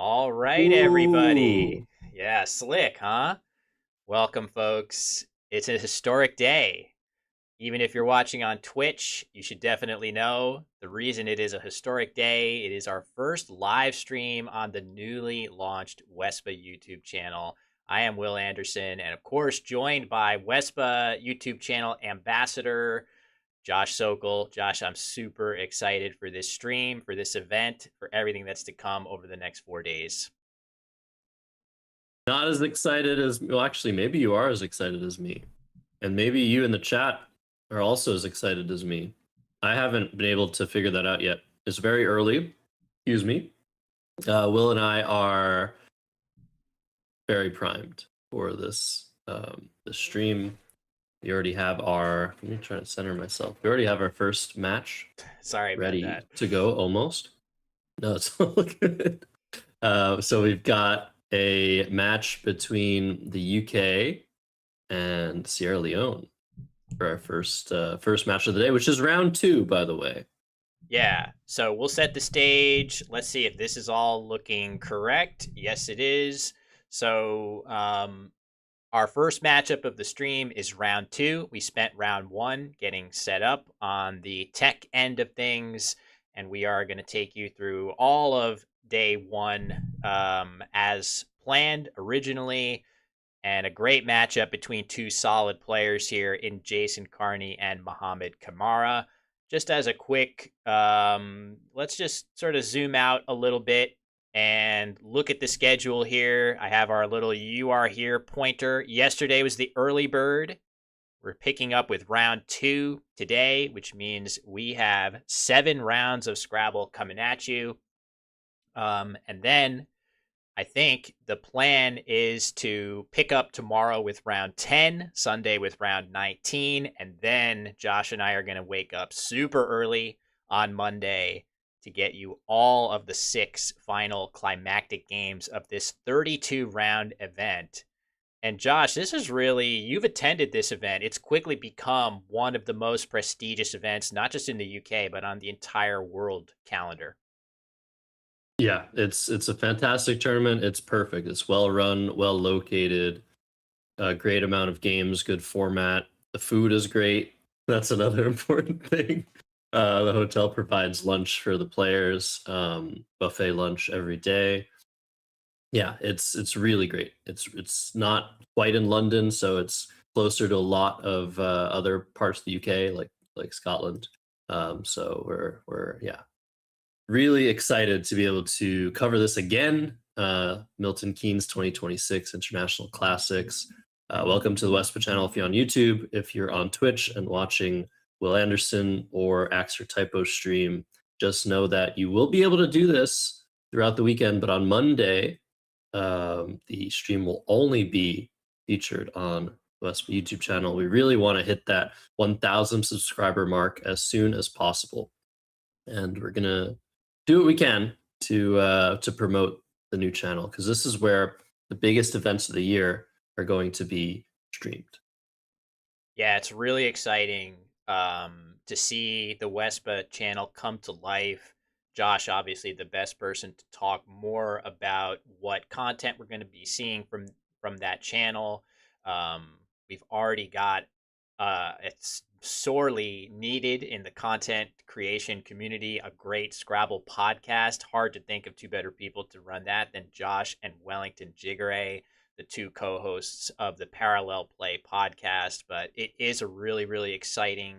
All right, Ooh. everybody. Yeah, slick, huh? Welcome, folks. It's a historic day. Even if you're watching on Twitch, you should definitely know the reason it is a historic day. It is our first live stream on the newly launched WESPA YouTube channel. I am Will Anderson, and of course, joined by WESPA YouTube channel ambassador Josh Sokol. Josh, I'm super excited for this stream, for this event, for everything that's to come over the next 4 days. Not as excited as, well, actually, maybe you are as excited as me. And maybe you in the chat are also as excited as me. I haven't been able to figure that out yet. It's very early. Excuse me. Will and I are very primed for this stream. We already have our, let me try to center myself. We already have our first match Sorry about ready that. to go almost. No, it's all good. So we've got a match between the UK and Sierra Leone for our first match of the day, which is round 2, by the way. Yeah, so we'll set the stage. Let's see if this is all looking correct. Yes, it is. So, our first matchup of the stream is round 2. We spent round 1 getting set up on the tech end of things, and we are going to take you through all of day 1 as planned originally. And a great matchup between two solid players here in Jason Carney and Mohamed Kamara. Just as a quick, let's just sort of zoom out a little bit and look at the schedule here. I have our little "you are here" pointer. Yesterday was the early bird. We're picking up with round 2 today, which means we have 7 rounds of Scrabble coming at you. And then I think the plan is to pick up tomorrow with round 10, Sunday with round 19, and then Josh and I are going to wake up super early on Monday to get you all of the 6 final climactic games of this 32 round event. And Josh, this is really, you've attended this event. It's quickly become one of the most prestigious events, not just in the UK, but on the entire world calendar. Yeah, it's a fantastic tournament. It's perfect. It's well run, well located, a great amount of games, good format. The food is great. That's another important thing. The hotel provides lunch for the players, buffet lunch every day. Yeah, it's really great. It's not quite in London, so it's closer to a lot of other parts of the UK, like Scotland. So we're yeah, really excited to be able to cover this again. Milton Keynes 2026 International Classics. Welcome to the WESPA channel if you're on YouTube. If you're on Twitch and watching Will Anderson or Axe or Typo stream, just know that you will be able to do this throughout the weekend, but on Monday, the stream will only be featured on the WESPA YouTube channel. We really want to hit that 1,000 subscriber mark as soon as possible. And we're going to do what we can to promote the new channel, because this is where the biggest events of the year are going to be streamed. Yeah, it's really exciting to see the WESPA channel come to life. Josh, obviously, the best person to talk more about what content we're going to be seeing from that channel. We've already got it's sorely needed in the content creation community. A great Scrabble podcast. Hard to think of two better people to run that than Josh and Wellington Jigare, the two co-hosts of the Parallel Play podcast. But it is a really, really exciting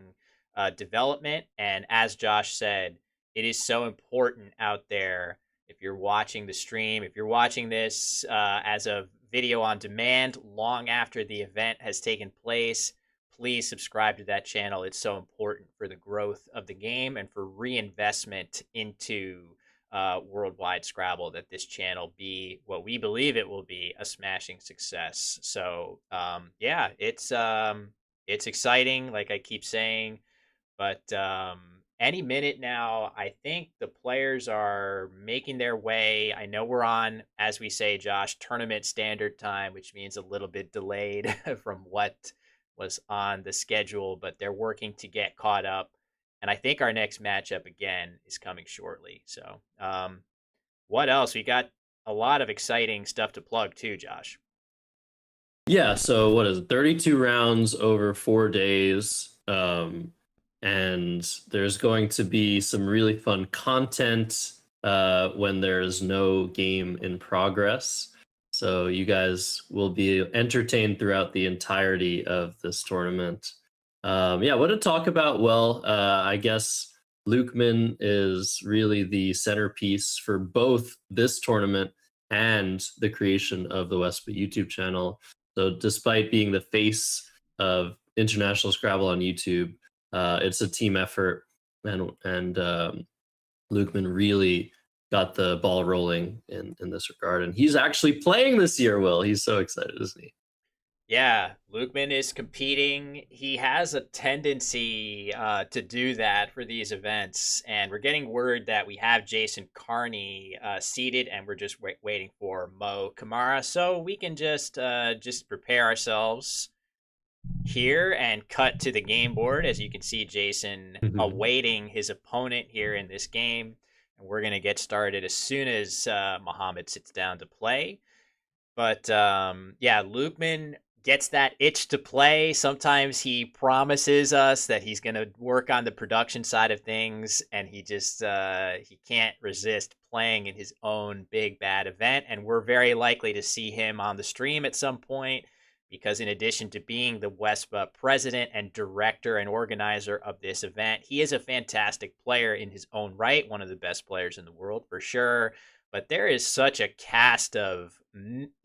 development. And as Josh said, it is so important out there. If you're watching the stream, if you're watching this as a video on demand long after the event has taken place, please subscribe to that channel. It's so important for the growth of the game and for reinvestment into worldwide Scrabble, that this channel be what we believe it will be, a smashing success. So yeah, it's exciting, like I keep saying, but any minute now, I think the players are making their way. I know we're on, as we say, Josh, tournament standard time, which means a little bit delayed from what was on the schedule, but they're working to get caught up. And I think our next matchup again is coming shortly. So, what else? We got a lot of exciting stuff to plug too, Josh. Yeah, so what is it? 32 rounds over 4 days. And there's going to be some really fun content when there's no game in progress. So you guys will be entertained throughout the entirety of this tournament. Yeah, what to talk about? Well, I guess Lukeman is really the centerpiece for both this tournament and the creation of the WESPA YouTube channel. So despite being the face of International Scrabble on YouTube, it's a team effort, and Lukeman really got the ball rolling in this regard, and he's actually playing this year. Will, he's so excited, isn't he? Yeah, Lukeman is competing. He has a tendency to do that for these events, and we're getting word that we have Jason Carney seated, and we're just waiting for Mo Kamara, so we can just prepare ourselves here and cut to the game board. As you can see, Jason awaiting his opponent here in this game, and we're gonna get started as soon as Muhammad sits down to play. But yeah, Lukeman gets that itch to play. Sometimes he promises us that he's going to work on the production side of things, and he can't resist playing in his own big bad event. And we're very likely to see him on the stream at some point because, in addition to being the WESPA president and director and organizer of this event, he is a fantastic player in his own right, one of the best players in the world for sure. But there is such a cast of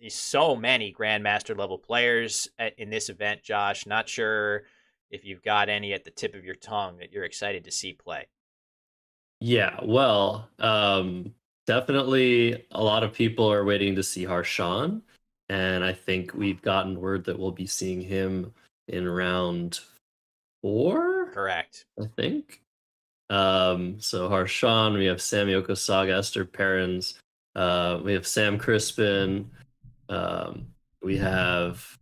so many grandmaster level players in this event, Josh. Not sure if you've got any at the tip of your tongue that you're excited to see play. Yeah, well, definitely a lot of people are waiting to see Harshan, and I think we've gotten word that we'll be seeing him in round 4, Correct. I think. So Harshan, we have Sammy Okasaga, Esther Perrins, we have Sam Crispin, we have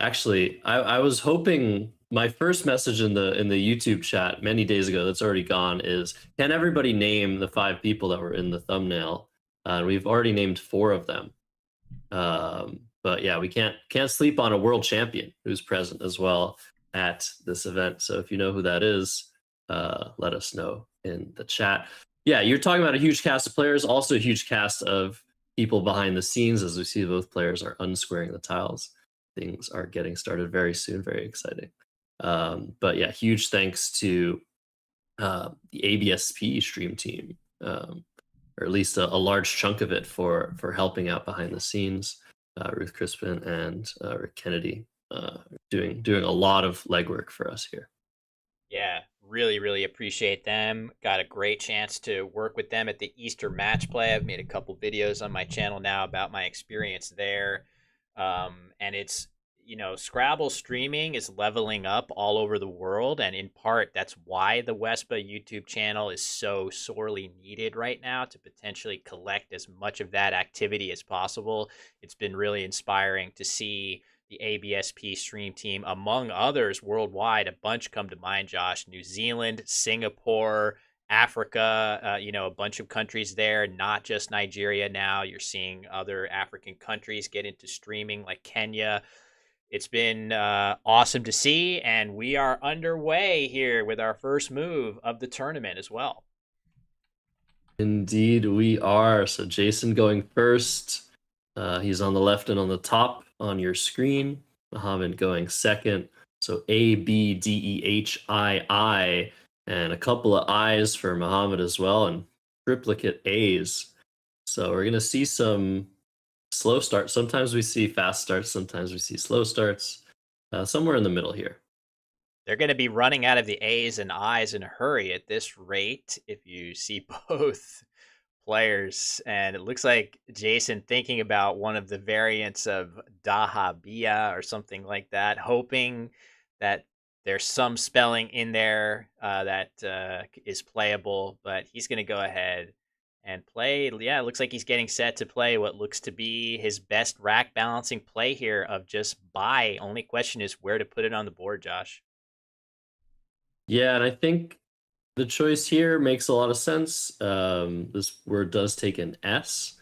actually I was hoping my first message in the YouTube chat many days ago that's already gone is can everybody name the 5 people that were in the thumbnail? And we've already named 4 of them. But yeah, we can't sleep on a world champion who's present as well at this event. So if you know who that is, let us know in the chat. Yeah, you're talking about a huge cast of players, also a huge cast of people behind the scenes as we see both players are unsquaring the tiles. Things are getting started very soon, very exciting. But yeah, huge thanks to the ABSP stream team, or at least a large chunk of it for helping out behind the scenes. Ruth Crispin and Rick Kennedy doing a lot of legwork for us here. Yeah, really, really appreciate them. Got a great chance to work with them at the Easter match play. I've made a couple videos on my channel now about my experience there. And it's, Scrabble streaming is leveling up all over the world. And in part, that's why the WESPA YouTube channel is so sorely needed right now to potentially collect as much of that activity as possible. It's been really inspiring to see the ABSP stream team, among others worldwide. A bunch come to mind, Josh. New Zealand, Singapore, Africa, a bunch of countries there, not just Nigeria now. You're seeing other African countries get into streaming like Kenya. It's been awesome to see, and we are underway here with our first move of the tournament as well. Indeed, we are. So Jason going first. He's on the left and on the top on your screen. Muhammad going second. So A, B, D, E, H, I, and a couple of I's for Muhammad as well, and triplicate A's. So we're going to see some slow starts. Sometimes we see fast starts. Sometimes we see slow starts. Somewhere in the middle here. They're going to be running out of the A's and I's in a hurry at this rate if you see both players. And it looks like Jason thinking about one of the variants of Dahabia or something like that, hoping that there's some spelling in there that is playable, but he's going to go ahead and play. Yeah, it looks like he's getting set to play what looks to be his best rack balancing play here of just buy. Only question is where to put it on the board, Josh. Yeah, and I think the choice here makes a lot of sense. This word does take an S,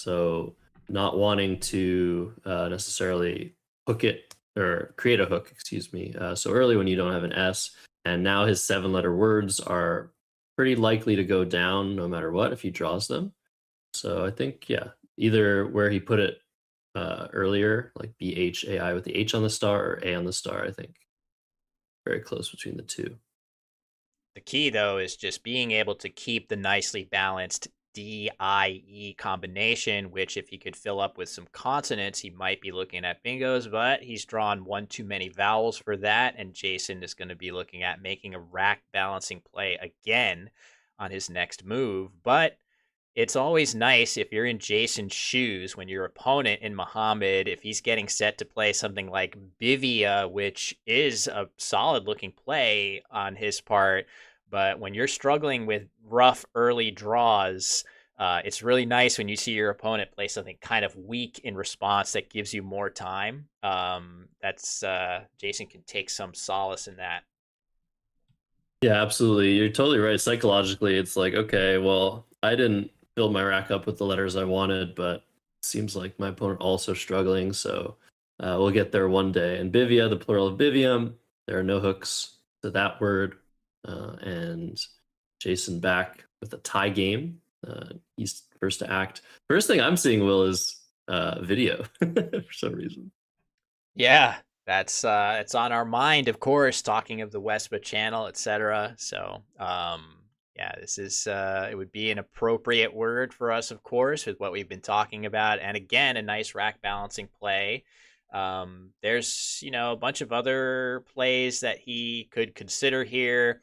So not wanting to necessarily hook it or create a hook, excuse me, so early when you don't have an S. And now his 7-letter words are pretty likely to go down no matter what if he draws them. So I think, yeah, either where he put it earlier, like BHAI with the H on the star or A on the star, I think very close between the two. The key, though, is just being able to keep the nicely balanced DIE combination, which, if he could fill up with some consonants, he might be looking at bingos, but he's drawn one too many vowels for that. And Jason is going to be looking at making a rack balancing play again on his next move. But it's always nice if you're in Jason's shoes when your opponent in Muhammad, if he's getting set to play something like Bivia, which is a solid looking play on his part. But when you're struggling with rough early draws, it's really nice when you see your opponent play something kind of weak in response that gives you more time. That's Jason can take some solace in that. Yeah, absolutely. You're totally right. Psychologically, it's like, okay, well, I didn't build my rack up with the letters I wanted, but it seems like my opponent also struggling. So we'll get there one day. And bivia, the plural of bivium, there are no hooks to that word. And Jason back with a tie game. He's first to act. First thing I'm seeing, Will, is video for some reason. Yeah, that's it's on our mind, of course, talking of the WESPA channel, etc. So, yeah, this is it would be an appropriate word for us, of course, with what we've been talking about, and again, a nice rack balancing play. There's a bunch of other plays that he could consider here.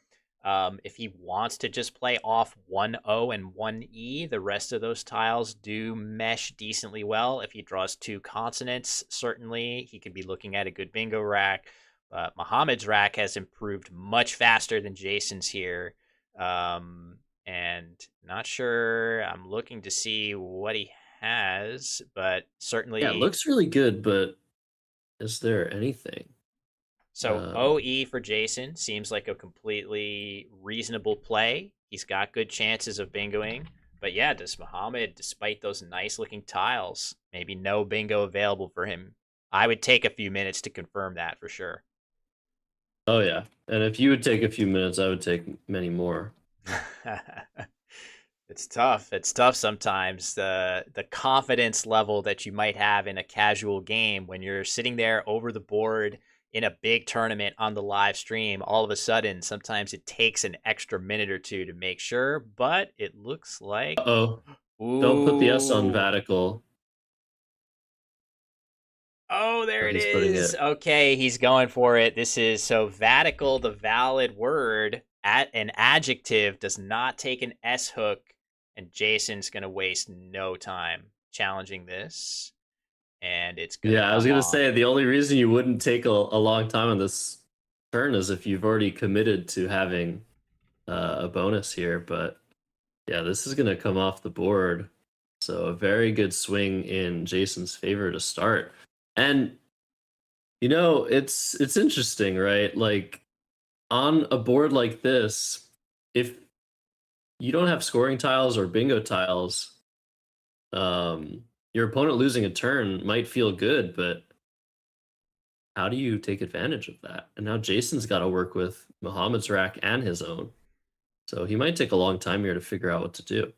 If he wants to just play off 1O and 1E, the rest of those tiles do mesh decently well. If he draws two consonants, certainly he could be looking at a good bingo rack. But Muhammad's rack has improved much faster than Jason's here. And not sure. I'm looking to see what he has, but Yeah, it certainly. looks really good, but is there anything? So OE for Jason seems like a completely reasonable play. He's got good chances of bingoing. But yeah, does Muhammad, despite those nice looking tiles, maybe no bingo available for him? I would take a few minutes to confirm that for sure. Oh yeah, and if you would take a few minutes, I would take many more. It's tough. It's tough sometimes. The confidence level that you might have in a casual game when you're sitting there over the board in a big tournament on the live stream, all of a sudden, sometimes it takes an extra minute or two to make sure, but it looks like Uh-oh, don't put the S on ooh. Vatical. Oh, there No, it he's putting is. it. Okay, he's going for it. This is so Vatical, the valid word at an adjective does not take an S hook, and Jason's gonna waste no time challenging this, and it's gonna Yeah, I was come gonna off. say the only reason you wouldn't take a long time on this turn is if you've already committed to having a bonus here. But yeah, this is gonna come off the board. So a very good swing in Jason's favor to start. And it's interesting, right? Like on a board like this, if you don't have scoring tiles or bingo tiles, your opponent losing a turn might feel good, but how do you take advantage of that? And now Jason's got to work with Muhammad's rack and his own. So he might take a long time here to figure out what to do.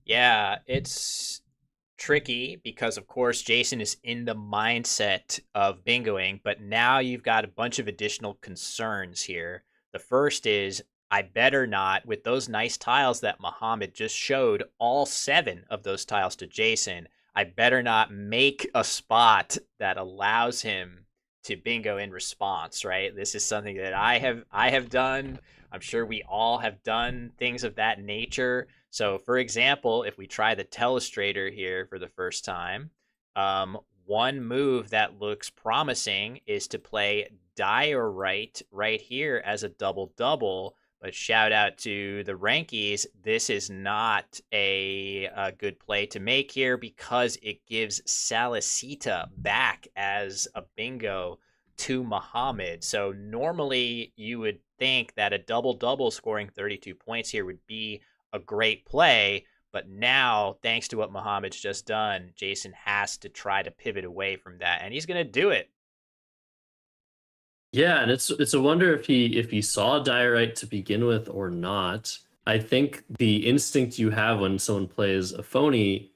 Yeah, it's tricky because, of course, Jason is in the mindset of bingoing, but now you've got a bunch of additional concerns here. The first is I better not, with those nice tiles that Muhammad just showed, all seven of those tiles to Jason, I better not make a spot that allows him to bingo in response, right? This is something that I have done. I'm sure we all have done things of that nature. So, for example, if we try the telestrator here for the first time, one move that looks promising is to play diorite right here as a double double. But shout out to the Rankies, this is not a good play to make here because it gives Salicita back as a bingo to Muhammad. So normally you would think that a double double scoring 32 points here would be a great play, But now, thanks to what Muhammad's just done, Jason has to try to pivot away from that, and he's going to do it. Yeah, and it's a wonder if he saw Diorite to begin with or not. I think the instinct you have when someone plays a phony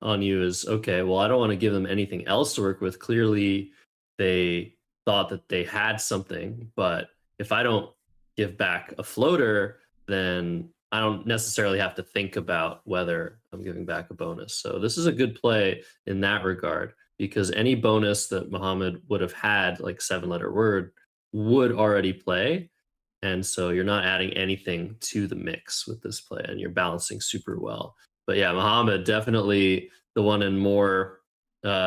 on you is, okay, well, I don't want to give them anything else to work with. Clearly, they thought that they had something, but if I don't give back a floater, then I don't necessarily have to think about whether I'm giving back a bonus. So this is a good play in that regard because any bonus that Muhammad would have had, like 7-letter word, would already play. And so you're not adding anything to the mix with this play and you're balancing super well. But yeah, Muhammad definitely the one in more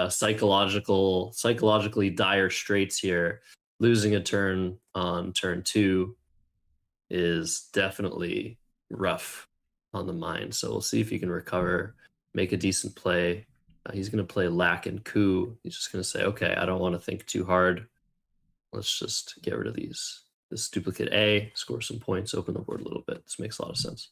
psychologically dire straits here. Losing a turn on turn 2 is definitely rough on the mind. So we'll see if he can recover, make a decent play. He's going to play lack and coup. He's just going to say, okay, I don't want to think too hard. Let's just get rid of these. This duplicate A, score some points, open the board a little bit. This makes a lot of sense.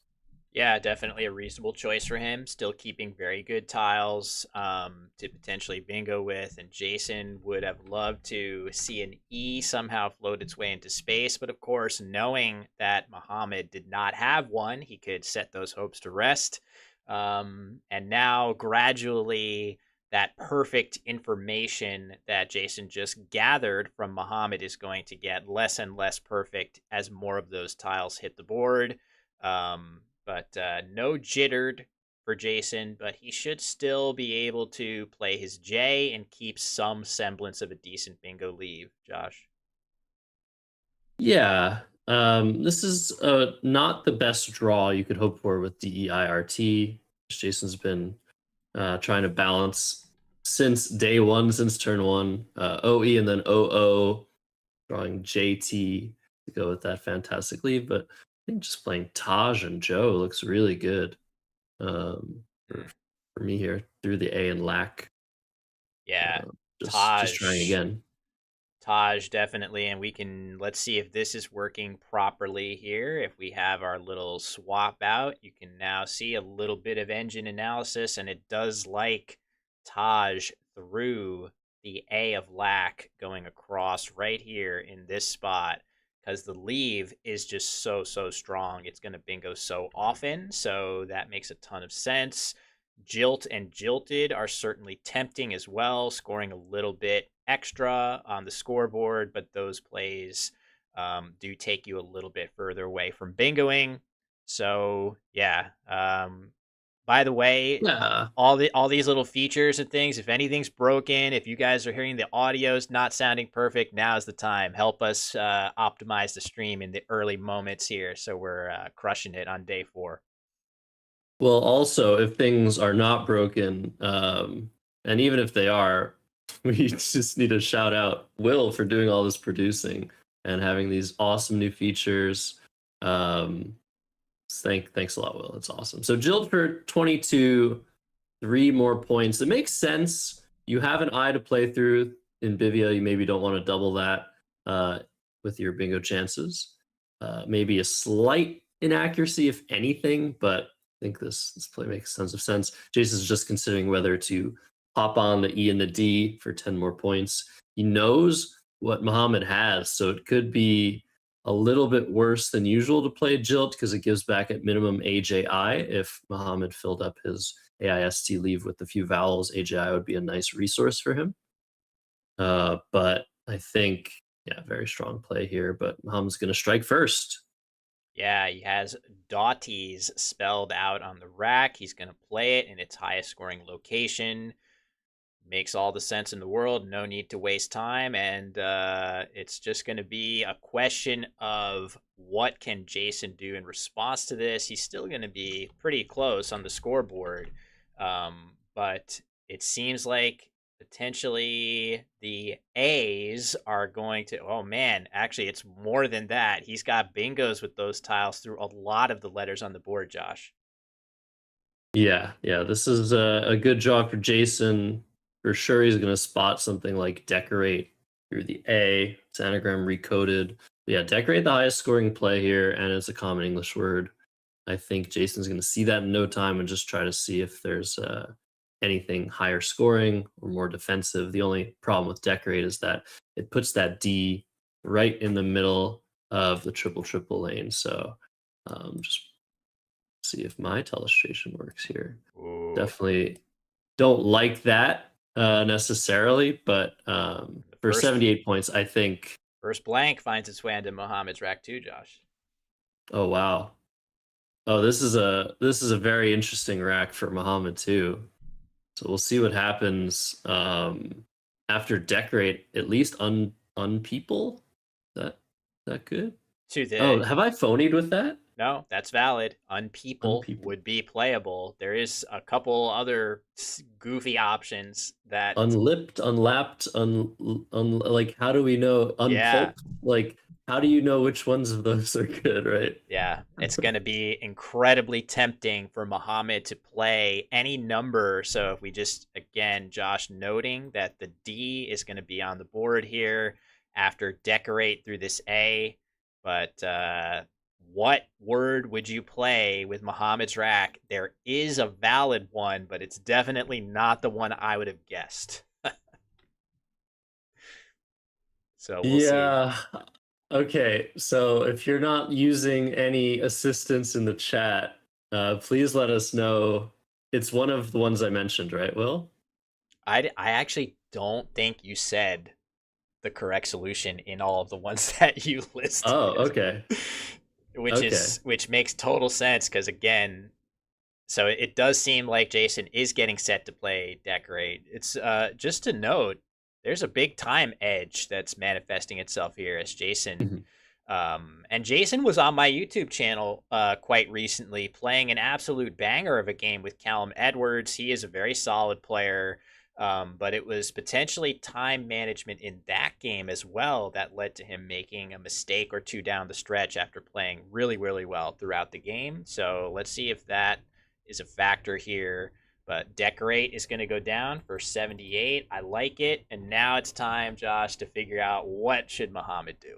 Yeah, definitely a reasonable choice for him. Still keeping very good tiles to potentially bingo with. And Jason would have loved to see an E somehow float its way into space. But of course, knowing that Muhammad did not have one, he could set those hopes to rest. And now, gradually, that perfect information that Jason just gathered from Muhammad is going to get less and less perfect as more of those tiles hit the board. But no jittered for Jason, but he should still be able to play his J and keep some semblance of a decent bingo lead, Josh. Yeah, this is not the best draw you could hope for with DEIRT. Jason's been trying to balance since day one, since turn one, OE and then OO, drawing JT to go with that fantastic lead. But I think just playing Taj and Joe looks really good um, for, Mm. for me here through the A and lack. Yeah, Uh, just trying Taj. again. Taj, definitely. And let's see if this is working properly here. If we have our little swap out, you can now see a little bit of engine analysis, and it does like Taj through the A of lack going across right here in this spot because the leave is just so strong. It's going to bingo so often. So that makes a ton of sense. Jilt and Jilted are certainly tempting as well, scoring a little bit extra on the scoreboard, but those plays do take you a little bit further away from bingoing. So yeah. By the way, Yeah, all these little features and things. If anything's broken, if you guys are hearing the audio's not sounding perfect, now's the time. Help us optimize the stream in the early moments here, so we're crushing it on day 4. well, also, if things are not broken, and even if they are, we just need to shout out Will for doing all this producing and having these awesome new features. Um, thanks a lot, Will. It's awesome. So Jill for 22, 3 more points. It makes sense. You have an eye to play through in Bivia. You maybe don't want to double that with your bingo chances. Maybe a slight inaccuracy, if anything, but I think this play makes tons of sense. Jason's just considering whether to pop on the E and the D for 10 more points. He knows what Muhammad has, so it could be a little bit worse than usual to play Jilt because it gives back at minimum AJI. If Muhammad filled up his AIST leave with a few vowels, AJI would be a nice resource for him. But I think, yeah, very strong play here. But Muhammad's going to strike first. Yeah, he has Daughtys spelled out on the rack. He's going to play it in its highest scoring location. Makes all the sense in the world. No need to waste time. And it's just going to be a question of what can Jason do in response to this. He's still going to be pretty close on the scoreboard. But it seems like potentially the A's are going to. Oh man, actually, it's more than that. He's got bingos with those tiles through a lot of the letters on the board, Josh. Yeah. This is a good job for Jason. For sure, he's going to spot something like decorate through the A. It's anagram recoded. But yeah, decorate the highest scoring play here, and it's a common English word. I think Jason's going to see that in no time and just try to see if there's anything higher scoring or more defensive. The only problem with decorate is that it puts that D right in the middle of the triple triple lane. So just see if my telestration works here. Ooh, Definitely don't like that necessarily, but the for first 78 points, I think. first blank finds its way into Mohammed's rack too, Josh. Oh wow. Oh, this is a very interesting rack for Muhammad too. So we'll see what happens after decorate. At least unpeople. That good? To Oh, the have I phonied with that? No, that's valid. Unpeople Unpeople. would be playable. There is a couple other goofy options that, Unlipped, unlapped, like how do we know yeah, unpulped? Like how do you know which ones of those are good, right? yeah, it's going to be incredibly tempting for Muhammad to play any number. So if we just, again, Josh noting that the D is going to be on the board here after decorate through this A. But what word would you play with Muhammad's rack? There is a valid one, but it's definitely not the one I would have guessed. So we'll see. Yeah. Okay. So if you're not using any assistance in the chat, please let us know. It's one of the ones I mentioned, right, Will? I actually don't think you said the correct solution in all of the ones that you Oh, listed, okay. which Okay. is which makes total sense because again, so it does seem like Jason is getting set to play decorate. It's just to note, there's a big time edge that's manifesting itself here as Jason. Mhm. And Jason was on my YouTube channel quite recently playing an absolute banger of a game with Callum Edwards. He is a very solid player. But it was potentially time management in that game as well that led to him making a mistake or two down the stretch after playing really, really well throughout the game. So let's see if that is a factor here. But decorate is going to go down for 78. I like it. And now it's time, Josh, to figure out what should Muhammad do.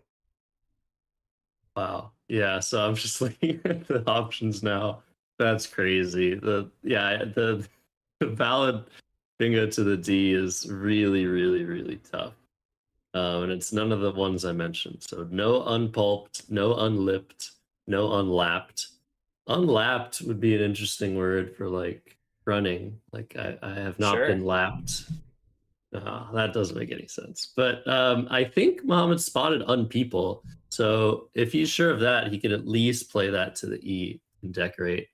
Wow. Yeah, so I'm just looking at the options now. That's crazy. The valid bingo to the D is really, really, really tough. And it's none of the ones I mentioned. So no unpulped, no unlipped, no unlapped. Unlapped would be an interesting word for like running. Like I have not Sure. been lapped. That doesn't make any sense. But I think Muhammad spotted unpeople. So if he's sure of that, he could at least play that to the E and decorate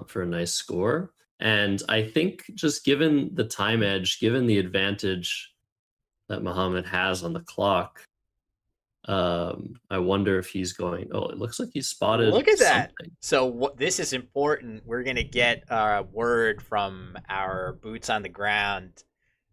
for a nice score. And I think just given the time edge, given the advantage that Muhammad has on the clock, I wonder if he's going. Oh, it looks like he spotted Look at that. something. So this is important. We're gonna get a word from our boots on the ground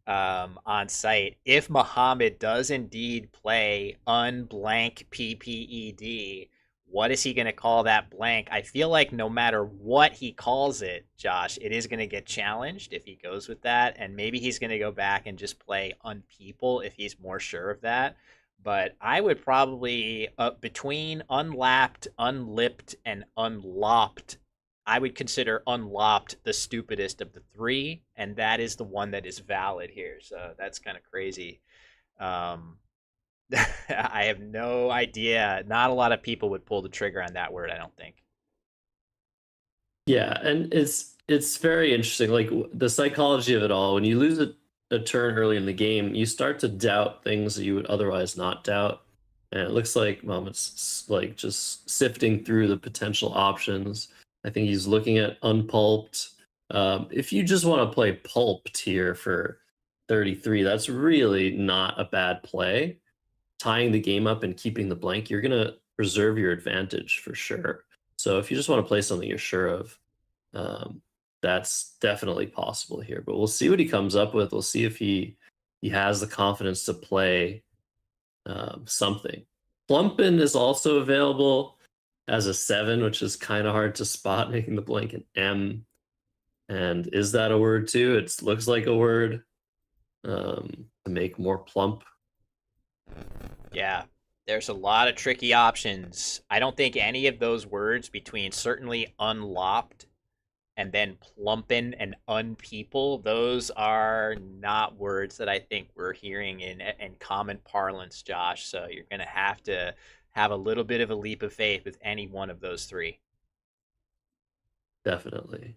on site. If Muhammad does indeed play unblank PPED, what is he going to call that blank? I feel like no matter what he calls it, Josh, it is going to get challenged if he goes with that. And maybe he's going to go back and just play unpeople if he's more sure of that. But I would probably, between unlapped, unlipped, and unlopped, I would consider unlopped the stupidest of the three, and that is the one that is valid here. So that's kind of crazy. Um, I have no idea. Not a lot of people would pull the trigger on that word, I don't think. Yeah, and it's very interesting. Like the psychology of it all. When you lose a turn early in the game, you start to doubt things that you would otherwise not doubt. And it looks like Mohammed's like just sifting through the potential options. I think he's looking at unpulped. If you just want to play pulped here for 33, that's really not a bad play. Tying the game up and keeping the blank, you're gonna preserve your advantage for sure. So if you just want to play something you're sure of, um, that's definitely possible here. But we'll see what he comes up with. We'll see if he has the confidence to play something. Plumpin is also available as a 7, which is kind of hard to spot, making the blank an M. And is that a word too? It looks like a word to make more plump. Yeah. There's a lot of tricky options. I don't think any of those words between certainly unlopped and then plumpin and unpeople, those are not words that I think we're hearing in common parlance, Josh. So you're going to have a little bit of a leap of faith with any one of those three. Definitely.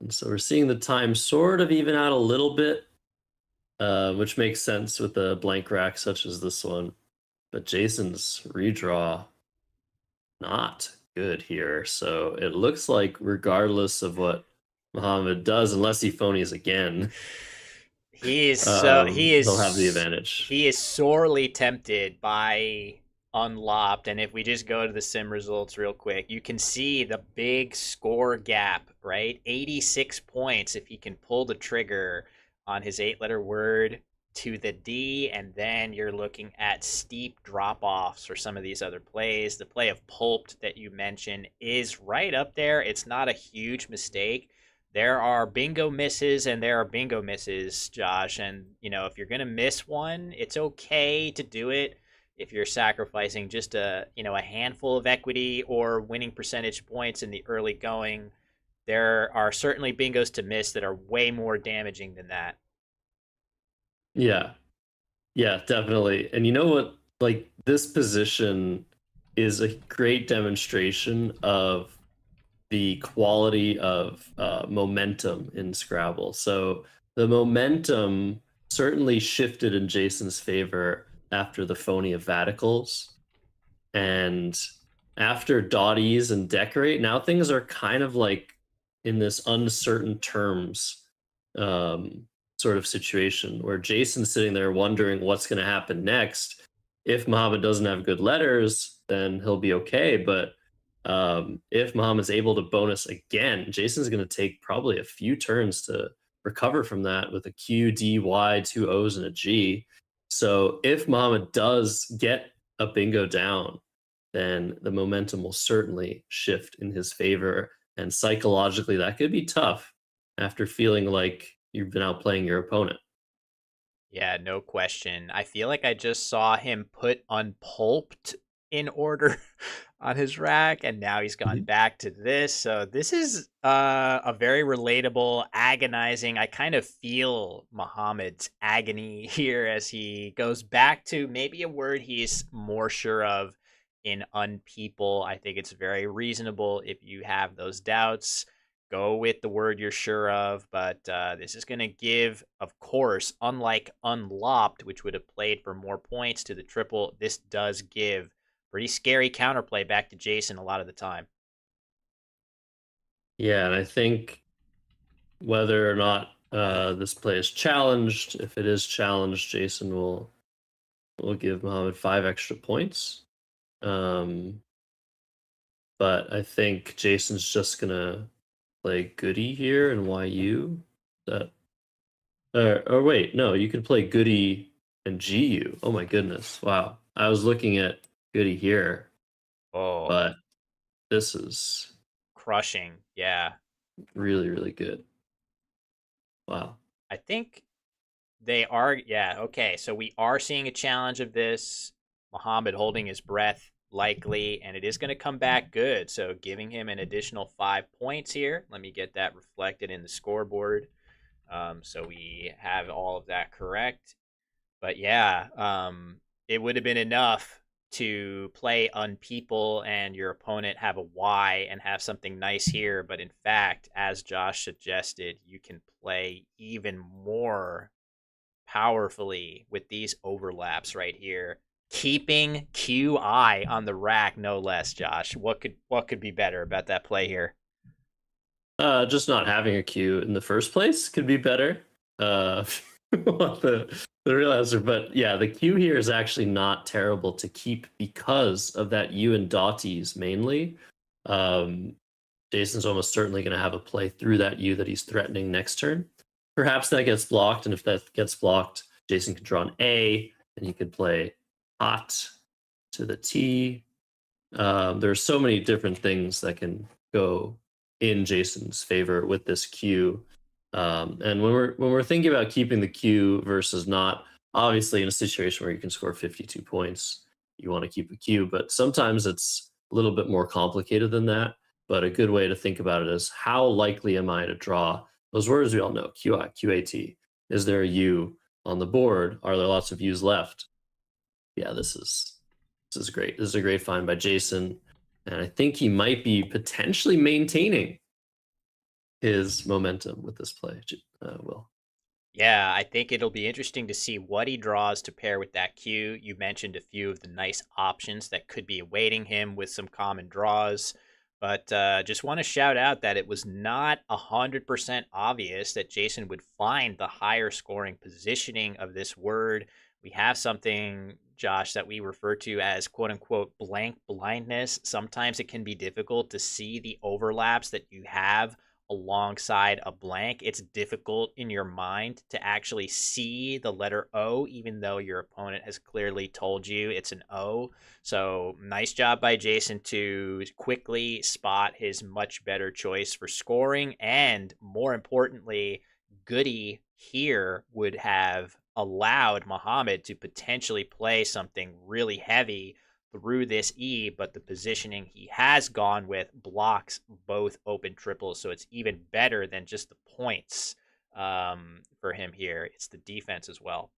And so we're seeing the time sort of even out a little bit, which makes sense with a blank rack such as this one. But Jason's redraw not good here. So it looks like regardless of what Muhammad does, unless he phonies again, He is so he'll have the advantage. he is sorely tempted by unlopped, and if we just go to the sim results real quick, you can see the big score gap, right? 86 points if he can pull the trigger on his 8-letter word to the D, and then you're looking at steep drop-offs for some of these other plays. The play of pulped that you mentioned is right up there. It's not a huge mistake. There are bingo misses and there are bingo misses, Josh. And, if you're going to miss one, it's okay to do it if you're sacrificing just a handful of equity or winning percentage points in the early going. There are certainly bingos to miss that are way more damaging than that. Yeah. Yeah, definitely. And you know what? Like, this position is a great demonstration of the quality of momentum in Scrabble. So the momentum certainly shifted in Jason's favor after the phony of Vaticals. And after Dotties and Decorate, now things are kind of like in this uncertain terms um, sort of situation where Jason's sitting there wondering what's going to happen next. If Muhammad doesn't have good letters, then he'll be okay. But if Muhammad's able to bonus again, Jason's going to take probably a few turns to recover from that with a Q, D, Y, two O's, and a G. So if Muhammad does get a bingo down, then the momentum will certainly shift in his favor. And psychologically, that could be tough after feeling like you've been outplaying your opponent. Yeah, no question. I feel like I just saw him put unpulped in order on his rack, and now he's gone Mhm. back to this. So this is a very relatable, agonizing. I kind of feel Muhammad's agony here as he goes back to maybe a word he's more sure of in unpeople. I think it's very reasonable if you have those doubts, go with the word you're sure of. But this is going to give, of course, unlike unlopped, which would have played for more points to the triple, this does give pretty scary counterplay back to Jason a lot of the time. Yeah, and I think whether or not this play is challenged, if it is challenged, Jason will give Muhammad 5 extra points. Um, but I think Jason's just gonna play Goody here and YU. That or wait, no, you can play Goody and GU. Oh my goodness! Wow, I was looking at Goody here, Oh, but this is crushing. Yeah. really really good. Wow. I think they are. Yeah. Okay. So we are seeing a challenge of this. Muhammad holding his breath likely, and it is going to come back good. So giving him an additional 5 points here. Let me get that reflected in the scoreboard. So we have all of that correct. But yeah, it would have been enough to play unpeople and your opponent have a Y and have something nice here. But in fact, as Josh suggested, you can play even more powerfully with these overlaps right here. Keeping QI on the rack, no less, Josh. What could be better about that play here? Just not having a Q in the first place could be better. Uh, the real answer, but yeah, the Q here is actually not terrible to keep because of that U and Dotties mainly. Um, Jason's almost certainly going to have a play through that U that he's threatening next turn. Perhaps that gets blocked, and if that gets blocked, Jason can draw an A, and he could play hot to the T. There's so many different things that can go in Jason's favor with this Q. And when we're thinking about keeping the Q versus not, obviously in a situation where you can score 52 points, you want to keep a Q, but sometimes it's a little bit more complicated than that. But a good way to think about it is how likely am I to draw those words we all know, QI, QAT. Is there a U on the board? Are there lots of U's left? Yeah, this is great. This is a great find by Jason. And I think he might be potentially maintaining his momentum with this play, Will. Yeah, I think it'll be interesting to see what he draws to pair with that Q. You mentioned a few of the nice options that could be awaiting him with some common draws. But just want to shout out that it was not 100% obvious that Jason would find the higher scoring positioning of this word. We have something, Josh, that we refer to as quote unquote blank blindness. Sometimes it can be difficult to see the overlaps that you have alongside a blank. It's difficult in your mind to actually see the letter O, even though your opponent has clearly told you it's an O. So nice job by Jason to quickly spot his much better choice for scoring. And more importantly, Goody here would have allowed Muhammad to potentially play something really heavy through this E, but the positioning he has gone with blocks both open triples, so it's even better than just the points for him here. It's the defense as well.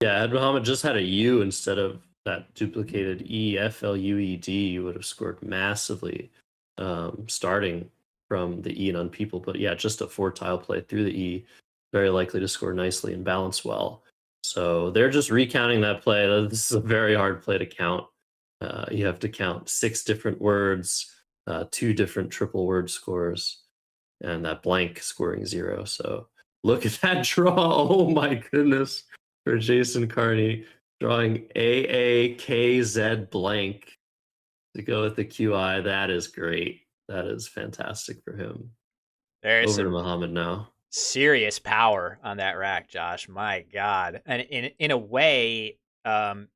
Yeah, had Muhammad just had a U instead of that duplicated E, FLUED, you would have scored massively, starting from the E and on people. But yeah, just a 4-tile play through the E, very likely to score nicely and balance well. So they're just recounting that play. This is a very hard play to count. You have to count 6 different words, 2 different triple word scores, and that blank scoring 0. So look at that draw. Oh my goodness. For Jason Carney, drawing AAKZ blank to go with the QI. That is great. That is fantastic for him. There's Over to some Muhammad now. serious power on that rack, Josh. My God. And in a way,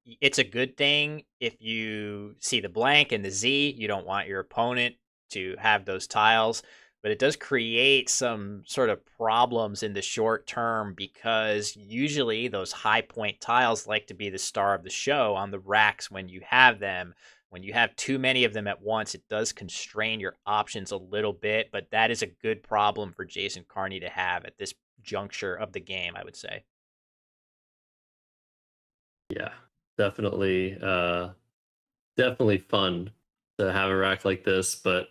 it's a good thing if you see the blank and the Z. You don't want your opponent to have those tiles, but it does create some sort of problems in the short term because usually those high point tiles like to be the star of the show on the racks when you have them. When you have too many of them at once, it does constrain your options a little bit, but that is a good problem for Jason Carney to have at this juncture of the game, I would say. Yeah, definitely. Definitely fun to have a rack like this, but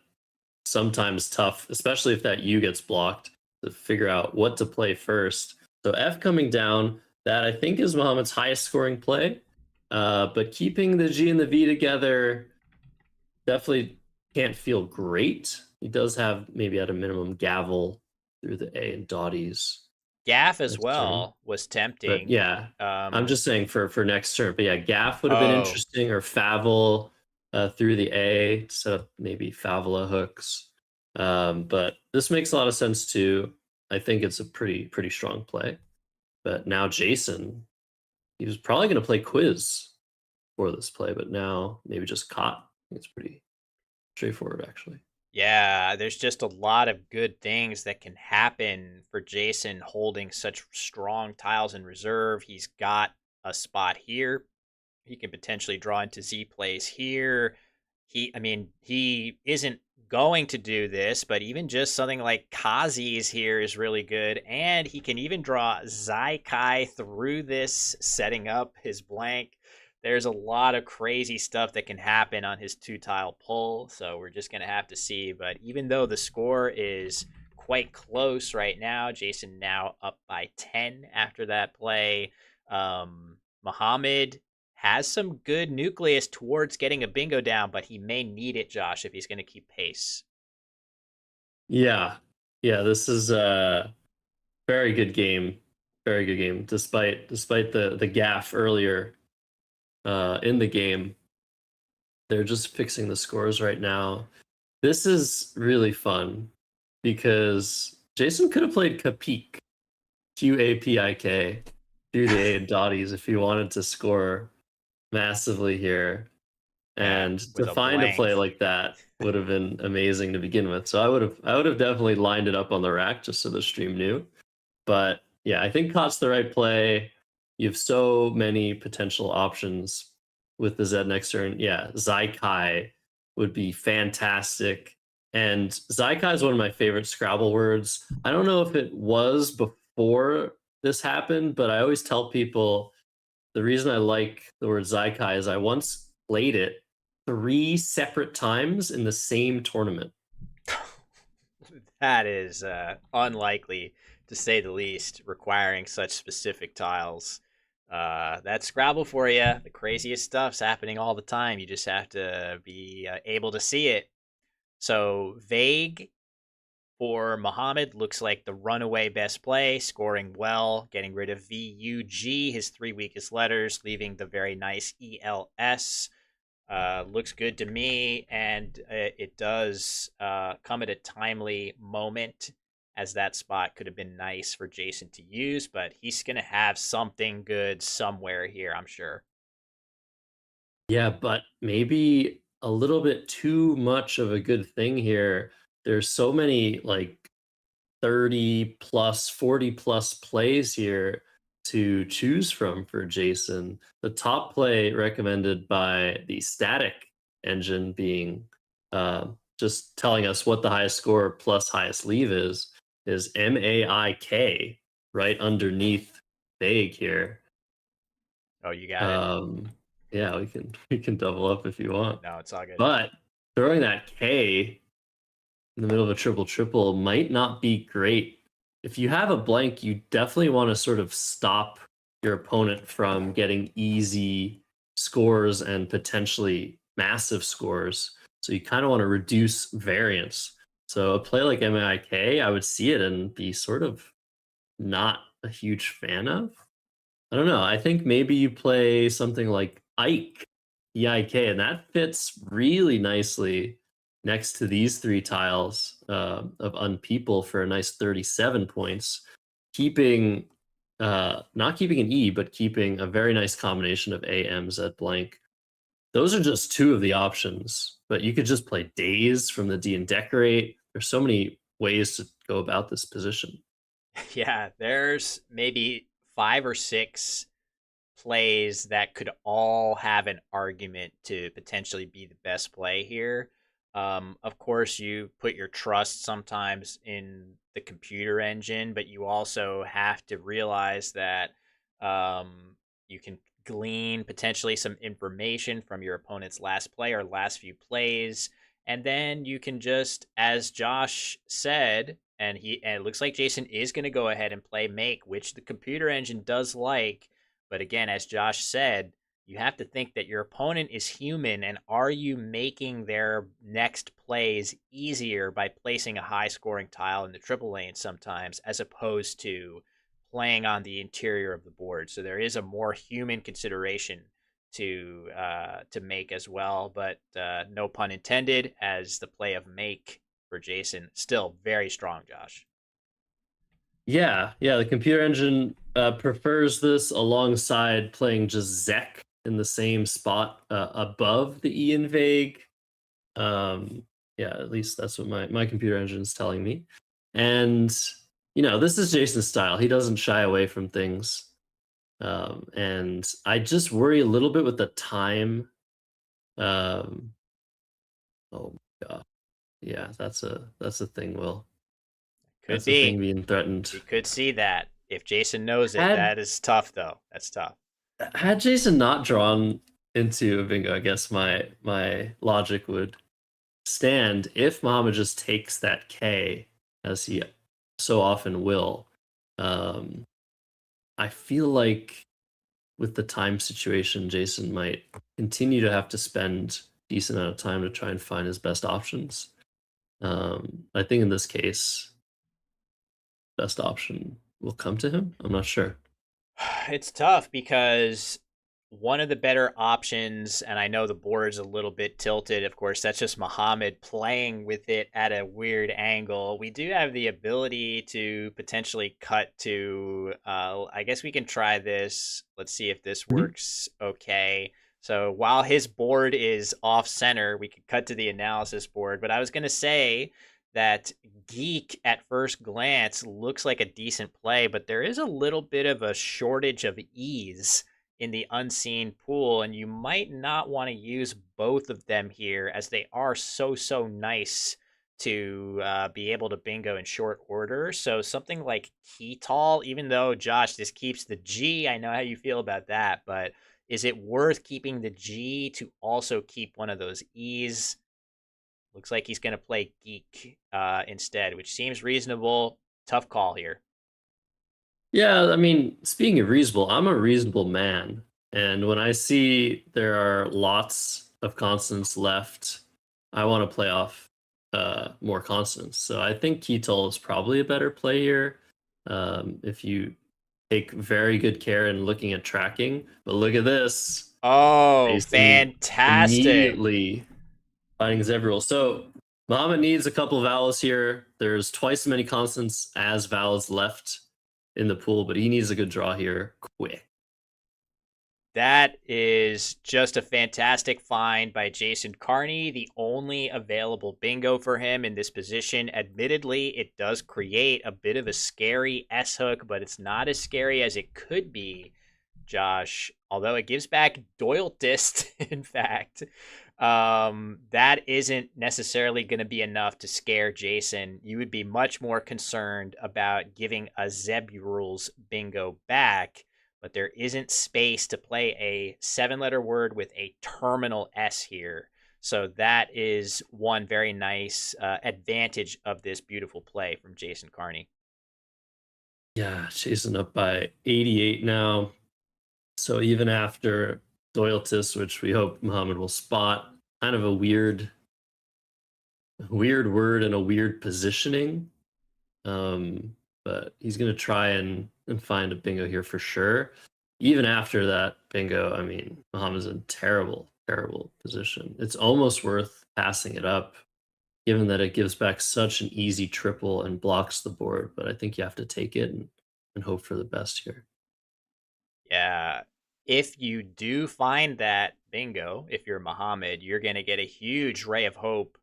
sometimes tough, especially if that U gets blocked, to figure out what to play first. So F coming down, that I think is Muhammad's highest scoring play. But keeping the G and the V together definitely can't feel great. He does have maybe at a minimum gavel through the A and Dotties Gaff as next turn. well was But tempting. yeah, I'm just saying for next turn. But yeah, Gaff would have been Oh, interesting, or Favel through the A to set up maybe Favela hooks. But this makes a lot of sense too. I think it's a pretty strong play. But now Jason, he was probably going to play Quiz for this play, but now maybe just Caught. It's pretty straightforward actually. yeah, there's just a lot of good things that can happen for Jason holding such strong tiles in reserve. He's got a spot here. He can potentially draw into Z plays here. He isn't going to do this, but even just something like Kazi's here is really good. And he can even draw Zaikai through this, setting up his blank. There's a lot of crazy stuff that can happen on his 2-tile pull, so we're just going to have to see. But even though the score is quite close right now, Jason now up by 10 after that play. Muhammad has some good nucleus towards getting a bingo down, but he may need it, Josh, if he's going to keep pace. Yeah, yeah. This is a very good game. Very good game, despite the gaff earlier in the game. They're just fixing the scores right now. This is really fun because Jason could have played Kapik, QAPIK, through the A and Dotties if he wanted to score massively here. Yeah, And to with a find a play blank. like that would have been amazing to begin with. So I would have definitely lined it up on the rack just so the stream knew. But yeah, I think Caught's the right play. You have so many potential options with the Z next turn, yeah, Zykai would be fantastic. And Zykai is one of my favorite Scrabble words. I don't know if it was before this happened, but I always tell people the reason I like the word Zykai is I once played it 3 separate times in the same tournament. That is unlikely, to say the least, requiring such specific tiles. That's Scrabble for you. The craziest stuff's happening all the time. You just have to be able to see it. So, Vague for Muhammad looks like the runaway best play, scoring well, getting rid of VUG, his three weakest letters, leaving the very nice ELS. Looks good to me, and it does come at a timely moment, as that spot could have been nice for Jason to use, but he's going to have something good somewhere here, I'm sure. Yeah, but maybe a little bit too much of a good thing here. There's so many like 30 plus, 40 plus plays here to choose from for Jason. The top play recommended by the static engine being just telling us what the highest score plus highest leave is MAIK right underneath vague here. Oh, you got it. Um, yeah, we can double up if you want. No, it's all good. But throwing that K in the middle of a triple triple might not be great. If you have a blank, you definitely want to sort of stop your opponent from getting easy scores and potentially massive scores. So you kind of want to reduce variance. So a play like MIK, I would see it and be sort of not a huge fan of. I don't know. I think maybe you play something like Ike, EIK, and that fits really nicely next to these three tiles of Unpeople for a nice 37 points, keeping not keeping an E, but keeping a very nice combination of A, M, Z blank. Those are just two of the options, but you could just play Days from the D and Decorate. There's so many ways to go about this position. Yeah, there's maybe five or six plays that could all have an argument to potentially be the best play here. Of course, you put your trust sometimes in the computer engine, but you also have to realize that you can glean potentially some information from your opponent's last play or last few plays. And then you can just, as Josh said, and it looks like Jason is going to go ahead and play make, which the computer engine does like. But again, as Josh said, you have to think that your opponent is human, and are you making their next plays easier by placing a high scoring tile in the triple lane sometimes, as opposed to playing on the interior of the board? So there is a more human consideration to make as well, but no pun intended, as the play of make for Jason still very strong, Josh. Yeah, yeah, the computer engine prefers this alongside playing just Zek in the same spot above the E in vague. Um, yeah, at least that's what my computer engine is telling me. And this is Jason's style. He doesn't shy away from things. And I just worry a little bit with the time. Um, oh my god, yeah, that's a thing. Will Could that's a thing be. being threatened? We could see that. If Jason knows it, Had that is tough, though. That's tough. had Jason not drawn into a bingo, I guess my logic would stand if Muhammad just takes that K as he so often will. Um, I feel like with the time situation, Jason might continue to have to spend decent amount of time to try and find his best options. I think in this case, best option will come to him. I'm not sure. It's tough because one of the better options, and I know the board's a little bit tilted, of course, that's just Muhammad playing with it at a weird angle. We do have the ability to potentially cut to, I guess we can try this. Let's see if this Mhm. works okay. So while his board is off center, we could cut to the analysis board. But I was going to say that Geek at first glance looks like a decent play, but there is a little bit of a shortage of ease in the unseen pool, and you might not want to use both of them here as they are so nice to be able to bingo in short order. So something like Keytall, even though Josh, this keeps the G, I know how you feel about that, but is it worth keeping the G to also keep one of those E's? Looks like he's going to play Geek instead, which seems reasonable. Tough call here. Yeah, I mean, speaking of reasonable, I'm a reasonable man. And when I see there are lots of constants left, I want to play off more constants. So I think Ketel is probably a better play here. If you take very good care in looking at tracking. But look at this. Oh, Jason fantastic. immediately finding Zebral. So Muhammad needs a couple of vowels here. There's twice as many constants as vowels left in the pool, but he needs a good draw here quick. That is just a fantastic find by Jason Carney, the only available bingo for him in this position. Admittedly, it does create a bit of a scary S hook, but it's not as scary as it could be, Josh. Although it gives back Doyle Dist, in fact. That isn't necessarily going to be enough to scare Jason. You would be much more concerned about giving a Zeb Rules bingo back, but there isn't space to play a 7-letter word with a terminal S here. So that is one very nice advantage of this beautiful play from Jason Carney. Yeah, chasing up by 88 now. So even after Doyletis, which we hope Muhammad will spot, kind of a weird word and a weird positioning. But he's gonna try and find a bingo here for sure. Even after that bingo, I mean, Muhammad's in terrible position. It's almost worth passing it up, given that it gives back such an easy triple and blocks the board. But I think you have to take it and hope for the best here. Yeah. If you do find that bingo, if you're Muhammad, you're going to get a huge ray of hope,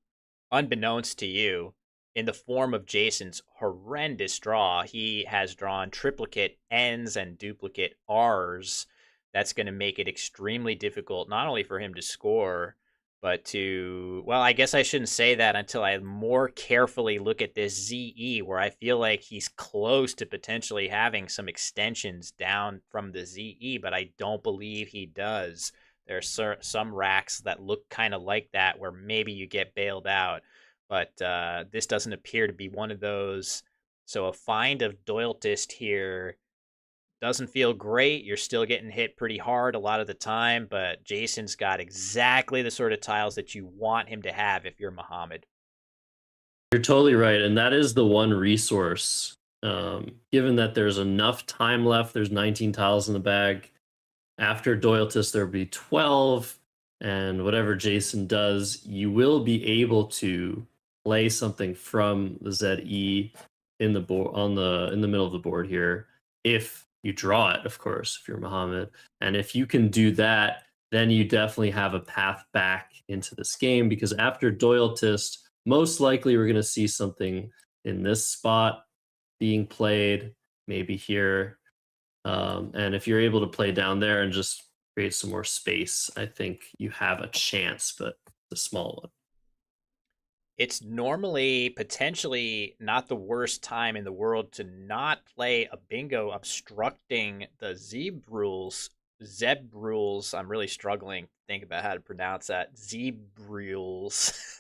unbeknownst to you, in the form of Jason's horrendous draw. He has drawn triplicate N's and duplicate R's. That's going to make it extremely difficult, not only for him to score, but to, well, I guess I shouldn't say that until I more carefully look at this ZE, where I feel like he's close to potentially having some extensions down from the ZE, but I don't believe he does. There are some racks that look kind of like that where maybe you get bailed out, but this doesn't appear to be one of those. So a find of Doyltist here doesn't feel great. You're still getting hit pretty hard a lot of the time, but Jason's got exactly the sort of tiles that you want him to have if you're Muhammad. You're totally right, and that is the one resource. Given that there's enough time left, there's 19 tiles in the bag. After Doyletis, there'll be 12, and whatever Jason does, you will be able to play something from the ZE in the board in the middle of the board here, if you draw it, of course, if you're Muhammad. And if you can do that, then you definitely have a path back into this game, because after Doyletis, most likely we're going to see something in this spot being played, maybe here. And if you're able to play down there and just create some more space, I think you have a chance, but it's a small one. It's normally potentially not the worst time in the world to not play a bingo obstructing the Zeb rules. Zeb rules. I'm really struggling to think about how to pronounce that. Zeb rules.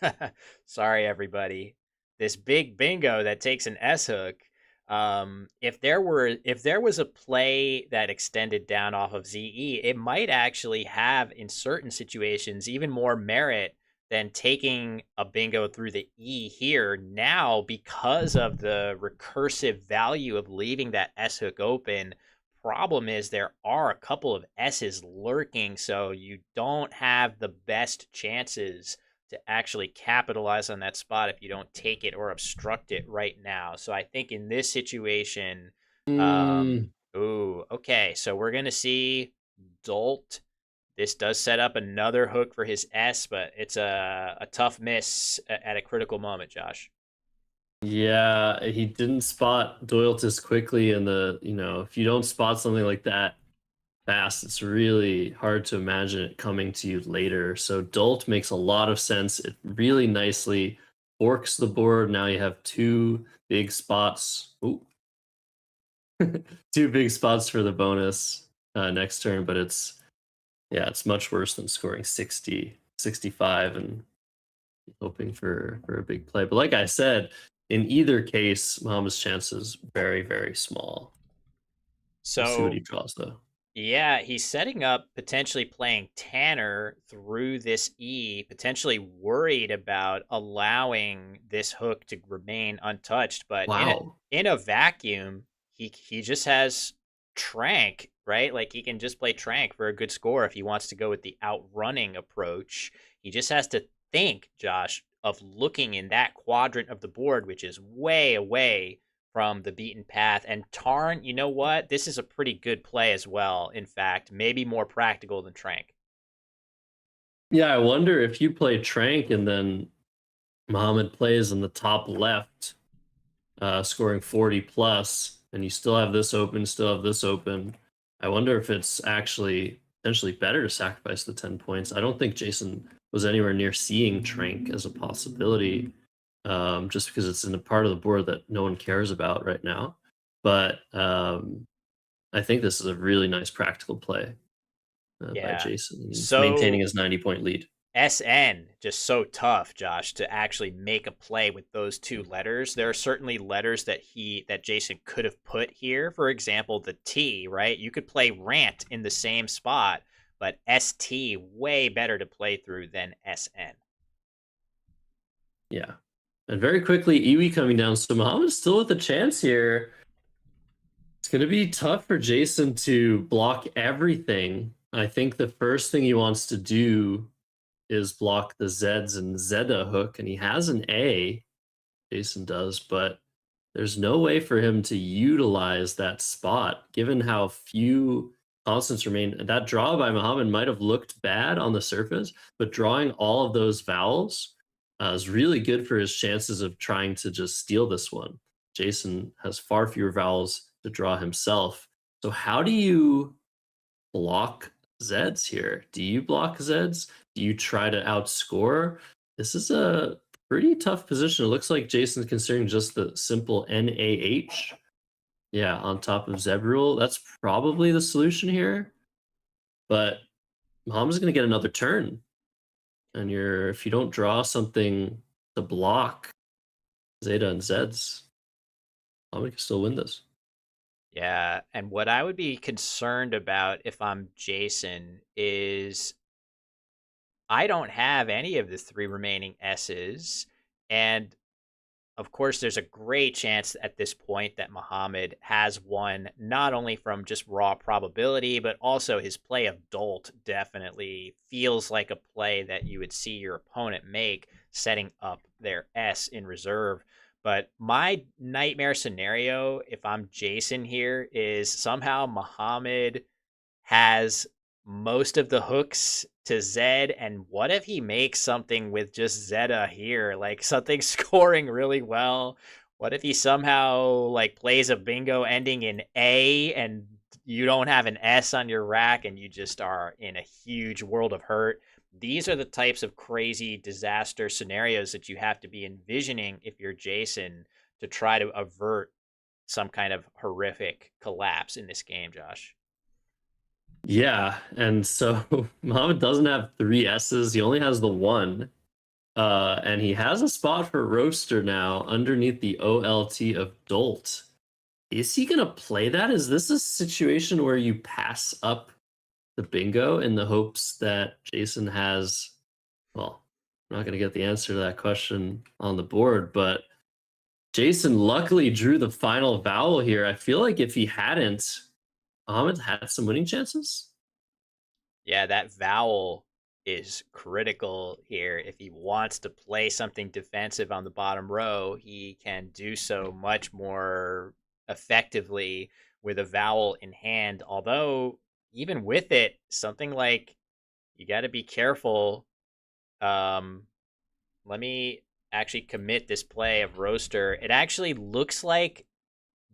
Sorry, everybody. This big bingo that takes an S hook. If there was a play that extended down off of ZE, it might actually have in certain situations even more merit than taking a bingo through the E here now, because of the recursive value of leaving that S hook open. Problem is there are a couple of S's lurking, so you don't have the best chances to actually capitalize on that spot if you don't take it or obstruct it right now. So I think in this situation, Mm, okay, so we're gonna see Dolt. This does set up another hook for his S, but it's a tough miss at a critical moment, Josh. yeah, he didn't spot Doyletis quickly, and if you don't spot something like that, fast. It's really hard to imagine it coming to you later. So Dolt makes a lot of sense. It really nicely forks the board. Now you have two big spots. Ooh, two big spots for the bonus next turn, but it's much worse than scoring 60, 65 and hoping for a big play. But like I said, in either case, Muhammad's chance is very, very small. We'll see what So he draws though. yeah, he's setting up potentially playing Tanner through this E, potentially worried about allowing this hook to remain untouched. But Wow. in a vacuum, he just has Trank, right? Like he can just play Trank for a good score if he wants to go with the outrunning approach. He just has to think, Josh, of looking in that quadrant of the board, which is way away from the beaten path. And Tarn, you know what? This is a pretty good play as well. In fact, maybe more practical than Trank. Yeah, I wonder if you play Trank and then Muhammad plays in the top left, scoring 40 plus, and you still have this open, still have this open. I wonder if it's actually potentially better to sacrifice the 10 points. I don't think Jason was anywhere near seeing Trank as a possibility, just because it's in a part of the board that no one cares about right now. But I think this is a really nice practical play by Yeah. Jason. He's maintaining So his 90-point lead. SN, just so tough, Josh, to actually make a play with those two letters. There are certainly letters that Jason could have put here. For example, the T, right? You could play rant in the same spot, but ST way better to play through than SN. Yeah. And very quickly, Iwi coming down. So Muhammad's still with a chance here. It's going to be tough for Jason to block everything. I think the first thing he wants to do is block the Zeds and Zeta hook, and he has an A, Jason does, but there's no way for him to utilize that spot, given how few constants remain. That draw by Muhammad might have looked bad on the surface, but drawing all of those vowels is really good for his chances of trying to just steal this one. Jason has far fewer vowels to draw himself. So how do you block Zeds here? Do you block Zeds? Do you try to outscore? This is a pretty tough position. It looks like Jason's considering just the simple NAH. Yeah, on top of Zebrule. That's probably the solution here. But Muhammad's going to get another turn. And if you don't draw something to block Zeta and Zeds, Muhammad can still win this. Yeah, and what I would be concerned about if I'm Jason is I don't have any of the three remaining S's, and of course, there's a great chance at this point that Muhammad has won, not only from just raw probability, but also his play of Dolt definitely feels like a play that you would see your opponent make, setting up their S in reserve. But my nightmare scenario, if I'm Jason here, is somehow Muhammad has most of the hooks to Zed, and what if he makes something with just Zeta here, like something scoring really well? What if he somehow like plays a bingo ending in A and you don't have an S on your rack and you just are in a huge world of hurt? These are the types of crazy disaster scenarios that you have to be envisioning if you're Jason to try to avert some kind of horrific collapse in this game, Josh. Yeah, and so Muhammad doesn't have three S's. He only has the one. And he has a spot for Roaster now underneath the OLT of Dolt. Is he going to play that? Is this a situation where you pass up the bingo in the hopes that Jason has? Well, I'm not going to get the answer to that question on the board, but Jason luckily drew the final vowel here. I feel like if he hadn't, Muhammad had some winning chances. Yeah, that vowel is critical here. If he wants to play something defensive on the bottom row, he can do so much more effectively with a vowel in hand. Although, even with it, something like you got to be careful. Um, Let me actually commit this play of Roaster. It actually looks like,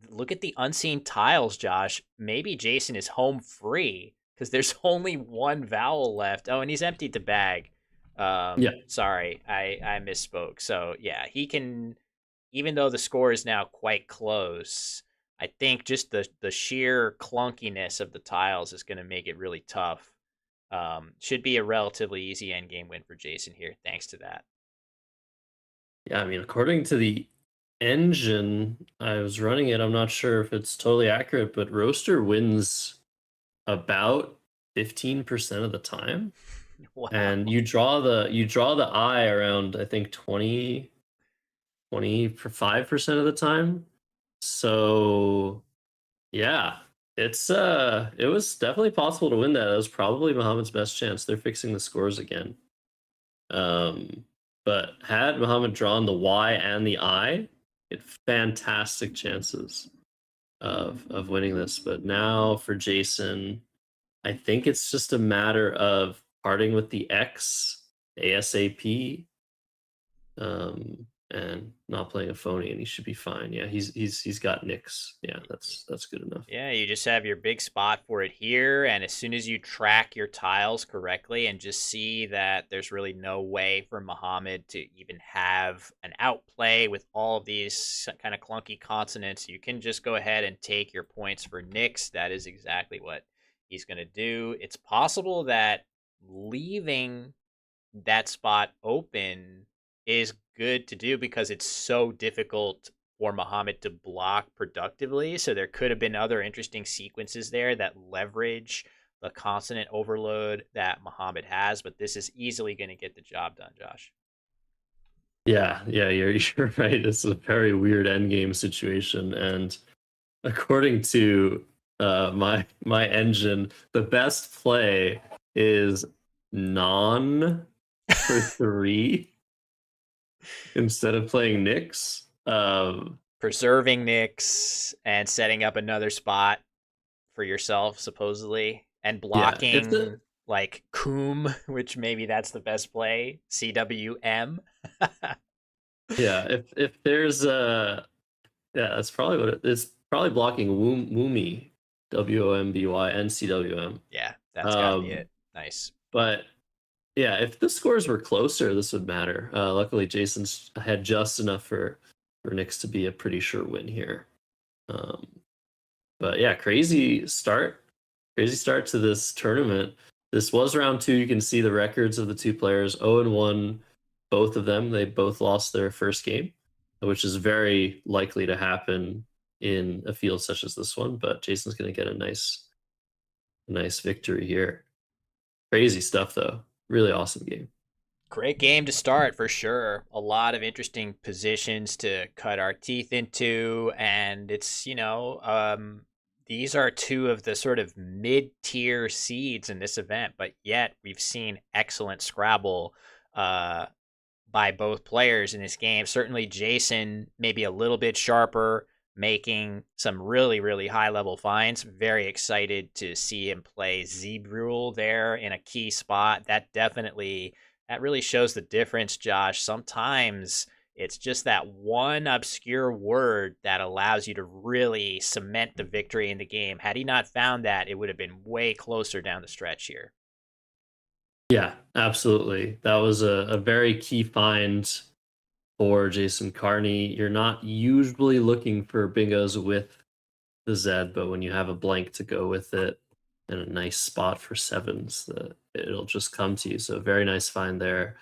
look at the unseen tiles, Josh. Maybe Jason is home free because there's only one vowel left. Oh, and he's emptied the bag. Yeah, Sorry, I misspoke. So yeah, he can. Even though the score is now quite close, I think just the sheer clunkiness of the tiles is going to make it really tough. Should be a relatively easy end game win for Jason here, thanks to that. yeah. I mean, according to the engine I was running it, I'm not sure if it's totally accurate, but Roaster wins about 15% of the time. Wow. And you draw the eye around, I think, 25% of the time. So yeah, it was definitely possible to win that. That was probably Muhammad's best chance. They're fixing the scores again. Um, but had Muhammad drawn the Y and the I, it fantastic chances of winning this. But now for Jason, I think it's just a matter of parting with the X ASAP, and not playing a phony, and he should be fine. Yeah, he's got nicks. Yeah, that's good enough. Yeah, you just have your big spot for it here, and as soon as you track your tiles correctly and just see that there's really no way for Muhammad to even have an outplay with all of these kind of clunky consonants, you can just go ahead and take your points for Nix. That is exactly what he's going to do. It's possible that leaving that spot open is good to do because it's so difficult for Muhammad to block productively. So there could have been other interesting sequences there that leverage the consonant overload that Muhammad has, but this is easily going to get the job done, Josh. Yeah, you're right. It's a very weird endgame situation, and according to my engine, the best play is non for 3 instead of playing Knicks. Preserving Nix and setting up another spot for yourself, supposedly, and Yeah, if the blocking like Coom, which maybe that's the best play. CWM. yeah, if there's a yeah, that's probably what it's probably blocking Woomy, WOMBY and CWM. Yeah, that's got to be Um, it. Nice. but yeah, if the scores were closer, this would matter. Luckily, Jason's had just enough for Knicks to be a pretty sure win here. Um, but yeah, crazy start to this tournament. This was round 2. You can see the records of the two players, 0-1, both of them. They both lost their first game, which is very likely to happen in a field such as this one. But Jason's going to get a nice victory here. Crazy stuff, though. Really awesome game. Great game to start for sure. A lot of interesting positions to cut our teeth into. And it's, these are two of the sort of mid tier seeds in this event, but yet we've seen excellent Scrabble uh, by both players in this game. Certainly, Jason maybe a little bit sharper, making some really, really high level finds. Very excited to see him play Zebrule there in a key spot. That really shows the difference, Josh. Sometimes it's just that one obscure word that allows you to really cement the victory in the game. Had he not found that, it would have been way closer down the stretch here. Yeah, absolutely. That was a very key find for Jason Carney. You're not usually looking for bingos with the Z, but when you have a blank to go with it and a nice spot for sevens, it'll just come to you. So very nice find there.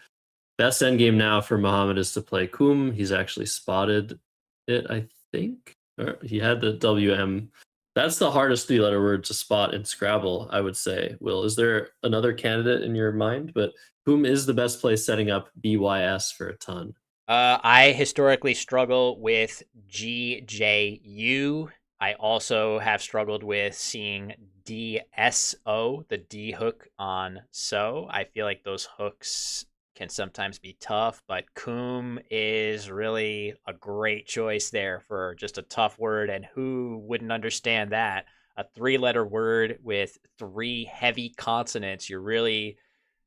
Best endgame now for Muhammad is to play Kum. He's actually spotted it, I think. Or he had the WM. That's the hardest 3-letter word to spot in Scrabble, I would say. Will, is there another candidate in your mind? But Kum is the best place setting up BYS for a ton. I historically struggle with GJU. I also have struggled with seeing DSO, the D hook on so. I feel like those hooks can sometimes be tough, but Coom is really a great choice there for just a tough word. And who wouldn't understand that? A 3-letter word with 3 heavy consonants.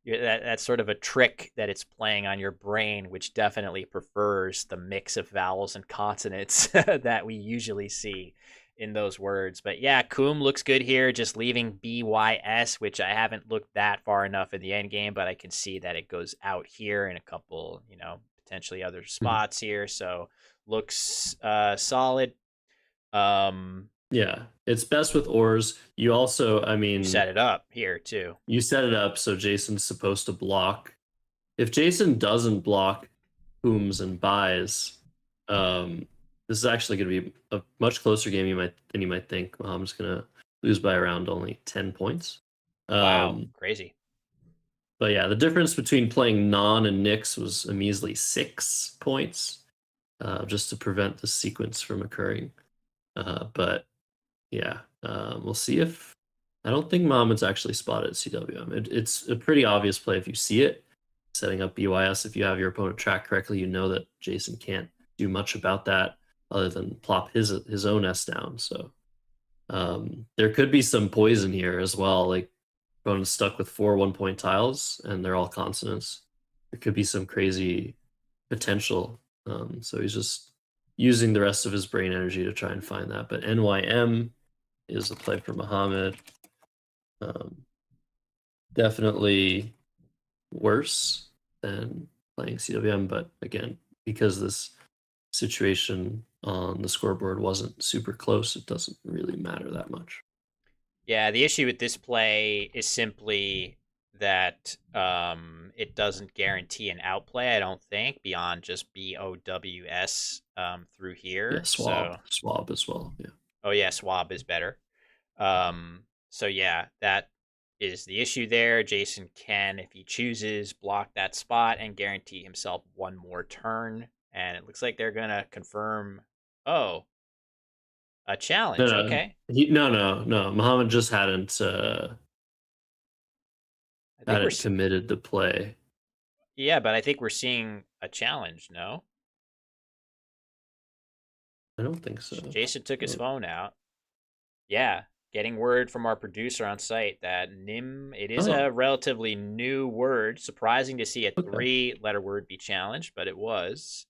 That's sort of a trick that it's playing on your brain, which definitely prefers the mix of vowels and consonants that we usually see. in those words. But yeah, Coom looks good here, just leaving BYS, which I haven't looked that far enough in the end game, but I can see that it goes out here in a couple, potentially other Mhm. spots here. So looks solid. Um, Yeah, it's best with ors. You also, I you mean, set it up here too. you set it up so Jason's supposed to block. If Jason doesn't block booms and buys, this is actually going to be a much closer game than you might think. Muhammad's going to lose by around only 10 points. Wow, Um, crazy. but yeah, the difference between playing non and Nix was a measly 6 points, just to prevent the sequence from occurring. But yeah, we'll see if I don't think Muhammad's actually spotted CWM. It's a pretty obvious play if you see it. Setting up BYS, if you have your opponent tracked correctly, you know that Jason can't do much about that other than plop his own S down. So there could be some poison here as well. Like opponent's stuck with 4 1-point tiles and they're all consonants. There could be some crazy potential. So he's just using the rest of his brain energy to try and find that. But NYM is a play for Muhammad. Definitely worse than playing CWM, but again, because this situation on the scoreboard wasn't super close, it doesn't really matter that much. Yeah, the issue with this play is simply that it doesn't guarantee an outplay, I don't think, beyond just BOWS through Yeah, here. So, swab as well. Yeah. oh yeah, swab is better. So yeah, that is the issue there. Jason can, if he chooses, block that spot and guarantee himself one more turn. And it looks like they're gonna confirm. Oh, a No, challenge. no, Okay, no. Muhammad just I think we're. hadn't committed the play. Yeah, but I think we're seeing a challenge. No, I don't think so. Jason took his Oh, phone out. Yeah, getting word from our producer on site that Nim. It is a oh, relatively new word. Surprising to see a okay, three-letter word be challenged, but it was.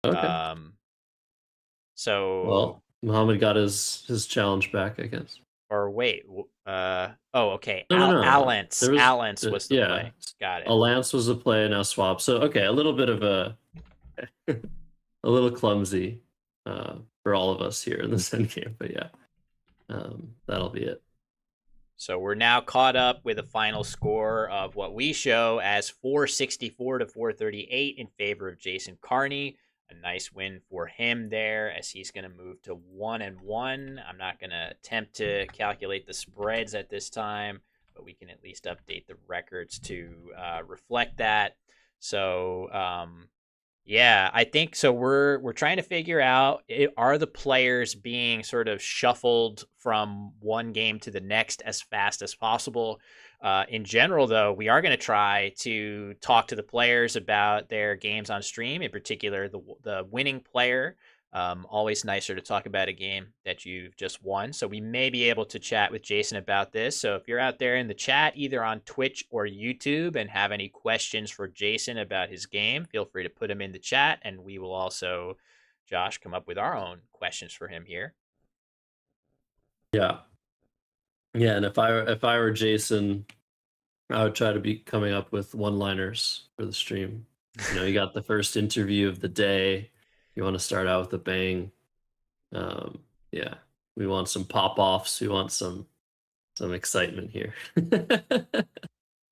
okay. Um, so Well, Muhammad got his challenge back, I guess. or wait, oh, okay. No, no, no. Alance, There was, Alance was the yeah, play. Got a it. lance was the play, now swap. So okay, a little bit of a a little clumsy for all of us here in this end game, but yeah, that'll be it. So we're now caught up with a final score of what we show as 464 to 438 in favor of Jason Carney. A nice win for him there as he's going to move to 1-1. I'm not going to attempt to calculate the spreads at this time, but we can at least update the records to reflect that. So yeah, I think so. We're trying to figure out, are the players being sort of shuffled from one game to the next as fast as possible. In general, though, we are going to try to talk to the players about their games on stream. In particular, the winning player. Always nicer to talk about a game that you've just won. So we may be able to chat with Jason about this. So if you're out there in the chat, either on Twitch or YouTube, and have any questions for Jason about his game, feel free to put them in the chat, and we will also, Josh, come up with our own questions for him here. Yeah, yeah. And if I were Jason, I would try to be coming up with one-liners for the stream. You got the first interview of the day. You want to start out with a bang. Yeah, we want some pop-offs. We want some excitement here.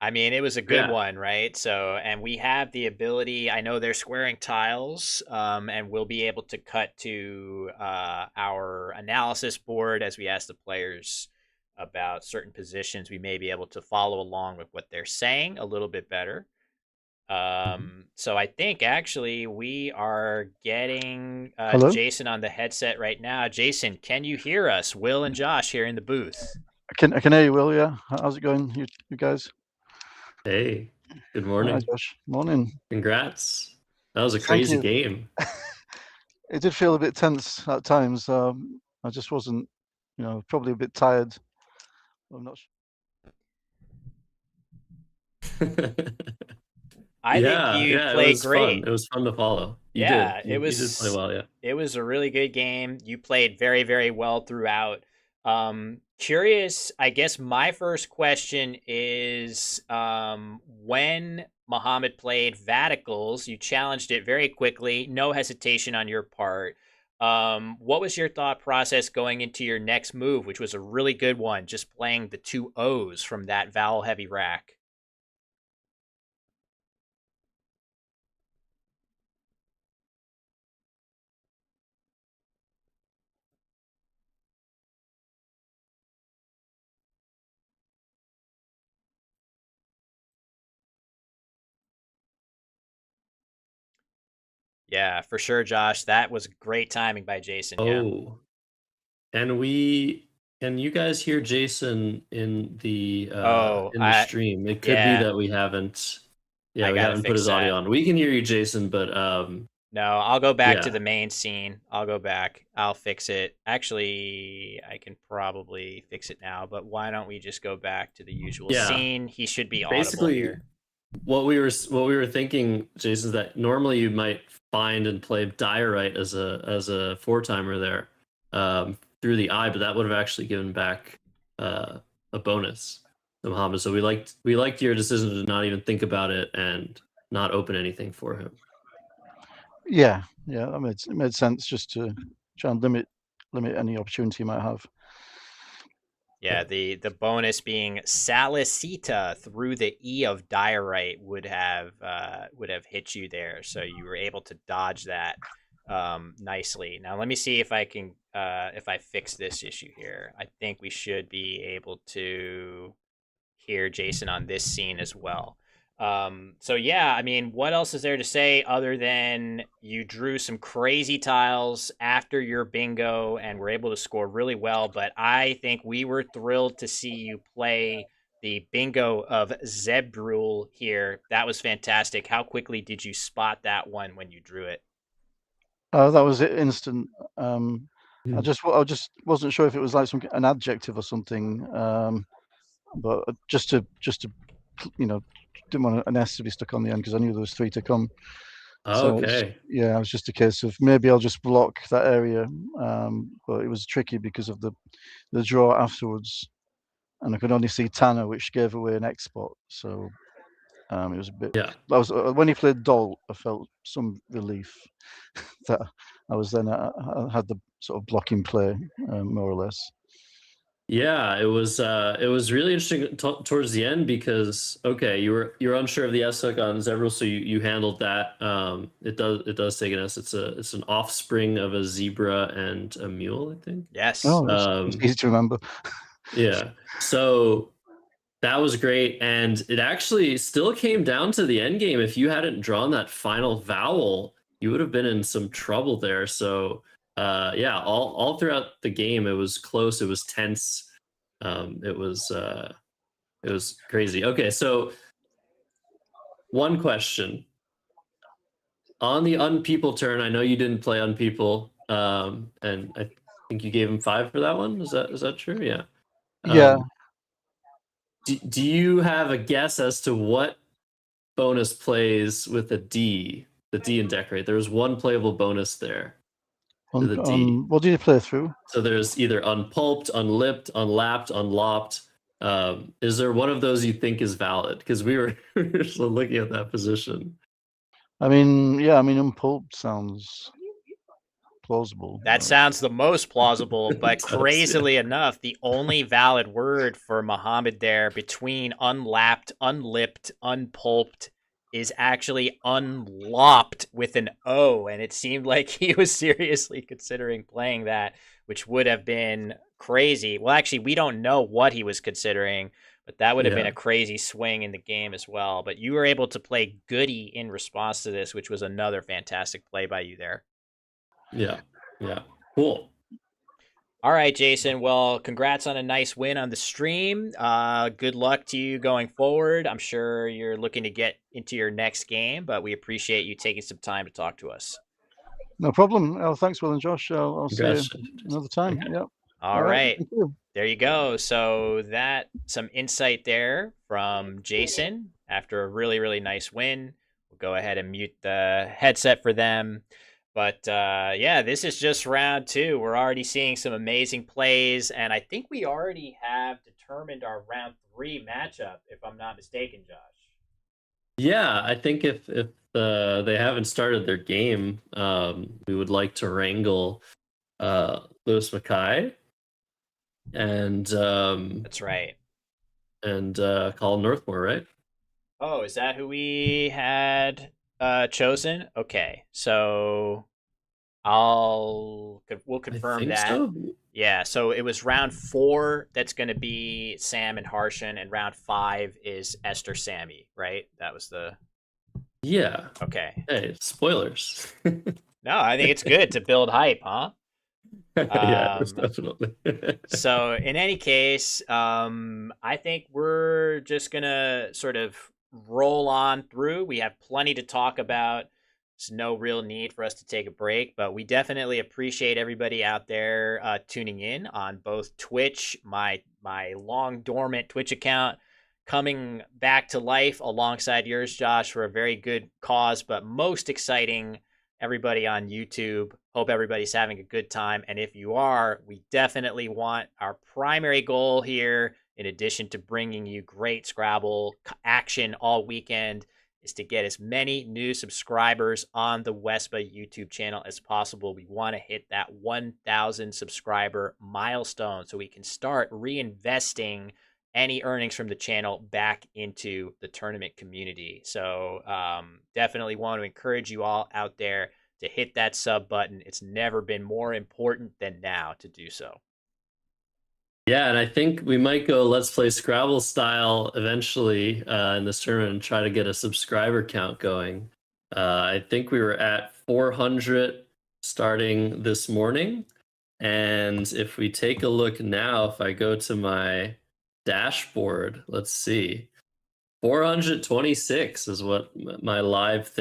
I mean, it was a good Yeah. one, right? So, and we have the ability. I know they're squaring tiles, and we'll be able to cut to our analysis board as we ask the players about certain positions. We may be able to follow along with what they're saying a little bit better. So I think actually we are getting Hello? Jason on the headset right now. Jason, can you hear us? Will and Josh here in the booth. I can hear you, Will, yeah. How's it going, you guys? Hey, good Hi, morning. Josh. Morning. Congrats. That was a Thank crazy you. game. It did feel a bit tense at times. I just wasn't, probably a bit tired. I'm not sure. I think Yeah, you yeah, it played was fun. great. It was fun to follow. You did. Yeah, You did play well, yeah. it was a really good game. You played very, very well throughout. Curious, I guess my first question is when Muhammad played Vaticles, you challenged it very quickly, no hesitation on your part. What was your thought process going into your next move, which was a really good one, just playing the two O's from that vowel heavy rack? Yeah, for sure, Josh. That was great timing by Jason. Yeah. Oh, and we can you guys hear Jason Oh, in the stream? It could be yeah, that we haven't, I yeah, we gotta haven't put fix his audio that. on. We can hear you, Jason, but No, I'll go back to yeah. the main scene. I'll go back. I'll fix it. Actually, I can probably fix it now, but why don't we just go back to the usual Yeah. scene? He should be audible Basically, here. what we were thinking, Jason, is that normally you might find and play Diorite as a four timer there through the eye, but that would have actually given back a bonus to Muhammad. So we liked your decision to not even think about it and not open anything for him. Yeah, yeah, it made sense just to try and limit any opportunity you might have. Yeah, the bonus being Salicita through the E of Diorite would have hit you there, so you were able to dodge that nicely. Now let me see if I fix this issue here. I think we should be able to hear Jason on this scene as well. So yeah, I mean, what else is there to say other than you drew some crazy tiles after your bingo and were able to score really well? But I think we were thrilled to see you play the bingo of Zebrul here. That was fantastic. How quickly did you spot that one when you drew it? That was it, instant. Hmm. I just wasn't sure if it was like an adjective or something. But just to you know, didn't want an S to be stuck on the end because I knew there was three to come. So it's, Okay. yeah, it was just a case of maybe I'll just block that area. But it was tricky because of the draw afterwards, and I could only see Tanner, which gave away an X spot. So it was a bit. Yeah. I was when he played Dolt, I felt some relief that I was then I had the sort of blocking play more or less. Yeah, it was really interesting towards the end because okay, you were unsure of the S hook on Zevral, so you handled that. It does take an S. It's an offspring of a zebra and a mule, I think. Yes. Oh, it's Um, easy to remember. yeah. So that was great, and it actually still came down to the end game. If you hadn't drawn that final vowel, you would have been in some trouble there. So yeah, all throughout the game, it was close. It was tense. Um, it was uh, it was crazy. Okay, so one question on the unpeople turn. I know you didn't play unpeople, and I think you gave him 5 for that one. Is that true? Yeah. Yeah, Um, do you have a guess as to what bonus plays with a D, the D in Decorate? There was one playable bonus there to the D. on what did you play through? So there's either unpulped, unlipped, unlapped, unlopped. Is there one of those you think is valid? Because we were still looking at that position. I mean, yeah, I mean, unpulped sounds plausible. That sounds the most plausible, but It does, yeah. crazily enough, the only valid word for Muhammad there between unlapped, unlipped, unpulped is actually unlopped with an O. And it seemed like he was seriously considering playing that, which would have been crazy. Well, actually, we don't know what he was considering, but that would have been Yeah, a crazy swing in the game as well. But you were able to play goody in response to this, which was another fantastic play by you there. yeah, yeah. Cool. All right, Jason. Well, congrats on a nice win on the stream. Good luck to you going forward. I'm sure you're looking to get into your next game, but we appreciate you taking some time to talk to us. No problem. Oh, thanks, Will and Josh. I'll see you Congrats. another time. Okay. Yeah. All All right. right. Thank you. There you go. So that some insight there from Jason after a really, really nice win. go ahead and mute the headset for them. But yeah, this is just round 2. We're already seeing some amazing plays, and I think we already have determined our round 3 matchup, if I'm not mistaken, Josh. Yeah, I think if they haven't started their game, we would like to wrangle Lewis Mackay and That's right. Colin Northmore, right? Oh, is that who we had chosen? Okay, so we'll I confirm think that. so. Yeah, so it was round 4 that's going to be Sam and Harshan, and round 5 is Esther Sammy, right? That was the Yeah. okay. Hey, spoilers. No, I think it's good to build hype, huh? Yeah, most Um, definitely. so in any case, I think we're just gonna sort of roll on through. We have plenty to talk about. There's no real need for us to take a break, but we definitely appreciate everybody out there tuning in on both Twitch, my long dormant Twitch account, coming back to life alongside yours, Josh, for a very good cause. But most exciting, everybody on YouTube. Hope everybody's having a good time. And if you are, we definitely want our primary goal here, in addition to bringing you great Scrabble action all weekend, is to get as many new subscribers on the WESPA YouTube channel as possible. We want to hit that 1,000 subscriber milestone so we can start reinvesting any earnings from the channel back into the tournament community. So definitely want to encourage you all out there to hit that sub button. It's never been more important than now to do so. Yeah, and I think we might go Let's Play Scrabble style eventually in this tournament and try to get a subscriber count going. I think we were at 400 starting this morning. And if we take a look now, if I go to my dashboard, let's see. 426 is what my live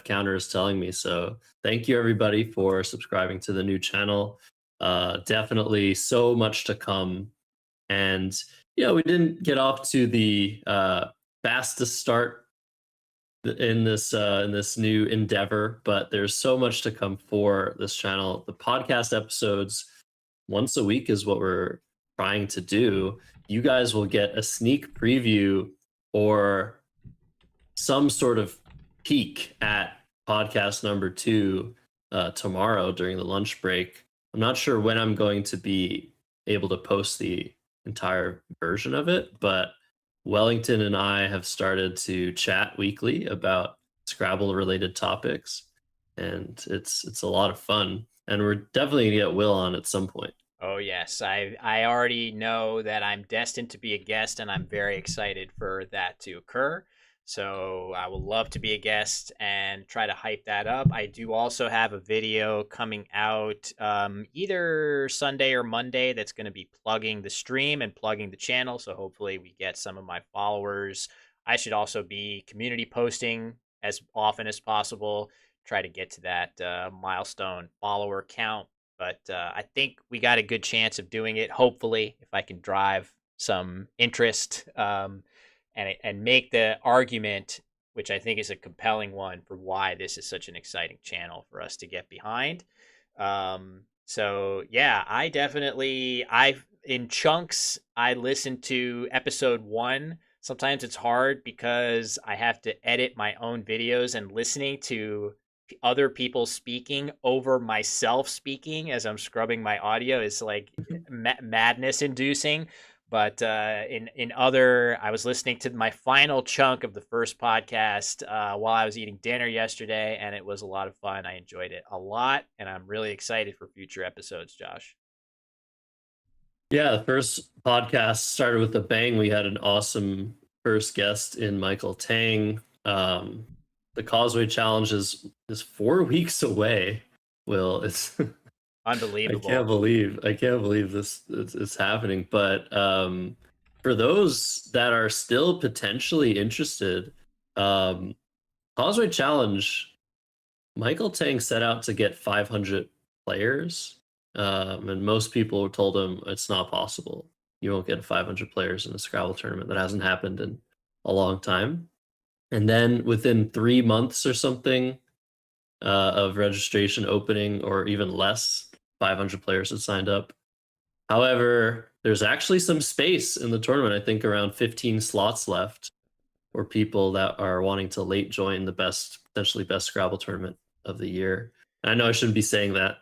counter is telling me. So thank you everybody for subscribing to the new channel. Definitely so much to come. And we didn't get off to the fastest start in this new endeavor, but there's so much to come for this channel. The podcast episodes once a week is what we're trying to do. You guys will get a sneak preview or some sort of peek at podcast number 2 tomorrow during the lunch break. I'm not sure when I'm going to be able to post the entire version of it, but Wellington and I have started to chat weekly about Scrabble related topics, and it's a lot of fun, and we're definitely gonna get Will on at some point. Oh yes, I already know that I'm destined to be a guest, and I'm very excited for that to occur. So I will love to be a guest and try to hype that up. I do also have a video coming out either Sunday or Monday that's going to be plugging the stream and plugging the channel. So hopefully we get some of my followers. I should also be community posting as often as possible. Try to get to that milestone follower count. But I think we got a good chance of doing it, hopefully, if I can drive some interest and make the argument, which I think is a compelling one, for why this is such an exciting channel for us to get behind. So yeah, in chunks, I listen to episode 1. Sometimes it's hard because I have to edit my own videos, and listening to other people speaking over myself speaking as I'm scrubbing my audio is like madness inducing. But I was listening to my final chunk of the first podcast while I was eating dinner yesterday, and it was a lot of fun. I enjoyed it a lot, and I'm really excited for future episodes, Josh. Yeah, the first podcast started with a bang. We had an awesome first guest in Michael Tang. The Causeway Challenge is 4 weeks away. Will, it's Unbelievable. I can't believe this is happening. But for those that are still potentially interested, Causeway Challenge, Michael Tang set out to get 500 players, and most people told him it's not possible. You won't get 500 players in a Scrabble tournament. That hasn't happened in a long time. And then within 3 months or something of registration opening, or even less, 500 players had signed up. However, there's actually some space in the tournament. I think around 15 slots left for people that are wanting to late join the potentially best Scrabble tournament of the year. And I know I shouldn't be saying that.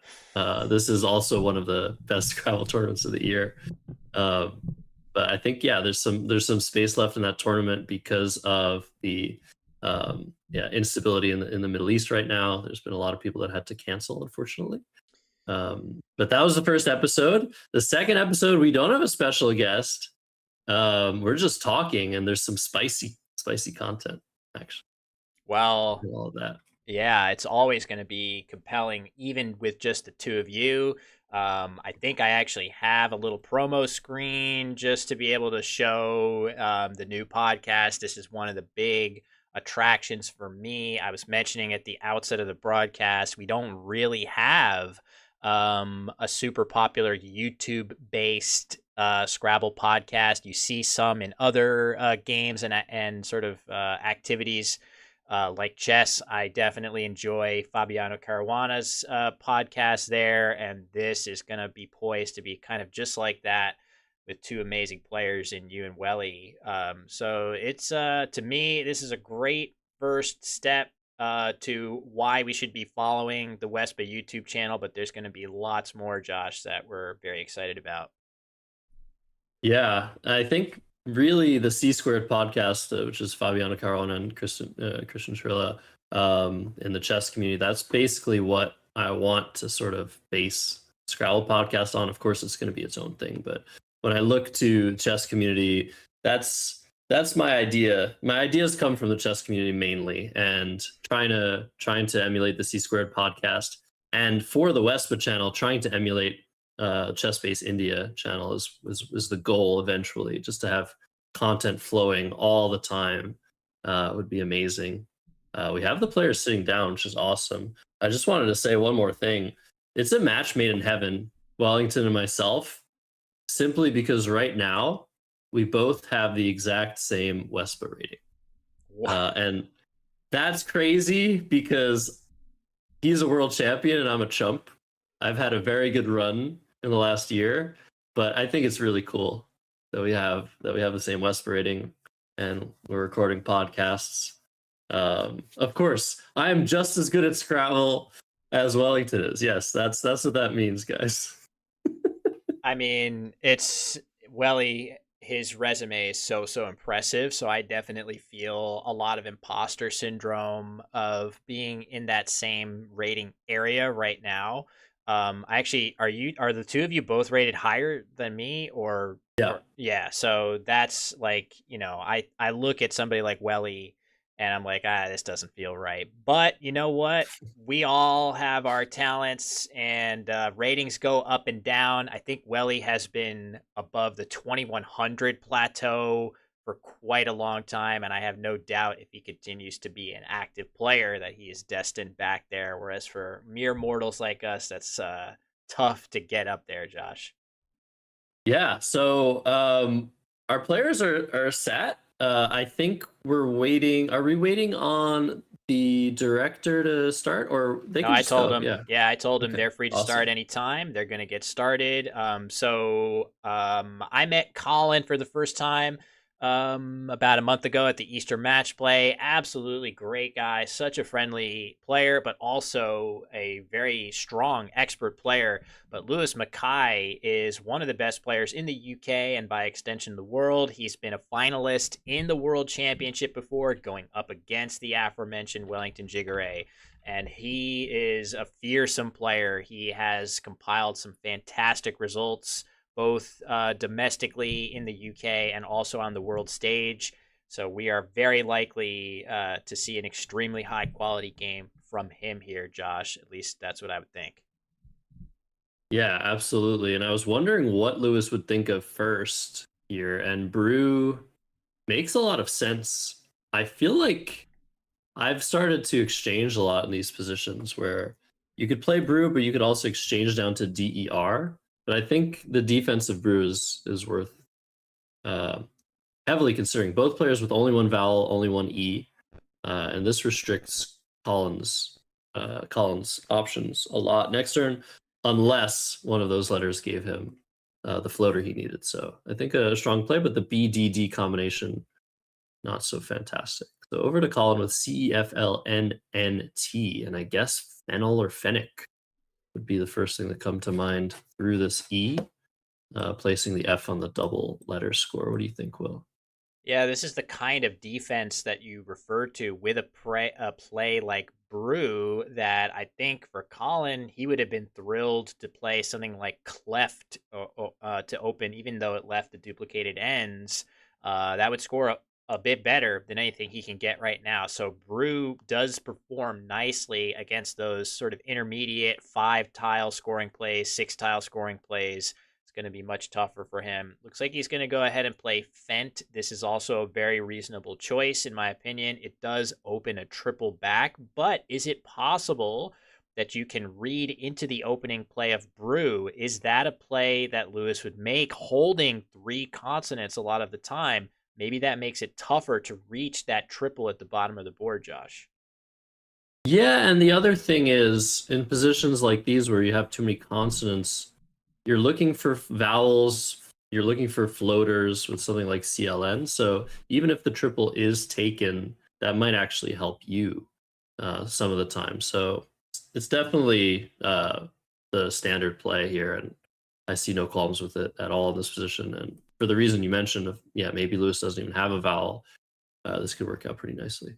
This is also one of the best Scrabble tournaments of the year. But I think, yeah, there's some space left in that tournament because of the instability in the Middle East right now. There's been a lot of people that had to cancel, unfortunately. But that was the first episode. The second episode, we don't have a special guest. We're just talking, and there's some spicy content, actually. Well, All of that. yeah, it's always going to be compelling, even with just the two of you. I think I actually have a little promo screen just to be able to show the new podcast. This is one of the big attractions for me. I was mentioning at the outset of the broadcast, we don't really have a super popular YouTube based Scrabble podcast. You see some in other games and sort of activities like chess. I definitely enjoy Fabiano Caruana's podcast there, and this is going to be poised to be kind of just like that with two amazing players in you and Welly. So it's to me, this is a great first step to why we should be following the WESPA YouTube channel, but there's going to be lots more, Josh, that we're very excited about. Yeah, I think really the C Squared podcast, which is Fabiano Caruana and Christian Trilla, in the chess community, that's basically what I want to sort of base Scrabble podcast on. Of course, it's going to be its own thing, but when I look to chess community, that's my idea. My ideas come from the chess community mainly, and trying to emulate the C Squared podcast, and for the WESPA channel, trying to emulate Chess Base India channel is the goal eventually. Just to have content flowing all the time would be amazing. We have the players sitting down, which is awesome. I just wanted to say one more thing. It's a match made in heaven, Wellington and myself, simply because right now we both have the exact same WESPA rating. And that's crazy because he's a world champion and I'm a chump. I've had a very good run in the last year, but I think it's really cool that we have the same WESPA rating and we're recording podcasts. Of course, I am just as good at Scrabble as Wellington is. Yes, that's what that means, guys. I mean, it's Welly. His resume is so impressive. So I definitely feel a lot of imposter syndrome of being in that same rating area right now. I actually are the two of you both rated higher than me or Yeah. yeah, so that's like, I look at somebody like Welly and I'm like, this doesn't feel right. But you know what? We all have our talents and ratings go up and down. I think Welly has been above the 2100 plateau for quite a long time, and I have no doubt if he continues to be an active player that he is destined back there. Whereas for mere mortals like us, that's tough to get up there, Josh. Yeah. So our players are set. I think we're waiting. Are we waiting on the director to start, or they No, can I just told go? him. Yeah. Yeah, I told him Okay. they're free to Awesome. start anytime. They're going to get started. I met Colin for the first time about a month ago at the Easter match play. Absolutely great guy, such a friendly player, but also a very strong expert player. But Lewis Mackay is one of the best players in the UK and by extension the world. He's been a finalist in the World Championship before, going up against the aforementioned Wellington Jigare, and he is a fearsome player. He has compiled some fantastic results, both domestically in the UK and also on the world stage. So we are very likely to see an extremely high quality game from him here, Josh. At least that's what I would think. Yeah, absolutely. And I was wondering what Lewis would think of first here, and Brew makes a lot of sense. I feel like I've started to exchange a lot in these positions where you could play Brew, but you could also exchange down to DER. But I think the defensive Brew is worth uh, heavily considering. Both players with only one vowel, only one E. and this restricts Collins' options a lot next turn, unless one of those letters gave him the floater he needed. So I think a strong play, but the BDD combination, not so fantastic. So over to Colin with CFLNNT, and I guess Fennel or Fennec would be the first thing that come to mind through this E, placing the F on the double letter score. What do you think, Will? Yeah, this is the kind of defense that you refer to with a play like Brew that I think for Colin, he would have been thrilled to play something like Cleft to open, even though it left the duplicated ends. That would score a bit better than anything he can get right now. So Brew does perform nicely against those sort of intermediate 5-tile scoring plays, 6-tile scoring plays. Going to be much tougher for him. Looks like he's going to go ahead and play Fent. This is also a very reasonable choice, in my opinion. It does open a triple back, but is it possible that you can read into the opening play of Brew? Is that a play that Lewis would make, holding 3 consonants a lot of the time? Maybe that makes it tougher to reach that triple at the bottom of the board, Josh. Yeah, and the other thing is, in positions like these where you have too many consonants, you're looking for vowels, you're looking for floaters with something like CLN. So even if the triple is taken, that might actually help you some of the time. So it's definitely the standard play here, and I see no qualms with it at all in this position. And for the reason you mentioned, of maybe Lewis doesn't even have a vowel, this could work out pretty nicely.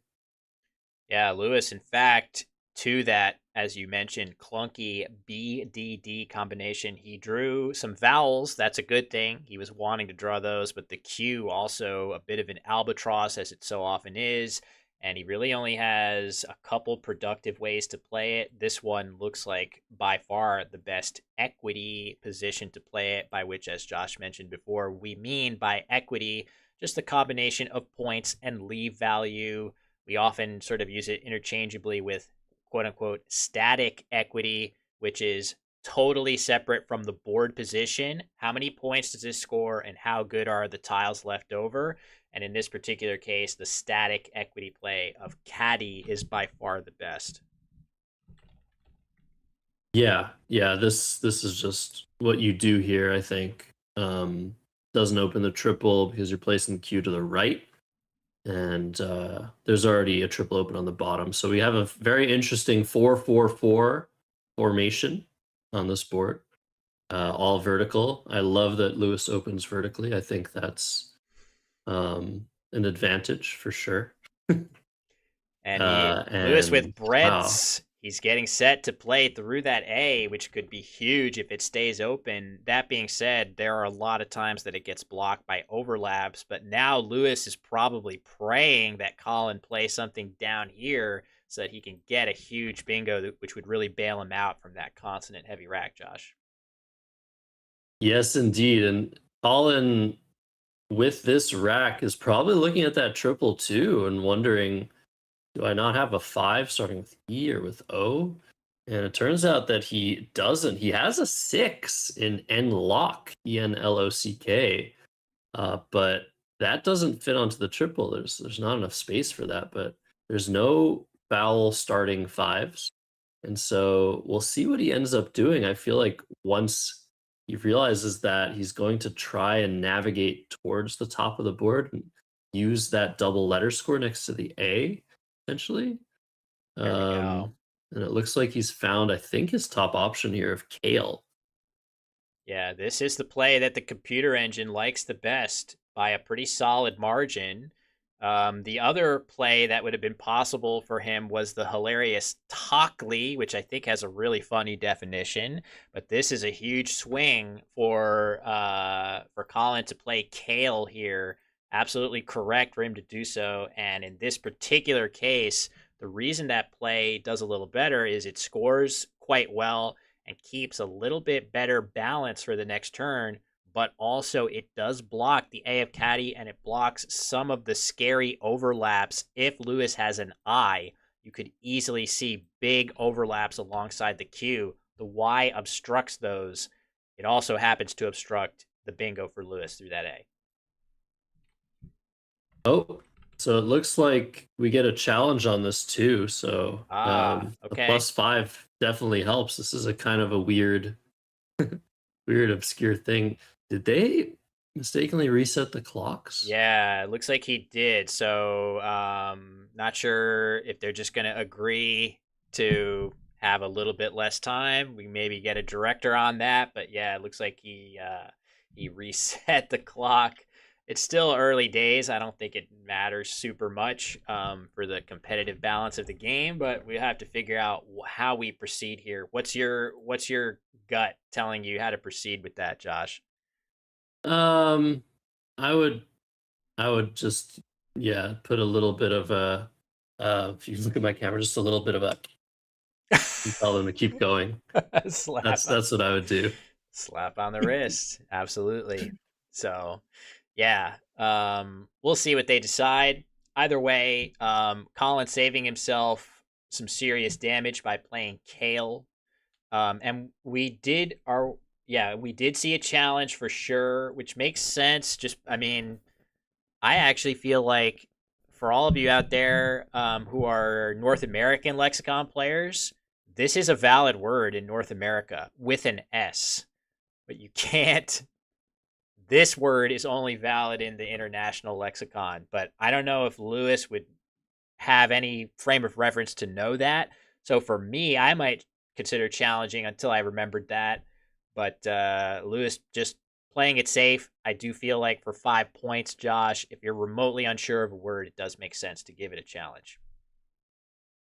Yeah, Lewis, in fact, to that, as you mentioned, clunky BDD combination, he drew some vowels. That's a good thing. He was wanting to draw those, but the Q also a bit of an albatross, as it so often is. And he really only has a couple productive ways to play it. This one looks like by far the best equity position to play it, by which, as Josh mentioned before, we mean by equity just the combination of points and leave value. We often sort of use it interchangeably with quote unquote static equity, which is totally separate from the board position. How many points does this score and how good are the tiles left over? And in this particular case, the static equity play of Caddy is by far the best. Yeah, this is just what you do here, I think. Doesn't open the triple because you're placing the Q to the right, and there's already a triple open on the bottom. So we have a very interesting 4-4-4 formation on this board, all vertical. I love that Lewis opens vertically. I think that's an advantage for sure. And Lewis with wow. breadths, he's getting set to play through that A, which could be huge if it stays open. That being said, there are a lot of times that it gets blocked by overlaps, but now Lewis is probably praying that Colin plays something down here so that he can get a huge bingo, which would really bail him out from that consonant heavy rack, Josh. Yes, indeed. And Colin, with this rack, is probably looking at that triple too and wondering, do I not have a 5 starting with E or with O? And it turns out that he doesn't. He has a 6 in Enlock, Enlock, but that doesn't fit onto the triple. There's not enough space for that, but there's no vowel starting 5s. And so we'll see what he ends up doing. I feel like once he realizes that he's going to try and navigate towards the top of the board and use that double letter score next to the A, essentially. There we go. And it looks like he's found, I think, his top option here of Kale. Yeah, this is the play that the computer engine likes the best by a pretty solid margin. The other play that would have been possible for him was the hilarious Tockley, which I think has a really funny definition. But this is a huge swing for Colin to play Kale here. Absolutely correct for him to do so. And in this particular case, the reason that play does a little better is it scores quite well and keeps a little bit better balance for the next turn, but also it does block the A of Caddy and it blocks some of the scary overlaps. If Lewis has an I, you could easily see big overlaps alongside the Q. The Y obstructs those. It also happens to obstruct the bingo for Lewis through that A. Oh, So it looks like we get a challenge on this too. So the Okay. +5 definitely helps. This is a kind of a weird, weird, obscure thing. Did they mistakenly reset the clocks? Yeah, it looks like he did. So, not sure if they're just gonna agree to have a little bit less time. We maybe get a director on that, but yeah, it looks like he reset the clock. It's still early days. I don't think it matters super much for the competitive balance of the game, but we have to figure out how we proceed here. What's your gut telling you how to proceed with that, Josh? Um, I would I would just, yeah, put a little bit of a, if you look at my camera, just a little bit of a, and tell them to keep going. Slap on That's what I would do. slap on the wrist. Absolutely. So, yeah, we'll see what they decide. Either way, Colin saving himself some serious damage by playing Kale. And we did see a challenge for sure, which makes sense. Just, I mean, I actually feel like for all of you out there who are North American lexicon players, this is a valid word in North America with an S, but you can't. This word is only valid in the international lexicon, but I don't know if Lewis would have any frame of reference to know that. So for me, I might consider challenging until I remembered that. But Lewis just playing it safe. I do feel like for 5 points, Josh, if you're remotely unsure of a word, it does make sense to give it a challenge.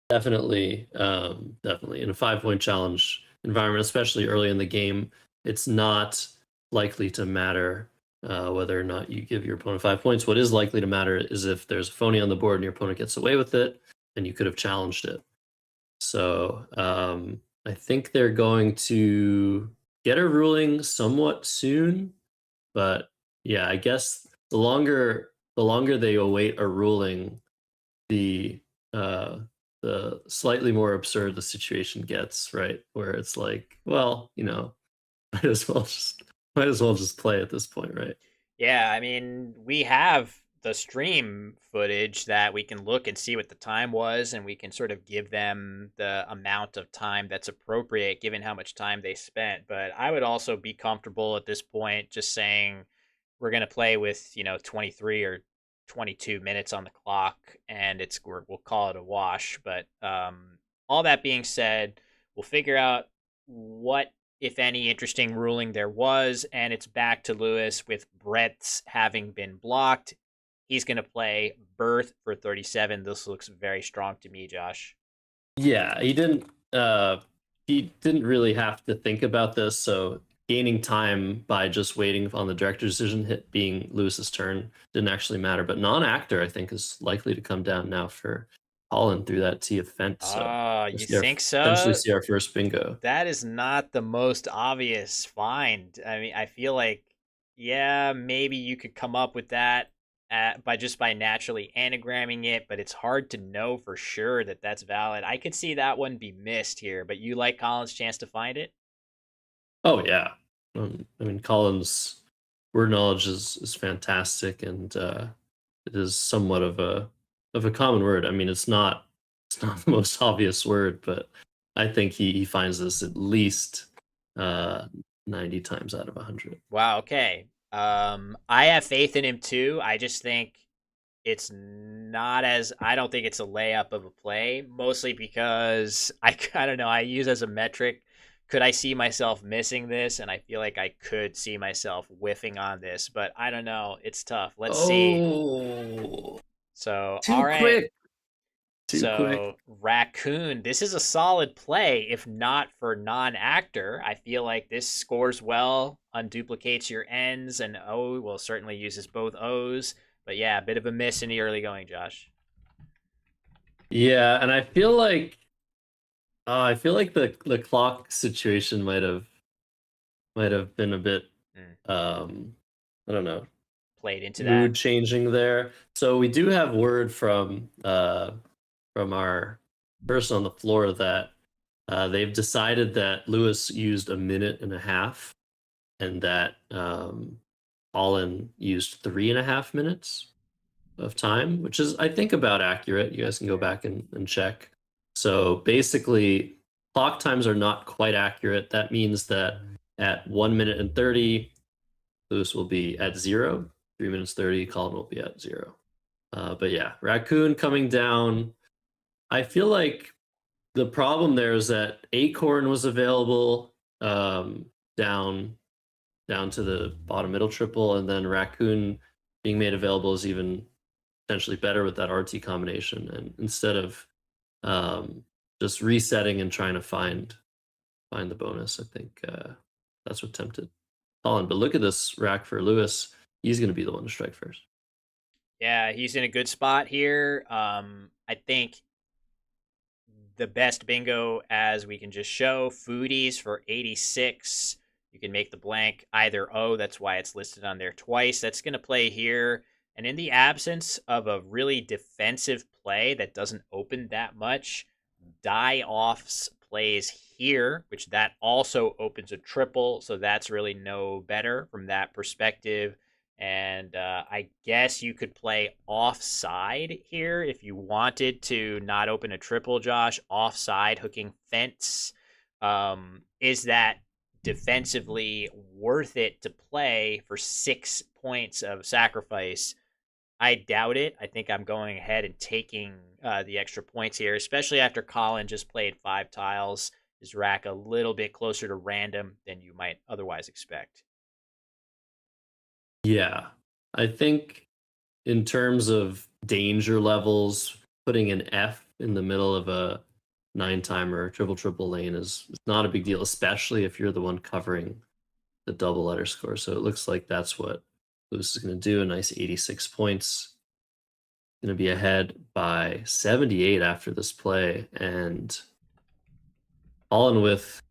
Definitely, definitely in a 5-point challenge environment, especially early in the game, it's not likely to matter whether or not you give your opponent 5 points. What is likely to matter is if there's a phony on the board and your opponent gets away with it, then you could have challenged it. So I think they're going to get a ruling somewhat soon, but yeah, I guess the longer they await a ruling, the uh slightly more absurd the situation gets, right? Where it's like, well, might as well just might as well just play at this point, right? Yeah, I mean, we have the stream footage that we can look and see what the time was, and we can sort of give them the amount of time that's appropriate given how much time they spent. But I would also be comfortable at this point just saying we're going to play with, 23 or 22 minutes on the clock, and we'll call it a wash. But all that being said, we'll figure out what, if any, interesting ruling there was, and it's back to Lewis with Brett's having been blocked. He's going to play Birth for 37. This looks very strong to me, Josh. Yeah, he didn't really have to think about this, so gaining time by just waiting on the director's decision hit being Lewis's turn didn't actually matter. But non-actor, I think, is likely to come down now for Holland through that T of Fent. So Ah, we'll you think potentially so? see our first bingo. That is not the most obvious find. I mean, I feel like, yeah, maybe you could come up with that by naturally anagramming it, but it's hard to know for sure that that's valid. I could see that one be missed here, but you like Colin's chance to find it? Oh yeah, I mean Colin's word knowledge is fantastic, and it is somewhat of a common word. I mean, it's not the most obvious word, but I think he finds this at least uh, 90 times out of 100. Wow. Okay. I have faith in him too. I just think it's not as I don't think it's a layup of a play, mostly because I don't know, I use as a metric, could I see myself missing this? And I feel like I could see myself whiffing on this, but I don't know. It's tough. Let's see. Oh, So, all too right. quick, too quick. So, Raccoon, this is a solid play, if not for non actor. I feel like this scores well, unduplicates your N's, and O will certainly uses both O's. But yeah, a bit of a miss in the early going, Josh. Yeah, and I feel like the clock situation might have been a bit Mm, um I don't know, played into that. mood changing there. So we do have word from our person on the floor that they've decided that Lewis used a minute and a half, and that Colin used 3.5 minutes. of time, which is, I think, about accurate. You guys can go back and check. So basically, clock times are not quite accurate. That means that at 1 minute and 30, Lewis will be at 0. 3 minutes 30, Colin will be at 0. But yeah, Raccoon coming down. I feel like the problem there is that Acorn was available down to the bottom middle triple, and then Raccoon being made available is even potentially better with that RT combination. And instead of just resetting and trying to find the bonus, I think that's what tempted Colin. But look at this rack for Lewis. He's going to be the one to strike first. Yeah, he's in a good spot here. I think the best bingo, as we can just show, foodies for 86. You can make the blank either O. That's why it's listed on there twice. That's going to play here. And in the absence of a really defensive play that doesn't open that much, die offs plays here, which that also opens a triple. So that's really no better from that perspective. And I guess you could play offside here if you wanted to not open a triple, Josh. Offside hooking fence. Is that defensively worth it to play for 6 points of sacrifice? I doubt it. I think I'm going ahead and taking the extra points here, especially after Colin just played 5 tiles. His rack a little bit closer to random than you might otherwise expect. Yeah, I think in terms of danger levels, putting an F in the middle of a 9-timer triple lane is not a big deal, especially if you're the one covering the double letter score. So it looks like that's what Lewis is going to do. A nice 86 points. Going to be ahead by 78 after this play, and Colin with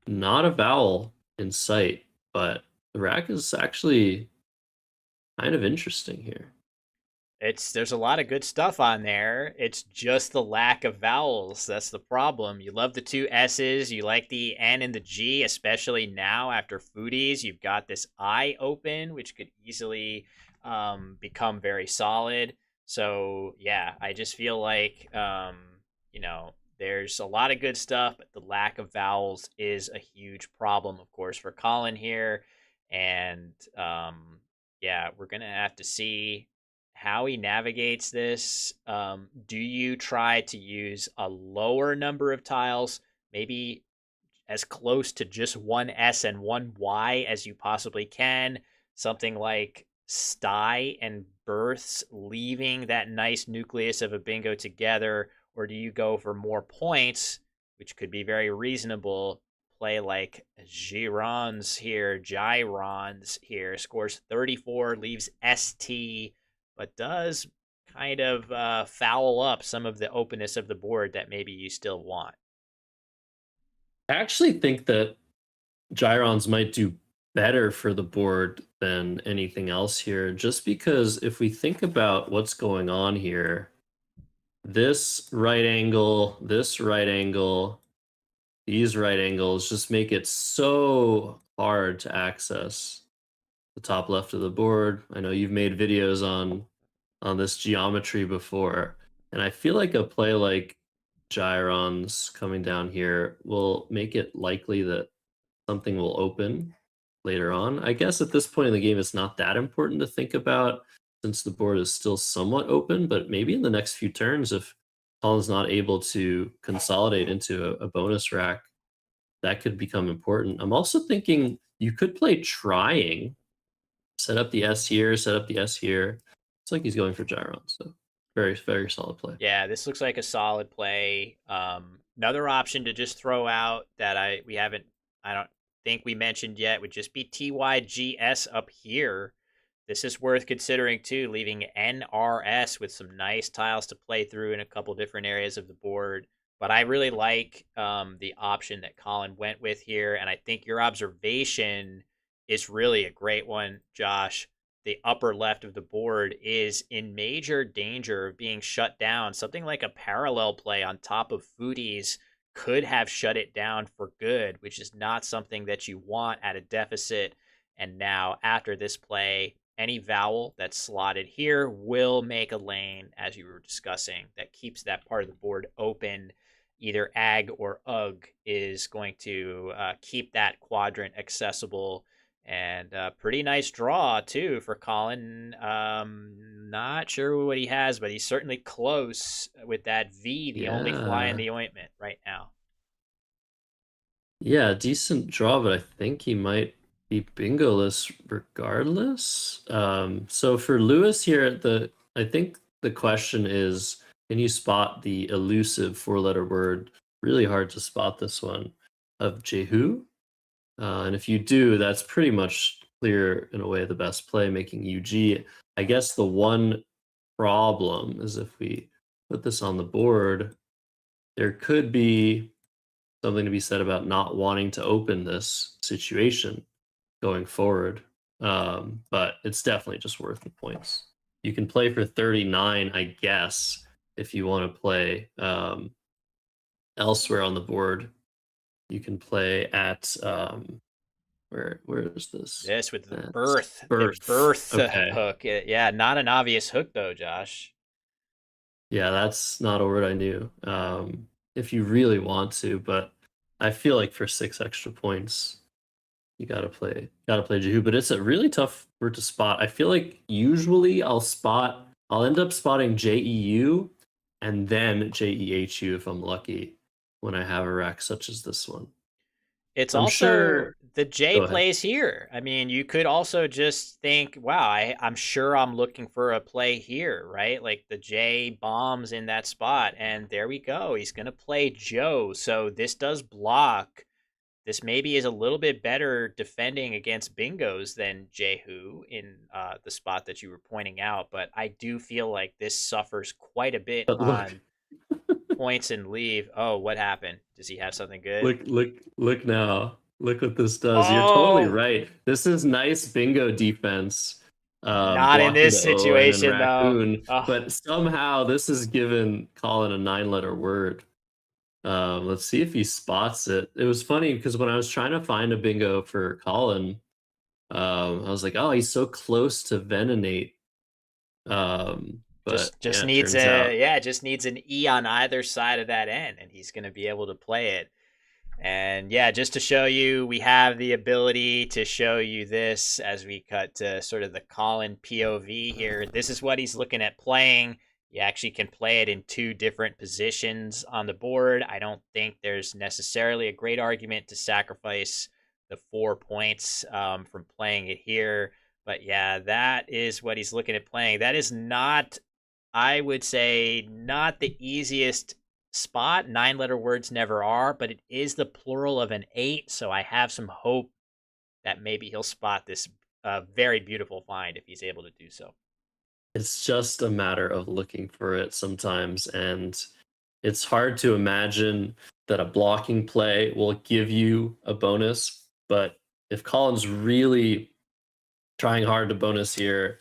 not a vowel in sight, but the rack is actually kind of interesting here. There's a lot of good stuff on there. It's just the lack of vowels. That's the problem. You love the 2 S's. You like the N and the G, especially now after foodies. You've got this I open, which could easily become very solid. So yeah, I just feel like there's a lot of good stuff, but the lack of vowels is a huge problem, of course, for Colin here. And yeah, we're gonna have to see how he navigates this. Do you try to use a lower number of tiles, maybe as close to just 1 S and 1 Y as you possibly can? Something like sty and births, leaving that nice nucleus of a bingo together, or do you go for more points, which could be very reasonable? Play like Girons here, scores 34, leaves ST, but does kind of foul up some of the openness of the board that maybe you still want. I actually think that Gyrons might do better for the board than anything else here, just because if we think about what's going on here, this right angle, these right angles just make it so hard to access the top left of the board. I know you've made videos on this geometry before, and I feel like a play like Gyrons coming down here will make it likely that something will open later on. I guess at this point in the game, it's not that important to think about since the board is still somewhat open, but maybe in the next few turns, if Colin's not able to consolidate into a bonus rack, that could become important. I'm also thinking you could play trying, set up the S here, set up the S here. It's like he's going for Gyron, so very, very solid play. Yeah, this looks like a solid play. Another option to just throw out that I don't think we mentioned yet would just be TYGS up here. This is worth considering too, leaving NRS with some nice tiles to play through in a couple different areas of the board. But I really like the option that Colin went with here, and I think your observation is really a great one, Josh. The upper left of the board is in major danger of being shut down. Something like a parallel play on top of foodies could have shut it down for good, which is not something that you want at a deficit. And now, after this play, any vowel that's slotted here will make a lane, as you were discussing, that keeps that part of the board open. Either ag or ug is going to keep that quadrant accessible. And pretty nice draw, too, for Colin. Not sure what he has, but he's certainly close with that V, the only fly in Yeah. the ointment right now. Yeah, decent draw, but I think he might be bingo-less regardless. So for Lewis here, I think the question is, can you spot the elusive four-letter word? Really hard to spot this one, of Jehu. And if you do, that's pretty much clear in a way the best play, making UG. I guess the one problem is if we put this on the board, there could be something to be said about not wanting to open this situation going forward. But it's definitely just worth the points. You can play for 39, I guess, if you want to play elsewhere on the board. You can play at where is this? This with the That's birth, the birth. birth Okay. hook. Yeah, not an obvious hook though, Josh. Yeah, that's not a word I knew. If you really want to, but I feel like for 6 extra points, you gotta play Jehu. But it's a really tough word to spot. I feel like usually I'll end up spotting JEU and then JEHU if I'm lucky when I have a rack such as this one. It's I'm also sure. the J Go ahead. plays here. I mean, you could also just think, wow, I'm sure I'm looking for a play here, right? Like the J bombs in that spot, and there we go. He's going to play Joe. So this does block. This maybe is a little bit better defending against bingos than Jehu in the spot that you were pointing out. But I do feel like this suffers quite a bit But look, on points and leave. Oh, what happened? Does he have something good? look now. Look what this does. You're totally Oh, right. This is nice bingo defense, not in blocking this the ON and situation though. raccoon. Oh, But somehow this has given Colin a 9-letter word. Let's see if he spots it. It was funny because when I was trying to find a bingo for Colin, I was like, oh, he's so close to Venonate. But just yeah, it needs turns out. just needs an E on either side of that N, and he's going to be able to play it. And yeah, just to show you, we have the ability to show you this as we cut to sort of the Colin POV here. This is what he's looking at playing. You actually can play it in two different positions on the board. I don't think there's necessarily a great argument to sacrifice the 4 points from playing it here. But yeah, that is what he's looking at playing. That is not, I would say, not the easiest spot. 9-letter words never are, but it is the plural of an 8, so I have some hope that maybe he'll spot this very beautiful find if he's able to do so. It's just a matter of looking for it sometimes, and it's hard to imagine that a blocking play will give you a bonus. But if Colin's really trying hard to bonus here,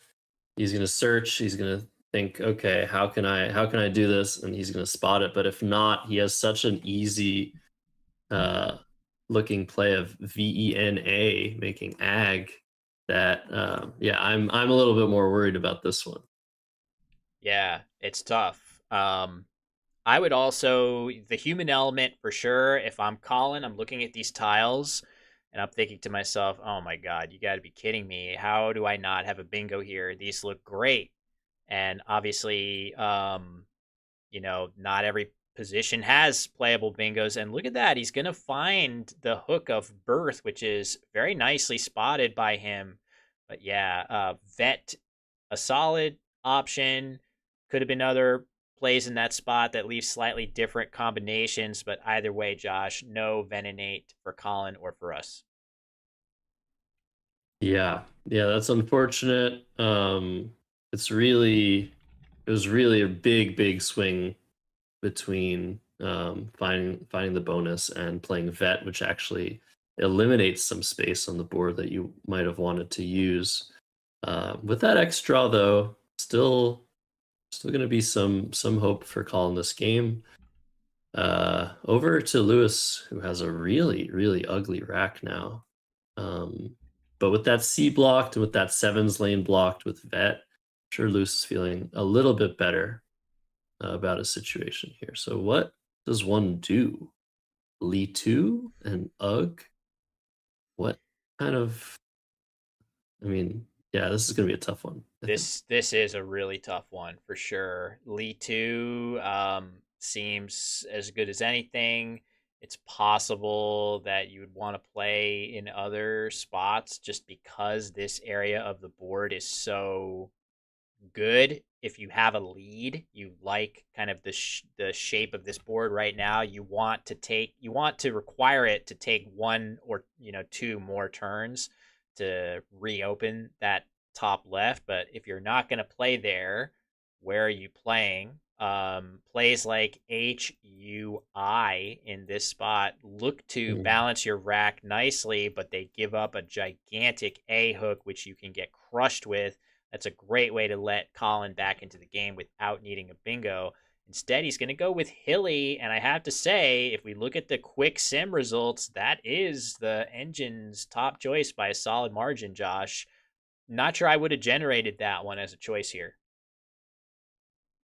he's going to search. He's going to think, okay, how can I do this? And he's going to spot it. But if not, he has such an easy looking play of VENA making ag that yeah, I'm a little bit more worried about this one. Yeah, it's tough. I would also, the human element for sure. If I'm Colin, I'm looking at these tiles and I'm thinking to myself, oh my God, you got to be kidding me. How do I not have a bingo here? These look great. And obviously, not every position has playable bingos. And look at that. He's going to find the hook of birth, which is very nicely spotted by him. But yeah, vet, a solid option. Could have been other plays in that spot that leave slightly different combinations. But either way, Josh, no Venonate for Colin or for us. Yeah, that's unfortunate. It was really a big swing between finding the bonus and playing vet, which actually eliminates some space on the board that you might have wanted to use. With that extra, though, still going to be some hope for calling this game. Over to Lewis, who has a really ugly rack now. But with that C blocked and with that sevens lane blocked with vet, I'm sure Lewis is feeling a little bit better about his situation here. So what does one do? Lee 2 and Ugg? What kind of, I mean, yeah, this is going to be a tough one. This is a really tough one for sure. Lee 2 seems as good as anything. It's possible that you would want to play in other spots just because this area of the board is so good. If you have a lead, you like kind of the shape of this board right now. You want to require it to take one or two more turns to reopen that top left. But if you're not going to play there, where are you playing? Plays like HUI in this spot look to balance your rack nicely, but they give up a gigantic A hook, which you can get crushed with. That's a great way to let Colin back into the game without needing a bingo. Instead, he's going to go with Hilly, and I have to say, if we look at the quick sim results, that is the engine's top choice by a solid margin, Josh. Not sure I would have generated that one as a choice here.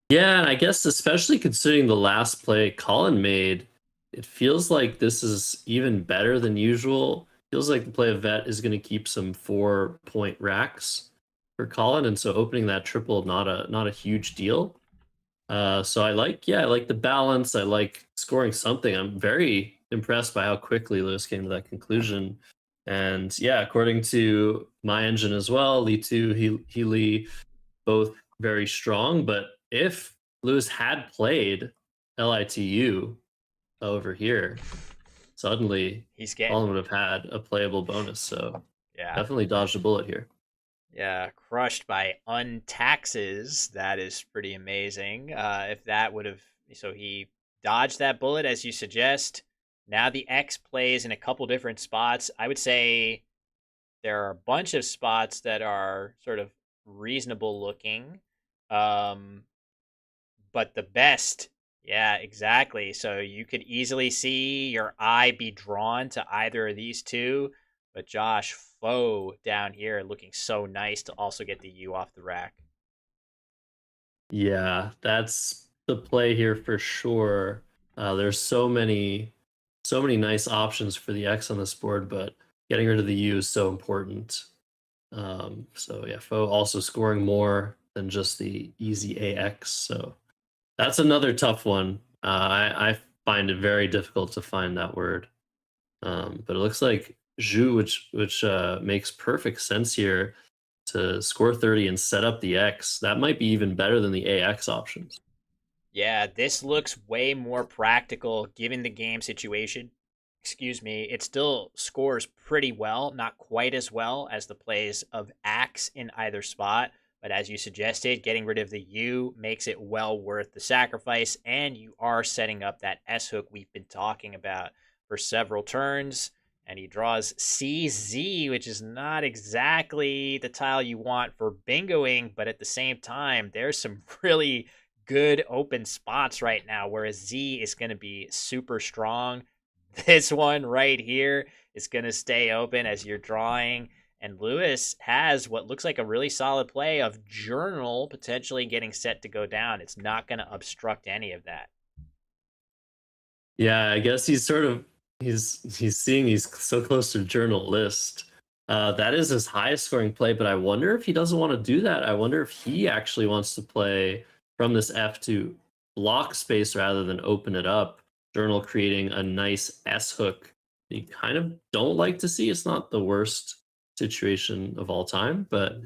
Yeah, and I guess especially considering the last play Colin made, it feels like this is even better than usual. Feels like the play of vet is going to keep some 4-point racks for Colin, and so opening that triple not a huge deal. So I like the balance. I like scoring something. I'm very impressed by how quickly Lewis came to that conclusion. And yeah, according to my engine as well, Lee 2, Healy, both very strong. But if Lewis had played LITU over here, suddenly Colin would have had a playable bonus. So yeah, definitely dodged a bullet here. Yeah, crushed by untaxes. That is pretty amazing. If that would have, so he dodged that bullet as you suggest. Now the X plays in a couple different spots. I would say there are a bunch of spots that are sort of reasonable looking. But the best, yeah, exactly. So you could easily see your eye be drawn to either of these two. But Josh Foe down here looking so nice to also get the U off the rack. Yeah, that's the play here for sure. There's so many nice options for the X on this board, but getting rid of the U is so important. So yeah, Foe also scoring more than just the easy AX. So that's another tough one. I find it very difficult to find that word. But it looks like Zhu, which makes perfect sense here to score 30 and set up the X. That might be even better than the AX options. Yeah, this looks way more practical given the game situation. Excuse me. It still scores pretty well, not quite as well as the plays of Axe in either spot. But as you suggested, getting rid of the U makes it well worth the sacrifice, and you are setting up that S hook we've been talking about for several turns. And he draws CZ, which is not exactly the tile you want for bingoing, but at the same time, there's some really good open spots right now, whereas Z is going to be super strong. This one right here is going to stay open as you're drawing. And Lewis has what looks like a really solid play of Journal potentially getting set to go down. It's not going to obstruct any of that. Yeah, I guess he's seeing he's so close to Journal list. That is his highest scoring play, but I wonder if he doesn't want to do that. I wonder if he actually wants to play from this F to block space rather than open it up. Journal creating a nice S hook you kind of don't like to see. It's not the worst situation of all time, but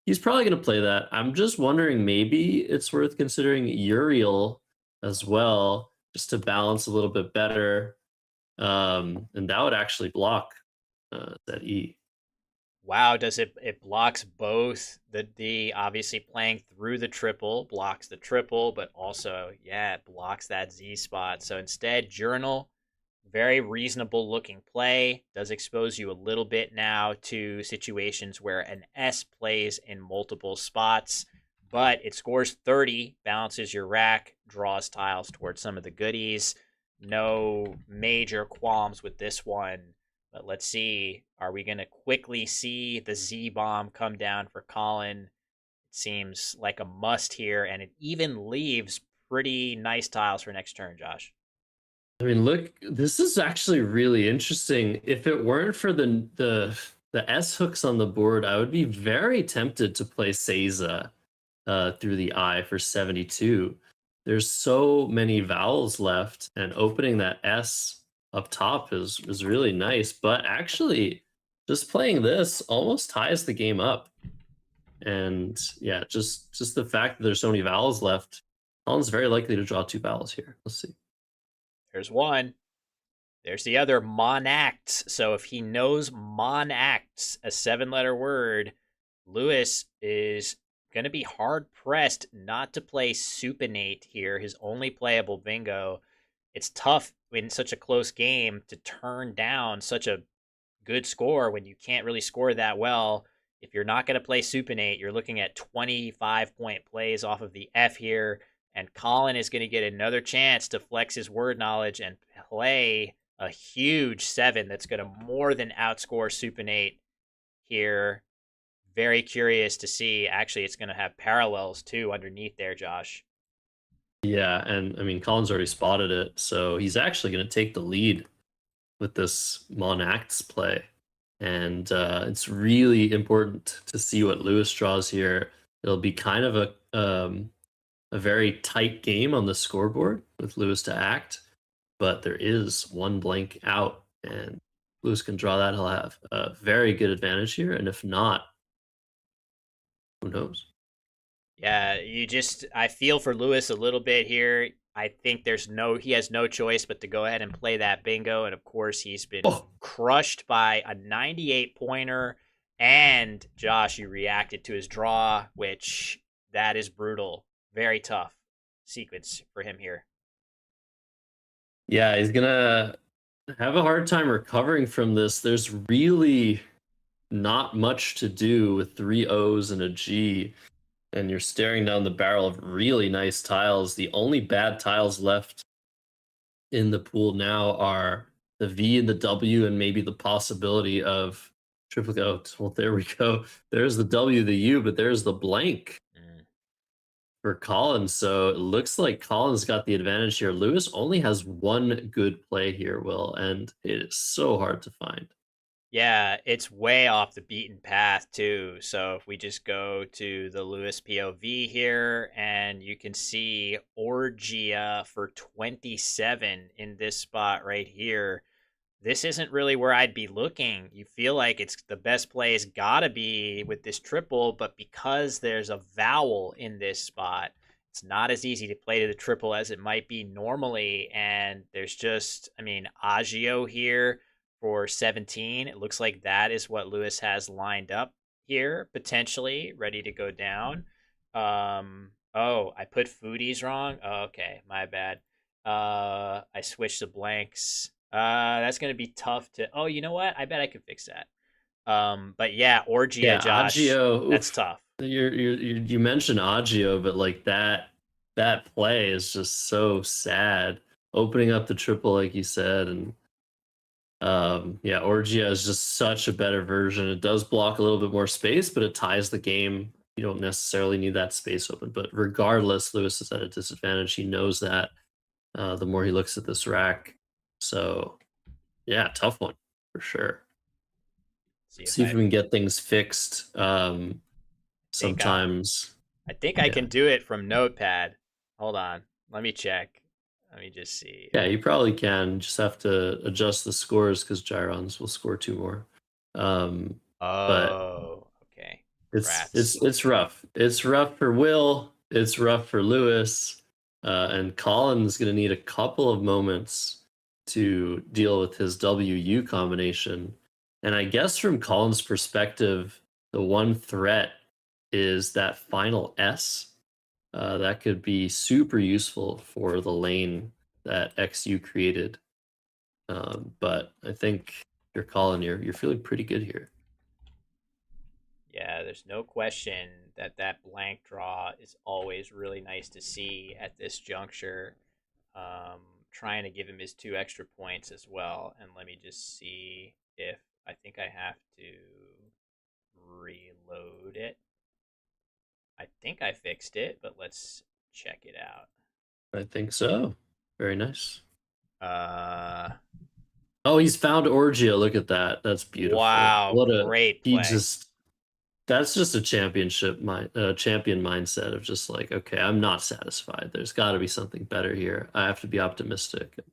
he's probably going to play that. I'm just wondering, maybe it's worth considering Uriel as well, just to balance a little bit better. And that would actually block that E. Wow, does it blocks both the obviously playing through the triple, blocks the triple, but also, yeah, it blocks that Z spot. So instead, Journal, very reasonable looking play, does expose you a little bit now to situations where an S plays in multiple spots, but it scores 30, balances your rack, draws tiles towards some of the goodies. No major qualms with this one. But let's see. Are we going to quickly see the Z bomb come down for Colin? It seems like a must here, and it even leaves pretty nice tiles for next turn, Josh. I mean, look, this is actually really interesting. If it weren't for the S hooks on the board, I would be very tempted to play Seiza through the eye for 72. There's so many vowels left, and opening that S up top is really nice. But actually, just playing this almost ties the game up. And yeah, just the fact that there's so many vowels left, Colin's very likely to draw two vowels here. Let's see. There's one. There's the other, monacts. So if he knows monacts, a 7-letter word, Lewis is going to be hard pressed not to play supinate here, his only playable bingo. It's tough in such a close game to turn down such a good score when you can't really score that well. If you're not going to play supinate, you're looking at 25-point plays off of the F here. And Colin is going to get another chance to flex his word knowledge and play a huge 7 that's going to more than outscore supinate here. Very curious to see. Actually, it's going to have parallels too underneath there, Josh. Yeah, and I mean, Colin's already spotted it, so he's actually going to take the lead with this Monacts play. And it's really important to see what Lewis draws here. It'll be kind of a very tight game on the scoreboard with Lewis to act, but there is one blank out, and Lewis can draw that. He'll have a very good advantage here, and if not, who knows? Yeah, I feel for Lewis a little bit here. I think he has no choice but to go ahead and play that bingo. And of course, he's been Oh, crushed by a 98 pointer. And Josh, you reacted to his draw, which that is brutal. Very tough sequence for him here. yeah, he's gonna have a hard time recovering from this. There's really not much to do with three O's and a G, and you're staring down the barrel of really nice tiles. The only bad tiles left in the pool now are the V and the W, and maybe the possibility of triplicate. Oh, well, there we go. There's the W, the U, but there's the blank Mm. for Collins. So it looks like Collins got the advantage here. Lewis only has one good play here, Will, and it is so hard to find. Yeah, it's way off the beaten path too. So if we just go to the Lewis POV here, and you can see Orgia for 27 in this spot right here. This isn't really where I'd be looking. You feel like it's the best play has got to be with this triple, but because there's a vowel in this spot, it's not as easy to play to the triple as it might be normally. And there's just, I mean, Agio here for 17. It looks like that is what Lewis has lined up here, potentially ready to go down. Oh, I put foodies wrong. Oh, okay, my bad. I switched the blanks. That's gonna be tough to. Oh, you know what? I bet I could fix that. But yeah, Orgia, Yeah, Josh, Agio. that's Oof. tough. You mentioned Agio, but like that play is just so sad. Opening up the triple, like you said, and yeah, Orgia is just such a better version. It does block a little bit more space, but it ties the game. You don't necessarily need that space open. But regardless, Lewis is at a disadvantage. He knows that the more he looks at this rack. So yeah, tough one for sure. See if See if we can get things fixed. think I, Sometimes, I think I yeah, can do it from Notepad. Hold on, let me check. Let me just see. yeah, you probably can. Just have to adjust the scores because Gyrons will score two more. Um, but Oh, okay. it's Rats. it's it's rough. It's rough for Will. It's rough for Lewis, and Colin's gonna need a couple of moments to deal with his WU combination. And I guess from Colin's perspective, the one threat is that final S. That could be super useful for the lane that XU created. But I think you're Colin. You're feeling pretty good here. Yeah, there's no question that that blank draw is always really nice to see at this juncture. Trying to give him his 2 extra points as well. And let me just see if I think I have to reload it. I think I fixed it, but let's check it out. I think so. Very nice. Uh, Oh, he's found Orgia. Look at that. That's beautiful. wow, What a great he play. just that's just a champion mindset of just like, okay, I'm not satisfied. There's got to be something better here. I have to be optimistic. And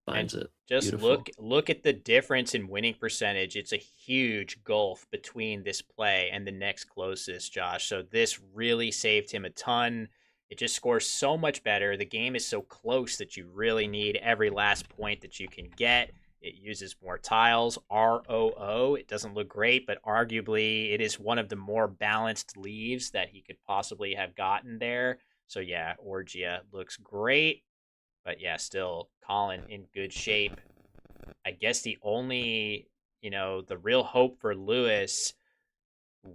Finds it. just Beautiful. look at the difference in winning percentage. It's a huge gulf between this play and the next closest, Josh. So this really saved him a ton. It just scores so much better. The game is so close that you really need every last point that you can get. It uses more tiles. ROO. It doesn't look great, but arguably it is one of the more balanced leaves that he could possibly have gotten there. So yeah, Orgia looks great. But yeah, still Colin in good shape. I guess the only, the real hope for Lewis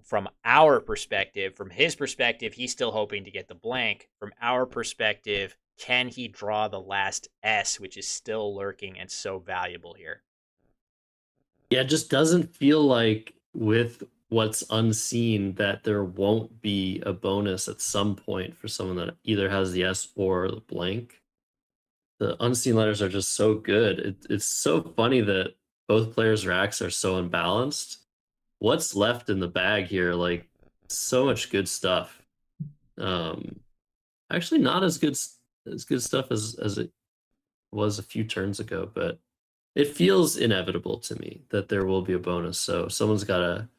from our perspective, from his perspective, he's still hoping to get the blank. From our perspective, can he draw the last S, which is still lurking and so valuable here? Yeah, it just doesn't feel like with what's unseen that there won't be a bonus at some point for someone that either has the S or the blank. The unseen letters are just so good. It's so funny that both players' racks are so unbalanced. What's left in the bag here? Like so much good stuff. Um, Actually, not as good stuff as it was a few turns ago, but it feels inevitable to me that there will be a bonus. So someone's got to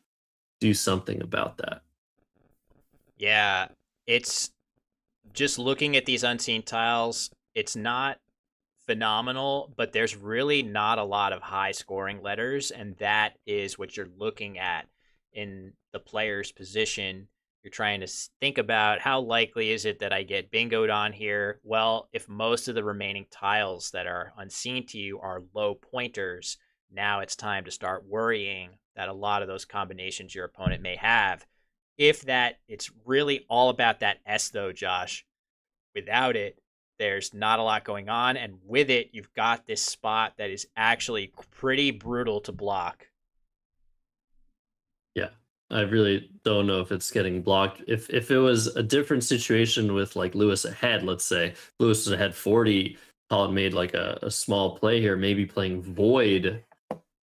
do something about that. Yeah, it's just looking at these unseen tiles, it's not phenomenal, but there's really not a lot of high scoring letters, and that is what you're looking at in the player's position. You're trying to think about how likely is it that I get bingoed on here. Well, if most of the remaining tiles that are unseen to you are low pointers, now it's time to start worrying that a lot of those combinations your opponent may have. If that, it's really all about that S though, Josh. Without it, there's not a lot going on. And with it, you've got this spot that is actually pretty brutal to block. Yeah. I really don't know if it's getting blocked. If it was a different situation with like Lewis ahead, let's say Lewis was ahead 40, Colin made like a small play here, maybe playing Void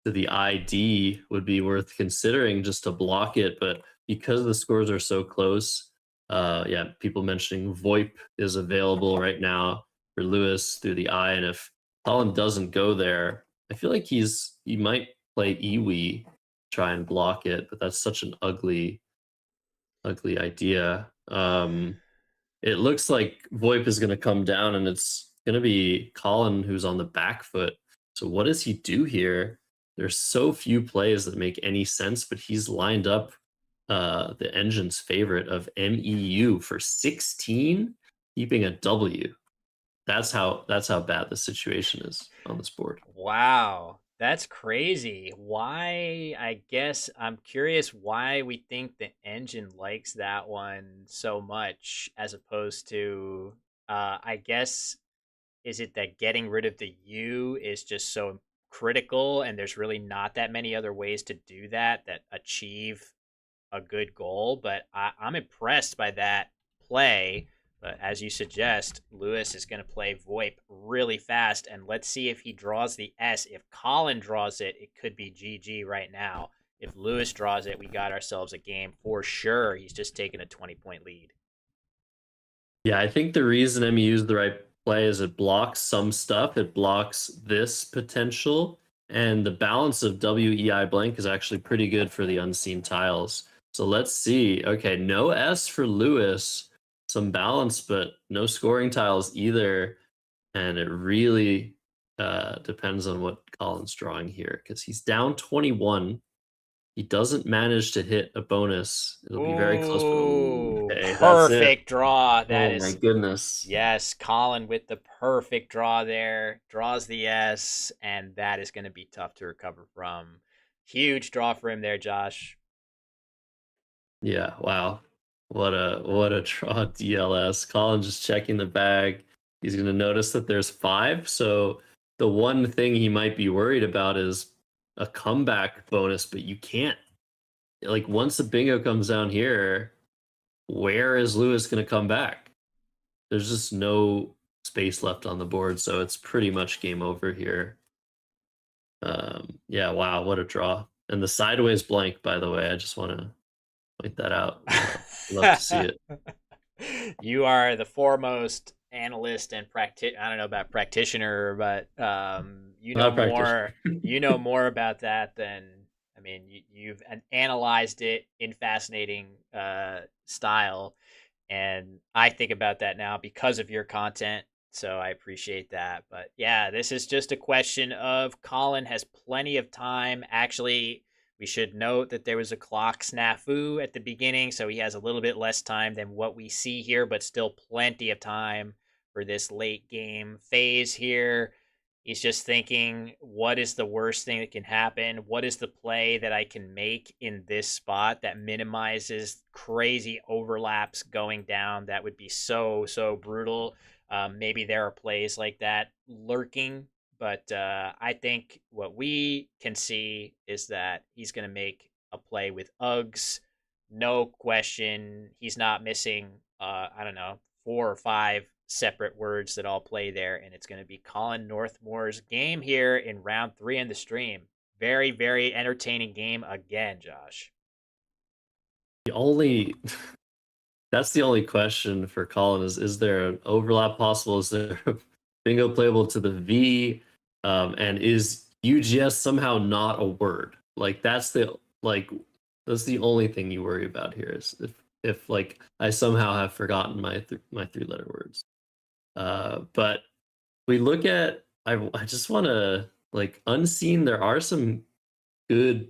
to the ID would be worth considering just to block it. But because the scores are so close, yeah, people mentioning VoIP is available right now for Lewis through the eye. And if Colin doesn't go there, I feel like he might play Iwi, try and block it, but that's such an ugly idea. It looks like VoIP is going to come down and it's going to be Colin who's on the back foot. So what does he do here? There's so few plays that make any sense, but he's lined up the engine's favorite of MEU for 16, keeping a W. That's how bad the situation is on this board. Wow, that's crazy. Why? I guess I'm curious why we think the engine likes that one so much as opposed to, I guess, is it that getting rid of the U is just so critical and there's really not that many other ways to do that that achieve a good goal? But I'm impressed by that play. But as you suggest, Lewis is going to play VoIP really fast, and let's see if he draws the S. If Colin draws it, it could be GG right now. If Lewis draws it, we got ourselves a game for sure. He's just taken a 20-point lead. Yeah, I think the reason MEU is the right play is it blocks some stuff. It blocks this potential, and the balance of WEI blank is actually pretty good for the unseen tiles. So let's see. Okay, no S for Lewis, some balance, but no scoring tiles either. And it really depends on what Colin's drawing here because he's down 21. He doesn't manage to hit a bonus. It'll be very close, but ooh, Ooh, okay, that's it. perfect draw. That Oh my is, goodness. yes, Colin with the perfect draw there. Draws the S, and that is going to be tough to recover from. Huge draw for him there, Josh. Yeah, wow. What a draw DLS. Colin just checking the bag. He's going to notice that there's 5. So the one thing he might be worried about is a comeback bonus, but you can't. Like once the bingo comes down here, where is Lewis going to come back? There's just no space left on the board, so it's pretty much game over here. Yeah, wow, what a draw. And the sideways blank, by the way, I just want to point that out. Love to see it. You are the foremost analyst and I don't know about practitioner, but you know Not practice. more. You know more about that than I mean. You've analyzed it in fascinating style, and I think about that now because of your content. So I appreciate that. But yeah, this is just a question of Colin has plenty of time. Actually, we should note that there was a clock snafu at the beginning, so he has a little bit less time than what we see here, but still plenty of time for this late game phase here. He's just thinking, what is the worst thing that can happen? What is the play that I can make in this spot that minimizes crazy overlaps going down? That would be so, so brutal. Maybe there are plays like that lurking, but I think what we can see is that he's going to make a play with Uggs. No question. He's not missing, I don't know, 4 or 5 separate words that all play there, and it's going to be Colin Northmore's game here in round 3 in the stream. Very, very entertaining game again, Josh. The only that's the only question for Colin is there an overlap possible? Is there a bingo playable to the V? And is UGS somehow not a word? Like that's the only thing you worry about here is if like I somehow have forgotten my 3-letter words. But we look at I just want to like unseen. There are some good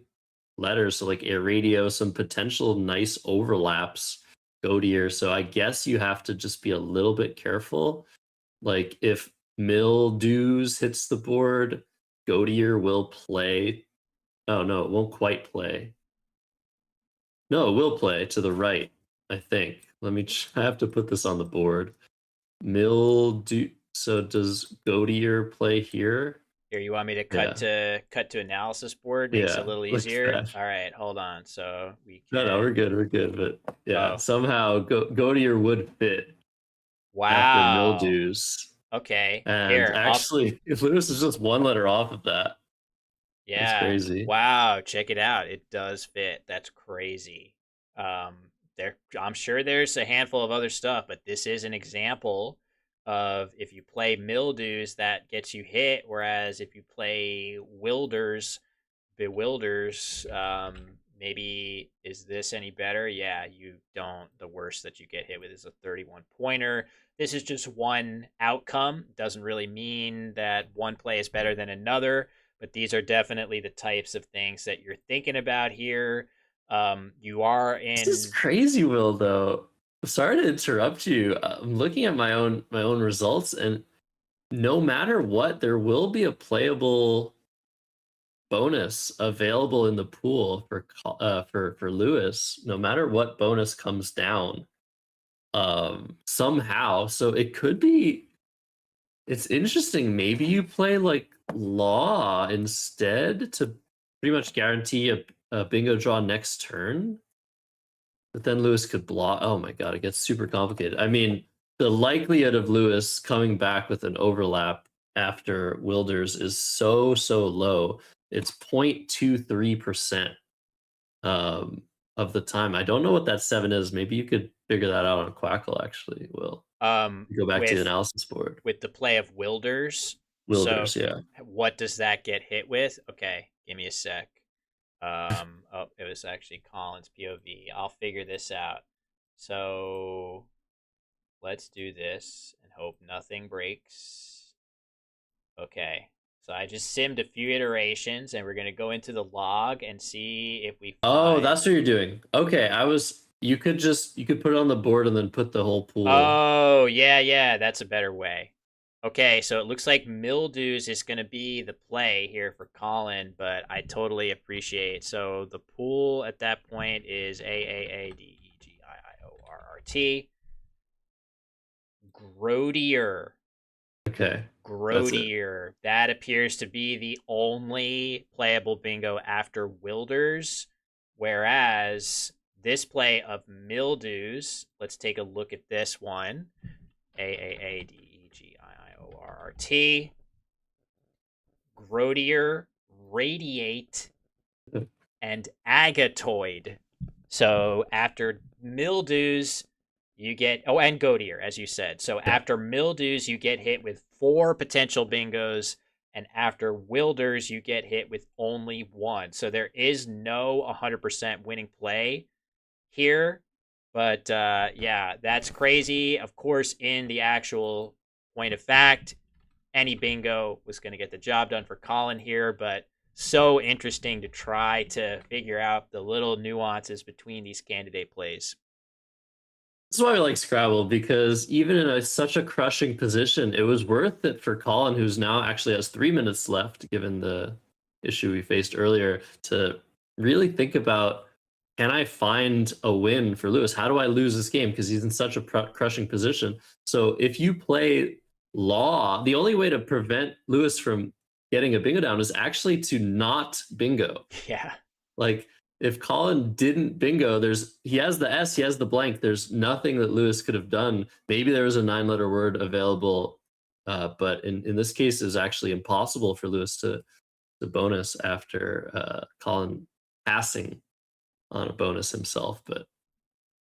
letters, so like a radio, some potential nice overlaps go to your. So I guess you have to just be a little bit careful. Like if mildews hits the board, Goatier will play. Oh no, it won't quite play. No, it will play to the right, I think. Let me I have to put this on the board. Mildew. So does Goatier play here? Here, you want me to Yeah. cut to analysis board? Makes it a Yeah. little Look at easier. that. All right, hold on. So we No, can. we're good. We're good. But yeah, Oh, somehow Goatier would fit after wow. mildews. Okay. And Here, I'll. actually, if Lewis is just one letter off of that, that's Yeah. crazy. Wow. Check it out. It does fit. That's crazy. Um, I'm sure there's a handful of other stuff, but this is an example of if you play mildews, that gets you hit, whereas if you play bewilders, maybe is this any better? Yeah, you don't. The worst that you get hit with is a 31 pointer. This is just one outcome. Doesn't really mean that one play is better than another, but these are definitely the types of things that you're thinking about here. You are This is in. crazy, Will, though. Sorry to interrupt you. I'm looking at my own results, and no matter what, there will be a playable bonus available in the pool for Lewis, no matter what bonus comes down. Somehow. So it could be it's interesting. Maybe you play like law instead to pretty much guarantee a bingo draw next turn. But then Lewis could block. Oh my god, it gets super complicated. I mean, the likelihood of Lewis coming back with an overlap after Wilders is so low. It's 0.23% of the time. I don't know what that 7 is. Maybe you could figure that out on Quackle, actually, Will. Go back to the With analysis board. the play of Wilders. So Wilders, yeah. what does that get hit with? Okay, give me a sec. Oh, it was actually Colin's POV. I'll figure this out. So let's do this and hope nothing breaks. Okay. So I just simmed a few iterations and we're going to go into the log and see if we Oh, find. that's what you're doing. Okay, you could put it on the board and then put the whole pool. Oh, yeah, that's a better way. Okay, so it looks like mildews is going to be the play here for Colin, but I totally appreciate. So the pool at that point is AAADEGIORRT. Grodier. Okay. That's it. Grodier. That appears to be the only playable bingo after Wilders, whereas this play of Mildews, let's take a look at this one. Aadeggiort. Grodier, Radiate, and Agatoid. So after Mildews, you get and Godier, as you said. So after Mildews, you get hit with 4 potential bingos, and after Wilders, you get hit with only 1. So there is no 100% winning play here, but yeah, that's crazy. Of course, in the actual point of fact, any bingo was going to get the job done for Colin here, but so interesting to try to figure out the little nuances between these candidate plays. That's why I like Scrabble, because even in such a crushing position, it was worth it for Colin, who's now actually has 3 minutes left, given the issue we faced earlier, to really think about, can I find a win for Lewis? How do I lose this game? Because he's in such a crushing position. So if you play Law, the only way to prevent Lewis from getting a bingo down is actually to not bingo. Yeah. Like, if Colin didn't bingo, he has the S, he has the blank. There's nothing that Lewis could have done. Maybe there was a 9-letter word available, but in this case, it was actually impossible for Lewis to bonus after Colin passing on a bonus himself. But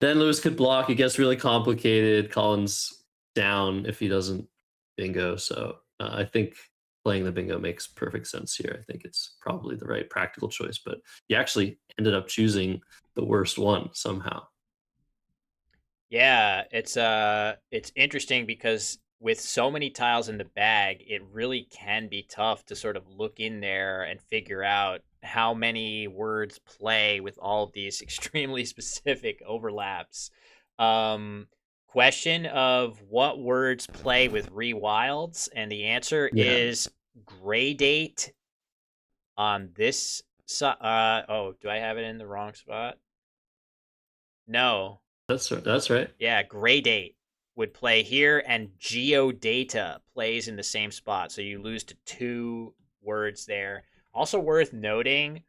then Lewis could block. It gets really complicated. Colin's down if he doesn't bingo. So I think playing the bingo makes perfect sense here. I think it's probably the right practical choice, but he actually ended up choosing the worst one somehow. Yeah, it's interesting because with so many tiles in the bag, it really can be tough to sort of look in there and figure out how many words play with all of these extremely specific overlaps. Question of what words play with rewilds, and the answer is gray date on this oh, do I have it in the wrong spot? No. That's right. Yeah, gray date would play here, and geodata plays in the same spot. So you lose to 2 words there. Also worth noting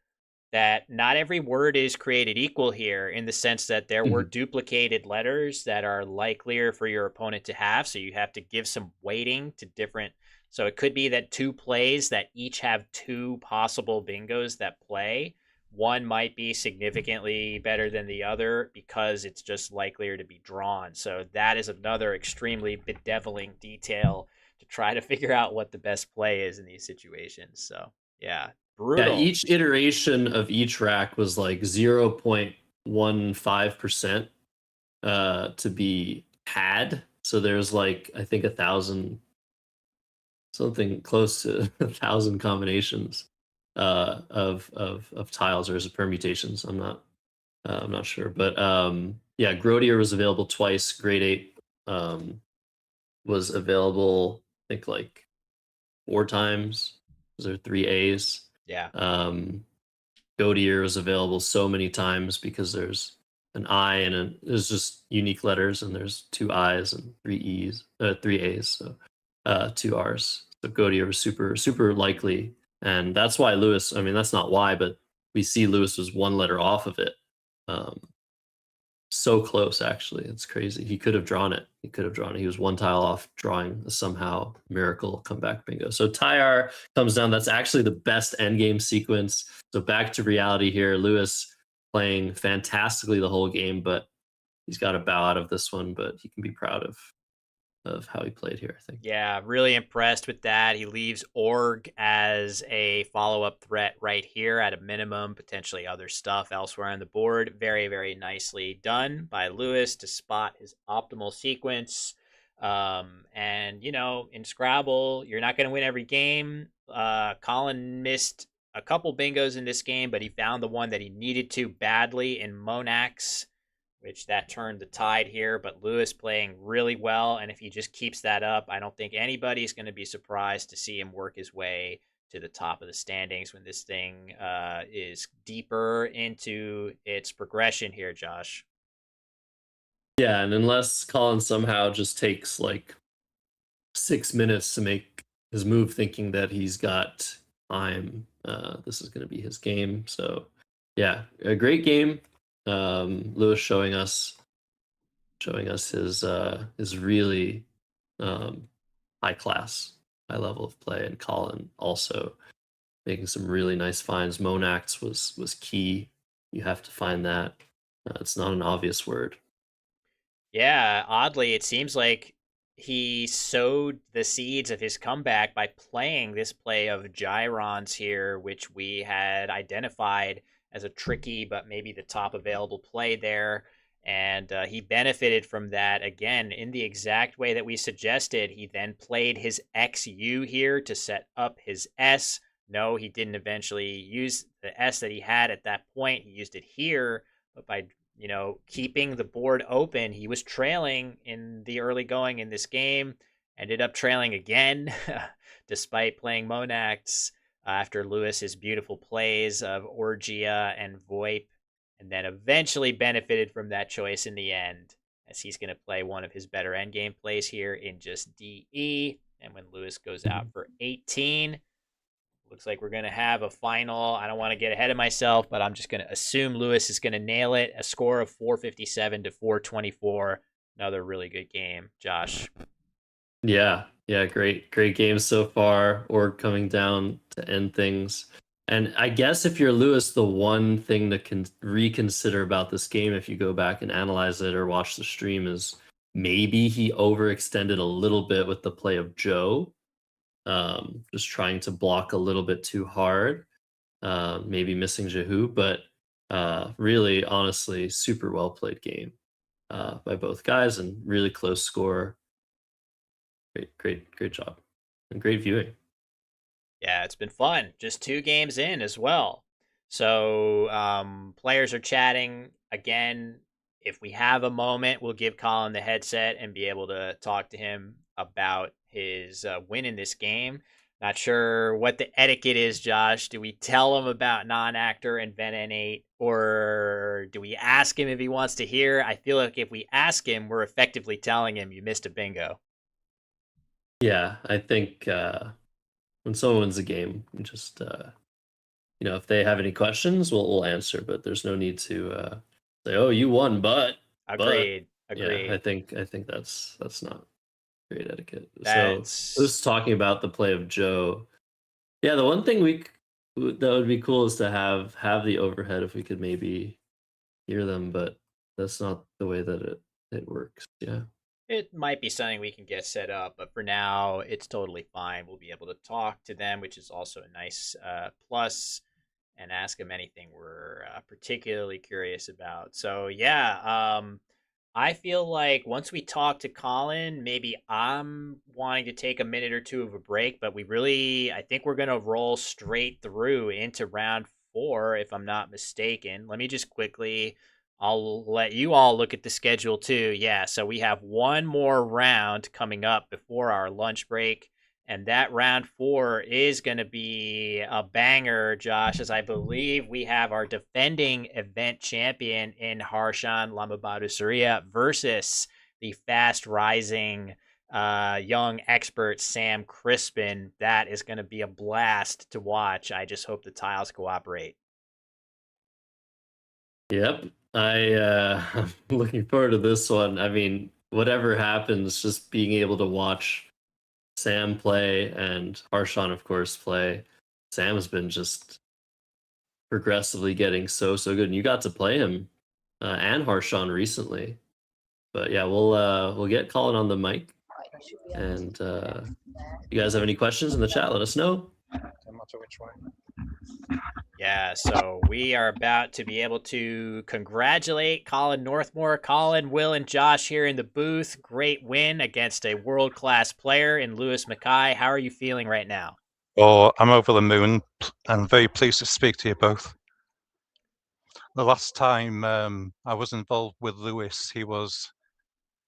that not every word is created equal here, in the sense that there were duplicated letters that are likelier for your opponent to have. So you have to give some weighting to different. So it could be that 2 plays that each have 2 possible bingos that play. One might be significantly better than the other because it's just likelier to be drawn. So that is another extremely bedeviling detail to try to figure out what the best play is in these situations. So yeah, brutal. Yeah, each iteration of each rack was like 0.15% to be had. So there's like, I think 1,000, something close to 1,000 combinations of tiles, or is it permutations? I'm not sure, but yeah, Grodier was available twice. Grade 8 was available, I think, like 4 times. There are 3 A's. Yeah. Godier was available so many times because there's an I and there's just unique letters, and there's 2 I's and 3 E's, 3 A's, so 2 R's. So Godier was super likely, and that's why Lewis. I mean, that's not why, but we see Lewis was 1 letter off of it. So close, actually. It's crazy. He could have drawn it. He was 1 tile off drawing a somehow miracle comeback bingo. So Tyar comes down. That's actually the best endgame sequence. So back to reality here. Lewis playing fantastically the whole game, but he's got to bow out of this one. But he can be proud of how he played here, I think. Yeah, really impressed with that. He leaves Org as a follow-up threat right here at a minimum, potentially other stuff elsewhere on the board. Very, very nicely done by Lewis to spot his optimal sequence. And, you know, in Scrabble, you're not going to win every game. Colin missed a couple bingos in this game, but he found the one that he needed to badly in Monax, which that turned the tide here. But Lewis playing really well, and if he just keeps that up, I don't think anybody's going to be surprised to see him work his way to the top of the standings when this thing is deeper into its progression here, Josh. Yeah, and unless Colin somehow just takes like 6 minutes to make his move, thinking that he's got time. This is going to be his game. So yeah, a great game. Lewis showing us his really high class, high level of play, and Colin also making some really nice finds. Monax was key. You have to find that. It's not an obvious word. Yeah, oddly, it seems like he sowed the seeds of his comeback by playing this play of Gyrons here, which we had identified as a tricky but maybe the top available play there. And he benefited from that again in the exact way that we suggested. He then played his XU here to set up his S. No, he didn't eventually use the S that he had at that point. He used it here, but by keeping the board open. He was trailing in the early going in this game, ended up trailing again, despite playing Monax after Lewis's beautiful plays of Orgia and VoIP, and then eventually benefited from that choice in the end, as he's going to play one of his better endgame plays here in just DE. And when Lewis goes out for 18, looks like we're going to have a final. I don't want to get ahead of myself, but I'm just going to assume Lewis is going to nail it. A score of 457 to 424. Another really good game, Josh. Yeah, great game so far. Org coming down to end things. And I guess if you're Lewis, the one thing to reconsider about this game, if you go back and analyze it or watch the stream, is maybe he overextended a little bit with the play of Joe. Just trying to block a little bit too hard, maybe missing Jehu, but really, honestly, super well played game by both guys, and really close score. Great job, and great viewing. Yeah, it's been fun. Just 2 games in as well. So players are chatting again. If we have a moment, we'll give Colin the headset and be able to talk to him about his win in this game. Not sure what the etiquette is, Josh. Do we tell him about non-actor and Ven N8, or do we ask him if he wants to hear? I feel like if we ask him, we're effectively telling him you missed a bingo. Yeah, I think when someone wins a game, just if they have any questions, we'll answer. But there's no need to say, "Oh, you won," but Agreed. yeah, I think that's not great etiquette. That's So just talking about the play of Joe. Yeah, the one thing that would be cool is to have the overhead if we could maybe hear them, but that's not the way that it works. Yeah. It might be something we can get set up, but for now, it's totally fine. We'll be able to talk to them, which is also a nice plus, and ask them anything we're particularly curious about. So, yeah, I feel like once we talk to Colin, maybe I'm wanting to take a minute or two of a break, but I think we're going to roll straight through into round 4, if I'm not mistaken. Let me just quickly, I'll let you all look at the schedule too. Yeah, so we have one more round coming up before our lunch break. And that round 4 is going to be a banger, Josh, as I believe we have our defending event champion in Harshan Lamabadu Surya versus the fast rising young expert Sam Crispin. That is going to be a blast to watch. I just hope the tiles cooperate. Yep. I'm looking forward to this one. I mean, whatever happens, just being able to watch Sam play and Harshan, of course, play. Sam's been just progressively getting so good, and you got to play him and Harshan recently. But yeah, we'll get Colin on the mic, and you guys have any questions in the chat, let us know. No matter which way. Yeah, so we are about to be able to congratulate Colin Northmore. Colin, Will, and Josh here in the booth. Great win against a world-class player in Lewis Mackay. How are you feeling right now? Oh, I'm over the moon and very pleased to speak to you both. The last time I was involved with Lewis, he was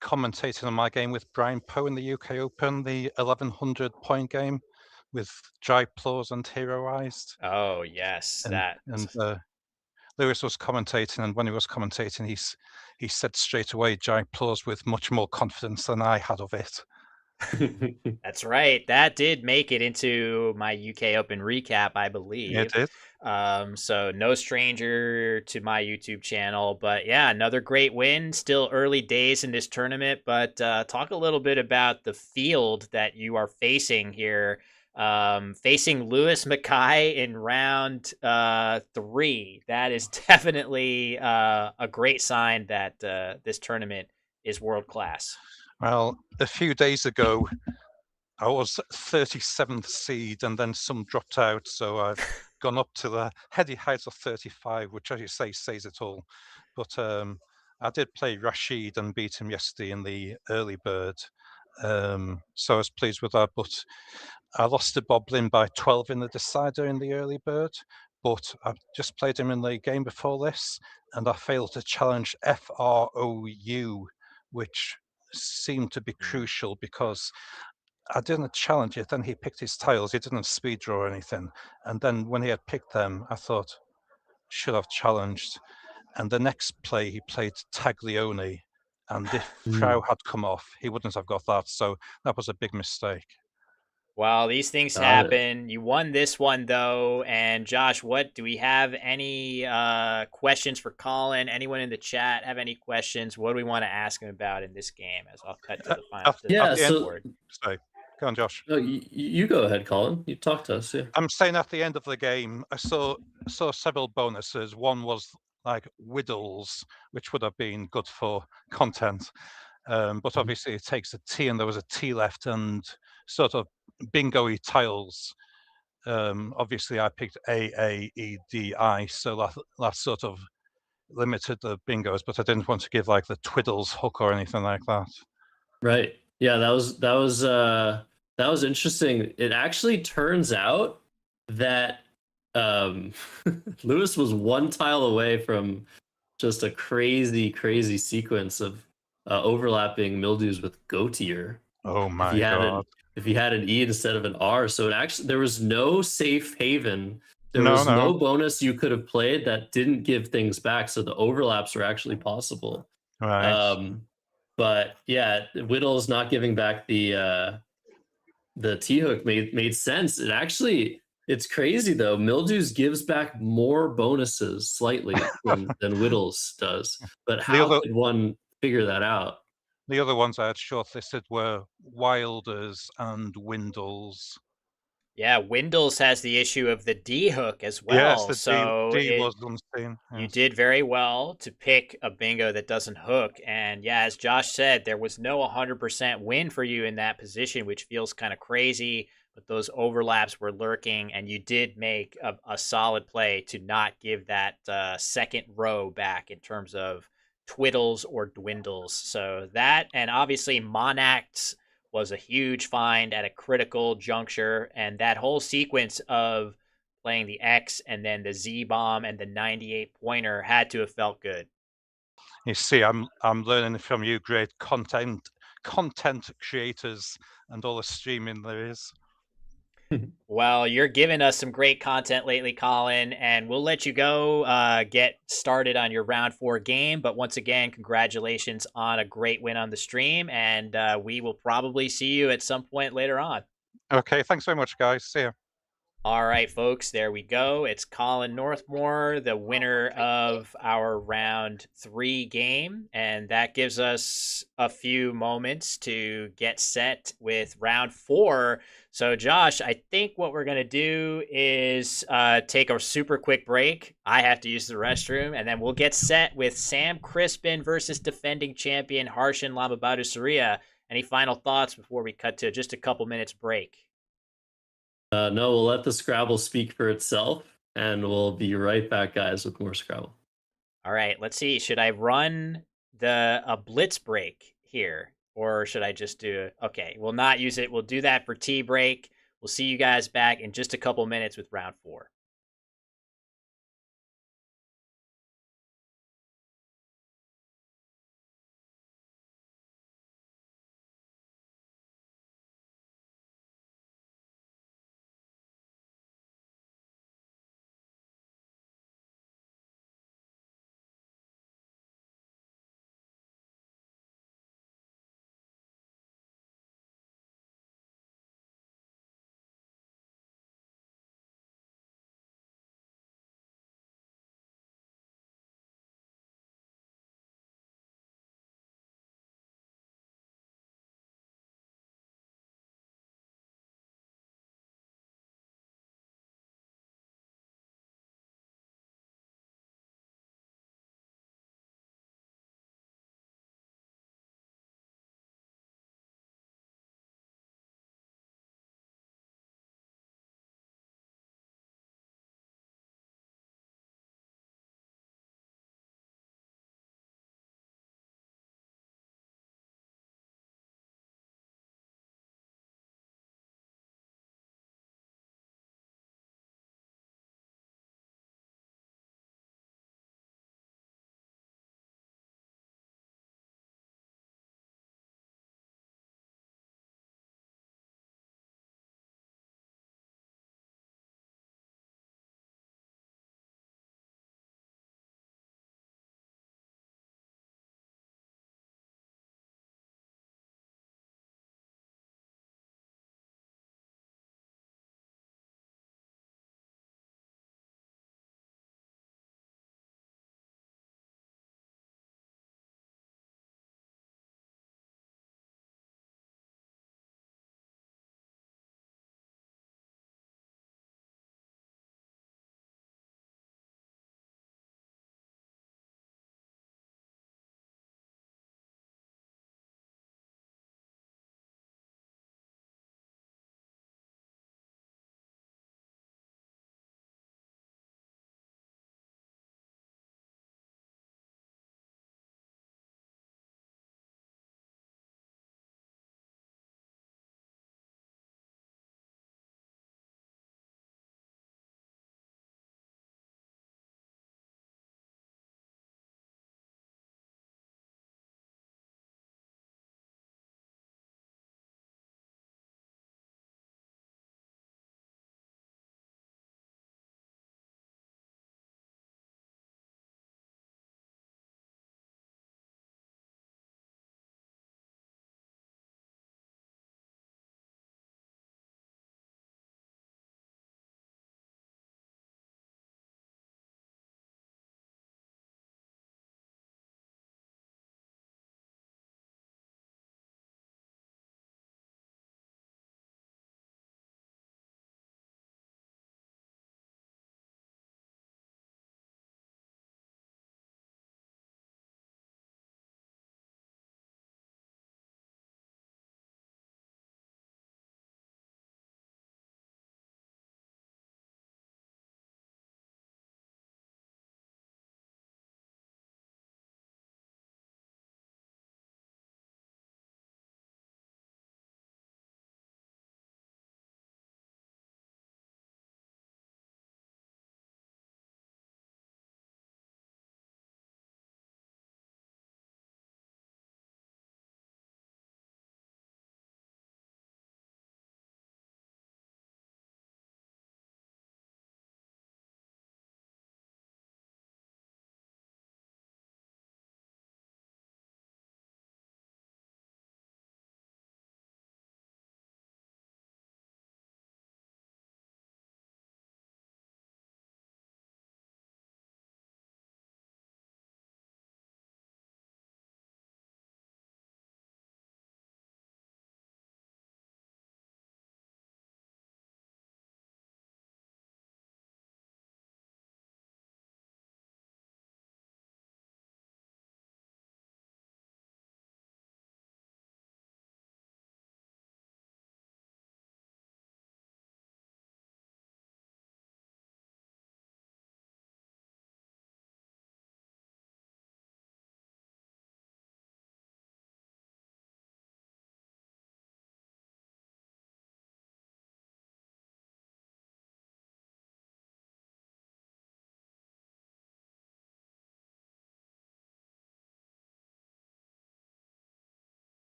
commentating on my game with Brian Poe in the UK Open, the 1100 point game with Dry Claws and Heroized. Oh, yes. And Lewis was commentating, and when he was commentating, he said straight away Dry Claws with much more confidence than I had of it. That's right. That did make it into my UK Open recap, I It believe. did. So no stranger to my YouTube channel, but yeah, another great win. Still early days in this tournament, but talk a little bit about the field that you are facing here. Facing Lewis Mackay in round 3. That is definitely a great sign that this tournament is world class. Well, a few days ago, I was 37th seed, and then some dropped out, so I've gone up to the heady heights of 35, which, as you say, says it all. But I did play Rashid and beat him yesterday in the early bird, so I was pleased with that. But I lost to Bob Lynn by 12 in the decider in the early bird. But I just played him in the game before this, and I failed to challenge FROU, which seemed to be crucial because I didn't challenge it. Then he picked his tiles. He didn't speed draw or anything. And then when he had picked them, I thought, should have challenged. And the next play, he played Taglione. And if Frau had come off, he wouldn't have got that. So that was a big mistake. Well, these things Got it. happen. You won this one though, and Josh, what do we have any questions for Colin? Anyone in the chat have any questions? What do we want to ask him about in this game? As I'll cut to the final At, to at Yeah, the end, so board. sorry, go on, Josh. you go ahead, Colin. You talk to us. Yeah. I'm saying at the end of the game, I saw several bonuses. One was like Whittles, which would have been good for content. But obviously it takes a T, and there was a T left, and sort of bingo-y tiles. Obviously I picked AAEDI, so that sort of limited the bingos, but I didn't want to give like the Twiddles hook or anything like that. Right. Yeah, that was interesting. It actually turns out that um Lewis was one tile away from just a crazy sequence of overlapping mildews with Gautier. Oh If he my had god. an if he had an E instead of an R, so it actually there was no safe haven. There No, was no. no bonus you could have played that didn't give things back. So the overlaps were actually possible. Right. Um, but yeah, Whittle's not giving back the T hook made sense. It actually it's crazy though. Mildews gives back more bonuses slightly than Whittles does. But The how other could one figure that out? the other ones I had shortlisted were Wilders and Windles. Yeah, Windows has the issue of the D hook as Yes, well. the So D was unseen. you Yes. did very well to pick a bingo that doesn't hook. And yeah, as Josh said, there was no 100% win for you in that position, which feels kind of crazy. But those overlaps were lurking, and you did make a solid play to not give that second row back in terms of twiddles or dwindles. So that, and obviously Monacts was a huge find at a critical juncture, and that whole sequence of playing the X and then the Z bomb and the 98 pointer had to have felt good. You see, I'm learning from you, great content creators, and all the streaming there is. Well, you're giving us some great content lately, Colin, and we'll let you go get started on your round 4 game. But once again, congratulations on a great win on the stream, and we will probably see you at some point later on. Okay, thanks very much, guys. See you. All right, folks, there we go. It's Colin Northmore, the winner of our round 3 game. And that gives us a few moments to get set with round 4. So, Josh, I think what we're going to do is take a super quick break. I have to use the restroom, and then we'll get set with Sam Crispin versus defending champion Harshan Lamabadu Surya. Any final thoughts before we cut to just a couple minutes break? No, we'll let the Scrabble speak for itself, and we'll be right back, guys, with more Scrabble. All right, let's see. Should I run a blitz break here, or should I just do? Okay, we'll not use it. We'll do that for tea break. We'll see you guys back in just a couple minutes with round 4.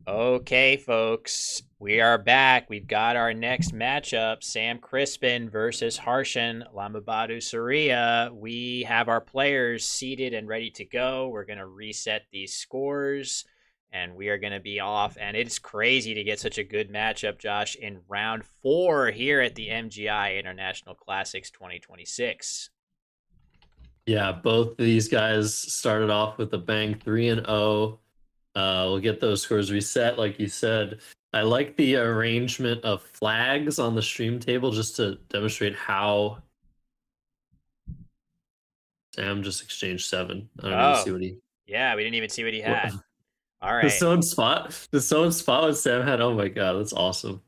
Okay, folks, we are back. We've got our next matchup, Sam Crispin versus Harshan Lamabadu Surya. We have our players seated and ready to go. We're going to reset these scores, and we are going to be off. And it's crazy to get such a good matchup, Josh, in round 4 here at the MGI International Classics 2026. Yeah, both of these guys started off with a bang, 3-0. We'll get those scores reset, like you said. I like the arrangement of flags on the stream table just to demonstrate how Sam just exchanged 7. I don't even see what he. Yeah, we didn't even see what he What, had. All the right. someone spot? The someone spot what Sam had? Oh my god, that's awesome.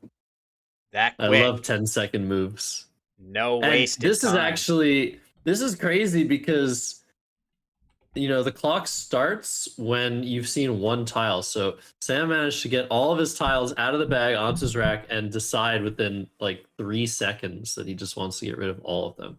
That I quick. love 10-second moves. No And wasted this is time. actually crazy because the clock starts when you've seen one tile. So Sam managed to get all of his tiles out of the bag onto his rack and decide within like 3 seconds that he just wants to get rid of all of them.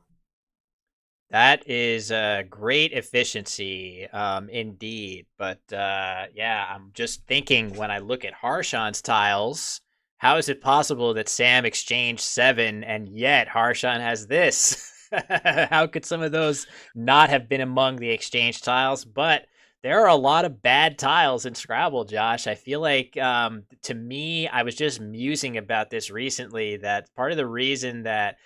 That is a great efficiency, indeed. But yeah, I'm just thinking when I look at Harshan's tiles, how is it possible that Sam exchanged 7 and yet Harshan has this? How could some of those not have been among the exchange tiles? But there are a lot of bad tiles in Scrabble, Josh. I feel like, to me, I was just musing about this recently, that part of the reason that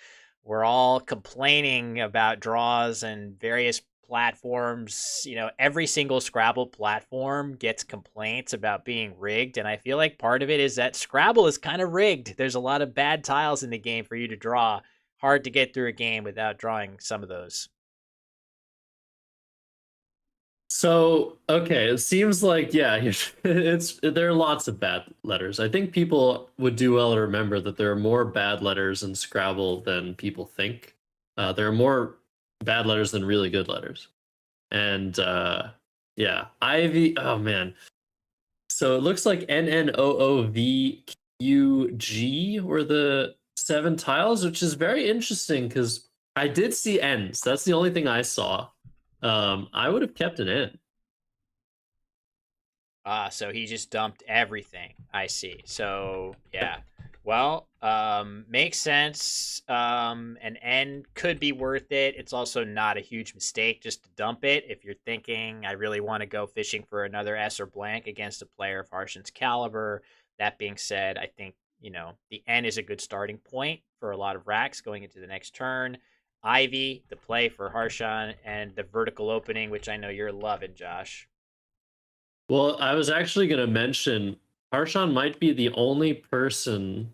we're all complaining about draws and various platforms. Every single Scrabble platform gets complaints about being rigged. And I feel like part of it is that Scrabble is kind of rigged. There's a lot of bad tiles in the game for you to draw. Hard to get through a game without drawing some of those. So, okay, it seems like, yeah, there are lots of bad letters. I think people would do well to remember that there are more bad letters in Scrabble than people think. There are more bad letters than really good letters. And yeah, Ivy, oh man. So it looks like NNOOVQG were the 7 tiles, which is very interesting because I did see N's. That's the only thing I saw. I would have kept an N. So he just dumped everything. I see. So yeah. Well, makes sense. An N could be worth it. It's also not a huge mistake just to dump it if you're thinking I really want to go fishing for another S or blank against a player of Harshan's caliber. That being said, I think the N is a good starting point for a lot of racks going into the next turn. Ivy, the play for Harshan, and the vertical opening, which I know you're loving, Josh. Well, I was actually going to mention Harshan might be the only person.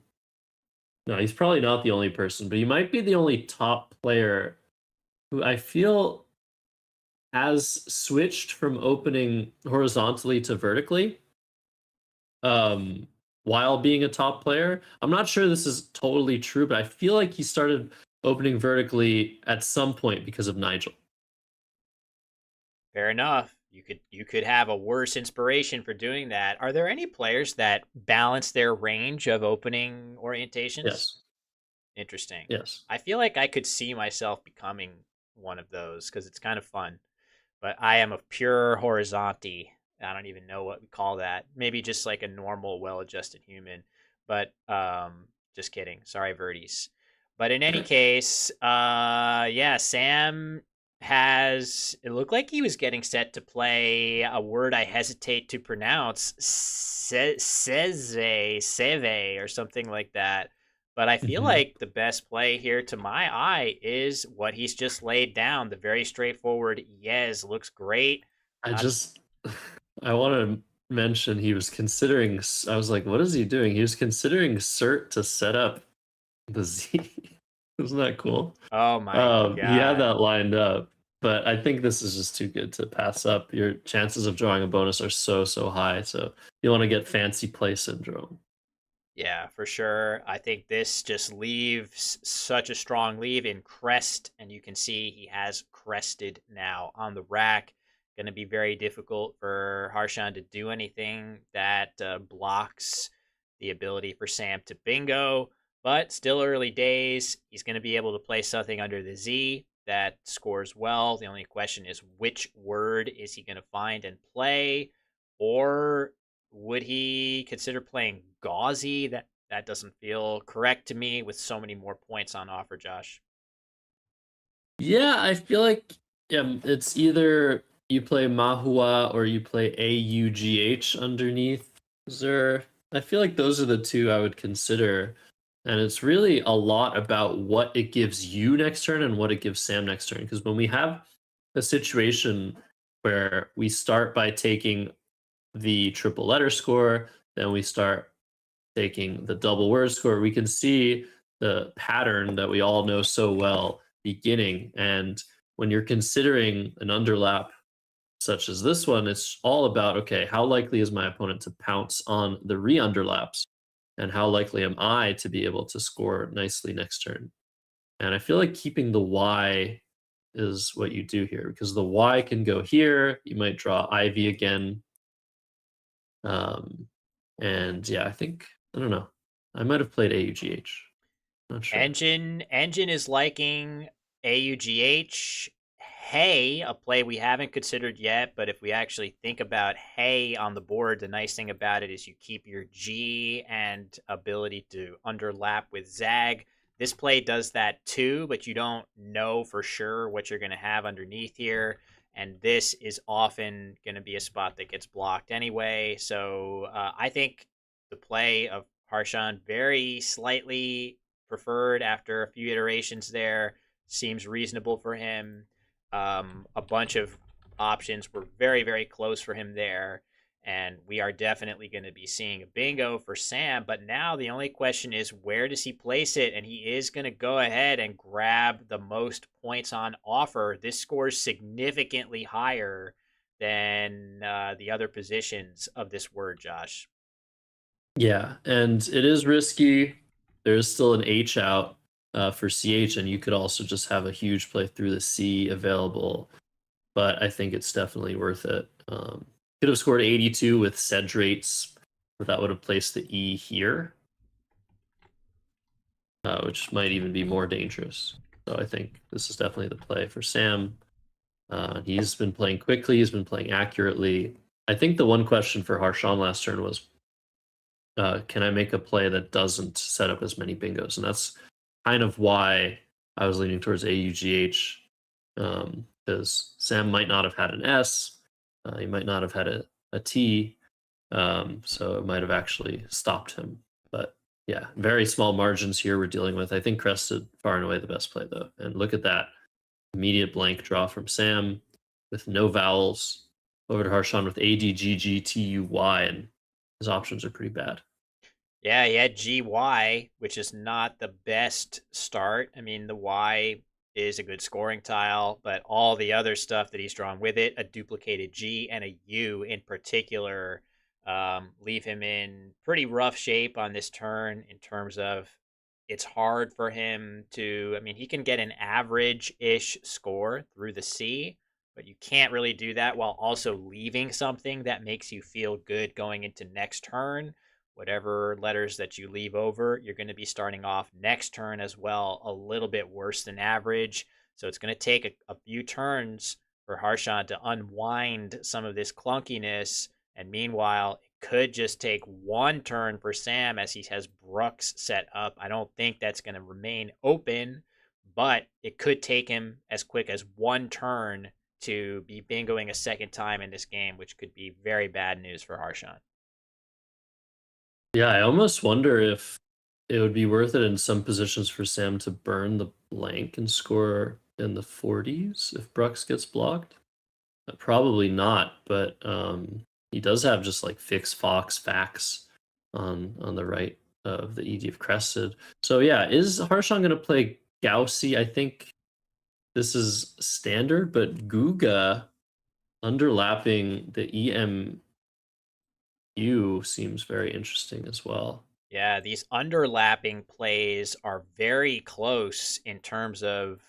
No, he's probably not the only person, but he might be the only top player who I feel has switched from opening horizontally to vertically while being a top player. I'm not sure this is totally true, but I feel like he started opening vertically at some point because of Nigel. Fair enough. You could have a worse inspiration for doing that. Are there any players that balance their range of opening orientations? Yes. Interesting. Yes. I feel like I could see myself becoming one of those because it's kind of fun. But I am a pure horizonte. I don't even know what we call that. Maybe just like a normal, well-adjusted human. But just kidding. Sorry, Verdes. But in any case, yeah, Sam it looked like he was getting set to play a word I hesitate to pronounce, seve, or something like that. But I feel like the best play here to my eye is what he's just laid down. The very straightforward yes looks great. I want to mention he was considering. I was like, what is he doing? He was considering cert to set up the Z. Isn't that cool? Oh my God. He had that lined up, but I think this is just too good to pass up. Your chances of drawing a bonus are so high, so you want to get fancy play syndrome. Yeah, for sure. I think this just leaves such a strong leave in crest, and you can see he has crested now on the rack. Going to be very difficult for Harshan to do anything that blocks the ability for Sam to bingo, but still early days. He's going to be able to play something under the Z that scores well. The only question is which word is he going to find and play, or would he consider playing Gauzy? That doesn't feel correct to me with so many more points on offer, Josh. Yeah, I feel like it's either you play Mahua or you play AUGH underneath. Is there? I feel like those are the two I would consider, and it's really a lot about what it gives you next turn and what it gives Sam next turn. Because when we have a situation where we start by taking the triple letter score, then we start taking the double word score, we can see the pattern that we all know so well beginning. And when you're considering an underlap such as this one, it's all about, okay, how likely is my opponent to pounce on the re-underlaps? And how likely am I to be able to score nicely next turn? And I feel like keeping the Y is what you do here, because the Y can go here. You might draw Ivy again. And yeah, I don't know. I might have played AUGH. Not sure. Engine is liking AUGH. Hey, a play we haven't considered yet, but if we actually think about Hey on the board, the nice thing about it is you keep your G and ability to underlap with Zag. This play does that too, but you don't know for sure what you're going to have underneath here. And this is often going to be a spot that gets blocked anyway. So I think the play of Harshan very slightly preferred after a few iterations there seems reasonable for him. A bunch of options were very, very close for him there. And we are definitely going to be seeing a bingo for Sam. But now the only question is, where does he place it? And he is going to go ahead and grab the most points on offer. This scores significantly higher than the other positions of this word, Josh. Yeah, and it is risky. There is still an H out for CH, and you could also just have a huge play through the C available. But I think it's definitely worth it. Could have scored 82 with Cedrates, but that would have placed the E here, which might even be more dangerous. So I think this is definitely the play for Sam. He's been playing quickly. He's been playing accurately. I think the one question for Harshan last turn was, can I make a play that doesn't set up as many bingos? And that's kind of why I was leaning towards AUGH, because Sam might not have had an S, he might not have had a T, so it might have actually stopped him. But yeah, very small margins here we're dealing with. I think Crested far and away the best play though. And look at that immediate blank draw from Sam with no vowels over to Harshan with ADGGTUY, and his options are pretty bad. Yeah, he had GY, which is not the best start. I mean, the Y is a good scoring tile, but all the other stuff that he's drawn with it, a duplicated G and a U in particular, leave him in pretty rough shape on this turn in terms of it's hard for him to. I mean, he can get an average ish score through the C, but you can't really do that while also leaving something that makes you feel good going into next turn. Whatever letters that you leave over, you're going to be starting off next turn as well a little bit worse than average. So it's going to take a few turns for Harshan to unwind some of this clunkiness. And meanwhile, it could just take one turn for Sam as he has Brooks set up. I don't think that's going to remain open, but it could take him as quick as one turn to be bingoing a second time in this game, which could be very bad news for Harshan. Yeah, I almost wonder if it would be worth it in some positions for Sam to burn the blank and score in the 40s if Brooks gets blocked. Probably not, but he does have just like Fix, Fox, Fax on the right of the ED of Crested. So yeah, is Harshan going to play Gaussy? I think this is standard, but Guga underlapping the EMU seems very interesting as well. Yeah, these underlapping plays are very close in terms of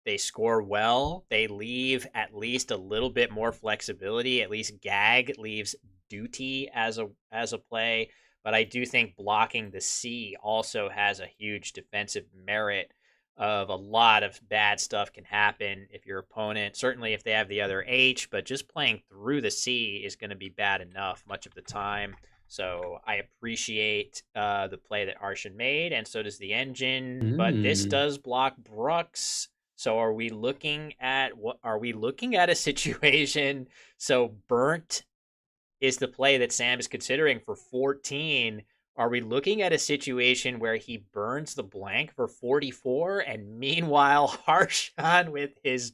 they score well. They leave at least a little bit more flexibility. At least Gag leaves duty as a play, but I do think blocking the C also has a huge defensive merit. of a lot of bad stuff can happen if your opponent, certainly if they have the other H, but just playing through the C is going to be bad enough much of the time. So I appreciate the play that Harshan made, and so does the engine. But this does block Brooks. So are we looking at a situation? So Burnt is the play that Sam is considering for 14. Are we looking at a situation where he burns the blank for 44, and meanwhile Harshan with his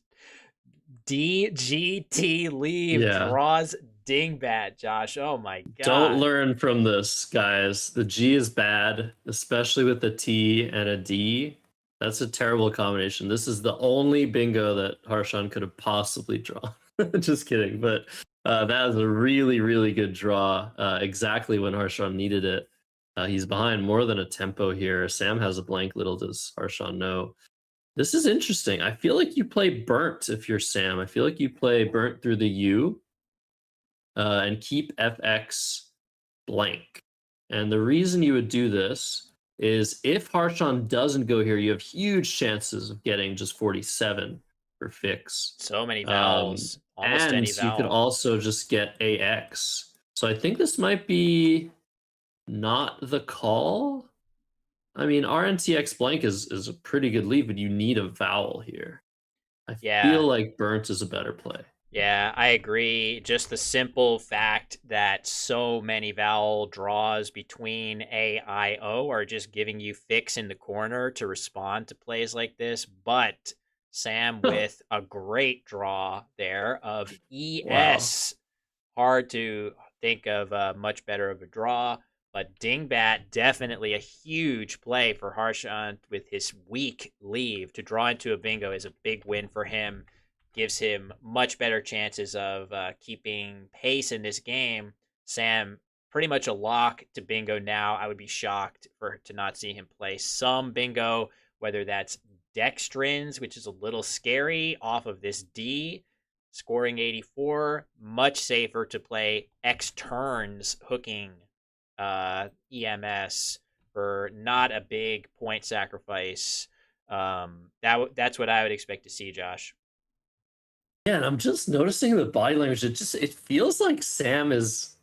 DGT leave draws Dingbat, Josh? Oh my god. Don't learn from this, guys. The G is bad, especially with a T and a D. That's a terrible combination. This is the only bingo that Harshan could have possibly drawn. Just kidding, but that is a really, really good draw. Exactly when Harshan needed it. He's behind more than a tempo here. Sam has a blank, little does Harshan know. This is interesting. I feel like you play Burnt if you're Sam. I feel like you play Burnt through the U and keep FX blank. And the reason you would do this is if Harshan doesn't go here, you have huge chances of getting just 47 for fix. So many vowels. Almost any vowel. You could also just get AX. So I think this might be not the call. I mean, RNTX blank is a pretty good lead, but you need a vowel here. I feel like Burnt is a better play. Yeah, I agree. Just the simple fact that so many vowel draws between A, I, O are just giving you fix in the corner to respond to plays like this. But Sam with a great draw there of ES. Wow. Hard to think of much better of a draw. But Dingbat, definitely a huge play for Harshan with his weak leave. To draw into a bingo is a big win for him. Gives him much better chances of keeping pace in this game. Sam, pretty much a lock to bingo now. I would be shocked to not see him play some bingo, whether that's dextrins, which is a little scary off of this D, scoring 84. Much safer to play X turns hooking EMS for not a big point sacrifice. That's what I would expect to see, Josh. Yeah, and I'm just noticing the body language. It feels like Sam has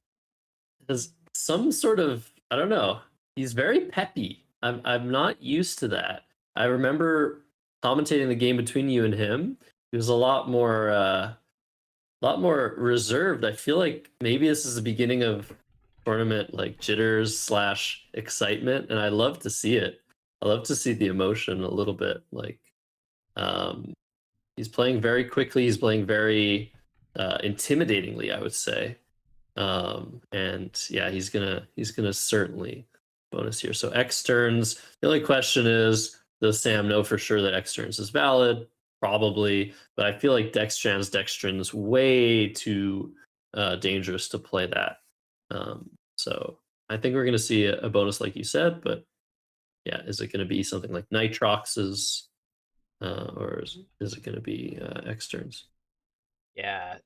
some sort of, I don't know. He's very peppy. I'm not used to that. I remember commentating the game between you and him. He was a lot more reserved. I feel like maybe this is the beginning of tournament like jitters / excitement, and I love to see it. I love to see the emotion a little bit. Like, he's playing very quickly. He's playing very intimidatingly, I would say. And yeah, he's gonna certainly bonus here. So X turns. The only question is, does Sam know for sure that X turns is valid? Probably, but I feel like dextrin is way too dangerous to play that. So I think we're gonna see a bonus like you said, but yeah, is it gonna be something like Nitrox's? Or is it going to be X turns? Yeah.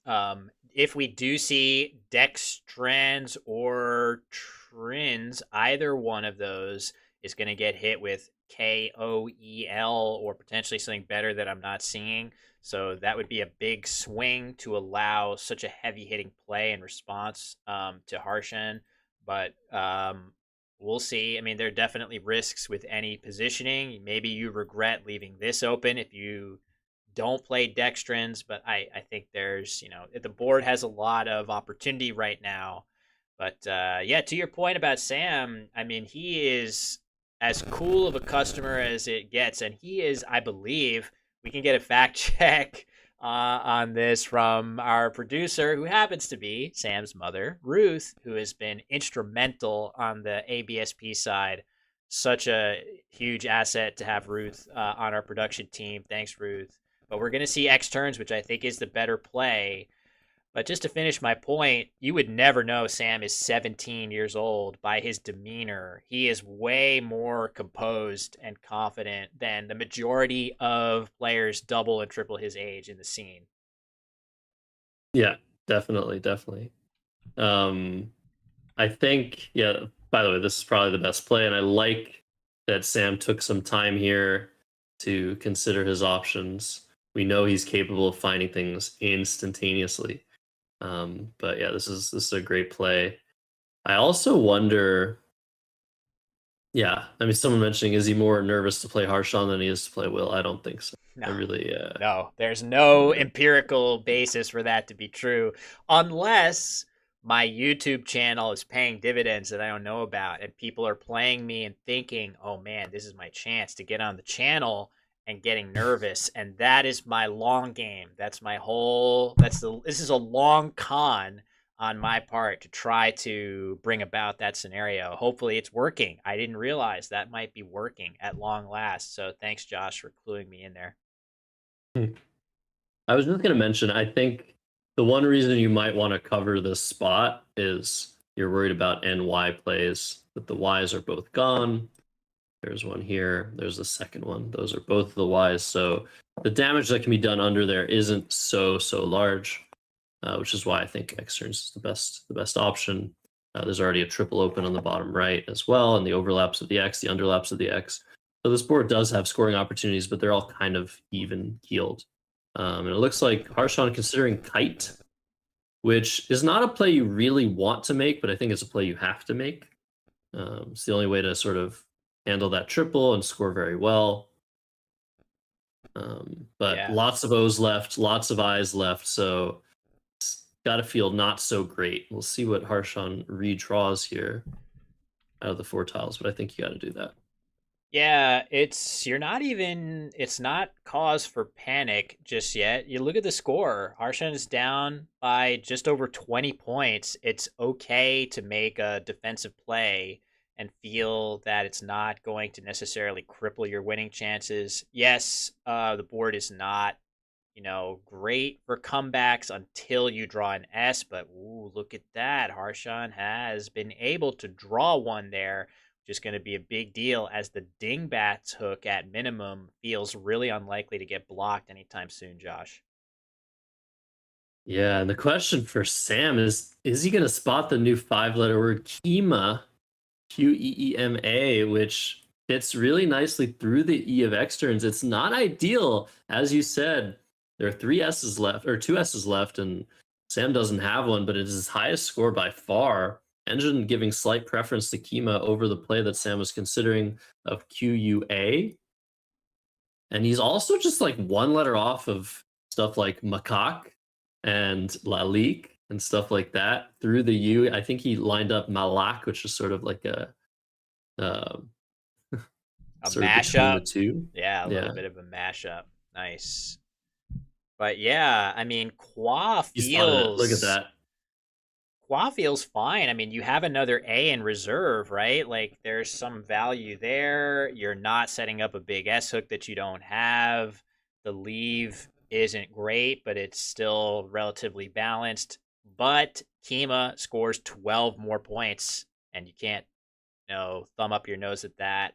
If we do see dextrans or trins, either one of those is going to get hit with KOEL or potentially something better that I'm not seeing. So that would be a big swing to allow such a heavy hitting play in response to Harshan. But we'll see. I mean, there are definitely risks with any positioning. Maybe you regret leaving this open if you don't play dextrins, but I think there's, the board has a lot of opportunity right now. But yeah, to your point about Sam, I mean, he is as cool of a customer as it gets. And he is, I believe, we can get a fact check on this from our producer, who happens to be Sam's mother, Ruth, who has been instrumental on the ABSP side. Such a huge asset to have Ruth on our production team. Thanks, Ruth. But we're going to see X turns, which I think is the better play. But just to finish my point, you would never know Sam is 17 years old by his demeanor. He is way more composed and confident than the majority of players double and triple his age in the scene. Yeah, definitely. I think, yeah, by the way, this is probably the best play, and I like that Sam took some time here to consider his options. We know he's capable of finding things instantaneously. But yeah, this is a great play. I also wonder. Yeah, I mean, someone mentioning, is he more nervous to play Harshawn than he is to play Will? I don't think so. No. I really, no, there's no empirical basis for that to be true, unless my YouTube channel is paying dividends that I don't know about, and people are playing me and thinking, "Oh man, this is my chance to get on the channel," and getting nervous, and that is my long game. That's my whole. This is a long con on my part to try to bring about that scenario. Hopefully it's working. I didn't realize that might be working at long last. So thanks, Josh, for cluing me in there. I was just going to mention, I think the one reason you might want to cover this spot is you're worried about NY plays, but the Ys are both gone. There's one here. There's the second one. Those are both the Ys. So the damage that can be done under there isn't so large, which is why I think X turns is the best option. There's already a triple open on the bottom right as well, and the overlaps of the X, the underlaps of the X. So this board does have scoring opportunities, but they're all kind of even keeled. And it looks like Harshawn considering Kite, which is not a play you really want to make, but I think it's a play you have to make. It's the only way to sort of handle that triple and score very well. But Yeah. lots of O's left, lots of I's left, so it's got to feel not so great. We'll see what Harshawn redraws here out of the 4 tiles, but I think you got to do that. Yeah, it's not cause for panic just yet. You look at the score. Harshan is down by just over 20 points. It's okay to make a defensive play and feel that it's not going to necessarily cripple your winning chances. Yes, the board is not, great for comebacks until you draw an S, but ooh, look at that. Harshan has been able to draw one there. Just going to be a big deal, as the Dingbats hook at minimum feels really unlikely to get blocked anytime soon, Josh. Yeah, and the question for Sam is he going to spot the new 5-letter word Keema, Queema, which fits really nicely through the E of X turns? It's not ideal. As you said, there are 3 S's left, or 2 S's left, and Sam doesn't have one, but it is his highest score by far. Engine giving slight preference to Keema over the play that Sam was considering of QUA. And he's also just like 1 letter off of stuff like macaque and lalik and stuff like that through the U. I think he lined up malak, which is sort of like a mashup. The 2. Yeah, a little bit of a mashup. Nice. But yeah, I mean, Qua feels. Look at that. Qua feels fine. I mean, you have another A in reserve, right? Like, there's some value there. You're not setting up a big S hook that you don't have. The leave isn't great, but it's still relatively balanced. But Keema scores 12 more points, and you can't, thumb up your nose at that.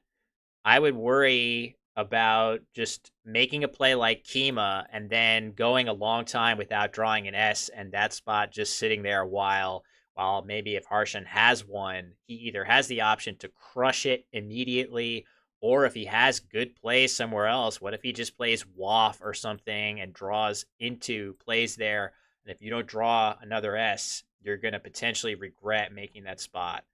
I would worry about just making a play like Keema and then going a long time without drawing an S, and that spot just sitting there while maybe if Harshan has one, he either has the option to crush it immediately, or if he has good plays somewhere else, what if he just plays WAF or something and draws into plays there, and if you don't draw another S, you're going to potentially regret making that spot.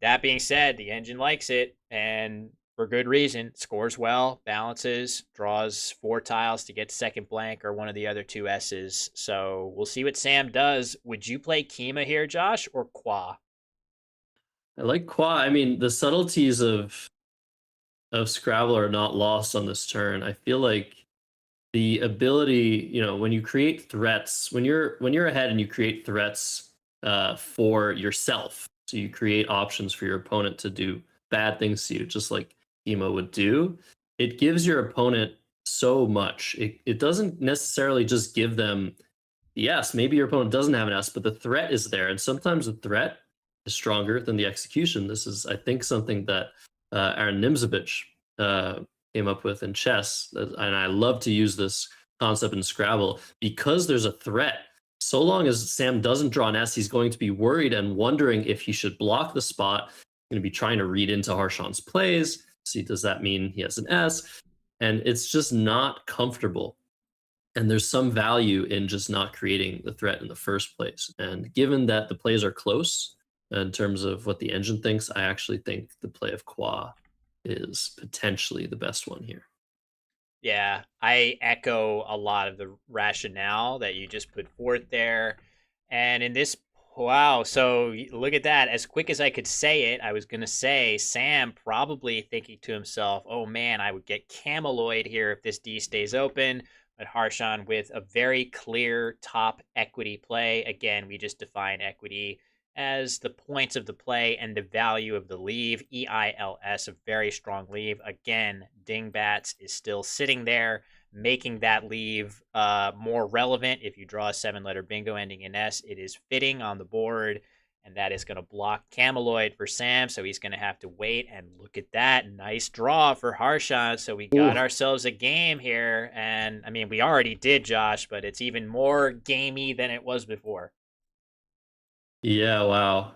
That being said, the engine likes it, and for good reason. Scores well, balances, draws 4 tiles to get second blank or one of the other 2 S's. So we'll see what Sam does. Would you play Keema here, Josh, or Qua? I like Qua. I mean, the subtleties of Scrabble are not lost on this turn. I feel like the ability, when you create threats, when you're ahead and you create threats for yourself, so you create options for your opponent to do bad things to you, just like Keema would do, it gives your opponent so much. It doesn't necessarily just give them the S. Maybe your opponent doesn't have an S, but the threat is there. And sometimes the threat is stronger than the execution. This is, I think, something that Aaron Nimzovich came up with in chess. And I love to use this concept in Scrabble because there's a threat. So long as Sam doesn't draw an S, he's going to be worried and wondering if he should block the spot. Going to be trying to read into Harshan's plays. See, does that mean he has an S? and it's just not comfortable. And there's some value in just not creating the threat in the first place. And given that the plays are close in terms of what the engine thinks, I actually think the play of Qua is potentially the best one here. Yeah, I echo a lot of the rationale that you just put forth there. And in this, wow, so look at that. As quick as I could say it, I was going to say Sam probably thinking to himself, oh man, I would get Cameloid here if this D stays open. But Harshan with a very clear top equity play. Again, we just define equity as the points of the play and the value of the leave. EILS, a very strong leave. Again, Dingbats is still sitting there, making that leave more relevant. If you draw a 7-letter bingo ending in S, it is fitting on the board, and that is going to block Cameloid for Sam, so he's going to have to wait. And look at that. Nice draw for Harshan. So we got ourselves a game here. And, I mean, we already did, Josh, but it's even more gamey than it was before. Yeah, wow.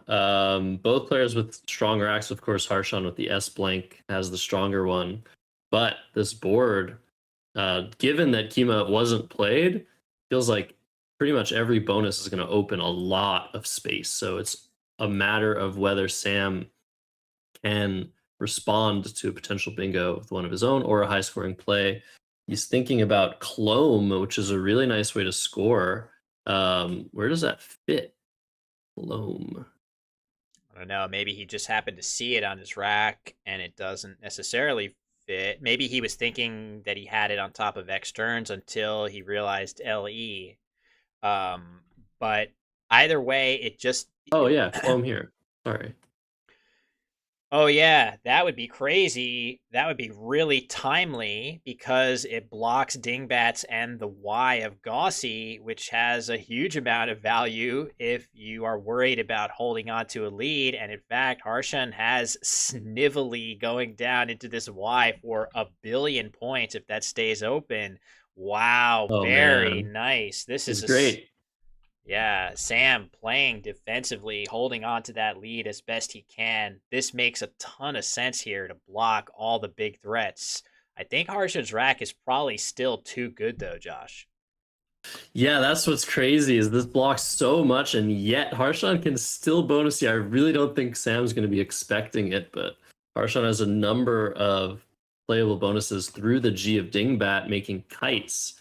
Both players with strong racks, of course, Harshan with the S blank has the stronger one. But this board, given that Kima wasn't played, feels like pretty much every bonus is going to open a lot of space. So it's a matter of whether Sam can respond to a potential bingo with one of his own or a high-scoring play. He's thinking about Clome, which is a really nice way to score. Where does that fit? Clome. I don't know. Maybe he just happened to see it on his rack and it doesn't necessarily fit. Maybe he was thinking that he had it on top of X turns until he realized LE. But either way, it just. Oh, yeah. Clome here. Sorry. Oh, yeah, that would be crazy. That would be really timely because it blocks Dingbats and the Y of Gaussy, which has a huge amount of value if you are worried about holding on to a lead. And in fact, Harshan has Snively going down into this Y for 1 billion points if that stays open. Wow, Oh, very man. nice. This is great. Yeah, Sam playing defensively, holding on to that lead as best he can. This makes a ton of sense here to block all the big threats. I think Harshan's rack is probably still too good, though, Josh. Yeah, that's what's crazy is this blocks so much, and yet Harshan can still bonus here. I really don't think Sam's going to be expecting it, but Harshan has a number of playable bonuses through the G of Dingbat, making kites.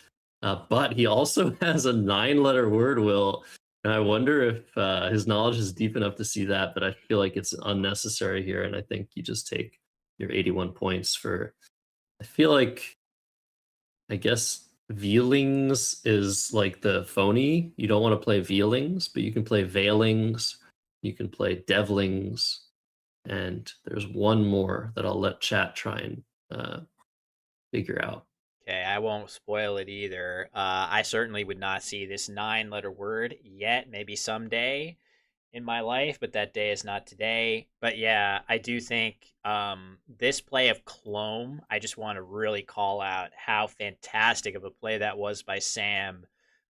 But he also has a 9-letter word will, and I wonder if his knowledge is deep enough to see that, but I feel like it's unnecessary here, and I think you just take your 81 points for... I feel like, I guess, Veilings is like the phony. You don't want to play Veilings, but you can play Veilings, you can play Devlings, and there's one more that I'll let chat try and figure out. Okay, I won't spoil it either. I certainly would not see this 9-letter word yet. Maybe someday in my life, but that day is not today. But yeah, I do think this play of Clome, I just want to really call out how fantastic of a play that was by Sam.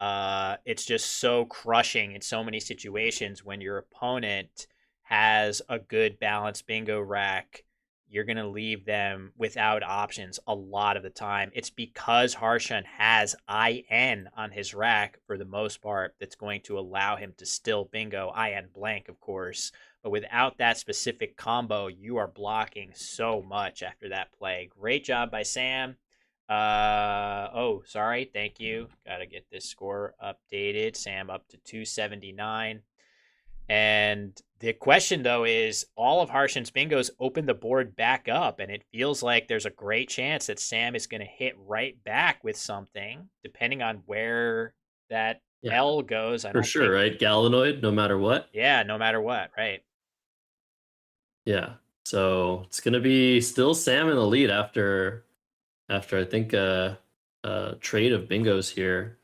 It's just so crushing in so many situations when your opponent has a good balanced bingo rack. You're going to leave them without options a lot of the time. It's because Harshan has IN on his rack for the most part that's going to allow him to still bingo IN blank, of course. But without that specific combo, you are blocking so much after that play. Great job by Sam. Oh, sorry. Thank you. Got to get this score updated. Sam up to 279. And the question, though, is all of Harshan's bingos open the board back up, and it feels like there's a great chance that Sam is going to hit right back with something, depending on where that L goes. For sure, right? Galanoid, no matter what. Yeah, no matter what, right? Yeah, so it's going to be still Sam in the lead after I think a trade of bingos here.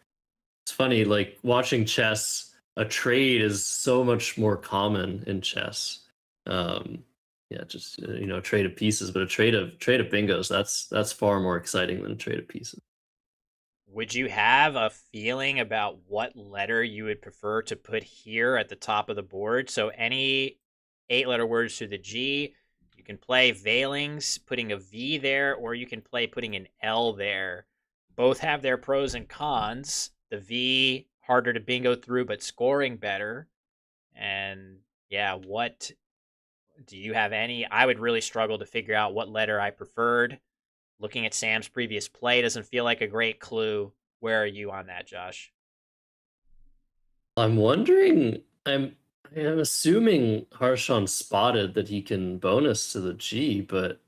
It's funny, like watching chess, a trade is so much more common in chess. Yeah, just trade of pieces, but a trade of bingos, that's far more exciting than a trade of pieces. Would you have a feeling about what letter you would prefer to put here at the top of the board? So any 8-letter words to the G, You can play Veilings, putting a V there, or you can play putting an L there. Both have their pros and cons. The V, harder to bingo through, but scoring better. And yeah, what do you have any? I would really struggle to figure out what letter I preferred. Looking at Sam's previous play doesn't feel like a great clue. Where are you on that, Josh? I'm wondering. I'm assuming Harshawn spotted that he can bonus to the G, but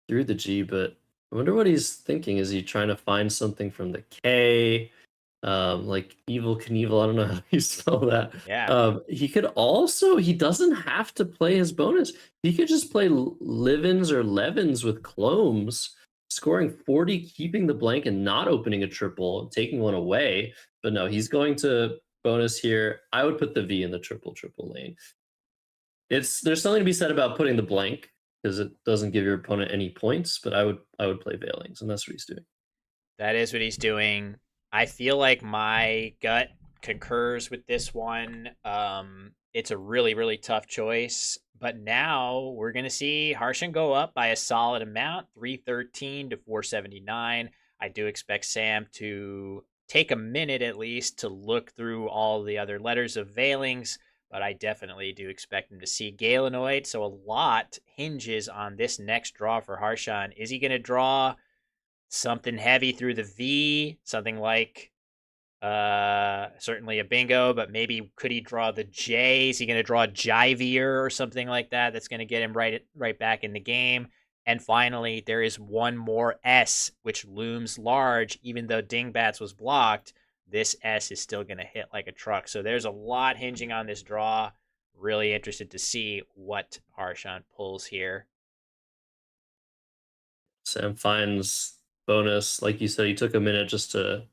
through the G. But I wonder what he's thinking. Is he trying to find something from the K? Like Evil Knievel. I don't know how you spell that. Yeah. He could also. He doesn't have to play his bonus. He could just play Livens or Levens with Clomes, scoring 40, keeping the blank, and not opening a triple, taking one away. But no, he's going to bonus here. I would put the V in the triple lane. There's something to be said about putting the blank because it doesn't give your opponent any points, but I would play Veilings, and that's what he's doing. That is what he's doing. I feel like my gut concurs with this one. It's a really, really tough choice. But now we're going to see Harshan go up by a solid amount, 313 to 479. I do expect Sam to take a minute at least to look through all the other letters of Veilings, but I definitely do expect him to see Galenoid. So a lot hinges on this next draw for Harshan. Is he going to draw something heavy through the V, something like certainly a bingo, but maybe could he draw the J? Is he going to draw Jivier or something like that? That's going to get him right back in the game. And finally, there is one more S, which looms large. Even though Dingbats was blocked, this S is still going to hit like a truck. So there's a lot hinging on this draw. Really interested to see what Harshan pulls here. Sam finds bonus. Like you said, he took a minute just to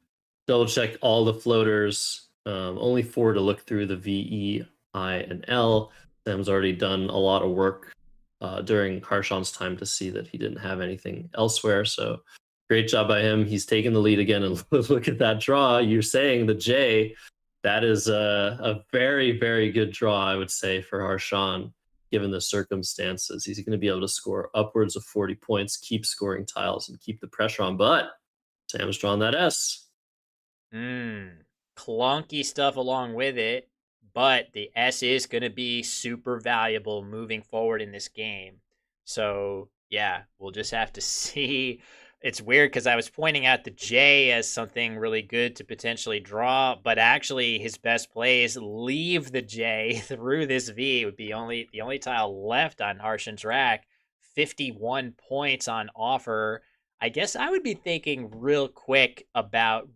double check all the floaters. Only 4 to look through the V, E, I, and L. Sam's already done a lot of work during Harshan's time to see that he didn't have anything elsewhere. So great job by him. He's taken the lead again. And look at that draw. You're saying the J. That is a very, very good draw, I would say, for Harshan, given the circumstances. He's going to be able to score upwards of 40 points, keep scoring tiles, and keep the pressure on. But Sam's drawn that S. Clunky stuff along with it, but the S is going to be super valuable moving forward in this game. So, yeah, we'll just have to see. It's weird because I was pointing out the J as something really good to potentially draw, but actually his best plays leave the J through this V. It would be the only tile left on Harshan's rack. 51 points on offer. I guess I would be thinking real quick about.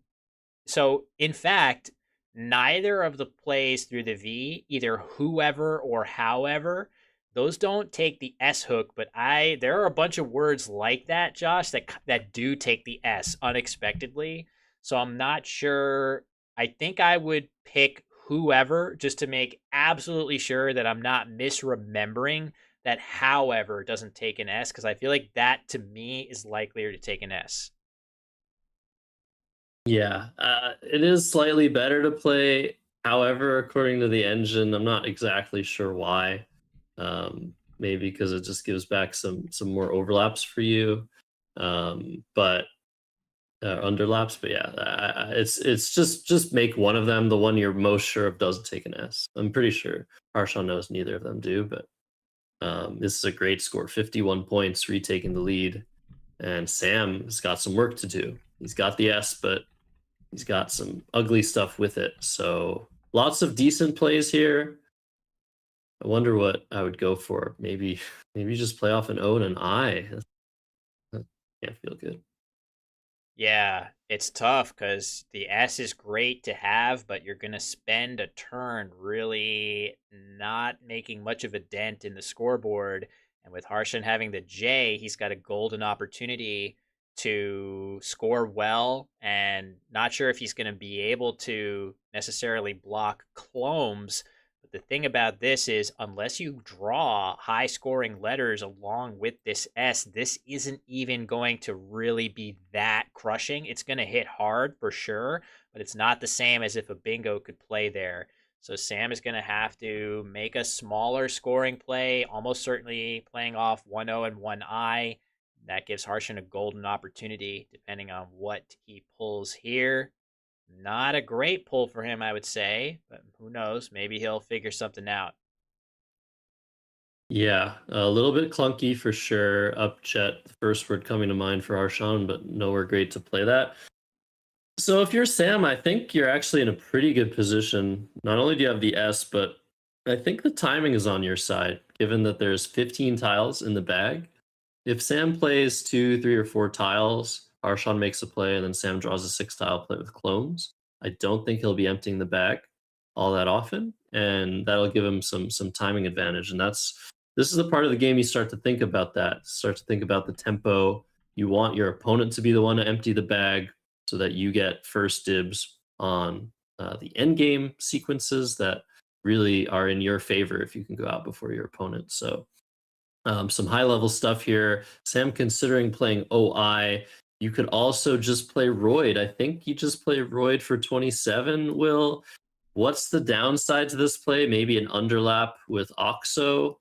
So, in fact, neither of the plays through the V, either whoever or however, those don't take the S hook, but there are a bunch of words like that, Josh, that do take the S unexpectedly. So I'm not sure. I think I would pick whoever just to make absolutely sure that I'm not misremembering that however doesn't take an S, because I feel like that to me is likelier to take an S. Yeah, it is slightly better to play. However, according to the engine, I'm not exactly sure why. Maybe because it just gives back some more overlaps for you, but underlaps. But yeah, it's just make one of them the one you're most sure of doesn't take an S. I'm pretty sure Harshawn knows neither of them do, but this is a great score, 51 points, retaking the lead, and Sam has got some work to do. He's got the S, but he's got some ugly stuff with it. So lots of decent plays here. I wonder what I would go for. Maybe just play off an O and an I. That can't feel good. Yeah, it's tough because the S is great to have, but you're going to spend a turn really not making much of a dent in the scoreboard. And with Harshan having the J, he's got a golden opportunity to score well, and not sure if he's going to be able to necessarily block Clomes. But the thing about this is, unless you draw high scoring letters along with this S, this isn't even going to really be that crushing. It's going to hit hard for sure, but it's not the same as if a bingo could play there. So Sam is going to have to make a smaller scoring play, almost certainly playing off 1-0 and 1-I. That gives Harshan a golden opportunity, depending on what he pulls here. Not a great pull for him, I would say, but who knows? Maybe he'll figure something out. Yeah, a little bit clunky for sure. Upjet, the first word coming to mind for Harshan, but nowhere great to play that. So if you're Sam, I think you're actually in a pretty good position. Not only do you have the S, but I think the timing is on your side, given that there's 15 tiles in the bag. If Sam plays 2, 3, or 4 tiles, Harshan makes a play, and then Sam draws a 6-tile play with clones. I don't think he'll be emptying the bag all that often, and that'll give him some timing advantage. And this is the part of the game you start to think about that. Start to think about the tempo. You want your opponent to be the one to empty the bag so that you get first dibs on the end game sequences that really are in your favor if you can go out before your opponent. So some high level stuff here. Sam considering playing OI. You could also just play Royd. I think you just play Royd for 27, Will. What's the downside to this play? Maybe an underlap with Oxo.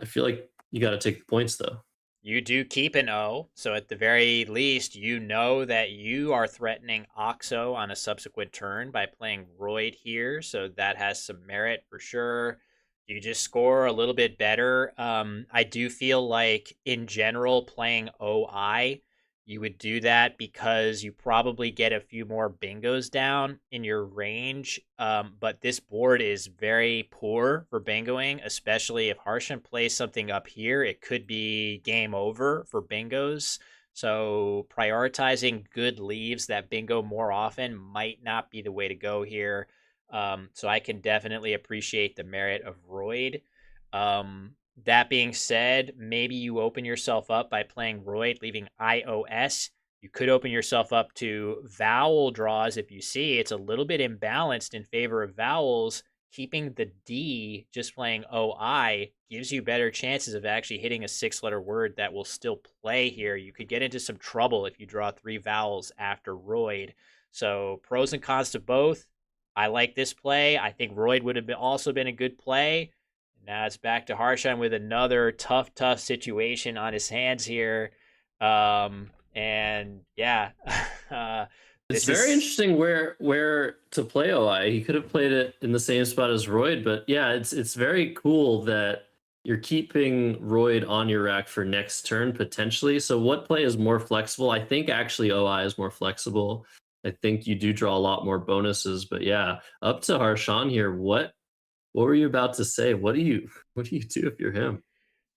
I feel like you got to take the points, though. You do keep an O, so at the very least, you know that you are threatening Oxo on a subsequent turn by playing Royd here, so that has some merit for sure. You just score a little bit better. I do feel like, in general, playing OI, you would do that because you probably get a few more bingos down in your range. But this board is very poor for bingoing, especially if Harshan plays something up here. It could be game over for bingos. So prioritizing good leaves that bingo more often might not be the way to go here. So I can definitely appreciate the merit of Royd. That being said, maybe you open yourself up by playing Royd, leaving IOS. You could open yourself up to vowel draws if you see it's a little bit imbalanced in favor of vowels. Keeping the D, just playing OI, gives you better chances of actually hitting a 6-letter word that will still play here. You could get into some trouble if you draw 3 vowels after Royd. So pros and cons to both. I like this play. I think Royd would have also been a good play. Now it's back to Harshan with another tough situation on his hands here. And yeah, It's very interesting where to play OI. He could have played it in the same spot as Royd, but yeah, it's very cool that you're keeping Royd on your rack for next turn potentially. So what play is more flexible? I think actually OI is more flexible. I think you do draw a lot more bonuses, but yeah, up to Harshan here. What were you about to say? What do you do if you're him?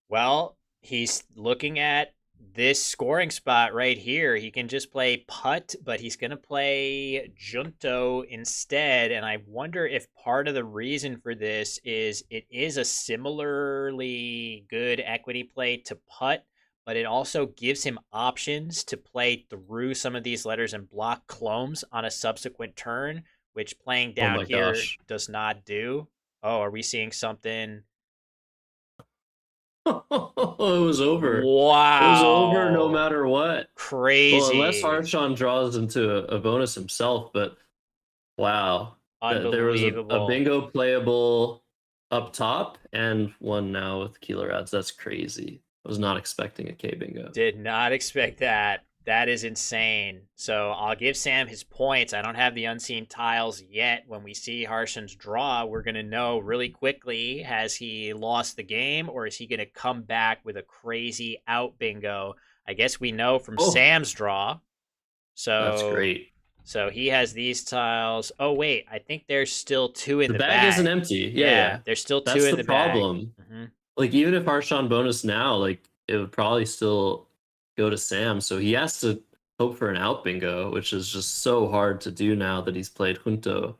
Well, he's looking at this scoring spot right here. He can just play putt, but he's going to play junto instead. And I wonder if part of the reason for this is it is a similarly good equity play to putt, but it also gives him options to play through some of these letters and block clones on a subsequent turn, which playing Oh down my here gosh. does not do. Oh, are we seeing something? It was over. It was over no Wow. matter what. Well, unless Crazy. Harshan draws into a bonus himself, but wow. There was a Unbelievable. bingo playable up top and one now with killer ads. That's crazy. I was not expecting a K bingo. Did not expect that. That is insane. So I'll give Sam his points. I don't have the unseen tiles yet. When we see Harshan's draw, we're going to know really quickly, has he lost the game or is he going to come back with a crazy out bingo? I guess we know from Oh, Sam's draw. that's So great. so he has these tiles. Oh wait, I think there's still 2 in The the bag isn't bag. empty. Yeah, Yeah, yeah. there's still 2 That's in the the bag. problem. Hmm. Like even if Harshan bonus now, like it would probably still go to Sam. So he has to hope for an out bingo, which is just so hard to do now that he's played Junto.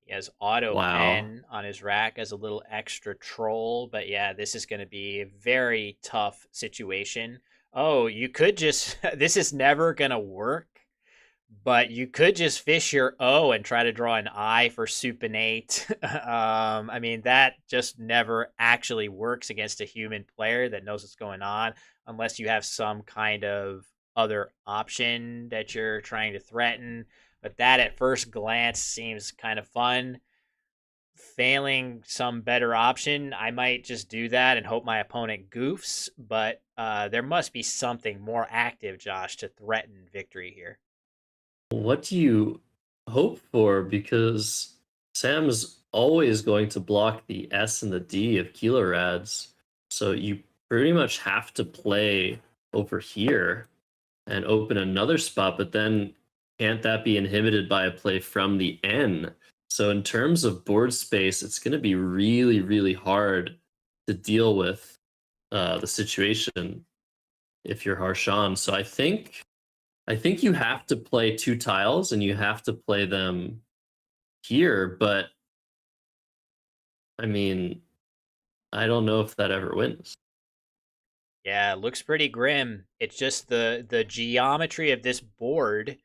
He has auto Wow. pen on his rack as a little extra troll, but yeah, this is going to be a very tough situation. Oh, you could just this is never going to work, but you could just fish your O and try to draw an I for supinate. I mean, that just never actually works against a human player that knows what's going on, unless you have some kind of other option that you're trying to threaten. But that at first glance seems kind of fun. failing some better option, I might just do that and hope my opponent goofs. But there must be something more active, Josh, to threaten victory here. What do you hope for? Because Sam's always going to block the S and the D of Kilo Rads. So you pretty much have to play over here and open another spot, but then can't that be inhibited by a play from the N? So in terms of board space, it's going to be really, really hard to deal with the situation if you're Harshan. So I think you have to play 2 tiles and you have to play them here, but I mean, I don't know if that ever wins. Yeah, it looks pretty grim. It's just the geometry of this board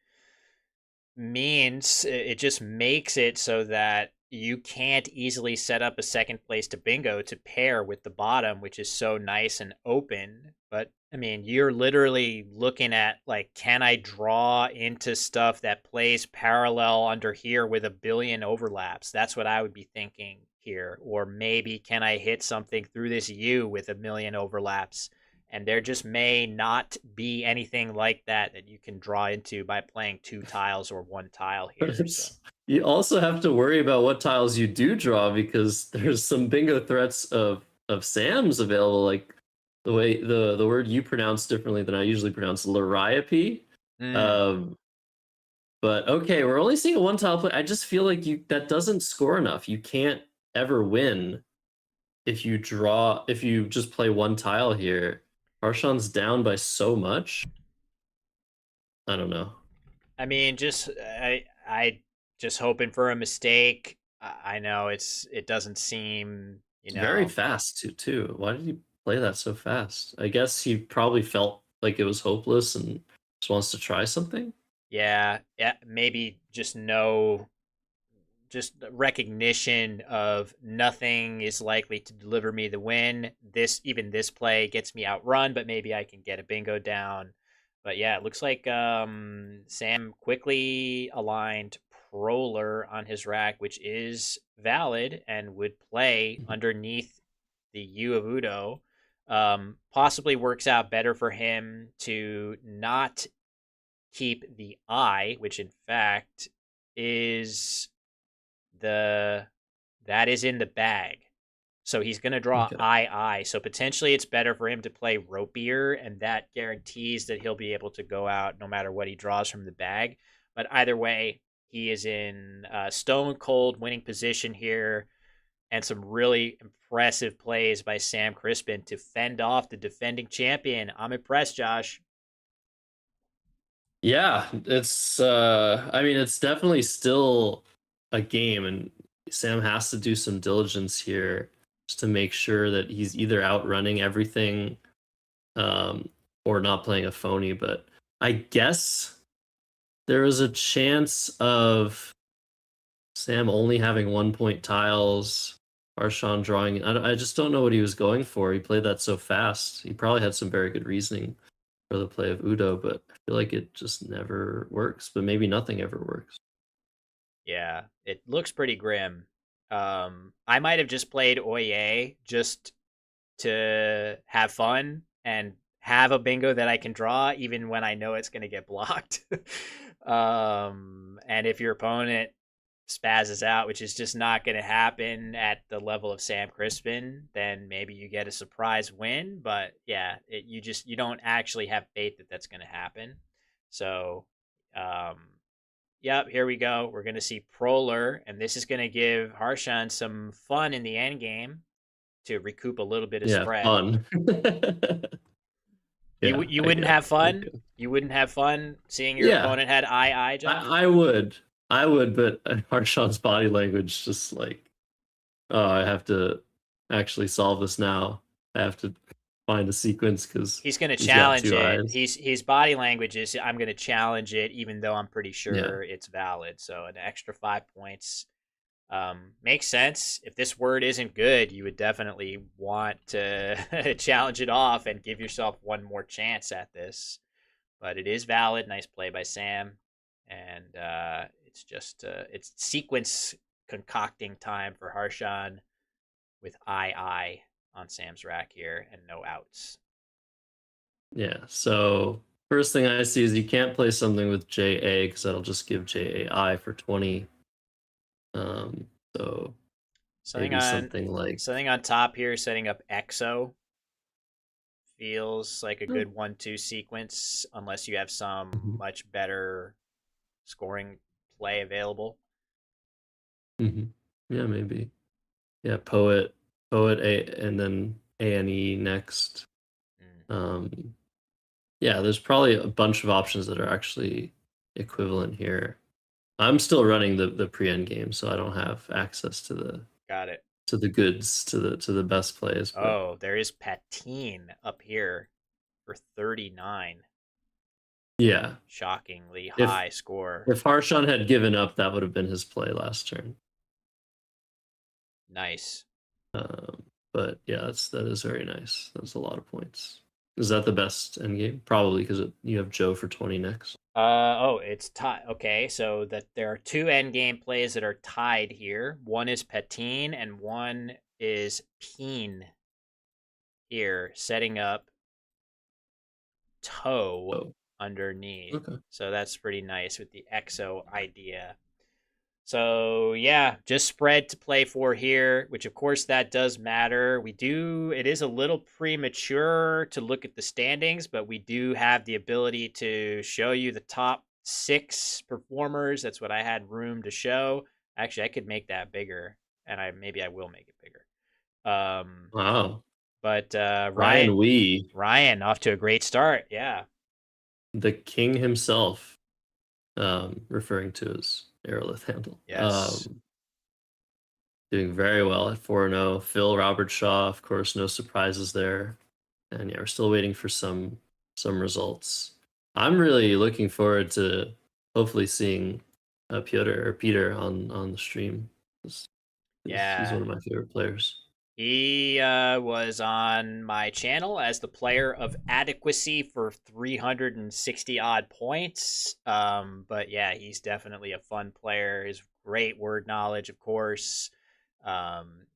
means it just makes it so that you can't easily set up a second place to bingo to pair with the bottom, which is so nice and open. But I mean, you're literally looking at like, can I draw into stuff that plays parallel under here with a billion overlaps? That's what I would be thinking here. Or maybe can I hit something through this U with a million overlaps? And there just may not be anything like that that you can draw into by playing 2 tiles or 1 tile here. So. You also have to worry about what tiles you do draw, because there's some bingo threats of Sam's available, like the way the word you pronounce differently than I usually pronounce, Liriope. Mm. But okay, we're only seeing a 1 tile play. I just feel like that doesn't score enough. You can't ever win if you just play 1 tile here. Harshan's down by so much. I don't know. I mean, I just hoping for a mistake. I know it doesn't seem, It's very fast too. Why did he play that so fast? I guess he probably felt like it was hopeless and just wants to try something. yeah, maybe just recognition of nothing is likely to deliver me the win. This play gets me outrun, but maybe I can get a bingo down. But yeah, it looks like Sam quickly aligned Proler on his rack, which is valid and would play underneath the U of Udo. Possibly works out better for him to not keep the I, which in fact is that is in the bag. So he's going to draw Okay. I. So potentially it's better for him to play ropier, and that guarantees that he'll be able to go out no matter what he draws from the bag. But either way, he is in stone cold winning position here, and some really impressive plays by Sam Crispin to fend off the defending champion. I'm impressed, Josh. Yeah, it's I mean, it's definitely still a game, and Sam has to do some diligence here just to make sure that he's either outrunning everything or not playing a phony. But I guess there is a chance of Sam only having 1 point tiles, Arshan drawing. I just don't know what he was going for. He played that so fast. He probably had some very good reasoning for the play of Udo, but I feel like it just never works. But maybe nothing ever works. Yeah, it looks pretty grim. I might have just played Oye just to have fun and have a bingo that I can draw even when I know it's going to get blocked. And if your opponent spazzes out, which is just not going to happen at the level of Sam Crispin, then maybe you get a surprise win. But yeah, you don't actually have faith that that's going to happen. So, yep, here we go. We're going to see Proler, and this is going to give Harshan some fun in the end game to recoup a little bit of Yeah, spread. fun. You wouldn't have fun? You wouldn't have fun seeing your opponent had I, Josh? I would, but Harshan's body language just like, oh, I have to actually solve this now. I have to find a sequence because he's going to challenge it. His body language is, I'm going to challenge it, even though I'm pretty sure it's valid. So an extra 5 points makes sense. If this word isn't good, you would definitely want to challenge it off and give yourself one more chance at this. But it is valid. Nice play by Sam. And it's just it's sequence concocting time for Harshan with II on Sam's rack here and no outs. Yeah, so first thing I see is you can't play something with JA because that'll just give JAI for 20. So Something maybe on something like something on top here, setting up EXO feels like a good 1-2 sequence, unless you have some much better scoring play available. Yeah, maybe. Yeah, Poet A, and then ANE next. Yeah, there's probably a bunch of options that are actually equivalent here. I'm still running the pre-end game, so I don't have access to the Got it. to the goods, to the best plays. But Oh, there is Patine up here for 39. yeah, Shockingly if high score. if Harshan had given up, that would have been his play last turn. Nice. But yeah, that is very nice. That's a lot of points. Is that the best end game? Probably, because you have Joe for 20 next. It's tied. Okay, so that there are two end game plays that are tied here. One is Patine and one is Peen here, setting up toe underneath. Okay. So that's pretty nice with the EXO idea. So yeah, just spread to play for here, which of course that does matter. It is a little premature to look at the standings, but we do have the ability to show you the top 6 performers. That's what I had room to show. Actually, I could make that bigger, and maybe I will make it bigger. Wow. But Ryan Ryan off to a great start. Yeah. the king himself, referring to his aerolith handle. Yes. Doing very well at 4-0. Phil Robert Shaw, of course, no surprises there. And yeah, we're still waiting for some results. I'm really looking forward to hopefully seeing Peter on the stream. He's one of my favorite players. He was on my channel as the player of adequacy for 360 odd points. But yeah, he's definitely a fun player. His great word knowledge, of course.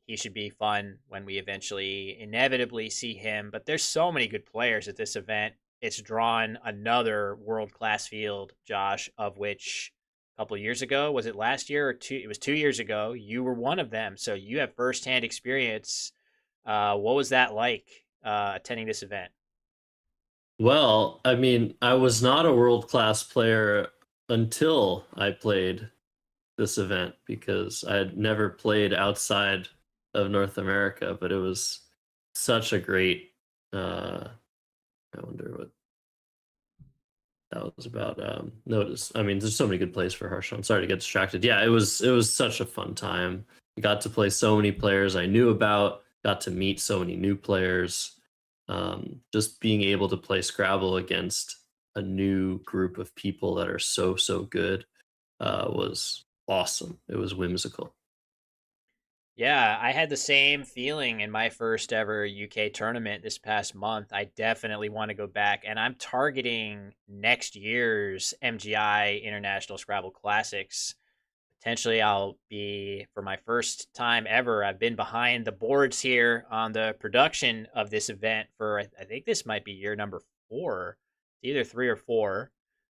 He should be fun when we eventually inevitably see him. But there's so many good players at this event. It's drawn another world-class field, Josh, of which a couple of years ago, was it last year or two? It was 2 years ago. You were one of them, so you have firsthand experience. What was that like attending this event? Well, I mean, I was not a world-class player until I played this event because I had never played outside of North America, but it was such a great I wonder what that was about. Notice, I mean, there's so many good plays for Harshan. Sorry to get distracted. Yeah, it was such a fun time. I got to play so many players I knew about, got to meet so many new players. Just being able to play Scrabble against a new group of people that are so good was awesome. It was whimsical. Yeah, I had the same feeling in my first ever UK tournament this past month. I definitely want to go back, and I'm targeting next year's MGI International Scrabble Classics. Potentially, I'll be, for my first time ever, I've been behind the boards here on the production of this event for, I think this might be year number 4. It's either 3 or 4.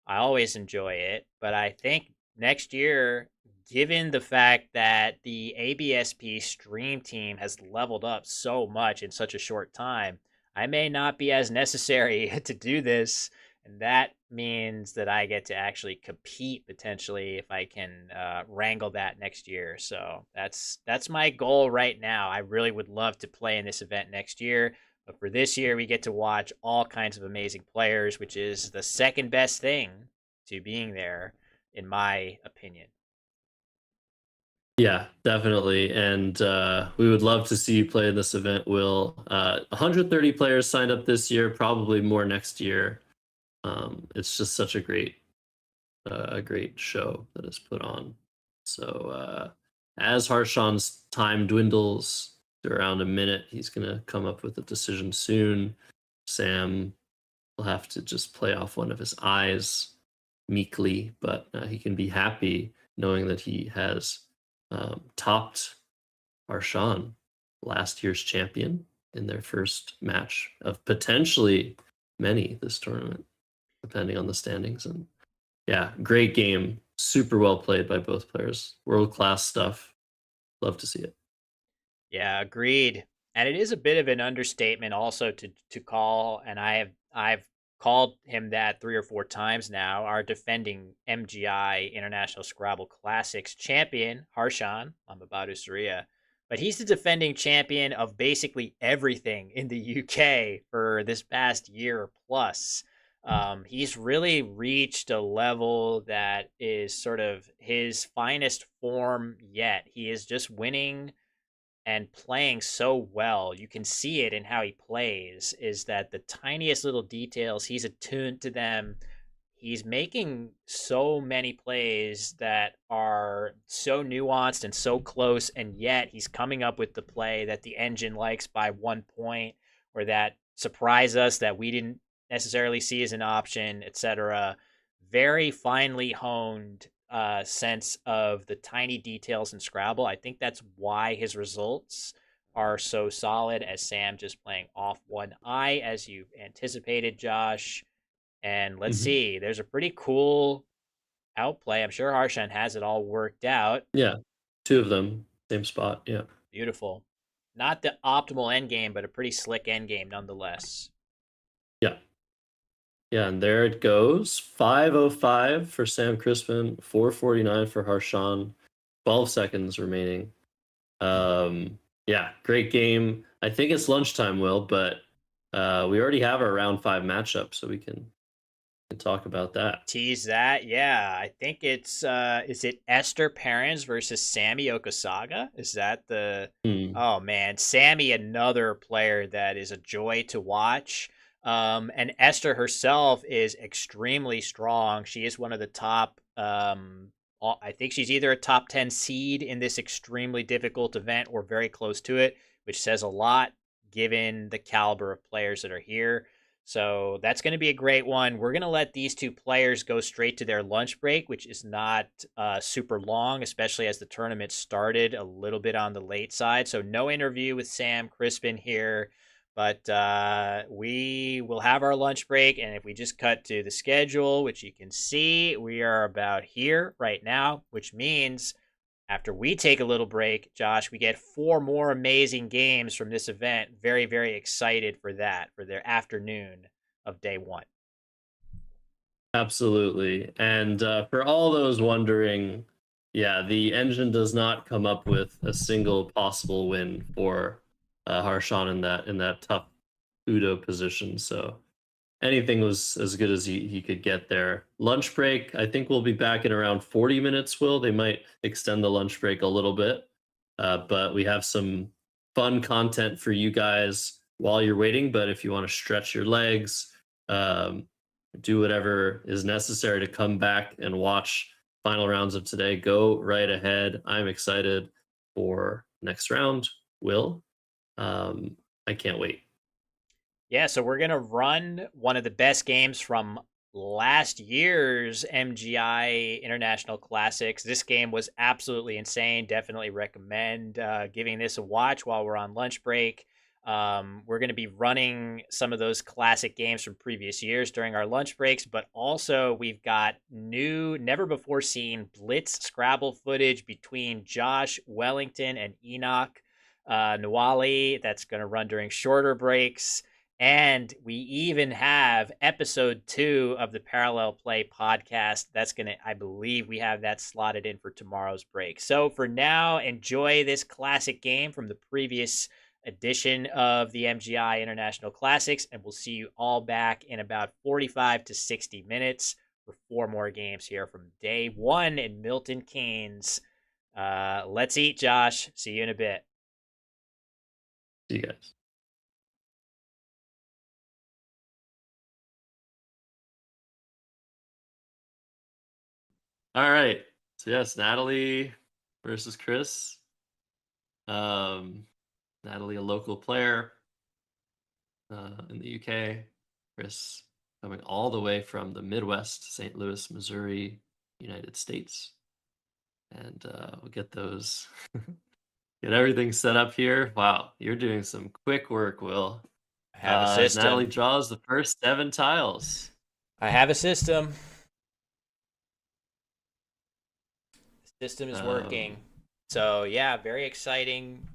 I always enjoy it, but I think next year, given the fact that the ABSP stream team has leveled up so much in such a short time, I may not be as necessary to do this. And that means that I get to actually compete potentially if I can wrangle that next year. So that's my goal right now. I really would love to play in this event next year. But for this year, we get to watch all kinds of amazing players, which is the second best thing to being there, in my opinion. Yeah, definitely. And we would love to see you play in this event, Will. 130 players signed up this year, probably more next year. It's just such a great show that is put on. So as Harshan's time dwindles to around a minute, he's going to come up with a decision soon. Sam will have to just play off one of his eyes meekly, but he can be happy knowing that he has topped Arshan, last year's champion, in their first match of potentially many this tournament, depending on the standings. And yeah, great game. Super well played by both players. World-class stuff. Love to see it. Yeah, agreed. And it is a bit of an understatement also to call, and I've called him that 3 or 4 times now, our defending MGI International Scrabble Classics champion, Harshan Lamabadu Surya. But he's the defending champion of basically everything in the UK for this past year plus. He's really reached a level that is sort of his finest form yet. He is just winning and playing so well. You can see it in how he plays, is that the tiniest little details, he's attuned to them. He's making so many plays that are so nuanced and so close, and yet he's coming up with the play that the engine likes by 1 point, or that surprise us that we didn't necessarily see as an option, etc. Very finely honed sense of the tiny details in Scrabble. I think that's why his results are so solid, as Sam just playing off one eye, as you anticipated, Josh. And let's see, there's a pretty cool outplay. I'm sure Harshan has it all worked out. Yeah, 2 of them, same spot. Yeah. Beautiful. Not the optimal end game, but a pretty slick end game nonetheless. Yeah. Yeah, and there it goes. 5:05 for Sam Crispin, 4:49 for Harshan, 12 seconds remaining. Yeah, great game. I think it's lunchtime, Will, but we already have our round 5 matchup, so we can talk about that. Tease that. Yeah, I think it's is it Esther Perrins versus Sammy Okasaga? Is that the Oh man, Sammy, another player that is a joy to watch. And Esther herself is extremely strong. She is one of the top I think she's either a top 10 seed in this extremely difficult event or very close to it, which says a lot given the caliber of players that are here. So that's going to be a great one. We're going to let these 2 players go straight to their lunch break, which is not super long, especially as the tournament started a little bit on the late side. So no interview with Sam Crispin here, but we will have our lunch break. And if we just cut to the schedule, which you can see, we are about here right now, which means after we take a little break, Josh, we get 4 more amazing games from this event. Very, very excited for that, for their afternoon of day 1. Absolutely. And for all those wondering, yeah, the engine does not come up with a single possible win for Harshan in that tough Udo position. So anything was as good as he could get there. Lunch break, I think we'll be back in around 40 minutes, Will. They might extend the lunch break a little bit, but we have some fun content for you guys while you're waiting. But if you want to stretch your legs, do whatever is necessary to come back and watch final rounds of today, go right ahead. I'm excited for next round, Will. I can't wait. Yeah, so we're going to run one of the best games from last year's MGI International Classics. This game was absolutely insane. Definitely recommend giving this a watch while we're on lunch break. We're going to be running some of those classic games from previous years during our lunch breaks, but also we've got new, never before seen Blitz Scrabble footage between Josh Wellington and Enoch Nwali. That's going to run during shorter breaks. And we even have episode 2 of the Parallel Play podcast. That's going to, I believe we have that slotted in for tomorrow's break. So for now, enjoy this classic game from the previous edition of the MGI International Classics. And we'll see you all back in about 45 to 60 minutes for 4 more games here from day 1 in Milton Keynes. Let's eat, Josh. See you in a bit. See you guys. All right. So yes, Natalie versus Chris. Natalie, a local player in the UK. Chris coming all the way from the Midwest, St. Louis, Missouri, United States. and we'll get those. Get everything set up here. Wow, you're doing some quick work, Will. I have a As Natalie system. draws the first 7 tiles. I have a system. The system is working. So yeah, very exciting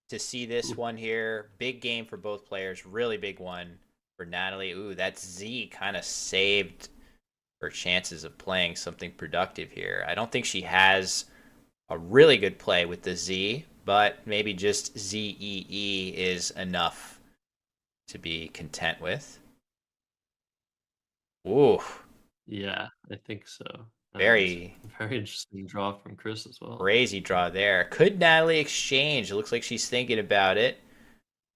to see this one here. Big game for both players. Really big one for Natalie. Ooh, that Z kind of saved her chances of playing something productive here. I don't think she has a really good play with the Z, but maybe just ZEE is enough to be content with. Ooh, Yeah, I think so. very interesting draw from Chris as well. crazy draw there. Could Natalie exchange? It looks like she's thinking about it.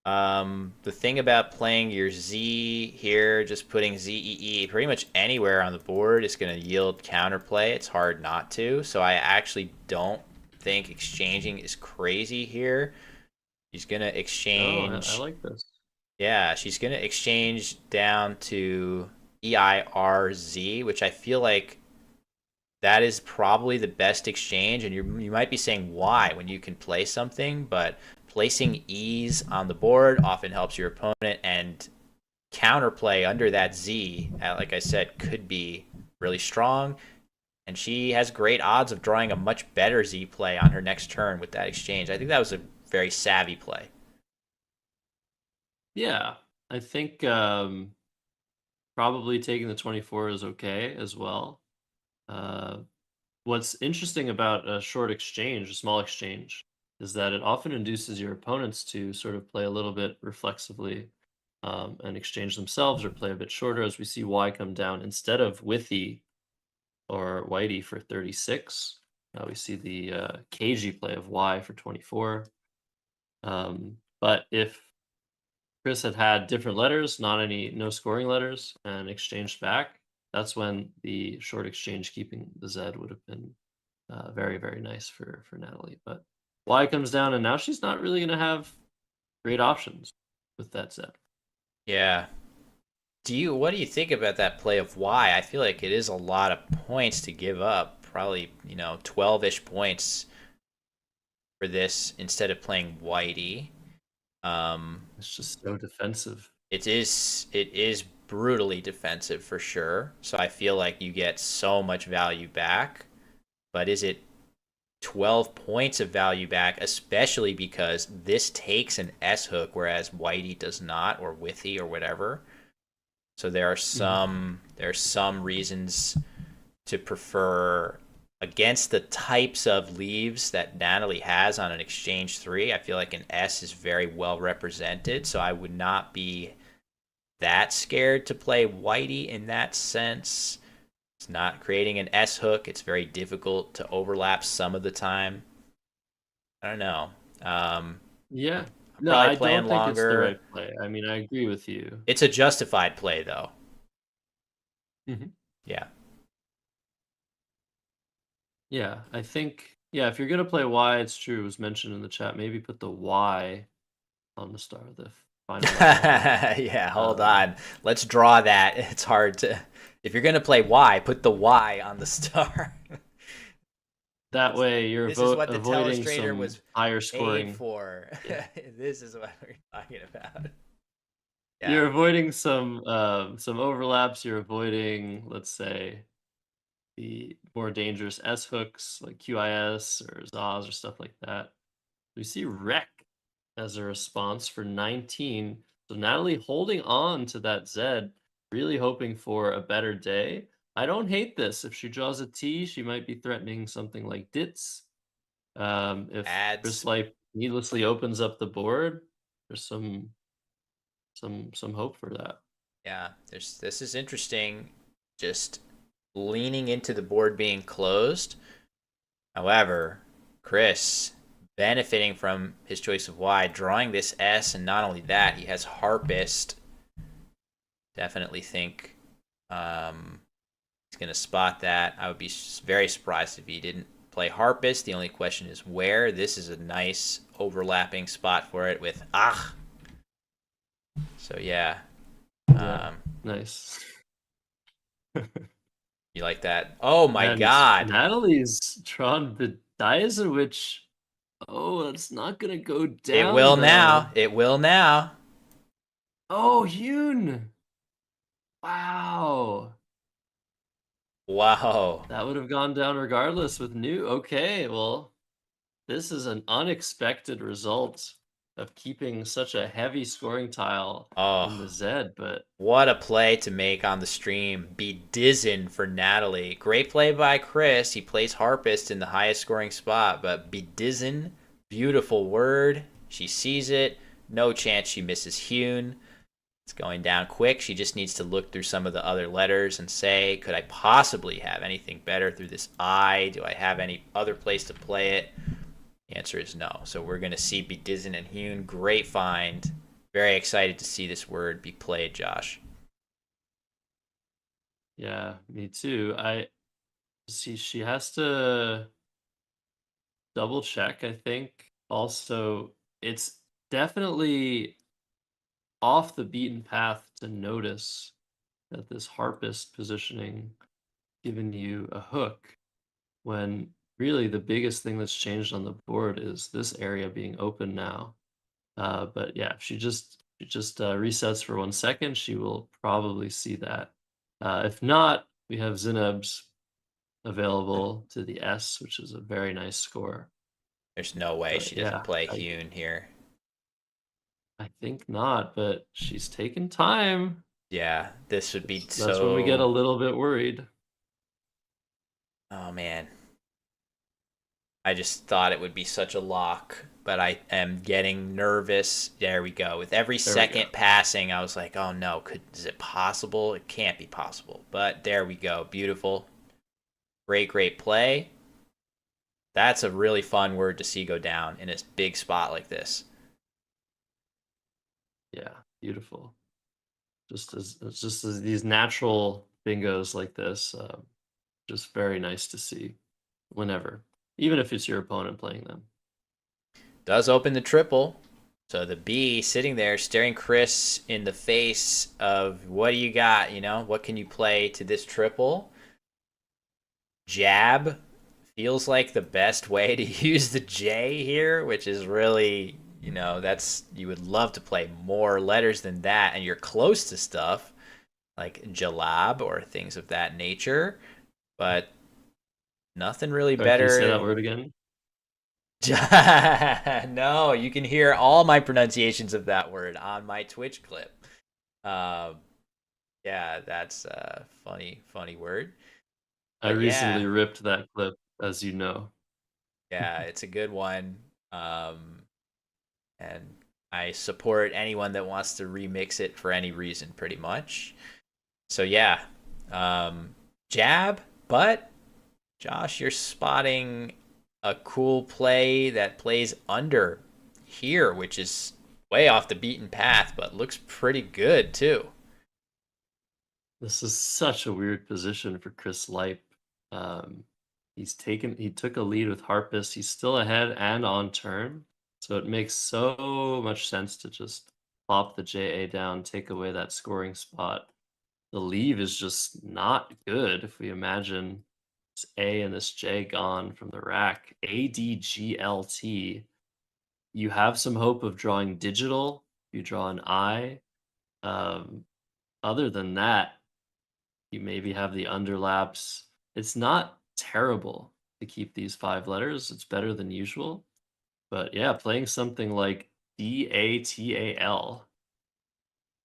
The thing about playing your Z here, just putting ZEE pretty much anywhere on the board is going to yield counterplay. It's hard not to. So I actually don't think exchanging is crazy here. She's going to exchange. Oh, I like this. Yeah, she's going to exchange down to EIRZ, which I feel like that is probably the best exchange. And you might be saying why when you can play something, but placing E's on the board often helps your opponent, and counterplay under that Z, like I said, could be really strong. And she has great odds of drawing a much better Z play on her next turn with that exchange. I think that was a very savvy play. Yeah, I think probably taking the 24 is okay as well. What's interesting about a short exchange, a small exchange, is that it often induces your opponents to sort of play a little bit reflexively and exchange themselves or play a bit shorter, as we see Y come down instead of Withy or Whitey for 36. We see the cagey play of Y for 24. But if Chris had different letters, no scoring letters, and exchanged back, that's when the short exchange keeping the Z would have been very, very nice for Natalie. But Y comes down, and now she's not really going to have great options with that Z. Yeah. What do you think about that play of Y? I feel like it is a lot of points to give up. Probably, 12-ish points for this instead of playing Whitey. It's just so defensive. It is brutally defensive for sure. So I feel like you get so much value back. But is it 12 points of value back, especially because this takes an S hook, whereas Whitey does not, or Withy or whatever. So there are some reasons to prefer against the types of leaves that Natalie has on an exchange 3. I feel like an S is very well represented, so I would not be that scared to play Whitey in that sense. It's not creating an S hook. It's very difficult to overlap some of the time. I don't know. Yeah. I'm No, probably I playing don't think it's the longer. right play. I mean, I agree with you. It's a justified play, though. Yeah. Yeah, I think, if you're going to play Y, it's true, it was mentioned in the chat, maybe put the Y on the star of the final line. Yeah, hold on. Let's draw that. It's hard to. If you're gonna play Y, put the Y on the star. That way, you're This is what the avoiding telestrator some was higher paid scoring. for. Yeah. This is what we're talking about. Yeah. You're avoiding some overlaps. You're avoiding, let's say, the more dangerous S hooks like QIS or Zaz or stuff like that. We see Wreck as a response for 19. So Natalie holding on to that Z, really hoping for a better day. I don't hate this. If she draws a T, she might be threatening something like Dits. If Chris Light needlessly opens up the board, there's some hope for that. Yeah, this is interesting. Just leaning into the board being closed. However, Chris benefiting from his choice of Y, drawing this S, and not only that, he has Harpist. Definitely think he's going to spot that. I would be very surprised if he didn't play Harpist. The only question is where. This is a nice overlapping spot for it with So yeah. Nice. You like that? Oh my god. Natalie's drawn dies in which... Oh, that's not gonna go down. It will though. now. It will now. Oh, Yoon. Wow. Wow. That would have gone down regardless with new. Okay, well, this is an unexpected result of keeping such a heavy scoring tile in the Oh, Zed, but what a play to make on the stream. Be dizzin for Natalie. Great play by Chris. He plays Harpist in the highest scoring spot, but be dizzin, beautiful word. She sees it. No chance she misses Hune. It's going down quick. She just needs to look through some of the other letters and say, could I possibly have anything better through this I? Do I have any other place to play it? The answer is no. So we're going to see Bedizen and Hune. Great find. Very excited to see this word be played, Josh. yeah, me too. I see she has to double check, I think. Also, it's definitely off the beaten path to notice that this harpist positioning given you a hook when really the biggest thing that's changed on the board is this area being open now. But yeah, if she just resets for 1 second, she will probably see that. If not, we have Zineb's available to the S, which is a very nice score. There's no way But she yeah, doesn't play Hune here. I think not, but she's taken time. Yeah, this would be That's when we get a little bit worried. Oh, man. I just thought it would be such a lock, but I am getting nervous. There we go. With every second passing, I was like, oh no, is it possible? It can't be possible. But there we go. Beautiful. Great play. That's a really fun word to see go down in a big spot like this. Yeah, beautiful. Just as these natural bingos like this, just very nice to see whenever, even if it's your opponent playing them. Does open the triple. So the B sitting there staring Chris in the face of what do you got? You know, what can you play to this triple? Jab feels like the best way to use the J here, which is really, you know, that's, you would love to play more letters than that, and you're close to stuff like jalab or things of that nature, but nothing really Sorry, better. Can you say that word again? No, you can hear all my pronunciations of that word on my Twitch clip. Yeah, that's a funny word. I But recently yeah, ripped that clip, as you know. yeah, it's a good one. And I support anyone that wants to remix it for any reason, pretty much. So yeah, jab, but Josh, you're spotting a cool play that plays under here, which is way off the beaten path, but looks pretty good too. This is such a weird position for Chris Lipe. He took a lead with Harpist. He's still ahead and on turn, so it makes so much sense to just plop the JA down, take away that scoring spot. The leave is just not good. If we imagine this A and this J gone from the rack, ADGLT, you have some hope of drawing digital. You draw an I. Other than that, you maybe have the underlaps. It's not terrible to keep these 5 letters. It's better than usual. But yeah, playing something like DATAL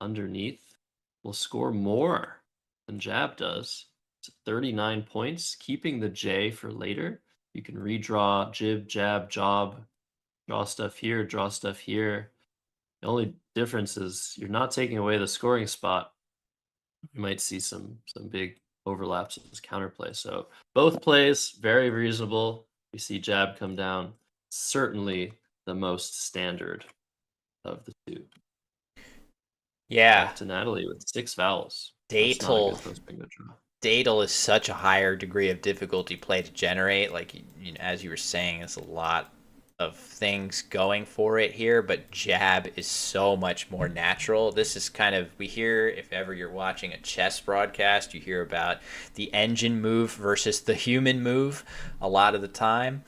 underneath will score more than Jab does. It's 39 points, keeping the J for later. You can redraw jib, jab, job, draw stuff here, draw stuff here. The only difference is you're not taking away the scoring spot. You might see some big overlaps as counterplay. So both plays very reasonable. We see jab come down. Certainly the most standard of the two. Yeah, Back to Natalie with 6 vowels. That's not a Datal. good first bingo draw. Datal is such a higher degree of difficulty play to generate. Like, you know, as you were saying, it's a lot of things going for it here, but jab is so much more natural. This is kind of, we hear, if ever you're watching a chess broadcast, you hear about the engine move versus the human move a lot of the time.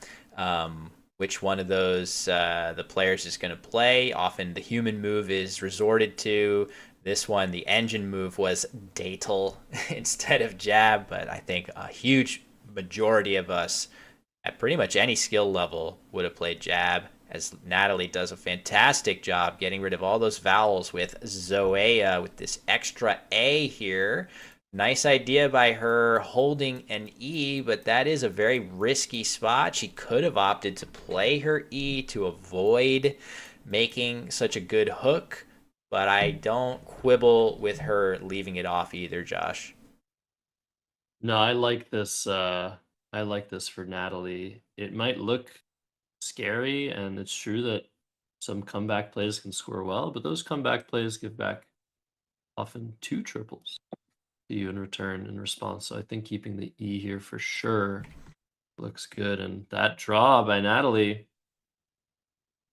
which one of those the players is going to play. Often the human move is resorted to. This one, the engine move was datal instead of jab, but I think a huge majority of us at pretty much any skill level would have played jab, as Natalie does a fantastic job getting rid of all those vowels with Zoea with this extra A here. Nice idea by her holding an E, but that is a very risky spot. She could have opted to play her E to avoid making such a good hook, but I don't quibble with her leaving it off either, Josh. No, I like this. I like this for Natalie. It might look scary, and it's true that some comeback plays can score well, but those comeback plays give back often 2 triples to you in return in response. So I think keeping the E here for sure looks good. And that draw by Natalie.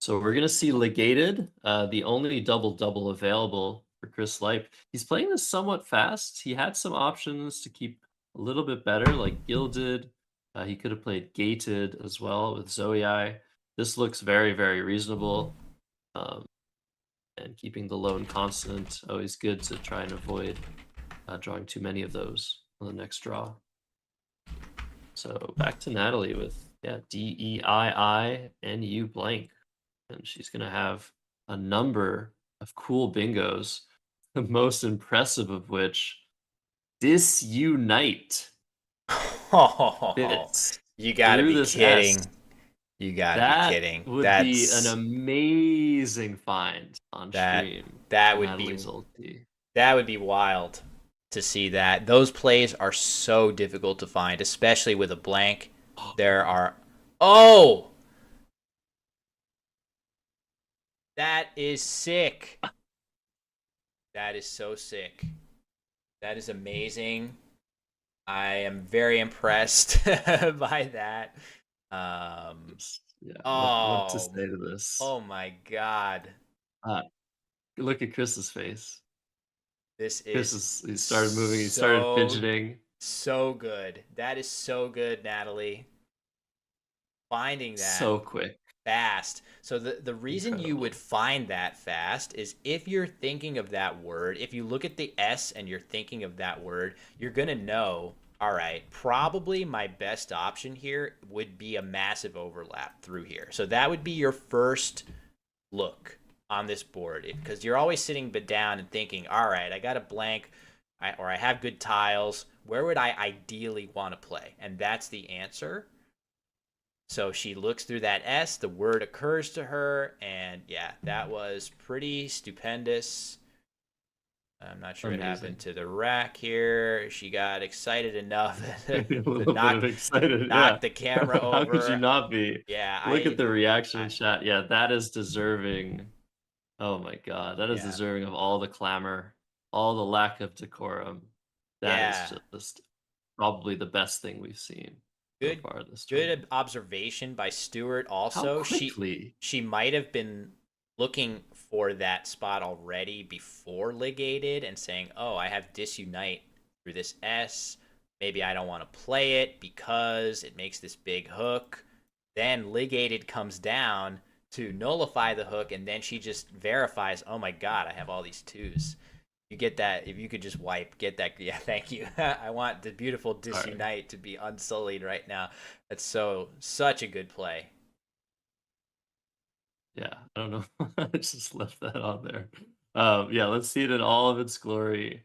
So we're gonna see Legated, the only double-double available for Chris Lipe. He's playing this somewhat fast. He had some options to keep a little bit better, like Gilded. He could have played Gated as well with Zoei. This looks very, very reasonable. And keeping the lone constant, always good to try and avoid drawing too many of those on the next draw. So back to Natalie with DEIINU blank. And she's going to have a number of cool bingos, the most impressive of which, Disunite. Fits You gotta through be this kidding. S. You gotta That be kidding. would be an amazing find on stream. That would Natalie's be ulti. that would be wild to see that. Those plays are so difficult to find, especially with a blank. There are that is sick. That is so sick. That is amazing. I am very impressed by that. What to say to this? Oh my god. Look at Chris's face. This Chris is he started moving, he started fidgeting. So good. That is so good, Natalie. Finding that so quick. Fast. So the reason you would find that fast is if you're thinking of that word, if you look at the S and you're thinking of that word, you're going to know, all right, probably my best option here would be a massive overlap through here. So that would be your first look on this board, because you're always sitting down and thinking, all right, I got a blank, or I have good tiles. Where would I ideally want to play? And that's the answer. So she looks through that S, the word occurs to her, and yeah, that was pretty stupendous. I'm not sure what happened to the rack here. She got excited enough to knock the camera over. How could you not be? Yeah, Look at the reaction in chat. Yeah, that is deserving. Oh my god, that is deserving of all the clamor, all the lack of decorum. That is just probably the best thing we've seen. Good, so far this good observation by Stuart. Also, she might have been looking for that spot already before Ligated and saying, "Oh, I have Disunite through this S. Maybe I don't want to play it because it makes this big hook." Then Ligated comes down to nullify the hook, and then she just verifies, "Oh my god, I have all these twos." You get that? If you could just get that. Yeah, thank you. I want the beautiful Disunite to be unsullied right now. That's such a good play. Yeah, I don't know. I just left that on there. Yeah, let's see it in all of its glory.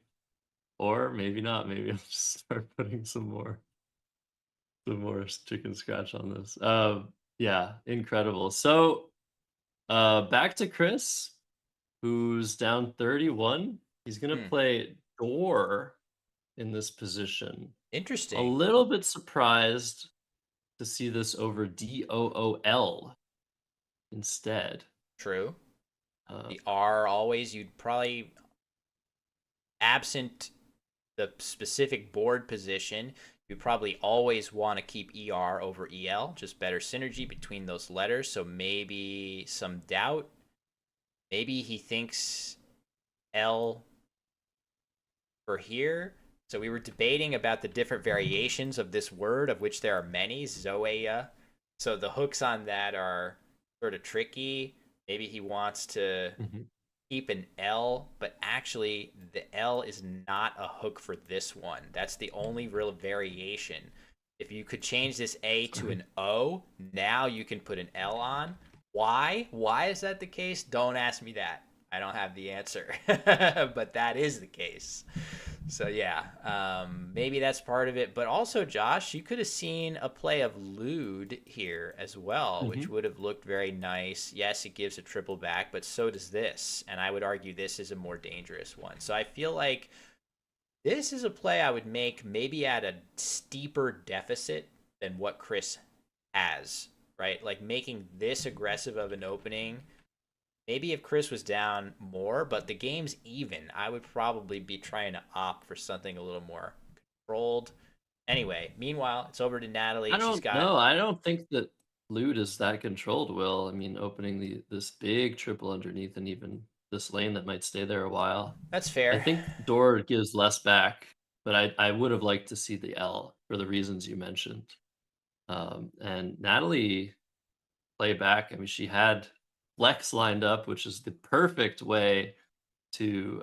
Or maybe not. Maybe I'll just start putting some more chicken scratch on this. Yeah, incredible. So back to Chris, who's down 31. He's going to play Door in this position. Interesting. A little bit surprised to see this over DOOL instead. True. The R always, you'd probably, absent the specific board position, you probably always want to keep ER over EL, just better synergy between those letters. So maybe some doubt. Maybe he thinks L for here. So we were debating about the different variations of this word, of which there are many. Zoea, So the hooks on that are sort of tricky. Maybe he wants to Mhm. keep an L, but actually the L is not a hook for this one. That's the only real variation. If you could change this A to Sorry. an O, now you can put an L on. Why? Why is that the case? Don't ask me that. I don't have the answer. But that is the case. So yeah, maybe that's part of it. But also, Josh, you could have seen a play of Lude here as well, which Mhm. would have looked very nice. Yes, it gives a triple back, but so does this. And I would argue this is a more dangerous one. So I feel like this is a play I would make maybe at a steeper deficit than what Chris has, right? Like making this aggressive of an opening. Maybe if Chris was down more, but the game's even, I would probably be trying to opt for something a little more controlled. Anyway, meanwhile, it's over to I Natalie. She's don't got know. I don't think that Lute is that controlled, Will. I mean, opening this big triple underneath and even this lane that might stay there a while. that's I fair. think Door gives less back, but I would have liked to see the L for the reasons you mentioned. And Natalie play back. I mean, she had flex lined up, which is the perfect way to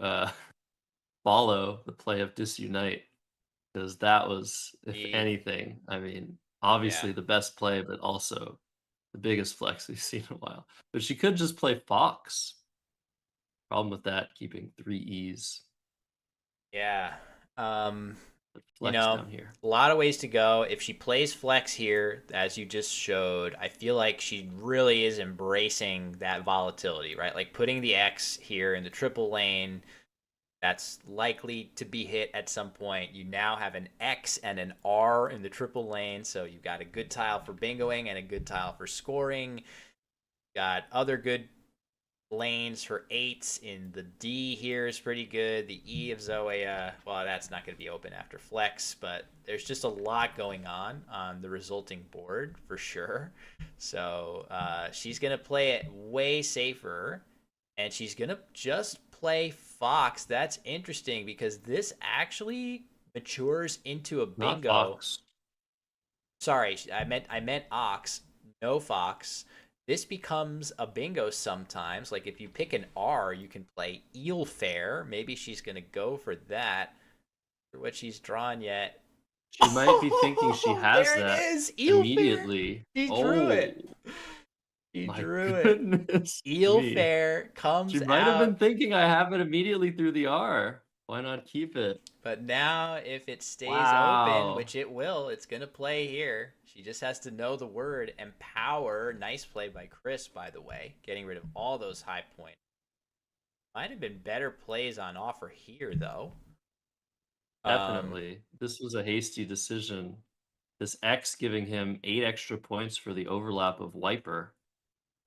follow the play of Disunite, because that was, if The anything, I mean, yeah. obviously the best play, but also the biggest flex we've seen in a while. But she could just play Fox. Problem with that, keeping 3 E's, Yeah. Um, but you flex know, down here. a lot of ways to go. If she plays flex here, as you just showed, I feel like she really is embracing that volatility, right? Like putting the X here in the triple lane, that's likely to be hit at some point. You now have an X and an R in the triple lane, so you've got a good tile for bingoing and a good tile for scoring. Got other good lanes for eights in the D here is pretty good. The E of Zoea, well, that's not going to be open after flex, but there's just a lot going on the resulting board for sure. So she's going to play it way safer, and she's going to just play Fox. That's interesting because this actually matures into a Not bingo. Fox. Sorry, I meant ox, no fox. This becomes a bingo sometimes. Like if you pick an R, you can play eel fair. Maybe she's gonna go for that. For what she's drawn yet. She might be thinking she Oh, has there it that is, eel fair. immediately. She drew Oh it. She my drew it. goodness Eel me. fair She comes might have been out. thinking I have it immediately through the R. Why not keep it? But now, if it stays open, Wow. which it will, it's going to play here. She just has to know the word empower. Nice play by Chris, by the way, getting rid of all those high points. Might have been better plays on offer here, though. Um, Definitely. This was a hasty decision. This X giving him 8 extra points for the overlap of Wiper,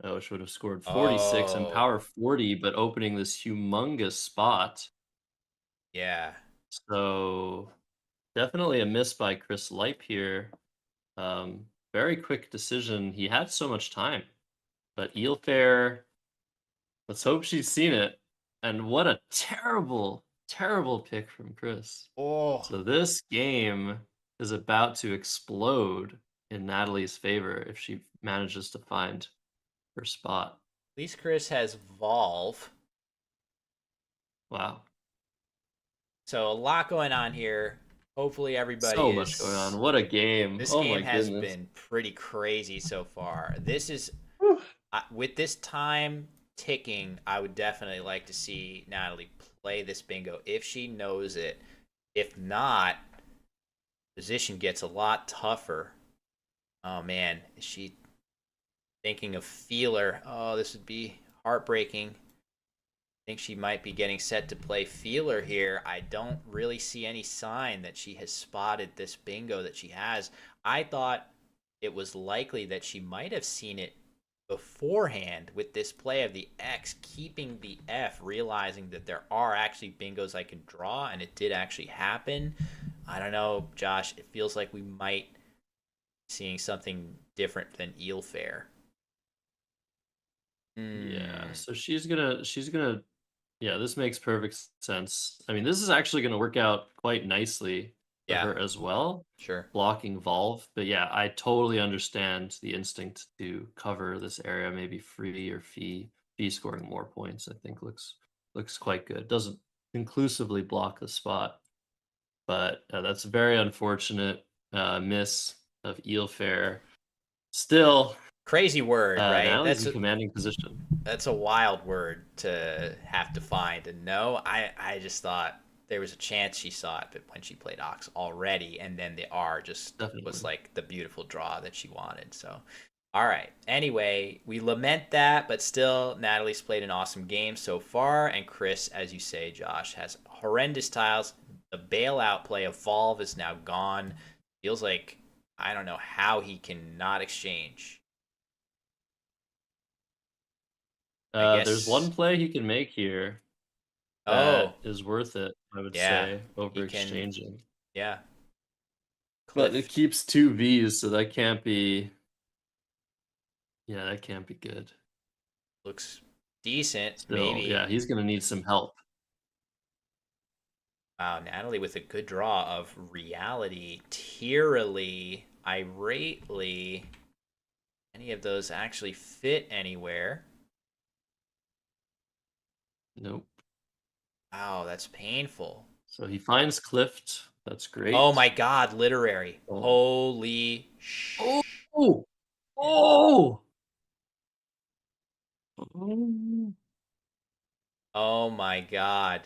which would have scored 46 and oh, power 40, but opening this humongous spot. yeah. So definitely a miss by Chris Lipe here. Very quick decision. He had so much time, but Eelfair, let's hope she's seen it. And what a terrible, terrible pick from Chris. Oh, So this game is about to explode in Natalie's favor if she manages to find her spot. at least Chris has Volve. Wow. So a lot going on here. Hopefully everybody So much going on. is. What a game. This Oh my game has goodness. been pretty crazy so far. This is Whew. with this time ticking, I would definitely like to see Natalie play this bingo if she knows it. If not, position gets a lot tougher. Oh man, is she thinking of feeler? Oh, this would be heartbreaking. I think she might be getting set to play feeler here. I don't really see any sign that she has spotted this bingo that she has. I thought it was likely that she might have seen it beforehand with this play of the X, keeping the F, realizing that there are actually bingos I can draw, and it did actually happen. I don't know, Josh. It feels like we might be seeing something different than eel fair. Yeah, Hmm. so yeah, this makes perfect sense. I mean, this is actually going to work out quite nicely for Yeah, her as well, sure. blocking Volve. But yeah, I totally understand the instinct to cover this area, maybe free or fee. Fee scoring more points, I think looks quite good. Doesn't conclusively block the spot, but that's a very unfortunate miss of Eelfair. Still, Crazy word, right? now he's in commanding position. That's a wild word to have to find and know. I just thought there was a chance she saw it, but when she played Ox already, and then the R just was Definitely. like the beautiful draw that she wanted. So, all right. Anyway, we lament that, but still, Natalie's played an awesome game so far, and Chris, as you say, Josh, has horrendous tiles. The bailout play of Volve is now gone. Feels like I don't know how he can not exchange. I There's guess. one play he can make here Oh, that is worth it, I would yeah. say, He over can. exchanging. Yeah. But it Clift keeps two Vs, so that can't be. Yeah, that can't be good. looks decent. Still, Maybe. yeah, he's gonna need some help. Wow, Natalie with a good draw of reality, tierily, irately. Any of those actually fit anywhere? Nope. Wow, that's painful. So he finds Clift. That's Oh great. my god, literary. Oh. Holy Oh. Oh. Oh. Oh my god.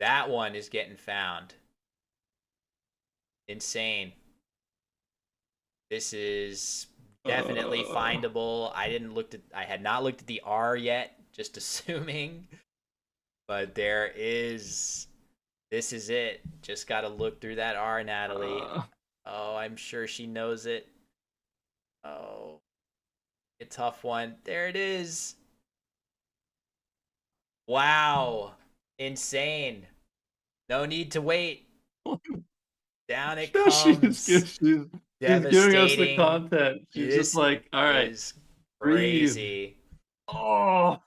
That one is getting found. Insane. This is definitely findable. I had not looked at the R yet, just assuming. But this is it. Just got to look through that R, Natalie. Oh, I'm sure she knows it. Oh, a tough one. There it is. Wow. Insane. No need to wait. Down it comes. She's giving us the Devastating. content. She's just This like, all right, is breathe. crazy. Oh,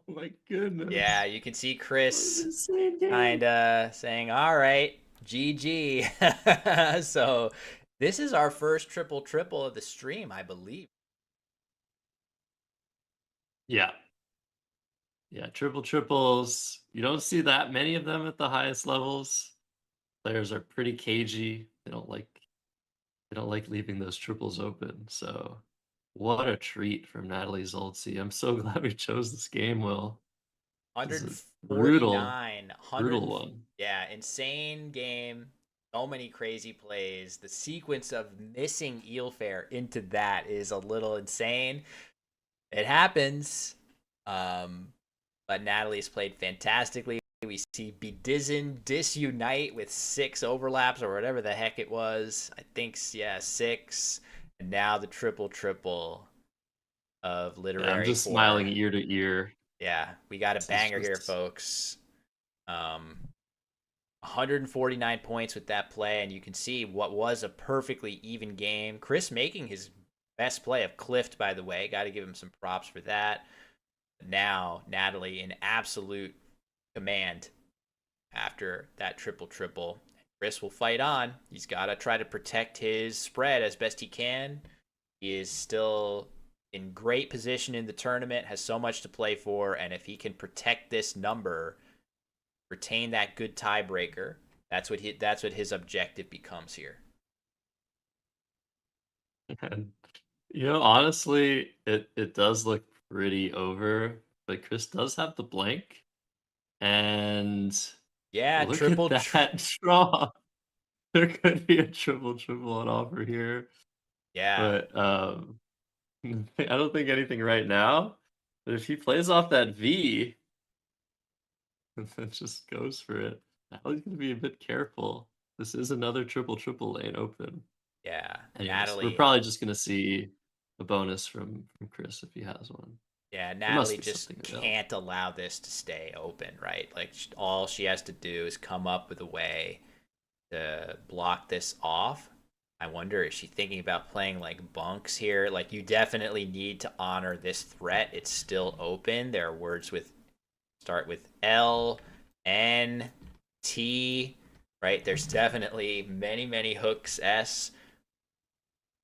my Yeah, goodness. you can see What an Chris insane game. kind of saying, all right, GG. So this is our first triple triple of the stream, I believe. Yeah. Yeah, triple triples. You don't see that many of them at the highest levels. Players are pretty cagey. They don't like leaving those triples open. So what a treat from Natalie Zoltzi. I'm so glad we chose this game, Will. This is a brutal, 149, 100. brutal one. Yeah, insane game. So many crazy plays. The sequence of missing Eelfair into that is a little insane. It happens. But Natalie's played fantastically. We see Bedizen disunite with 6 overlaps or whatever the heck it was. I think, yeah, 6. And now the triple triple of Yeah, I'm literary just 4. smiling ear to ear. Yeah, we got a This is banger here, just folks. 149 points with that play, and you can see what was a perfectly even game. Chris making his best play of Clift, by the way. Got to give him some props for that. Now, Natalie in absolute command after that triple triple. Chris will fight on. He's got to try to protect his spread as best he can. He is still in great position in the tournament, has so much to play for, and if he can protect this number, retain that good tiebreaker, that's what his objective becomes here. and honestly, it does look pretty over, but Chris does have the blank. And Yeah, look at that draw. There could be a triple on offer here. Yeah. But I don't think anything right now. But if he plays off that V, and just goes for it, now he's gonna be a bit careful. This is another triple lane open. Yeah. Anyways, we're Natalie. probably just gonna see a bonus from Chris if he has one. Yeah, There must Natalie be just something available. can't allow this to stay open, right? Like all she has to do is come up with a way to block this off. I wonder, is she thinking about playing like bunks here? Like, you definitely need to honor this threat. It's still open. There are words with start with L, N, T, right? There's definitely many hooks S.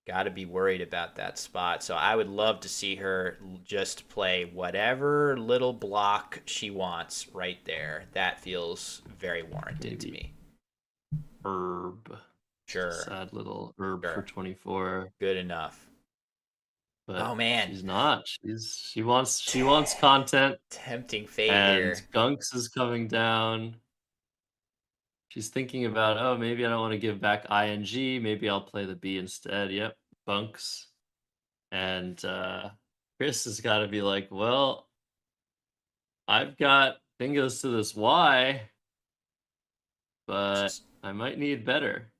Got to be worried about that spot. So I would love to see her just play whatever little block she wants right there. That feels very warranted to me. Herb. Sure. Sad little herb Sure. for 24. Good enough. But oh man, she's not. She wants content. Tempting fate And here. Gunks is coming down. She's thinking about, oh, maybe I don't want to give back ING. Maybe I'll play the B instead. Yep, bunks. And Chris has got to be like, well, I've got bingos to this Y, but I might need better.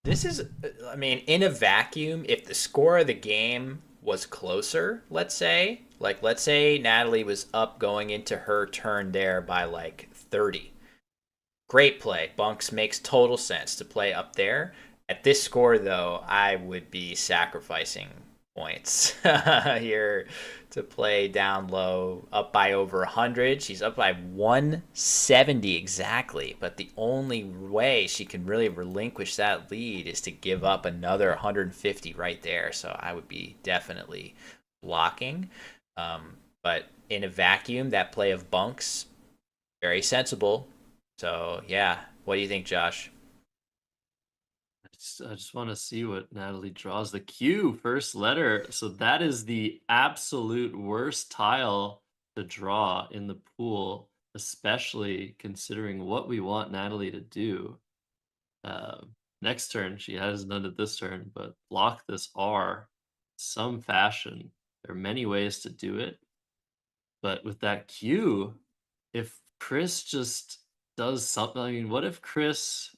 This is, I mean, in a vacuum, if the score of the game was closer, let's say Natalie was up going into her turn there by like 30. Great play. Bunks makes total sense to play up there. At this score, though, I would be sacrificing points here to play down low, up by over 100. She's up by 170 exactly, but the only way she can really relinquish that lead is to give up another 150 right there. So I would be definitely blocking. But in a vacuum, that play of bunks, very sensible. So yeah, what do you think, Josh? I just want to see what Natalie draws. The Q, first letter. So that is the absolute worst tile to draw in the pool, especially considering what we want Natalie to do. Next turn, she hasn't done it this turn, but block this R some fashion. There are many ways to do it. But with that Q, if Chris just does something, I mean, what if Chris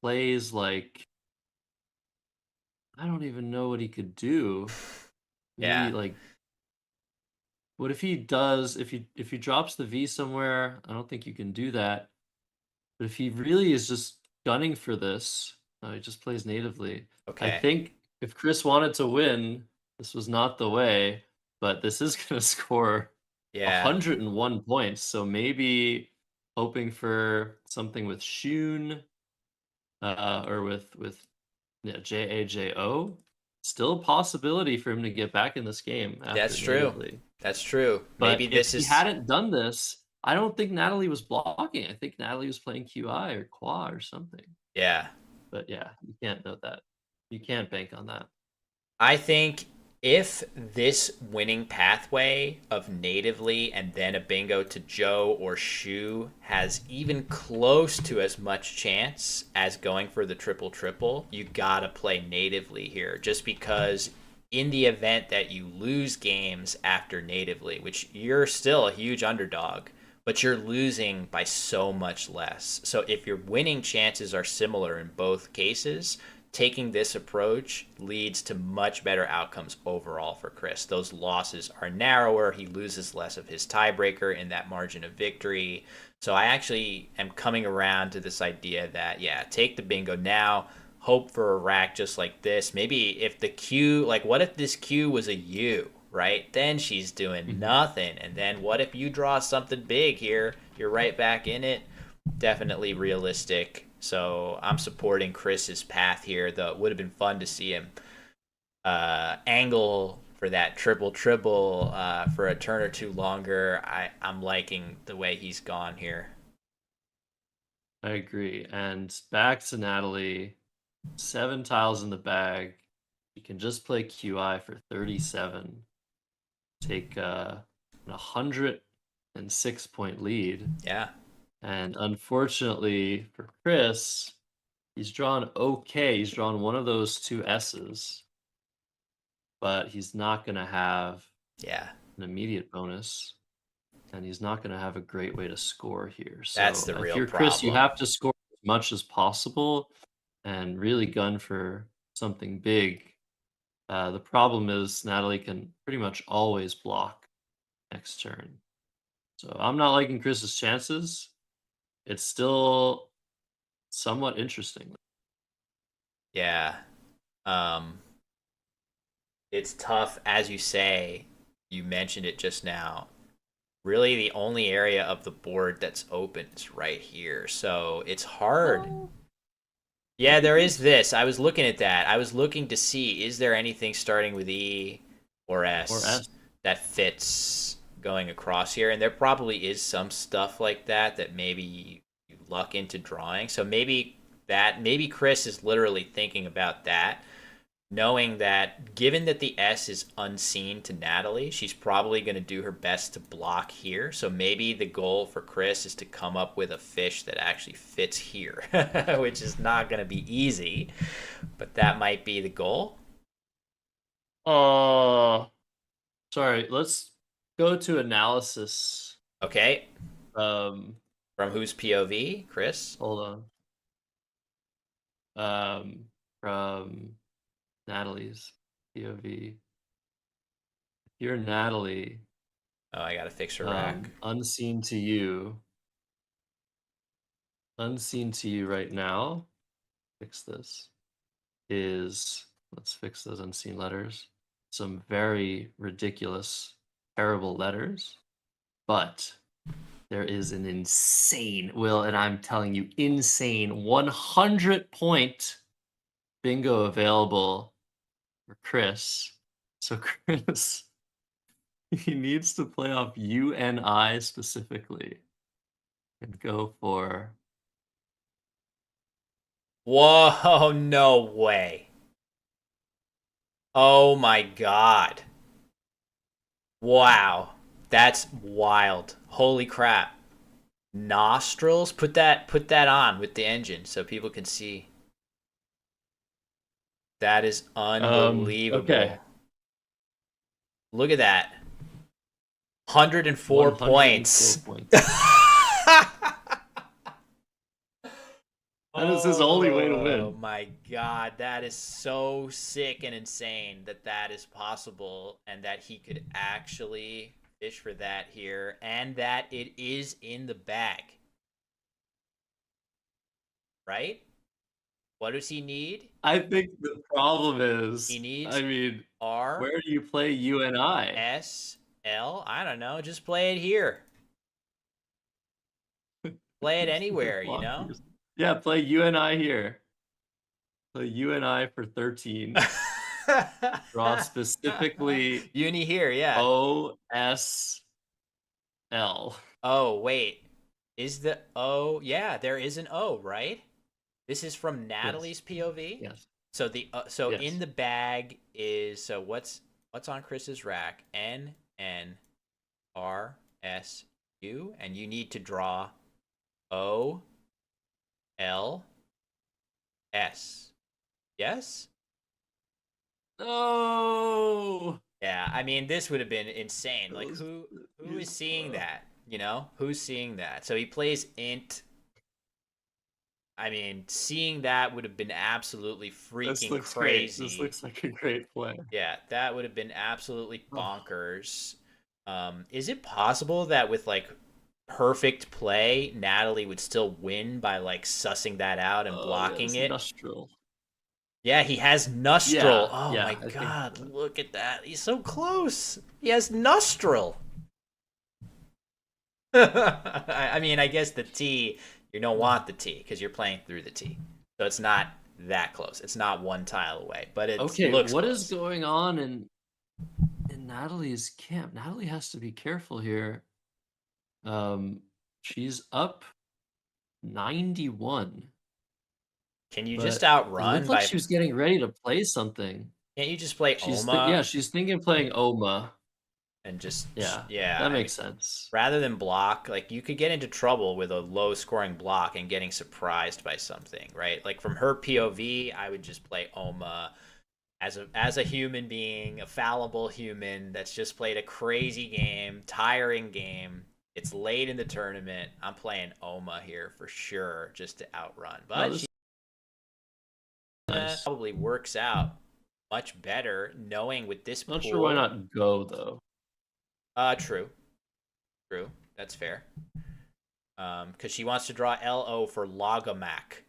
plays like, I don't even know what he could do. Maybe Yeah. like, what if he does, if he drops the V somewhere, I don't think you can do that. But if he really is just gunning for this, he just plays natively. I Okay. think if Chris wanted to win, this was not the way, but this is going to score Yeah. 101 points. So maybe hoping for something with Shun, or with JAJO. Still a possibility for him to get back in this game after That's true. natively. That's true. But Maybe if this he is hadn't done this, I don't think Natalie was blocking. I think Natalie was playing QI or Qua or something. yeah. But yeah, you can't know that. You can't bank on that. I think if this winning pathway of natively and then a bingo to Joe or Shu has even close to as much chance as going for the triple triple, you gotta play natively here. Just because in the event that you lose games after natively, which you're still a huge underdog, but you're losing by so much less. So if your winning chances are similar in both cases, taking this approach leads to much better outcomes overall for Chris. Those losses are narrower. He loses less of his tiebreaker in that margin of victory. So I actually am coming around to this idea that, yeah, take the bingo now, hope for a rack just like this. Maybe if the Q, like, what if this Q was a U, right? Then she's doing nothing. And then what if you draw something big here? You're right back in it. Definitely realistic. So I'm supporting Chris's path here, though it would have been fun to see him angle for that triple for a turn or two longer. I'm liking the way he's gone here. I agree. And back to Natalie, 7 tiles in the bag. You can just play QI for 37. Take a 106-point lead. Yeah. And unfortunately for Chris, he's drawn okay. He's drawn one of those two S's, but he's not going to have an immediate bonus, and he's not going to have a great way to score here. So That's the if real you're Chris, you problem. have to score as much as possible and really gun for something big. The problem is Natalie can pretty much always block next turn. So I'm not liking Chris's chances. It's still somewhat interesting. Yeah. It's tough, as you say. You mentioned it just now. really the only area of the board that's open is right here. So it's hard. Oh, Yeah, there is this. I was looking at that. I was looking to see, is there anything starting with E or or S S. that fits going across here? And there probably is some stuff like that that maybe you luck into drawing. So maybe Chris is literally thinking about that, knowing that given that the S is unseen to Natalie, she's probably going to do her best to block here. So maybe the goal for Chris is to come up with a fish that actually fits here, which is not going to be easy, but that might be the goal. Oh, sorry. Let's go to analysis. Okay. Um, From whose POV, Chris? hold on. From Natalie's POV. If you're Natalie, Oh, I got to fix her rack. unseen to you right now, fix this, is, let's fix those unseen letters. Some very ridiculous, terrible letters, but there is an insane, Will, and I'm telling you, insane 100-point bingo available for Chris. So Chris, he needs to play off UNI specifically and go for. Whoa, no way. Oh my god. Wow. That's wild. Holy crap. Nostrils? Put that on with the engine so people can see. That is unbelievable. Okay. Look at that. 104 points. 104 points. That is his only way to win. Oh my god, that is so sick and insane that is possible and that he could actually fish for that here and that it is in the bag. Right? What does he need? I think the problem is, He needs I mean, R, where do you play UNI? S, L. I don't know. Just play it here. Play it anywhere, you know? Yeah, play UNI here. Play UNI for 13. Draw specifically Uni here, yeah. OSL. Oh, wait. Is the O? Yeah, there is an O, right? This is from Natalie's POV. Yes. So the Yes. in the bag is, so what's on Chris's rack? N R S U, and you need to draw O L S. Yes? No. Yeah, I mean this would have been insane. Like Those- who is seeing that? You know? Who's seeing that? So he plays int. I mean, seeing that would have been absolutely freaking crazy. This looks like a great play. Yeah, that would have been absolutely bonkers. Is it possible that with like perfect play, Natalie would still win by like sussing that out and blocking it? Nostril. Yeah, he has Nostril. Yeah, Oh yeah, my I think god, so. look at that. He's so close. He has Nostril. I mean, I guess the T, you don't want the T because you're playing through the T. So it's not that close. It's not one tile away, but it Okay, looks what close. is going on in Natalie's camp? Natalie has to be careful here. She's up 91. Can you But just it outrun looked like by? she was getting ready to play something. Can't you just play She's Oma she's thinking playing Oma. and just Yeah, that makes sense. rather than block? Like you could get into trouble with a low scoring block and getting surprised by something, right? Like from her POV, I would just play Oma as a human being, a fallible human that's just played a crazy game, tiring game. It's late in the tournament. I'm playing Oma here for sure, just to outrun. But she Nice. probably works out much better knowing with this Not pool. sure why not go though. True. That's fair. Because she wants to draw LO for Logamac.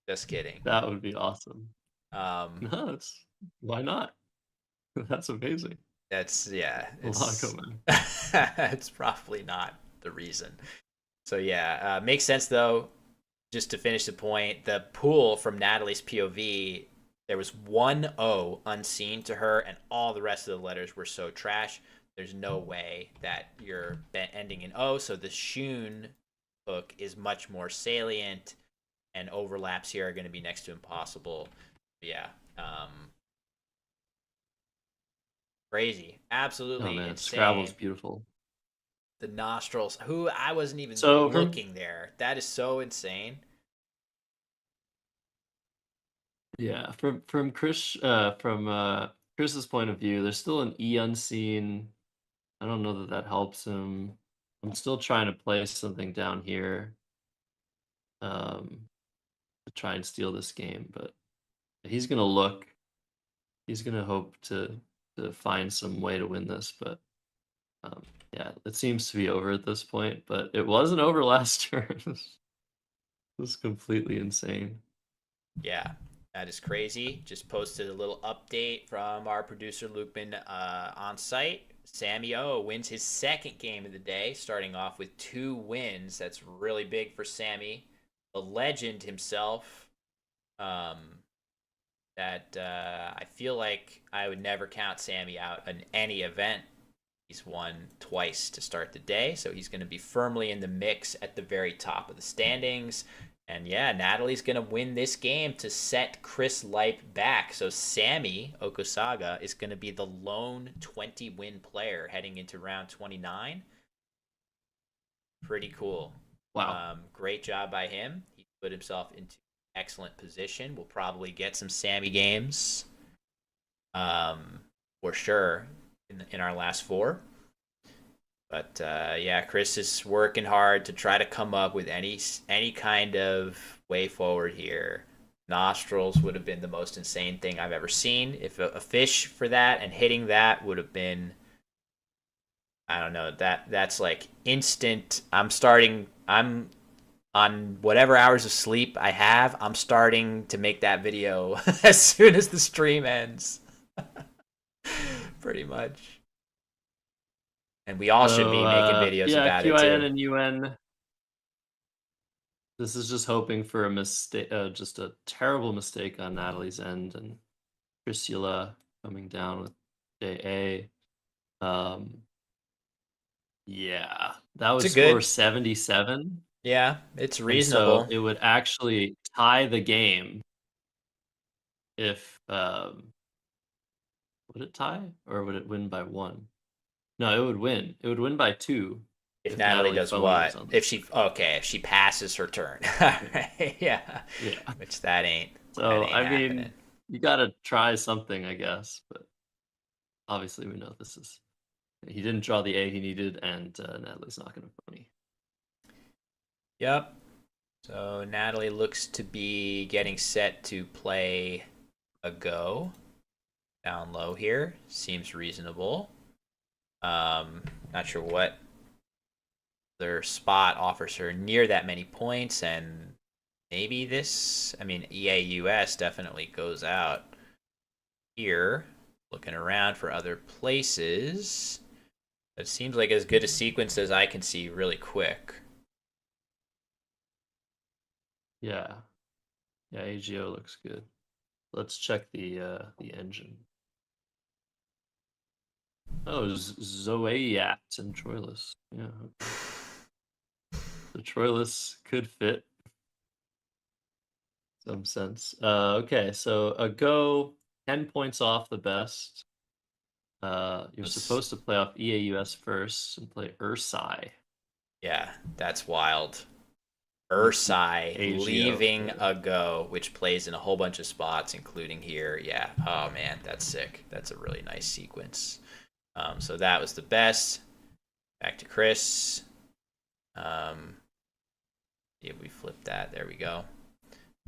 Just kidding. That would be awesome. Um, No, why not? That's amazing. That's yeah. A lot going. It's probably not the reason. So yeah, makes sense though. Just to finish the point, the pool from Natalie's POV, there was one O unseen to her, and all the rest of the letters were so trash. There's no way that you're ending in O. So the Shun hook is much more salient, and overlaps here are going to be next to impossible. Yeah, crazy, Oh absolutely man, insane. Scrabble's beautiful. The nostrils. Who I wasn't even So looking there. That is so insane. yeah, from Chris's point of view, there's still an E unseen. I don't know that helps him. I'm still trying to play something down here, to try and steal this game, but he's gonna look. He's gonna hope to find some way to win this, but yeah, it seems to be over at this point. But it wasn't over last turn. It was completely insane. Yeah, that is crazy. Just posted a little update from our producer Lukeman on site. Sammy O wins his second game of the day, starting off with 2 wins. That's really big for Sammy, the legend himself. That I feel like I would never count Sammy out in any event. He's won twice to start the day, so he's going to be firmly in the mix at the very top of the standings. And yeah, Natalie's going to win this game to set Chris Lipe back. So Sammy Okusaga is going to be the lone 20-win player heading into round 29. Pretty cool. Wow. Great job by him. He put himself into excellent position. We'll probably get some Sammy games for sure in our last 4. But yeah, Chris is working hard to try to come up with any kind of way forward here. Nostrils would have been the most insane thing I've ever seen. If a fish for that and hitting that would have been, I don't know, that's like instant. I'm on whatever hours of sleep I have. I'm starting to make that video as soon as the stream ends. Pretty much. And we all should be making videos yeah, about QIN it too. and UN. This is just hoping for a mistake, just a terrible mistake on Natalie's end, and Priscilla coming down with JA. Yeah, that would It's a score good. 77. Yeah, it's And so reasonable. it would actually tie the game if would it tie or would it win by 1? No, it would win. It would win by 2 If if Natalie Natalie does phoned or what? something. If she passes her turn. Yeah. Yeah. Which that ain't So I happening. mean, you gotta try something, I guess. But obviously, we know this is. He didn't draw the A he needed, and Natalie's not gonna phony. Yep. So Natalie looks to be getting set to play a go down low here. Seems reasonable. Not sure what their spot offers her near that many points, and maybe this, I mean, EAUS definitely goes out here. Looking around for other places. It seems like as good a sequence as I can see really quick. Yeah, AGO looks good. Let's check the engine. Oh, Zoeat and Troilus. Yeah. Okay. The Troilus could fit some sense. Okay, so a go 10 points off the best. You're supposed to play off EAUS first and play Ursai. Yeah, that's wild. Ursai leaving a go, which plays in a whole bunch of spots, including here. Yeah. Oh man, that's sick. That's a really nice sequence. So that was the best. Back to Chris. Yeah, we flipped that. There we go.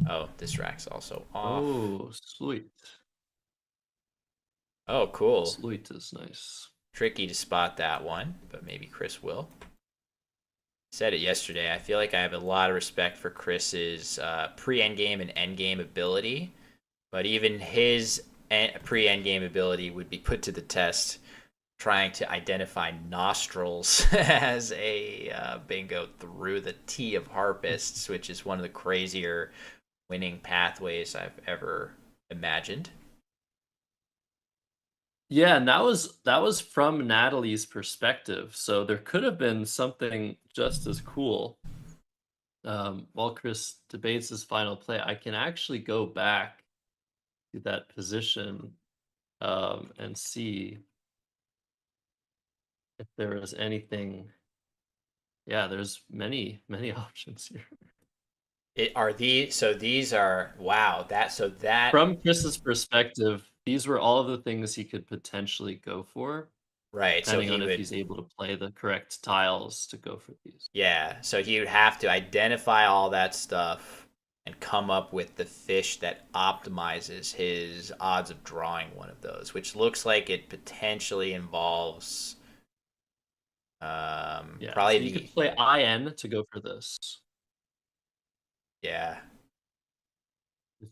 Oh, this rack's also off. Oh, sweet. Oh, cool. Sweet is nice. Tricky to spot that one, but maybe Chris will. Said it yesterday. I feel like I have a lot of respect for Chris's pre-endgame and endgame ability, but even his pre-endgame ability would be put to the test trying to identify nostrils as a bingo through the T of harpists, which is one of the crazier winning pathways I've ever imagined. Yeah, and that was from Natalie's perspective, so there could have been something just as cool. While Chris debates his final play, I can actually go back to that position and see if there is anything. Yeah, there's many options here. These are wow, that From Chris's perspective, these were all of the things he could potentially go for, right, so depending he on if would he's able to play the correct tiles to go for these. yeah, so he would have to identify all that stuff and come up with the fish that optimizes his odds of drawing one of those, which looks like it potentially involves Yeah, probably so you the could play IN to go for this. yeah.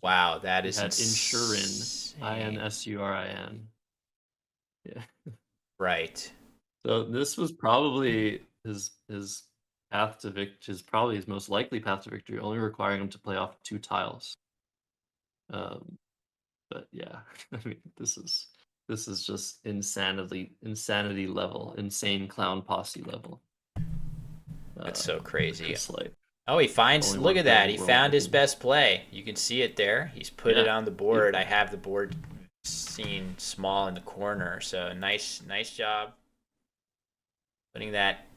Wow, that You is had Insurin, insane. INSURIN. Yeah. Right. So this was probably his path to victory. Is probably his most likely path to victory, only requiring him to play off 2 tiles. But yeah, I mean, this is just insanity level, insane clown posse level. That's so crazy. Chris Light. Oh, he finds. Only Look at that. working He world found his record. best play. You can see it there. He's put it Yeah, on the board. beautiful. I have the board seen small in the corner. So nice job putting that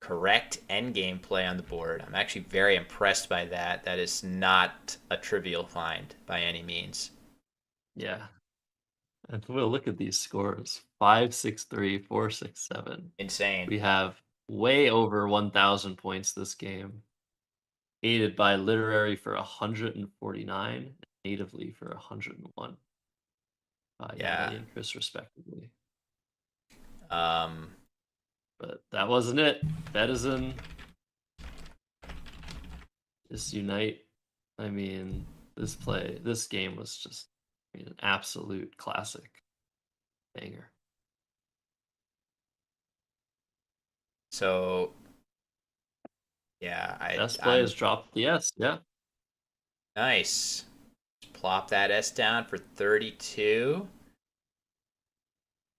correct endgame play on the board. I'm actually very impressed by that. That is not a trivial find by any means. Yeah. And we'll look at these scores. 5-6-3, 4-6-7. Insane. We have way over 1,000 points this game, aided by Literary for 149, and Natively for 101 by Yeah. Natalie and Chris respectively. Um, But that wasn't it. Bedizen, Disunite. I mean, this game was just an absolute classic banger. so yeah, Best play I'm has dropped the S, yeah. nice. Just plop that S down for 32.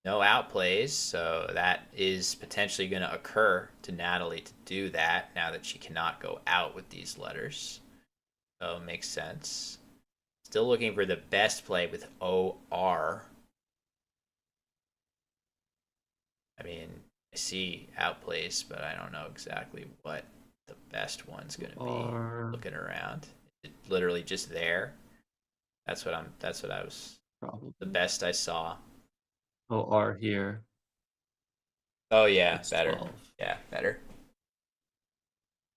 No outplays, so that is potentially going to occur to Natalie to do that now that she cannot go out with these letters. So it makes sense. Still looking for the best play with OR. I mean, I see outplays, but I don't know exactly what the best one's going to be. Looking around, it's literally just there. That's what I was. Probably. The best I saw. OR here. Oh yeah, It's better. 12. Yeah, better.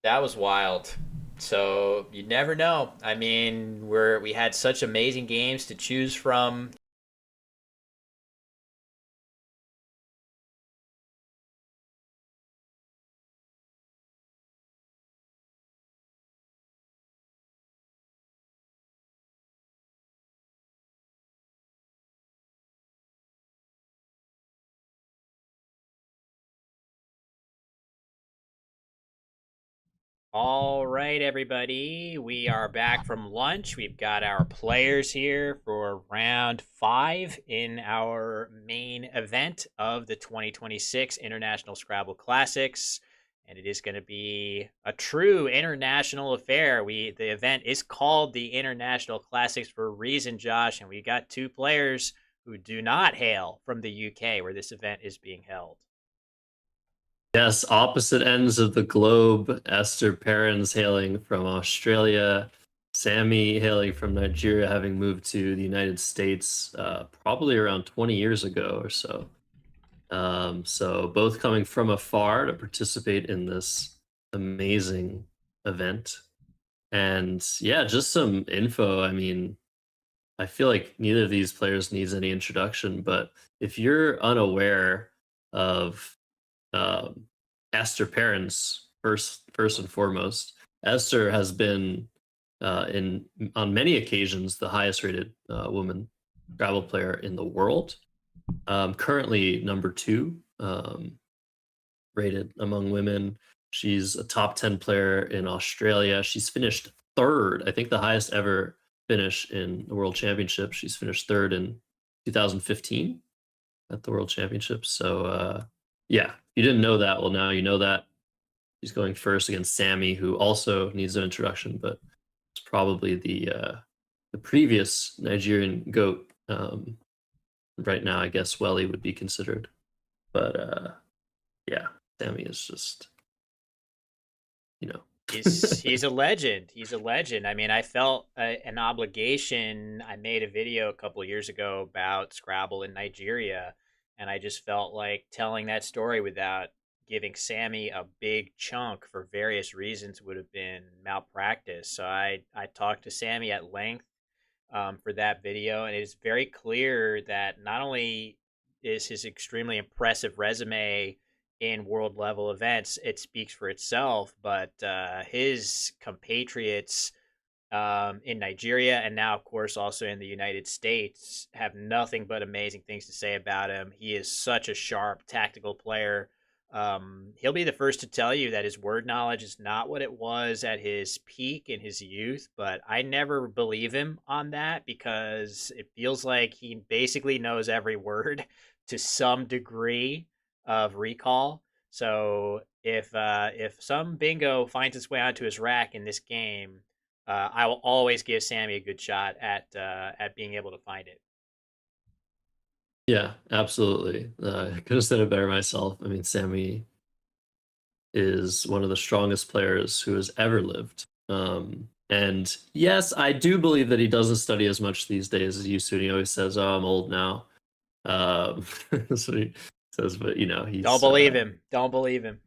That was wild. So you never know. I mean, we had such amazing games to choose from. All right, everybody. We are back from lunch. We've got our players here for round 5 in our main event of the 2026 International Scrabble Classics. And it is going to be a true international affair. The event is called the International Classics for a reason, Josh. And we got 2 players who do not hail from the UK, where this event is being held. Yes, opposite ends of the globe. Esther Perrins hailing from Australia. Sammy hailing from Nigeria, having moved to the United States probably around 20 years ago or so. So both coming from afar to participate in this amazing event. And yeah, just some info. I mean, I feel like neither of these players needs any introduction, but if you're unaware of Esther Perrins, first and foremost, Esther has been on many occasions the highest rated woman Scrabble player in the world. Currently number 2 rated among women. She's a top 10 player in Australia. She's finished third, I think the highest ever finish in the World Championship. She's finished third in 2015 at the World Championships. So yeah, if you didn't know that, well, now you know that. She's going first against Sammy, who also needs an introduction, but it's probably the previous Nigerian GOAT. Right now, I guess Welly would be considered, but yeah, Sammy is just, you know. He's a legend. He's a legend. I mean, I felt an obligation. I made a video a couple of years ago about Scrabble in Nigeria, and I just felt like telling that story without giving Sammy a big chunk for various reasons would have been malpractice. So I talked to Sammy at length for that video, and it is very clear that not only is his extremely impressive resume in world level events, it speaks for itself, but his compatriots in Nigeria and now, of course, also in the United States have nothing but amazing things to say about him. He is such a sharp tactical player. He'll be the first to tell you that his word knowledge is not what it was at his peak in his youth, but I never believe him on that because it feels like he basically knows every word to some degree of recall. So if some bingo finds its way onto his rack in this game, I will always give Sammy a good shot at being able to find it. Yeah, absolutely. I could have said it better myself. I mean, Sammy is one of the strongest players who has ever lived. And yes, I do believe that he doesn't study as much these days as he used to. And he always says, "Oh, I'm old now." That's what he says. But you know, Don't believe him. Don't believe him.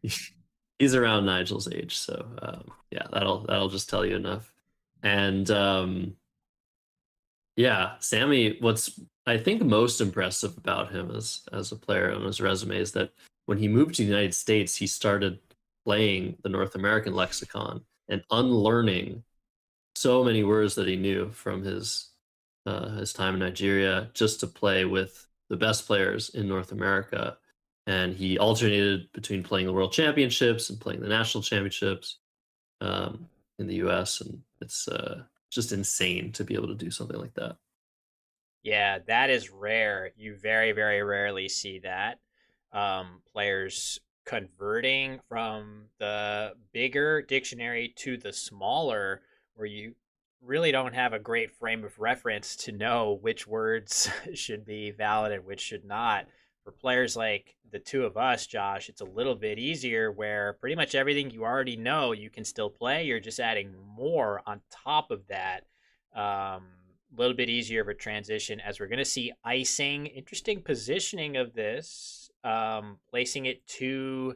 he's around Nigel's age, so yeah, that'll just tell you enough. And yeah, Sammy, what's I think most impressive about him as a player on his resume is that when he moved to the United States, he started playing the North American lexicon and unlearning so many words that he knew from his time in Nigeria just to play with the best players in North America. And he alternated between playing the World Championships and playing the National Championships in the US, and it's just insane to be able to do something like that. Yeah, that is rare. You very, very rarely see that. Players converting from the bigger dictionary to the smaller, where you really don't have a great frame of reference to know which words should be valid and which should not. For players like the two of us, Josh, it's a little bit easier where pretty much everything you already know you can still play. You're just adding more on top of that. Little bit easier of a transition as we're going to see icing. Interesting positioning of this, placing it to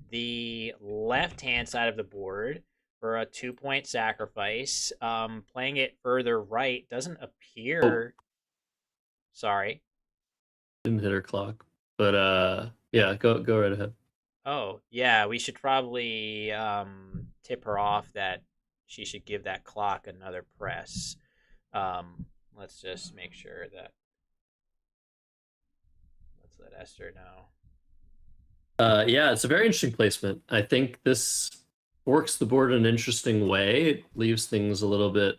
the left hand side of the board for a 2-point sacrifice. Playing it further right doesn't Oh, appear. Sorry. didn't hit her clock, but yeah, go right ahead. Oh, yeah, we should probably tip her off that she should give that clock another press. Let's just make sure that let's let Esther know. Yeah, it's a very interesting placement. I think this works the board in an interesting way. It leaves things a little bit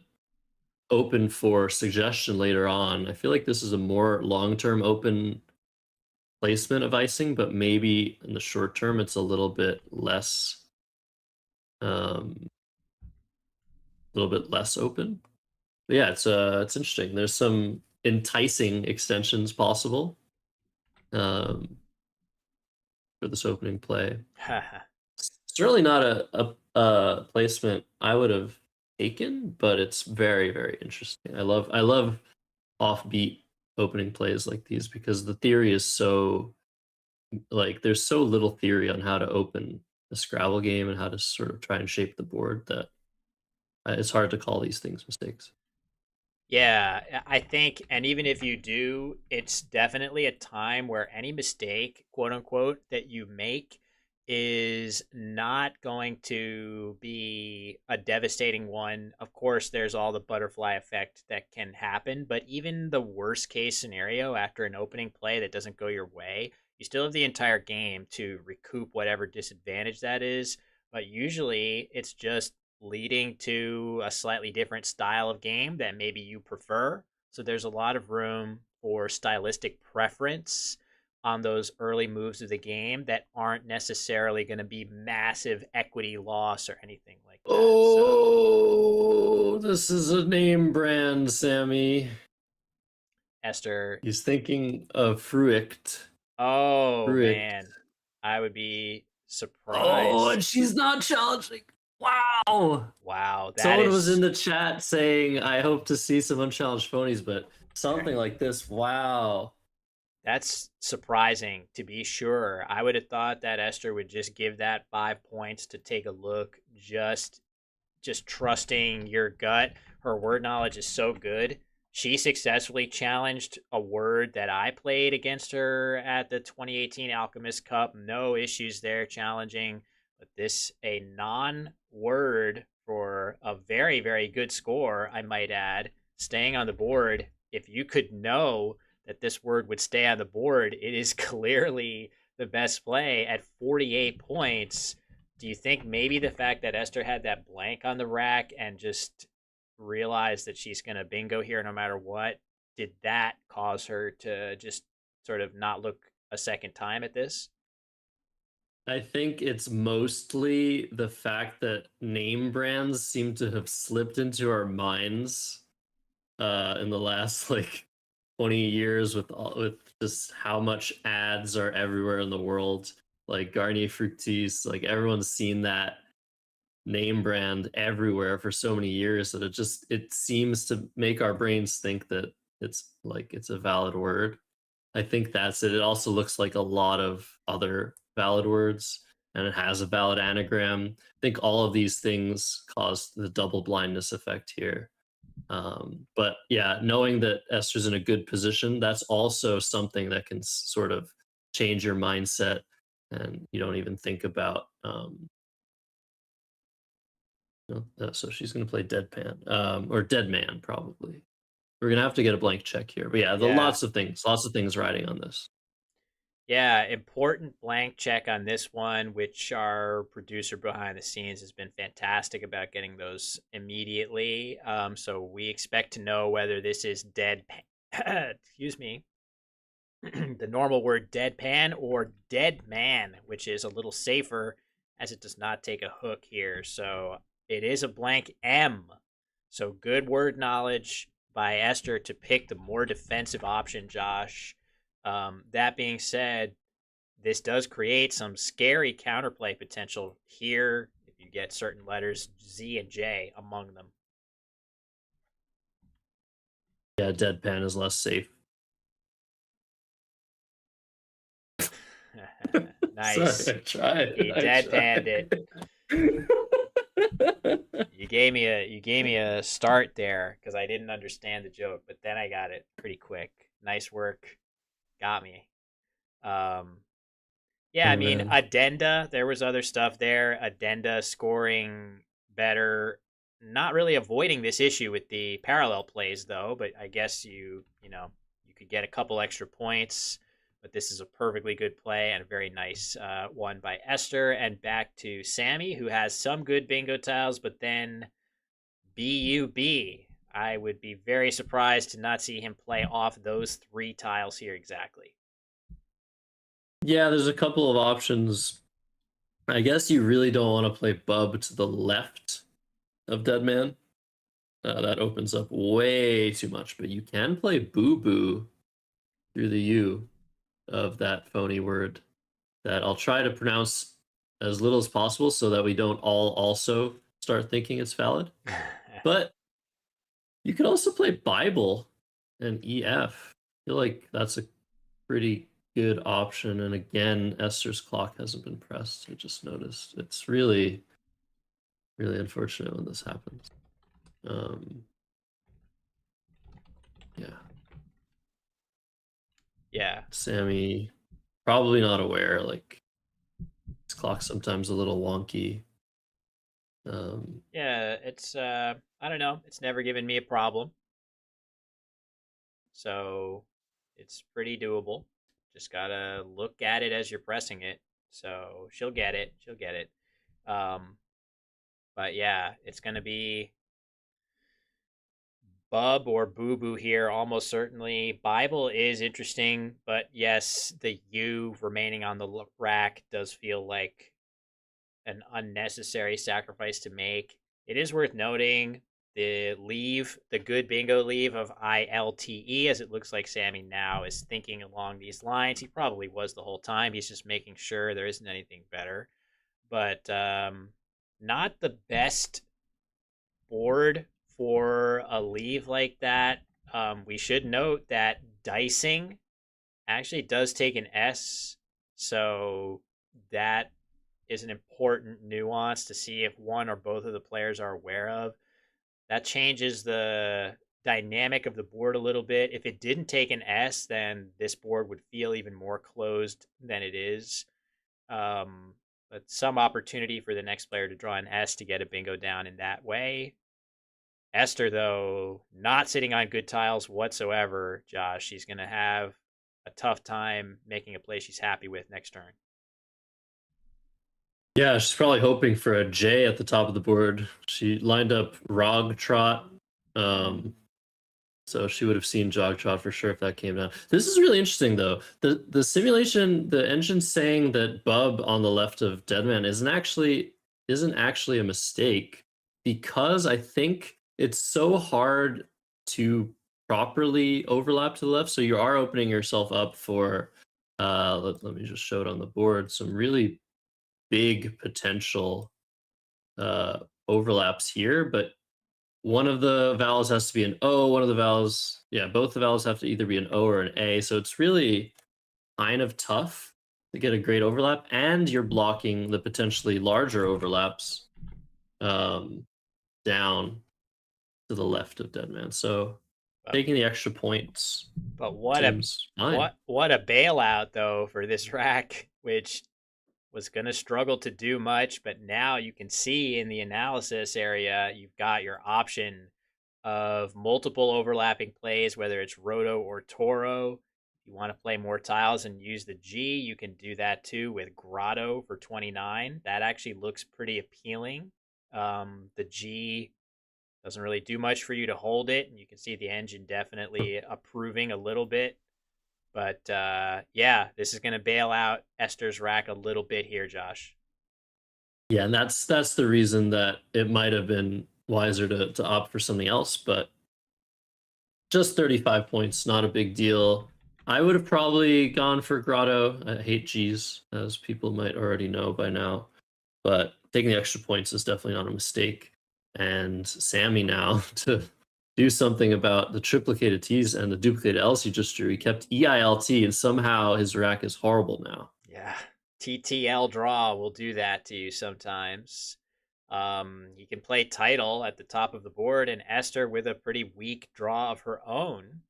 open for suggestion later on. I feel like this is a more long-term open placement of icing, but maybe in the short term it's a little bit less um open. But yeah, it's interesting. There's some enticing extensions possible um for this opening play. It's really not a placement I would have taken, but it's very, very interesting. I love offbeat opening plays like these because the theory is so like there's so little theory on how to open a Scrabble game and how to sort of try and shape the board that it's hard to call these things mistakes. Yeah, I think, and even if you do, it's definitely a time where any mistake, quote unquote, that you make is not going to be a devastating one. Of course, there's all the butterfly effect that can happen, but even the worst case scenario after an opening play that doesn't go your way, you still have the entire game to recoup whatever disadvantage that is. But usually it's just leading to a slightly different style of game that maybe you prefer. So there's a lot of room for stylistic preference on those early moves of the game that aren't necessarily going to be massive equity loss or anything like that. Oh, this is a name brand, Sammy. Esther. He's thinking of Fruict. Oh, Fruict. man. I would be surprised. Oh, and she's not challenging. Wow. Wow. Someone was in the chat saying, I hope to see some unchallenged phonies, but something like this, wow. That's surprising, to be sure. I would have thought that Esther would just give that 5 points to take a look, just trusting your gut. Her word knowledge is so good. She successfully challenged a word that I played against her at the 2018 Alchemist Cup. No issues there challenging. But this, a non-word for a very, very good score, I might add, staying on the board. If you could know that this word would stay on the board, it is clearly the best play at 48 points. Do you think maybe the fact that Esther had that blank on the rack and just realized that she's going to bingo here no matter what, did that cause her to just sort of not look a second time at this? I think it's mostly the fact that name brands seem to have slipped into our minds in the last like 20 years with just how much ads are everywhere in the world. Like Garnier Fructis, like everyone's seen that name brand everywhere for so many years that it seems to make our brains think that it's a valid word. I think that's it. It also looks like a lot of other valid words, and it has a valid anagram. I think all of these things caused the double blindness effect here. But yeah, knowing that Esther's in a good position, that's also something that can sort of change your mindset, and you don't even think about. So she's going to play Deadpan, or Dead Man, probably. We're going to have to get a blank check here. But yeah, lots of things riding on this. Yeah, important blank check on this one, which our producer behind the scenes has been fantastic about getting those immediately. So we expect to know whether this is excuse me, the normal word deadpan or dead man, which is a little safer as it does not take a hook here. So it is a blank M. So good word knowledge by Esther to pick the more defensive option, Josh. That being said, this does create some scary counterplay potential here if you get certain letters Z and J among them. Yeah, deadpan is less safe. Nice. Sorry, I tried. He deadpanned it. You gave me a start there because I didn't understand the joke, but then I got it pretty quick. Nice work, got me. Yeah, I mean, addenda. There was other stuff there. Addenda scoring better. Not really avoiding this issue with the parallel plays though, but I guess you could get a couple extra points. But this is a perfectly good play and a very nice one by Esther. And back to Sammy, who has some good bingo tiles, but then BUB. I would be very surprised to not see him play off those 3 tiles here exactly. Yeah, there's a couple of options. I guess you really don't want to play Bub to the left of Deadman. That opens up way too much, but you can play Boo Boo through the U of that phony word that I'll try to pronounce as little as possible so that we don't all also start thinking it's valid. But you could also play Bible and EF. I feel like that's a pretty good option. And again, Esther's clock hasn't been pressed. I just noticed. It's really, really unfortunate when this happens. Yeah. Yeah. Sammy, probably not aware, like, his clock's sometimes a little wonky. Yeah, it's I don't know. It's never given me a problem, so it's pretty doable. Just gotta look at it as you're pressing it. So she'll get it. She'll get it. Um, but yeah, it's gonna be Bub or Boo Boo here, almost certainly. Bible is interesting, but yes, the U remaining on the rack does feel like an unnecessary sacrifice to make. It is worth noting the leave, the good bingo leave of ILTE, as it looks like Sammy now is thinking along these lines. He probably was the whole time. He's just making sure there isn't anything better. But not the best board for a leave like that. We should note that dicing actually does take an S, so that is an important nuance to see if one or both of the players are aware of. That changes the dynamic of the board a little bit. If it didn't take an S, then this board would feel even more closed than it is. But some opportunity for the next player to draw an S to get a bingo down in that way. Esther, though, not sitting on good tiles whatsoever, Josh. She's going to have a tough time making a play she's happy with next turn. Yeah, she's probably hoping for a J at the top of the board. She lined up Rog Trot. So she would have seen Jog Trot for sure if that came down. This is really interesting, though. The simulation, the engine saying that Bub on the left of Deadman isn't actually a mistake, because I think it's so hard to properly overlap to the left. So you are opening yourself up for, let me just show it on the board, some really big potential overlaps here, but one of the vowels has to be an O, one of the vowels, yeah, both the vowels have to either be an O or an A. So it's really kind of tough to get a great overlap, and you're blocking the potentially larger overlaps down to the left of Deadman. So taking the extra points. But what a bailout though for this rack, which was going to struggle to do much, but now you can see in the analysis area, you've got your option of multiple overlapping plays, whether it's Roto or Toro. If you want to play more tiles and use the G, you can do that too with Grotto for 29. That actually looks pretty appealing. The G doesn't really do much for you to hold it, and you can see the engine definitely approving a little bit. But yeah, this is going to bail out Esther's rack a little bit here, Josh. Yeah, and that's the reason that it might have been wiser to opt for something else. But just 35 points, not a big deal. I would have probably gone for Grotto. I hate G's, as people might already know by now. But taking the extra points is definitely not a mistake. And Sammy now to do something about the triplicated T's and the duplicated L's he just drew. He kept EILT, and somehow his rack is horrible now. Yeah, TTL draw will do that to you sometimes. You can play title at the top of the board, and Esther with a pretty weak draw of her own.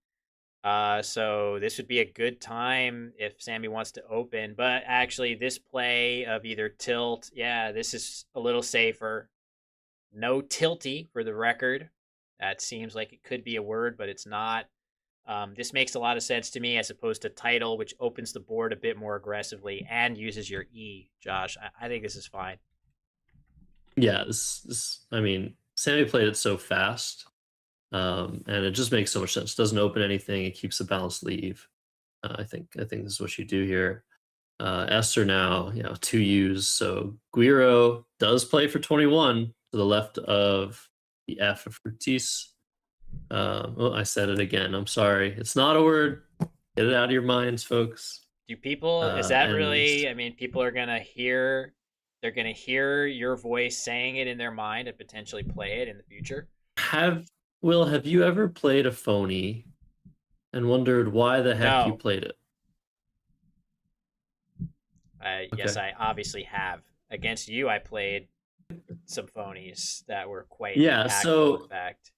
So this would be a good time if Sammy wants to open. But actually, this play of either tilt, yeah, this is a little safer. No tilty for the record. That seems like it could be a word, but it's not. This makes a lot of sense to me as opposed to title, which opens the board a bit more aggressively and uses your E, Josh. I think this is fine. Yeah, I mean, Sammy played it so fast, and it just makes so much sense. It doesn't open anything. It keeps the balanced leave. I think this is what you do here. Esther now, 2 U's. So Guiro does play for 21 to the left of the F of Fructis. I said it again. I'm sorry. It's not a word. Get it out of your minds, folks. Do people, is that really, I mean, people are going to hear, they're going to hear your voice saying it in their mind and potentially play it in the future? Have you ever played a phony and wondered why the heck you played it? Yes, I obviously have. Against you, I played some phonies that were quite impactful, so in fact.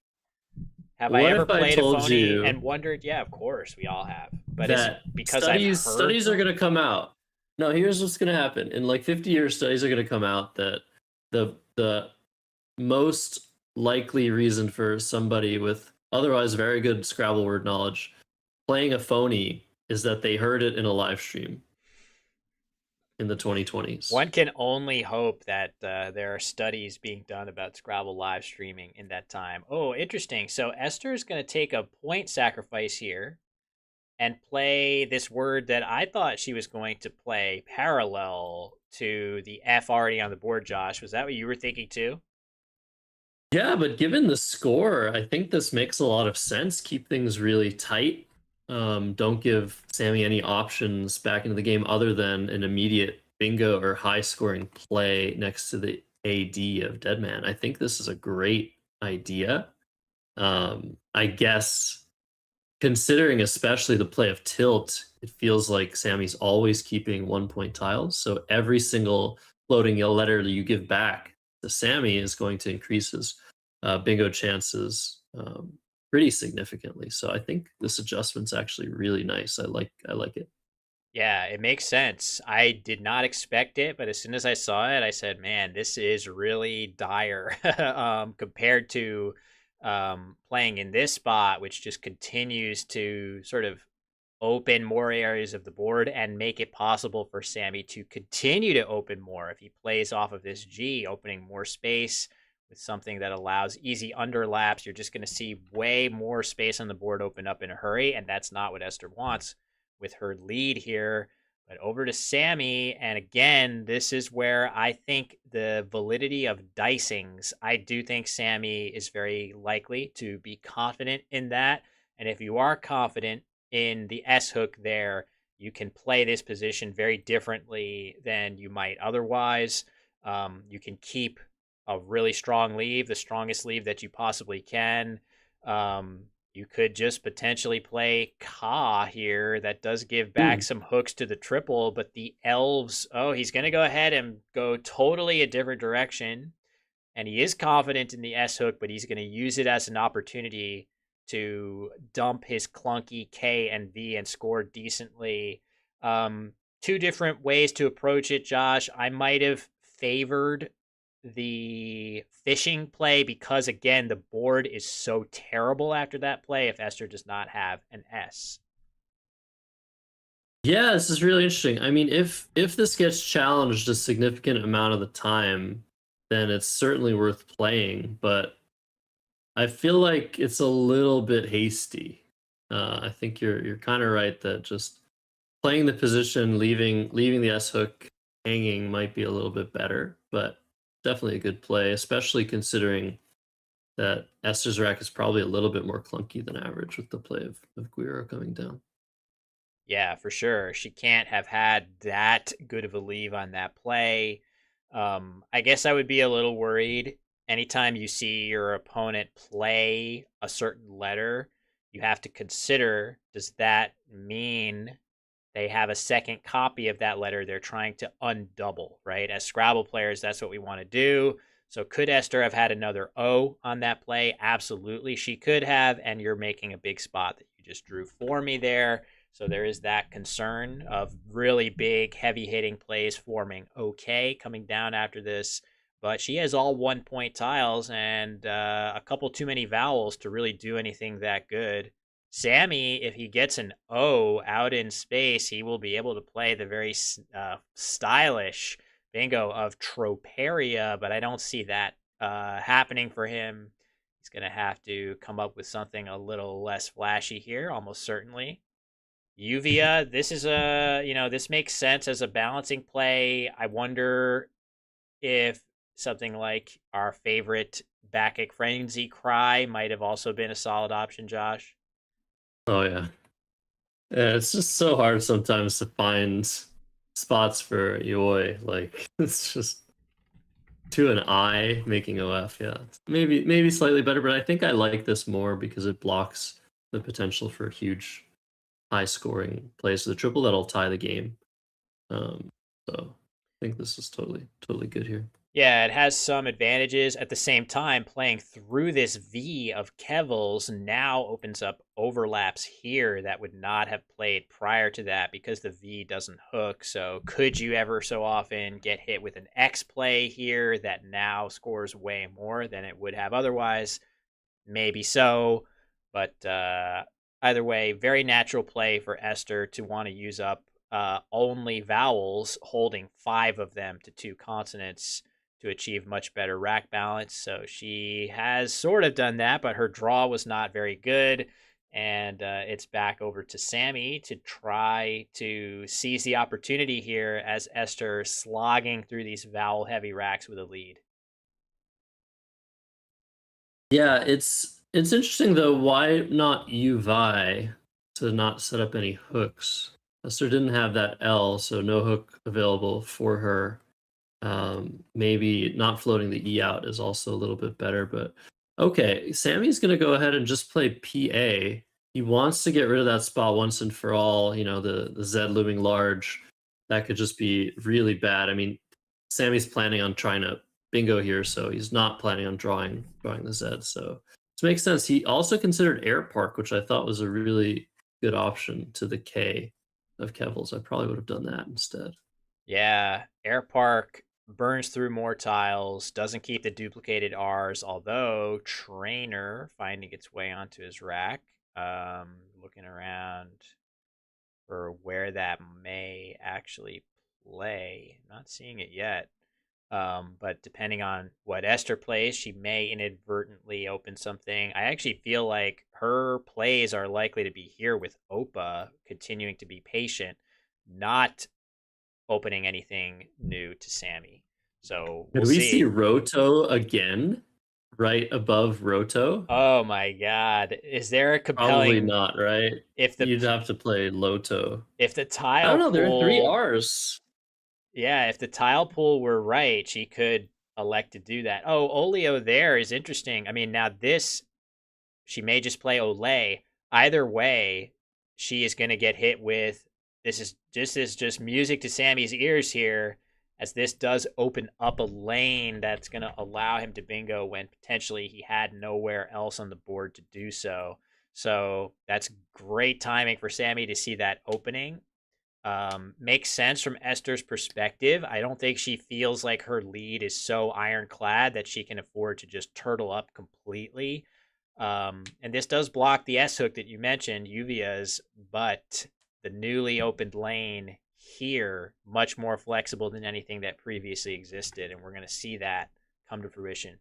Have I ever played a phony and wondered? Yeah, of course, we all have. But it's because I've heard studies are going to come out. No, here's what's gonna happen. In like 50 years, studies are gonna come out that the most likely reason for somebody with otherwise very good Scrabble word knowledge playing a phony is that they heard it in a live stream in the 2020s. One can only hope that there are studies being done about Scrabble live streaming in that time. Oh, interesting. So Esther's going to take a point sacrifice here and play this word that I thought she was going to play parallel to the F already on the board, Josh. Was that what you were thinking too? Yeah, but given the score, I think this makes a lot of sense. Keep things really tight. Don't give Sammy any options back into the game other than an immediate bingo or high scoring play next to the AD of Deadman. I think this is a great idea. I guess considering especially the play of tilt, it feels like Sammy's always keeping 1 point tiles. So every single floating yellow letter that you give back to Sammy is going to increase his bingo chances pretty significantly. So I think this adjustment's actually really nice. I like it. Yeah, it makes sense. I did not expect it, but as soon as I saw it, I said, "Man, this is really dire compared to playing in this spot, which just continues to sort of open more areas of the board and make it possible for Sammy to continue to open more if he plays off of this G, opening more space with something that allows easy underlaps. You're just going to see way more space on the board open up in a hurry, and that's not what Esther wants with her lead here. But over to Sammy, and again, this is where I think the validity of dicings. I do think Sammy is very likely to be confident in that. And if you are confident in the S hook there, you can play this position very differently than you might otherwise. You can keep a really strong leave, the strongest leave that you possibly can. You could just potentially play Ka here. That does give back some hooks to the triple, but the elves, oh, he's going to go ahead and go totally a different direction. And he is confident in the S hook, but he's going to use it as an opportunity to dump his clunky K and V and score decently. Two different ways to approach it, Josh. I might have favored the fishing play because, again, the board is so terrible after that play if Esther does not have an S. Yeah, this is really interesting. I mean, if this gets challenged a significant amount of the time, then it's certainly worth playing, but I feel like it's a little bit hasty. I think you're kind of right that just playing the position, leaving the S hook hanging might be a little bit better, but definitely a good play, especially considering that Esther's rack is probably a little bit more clunky than average with the play of Guiro coming down. Yeah, for sure. She can't have had that good of a leave on that play. I guess I would be a little worried anytime you see your opponent play a certain letter. You have to consider, does that mean they have a second copy of that letter they're trying to undouble, right? As Scrabble players, that's what we want to do. So could Esther have had another O on that play? Absolutely, she could have, and you're making a big spot that you just drew for me there. So there is that concern of really big, heavy-hitting plays forming okay coming down after this. But she has all 1 point tiles and a couple too many vowels to really do anything that good. Sammy, if he gets an O out in space, he will be able to play the very stylish bingo of Troperia, but I don't see that happening for him. He's going to have to come up with something a little less flashy here, almost certainly. Uvia, this is this makes sense as a balancing play. I wonder if something like our favorite Bacchic Frenzy Cry might have also been a solid option, Josh. Oh yeah. Yeah, it's just so hard sometimes to find spots for Yoi. Like it's just to an I making OF. Yeah, maybe slightly better, but I think I like this more because it blocks the potential for huge high scoring plays to the triple that'll tie the game. So I think this is totally good here. Yeah, it has some advantages. At the same time, playing through this V of Kevil's now opens up overlaps here that would not have played prior to that because the V doesn't hook. So could you ever so often get hit with an X play here that now scores way more than it would have otherwise? Maybe so. But either way, very natural play for Esther to want to use up only vowels, holding 5 of them to 2 consonants to achieve much better rack balance. So she has sort of done that, but her draw was not very good. And it's back over to Sammy to try to seize the opportunity here as Esther slogging through these vowel heavy racks with a lead. Yeah, it's interesting though. Why not UVI to not set up any hooks? Esther didn't have that L, so no hook available for her. Maybe not floating the E out is also a little bit better, but okay. Sammy's gonna go ahead and just play PA. He wants to get rid of that spot once and for all. You know, the Z looming large. That could just be really bad. I mean, Sammy's planning on trying to bingo here, so he's not planning on drawing the Z. So this makes sense. He also considered Air Park, which I thought was a really good option to the K of Kevil's. I probably would have done that instead. Yeah, Air Park burns through more tiles, doesn't keep the duplicated R's, although Trainer finding its way onto his rack. Looking around for where that may actually play. Not seeing it yet. But depending on what Esther plays, she may inadvertently open something. I actually feel like her plays are likely to be here with Opa continuing to be patient, not opening anything new to Sammy. So we'll Did we see see. Roto again? Right above Roto? Oh my God! Is there a Probably compelling not, right? if the You'd have to play Loto. if the I tile don't know, there are three pool? R's. Yeah, if the tile pool were right, she could elect to do that. Oh, Olio there is interesting. I mean, now this she may just play Olay. Either way, she is going to get hit with this is just music to Sammy's ears here, as this does open up a lane that's going to allow him to bingo when potentially he had nowhere else on the board to do so. So that's great timing for Sammy to see that opening. Makes sense from Esther's perspective. I don't think she feels like her lead is so ironclad that she can afford to just turtle up completely. And this does block the S hook that you mentioned, Uvia's, but the newly opened lane here much more flexible than anything that previously existed, and we're going to see that come to fruition.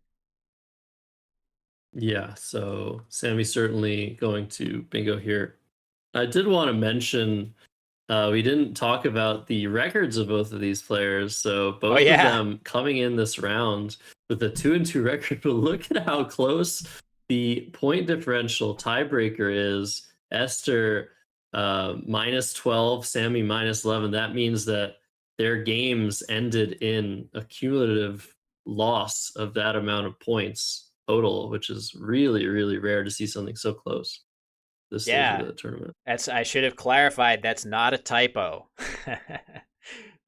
Yeah, so Sammy's certainly going to bingo here. I did want to mention we didn't talk about the records of both of these players. So Oh both of yeah, them coming in this round with a 2-2 record. But look at how close the point differential tiebreaker is. Esther minus 12, Sammy minus 11. That means that their games ended in a cumulative loss of that amount of points total, which is really, really rare to see something so close this stage of yeah. the tournament. I should have clarified. That's not a typo.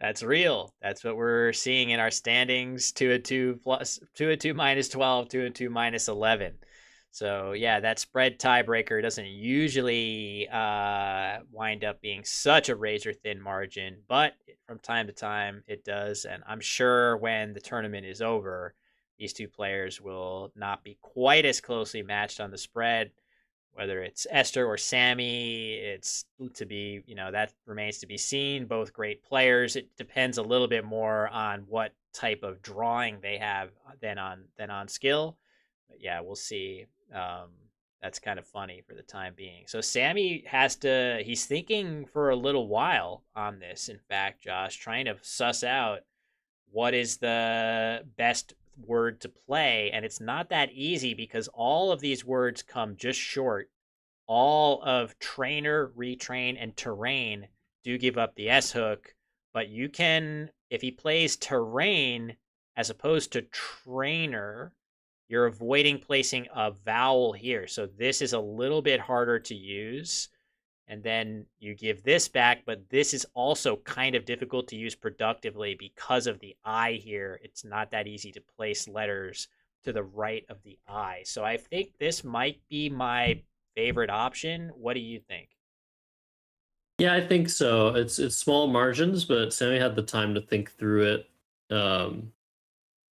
That's real. That's what we're seeing in our standings. 2-2 plus 2-2 minus 12, 2-2 minus 11. So yeah, that spread tiebreaker doesn't usually wind up being such a razor thin margin, but from time to time it does. And I'm sure when the tournament is over, these two players will not be quite as closely matched on the spread. Whether it's Esther or Sammy, it's to be, that remains to be seen. Both great players. It depends a little bit more on what type of drawing they have than on skill. But yeah, we'll see. That's kind of funny for the time being. So Sammy he's thinking for a little while on this, in fact, Josh, trying to suss out what is the best word to play. And it's not that easy because all of these words come just short. All of trainer, retrain, and terrain do give up the S hook, but you can, if he plays terrain as opposed to trainer, you're avoiding placing a vowel here. So this is a little bit harder to use. and then you give this back, but this is also kind of difficult to use productively because of the I here. It's not that easy to place letters to the right of the I. So I think this might be my favorite option. What do you think? Yeah, I think so. It's small margins, but Sammy had the time to think through it. Um,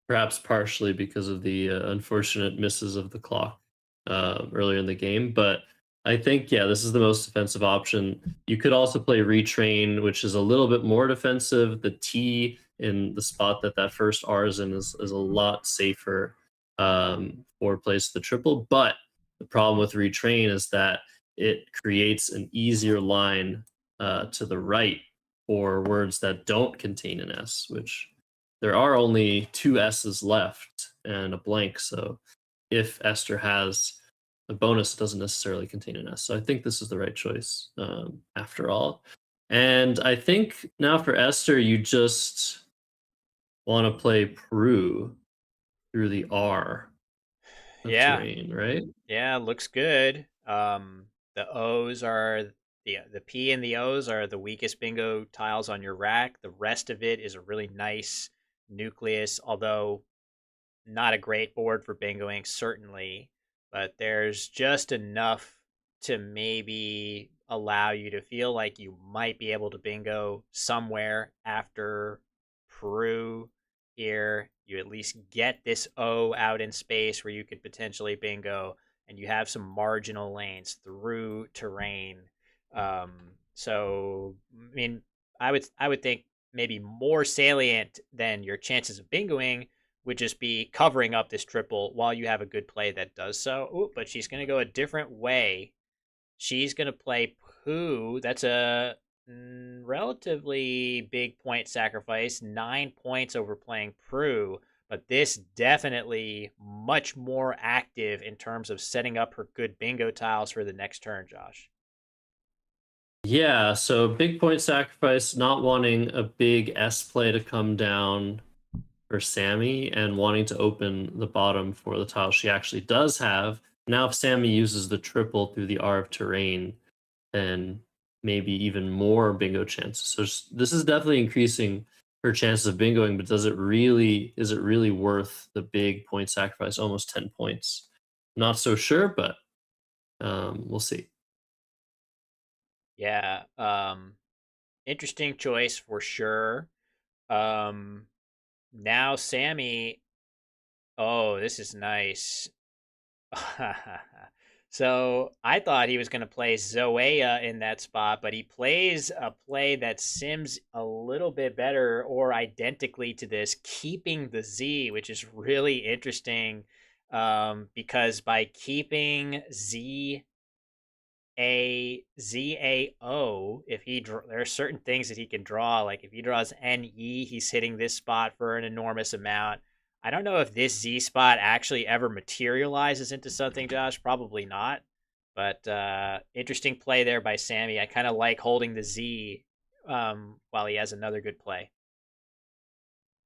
Perhaps partially because of the unfortunate misses of the clock earlier in the game. But I think, yeah, this is the most defensive option. You could also play retrain, which is a little bit more defensive. The T in the spot that that first R is in is a lot safer for place the triple. But the problem with retrain is that it creates an easier line to the right for words that don't contain an S, which there are only two S's left and a blank. So if Esther has a bonus, it doesn't necessarily contain an S. So I think this is the right choice after all. And I think now for Esther, you just want to play Peru through the R of Yeah, terrain, right? yeah, looks good. The O's are the P and the O's are the weakest bingo tiles on your rack. The rest of it is a really nice nucleus, although not a great board for bingoing, certainly, but there's just enough to maybe allow you to feel like you might be able to bingo somewhere after Peru here. You at least get this O out in space where you could potentially bingo, and you have some marginal lanes through terrain. Um, so, I mean, I would think maybe more salient than your chances of bingoing would just be covering up this triple while you have a good play that does so. Ooh, but she's going to go a different way. She's going to play Pooh. That's a relatively big point sacrifice, 9 points over playing Prue. But this definitely much more active in terms of setting up her good bingo tiles for the next turn, Josh. Yeah, so big point sacrifice, not wanting a big S play to come down for Sammy and wanting to open the bottom for the tile she actually does have. Now, if Sammy uses the triple through the R of terrain, then maybe even more bingo chances. So this is definitely increasing her chances of bingoing, but is it really worth the big point sacrifice, almost 10 points? Not so sure, but we'll see. Yeah, interesting choice for sure. Um, Now Sammy, oh, this is nice. So I thought he was going to play Zoea in that spot, but he plays a play that sims a little bit better or identically to this, keeping the Z, which is really interesting because by keeping ZAO, if there are certain things that he can draw, like if he draws NE, he's hitting this spot for an enormous amount. I don't know if this Z spot actually ever materializes into something, Josh. Probably not. But interesting play there by Sammy. I kind of like holding the Z while he has another good play.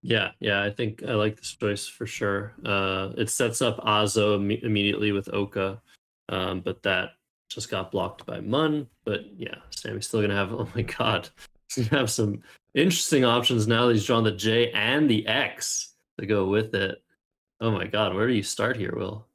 Yeah, I think I like this choice for sure. It sets up Azo immediately with Oka, but that just got blocked by Mun. But yeah, Sammy's still gonna have. Oh my god, he's gonna have some interesting options now that he's drawn the J and the X to go with it. Oh my god, where do you start here, Will?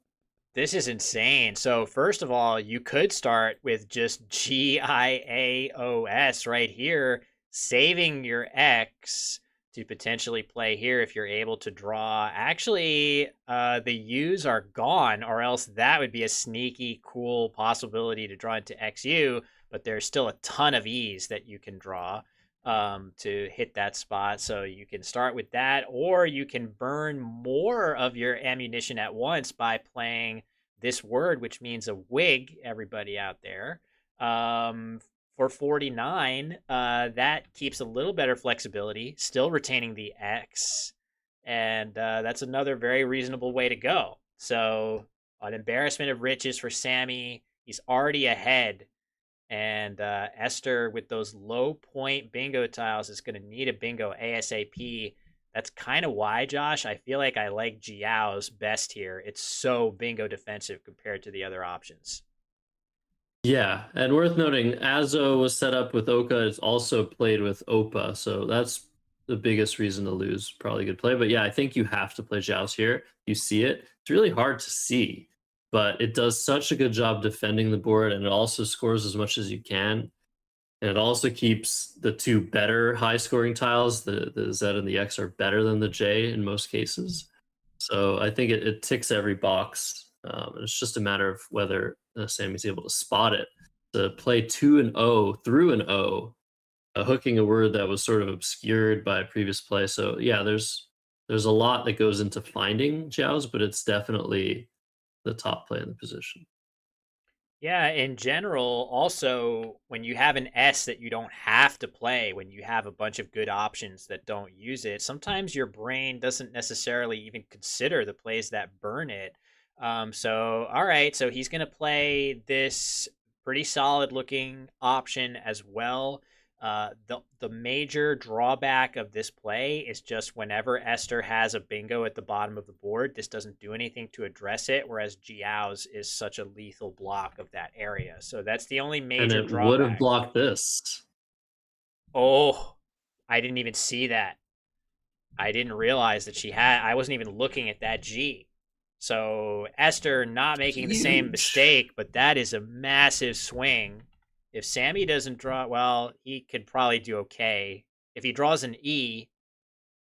This is insane. So first of all, you could start with just GIAOS right here, saving your X to potentially play here if you're able to draw. Actually, the U's are gone, or else that would be a sneaky, cool possibility to draw into XU, but there's still a ton of E's that you can draw to hit that spot. So you can start with that, or you can burn more of your ammunition at once by playing this word, which means a wig, everybody out there. For 49, that keeps a little better flexibility, still retaining the X. And that's another very reasonable way to go. So, an embarrassment of riches for Sammy. He's already ahead, and Esther, with those low point bingo tiles, is going to need a bingo ASAP. That's kind of why, Josh, I feel like I like Jiao's best here. It's so bingo defensive compared to the other options. Yeah, and worth noting, Azo was set up with Oka. It's also played with Opa, so that's the biggest reason to lose. Probably good play, but yeah, I think you have to play Joust here. You see it. It's really hard to see, but it does such a good job defending the board, and it also scores as much as you can. And it also keeps the two better high-scoring tiles. The Z and the X are better than the J in most cases. So I think it ticks every box. And it's just a matter of whether Sammy's able to spot it. To play 2 and O through an O, hooking a word that was sort of obscured by a previous play. So yeah, there's a lot that goes into finding Jiao's, but it's definitely the top play in the position. Yeah, in general, also when you have an S that you don't have to play, when you have a bunch of good options that don't use it, sometimes your brain doesn't necessarily even consider the plays that burn it. So, all right, so he's going to play this pretty solid looking option as well. The major drawback of this play is just whenever Esther has a bingo at the bottom of the board, this doesn't do anything to address it, whereas Jiao's is such a lethal block of that area. So that's the only And major it would have drawback. blocked this. Oh, I didn't even see that. I didn't realize that I wasn't even looking at that G. So Esther not making the same Huge. mistake, but that is a massive swing. If Sammy doesn't draw, well, he could probably do okay. If he draws an E,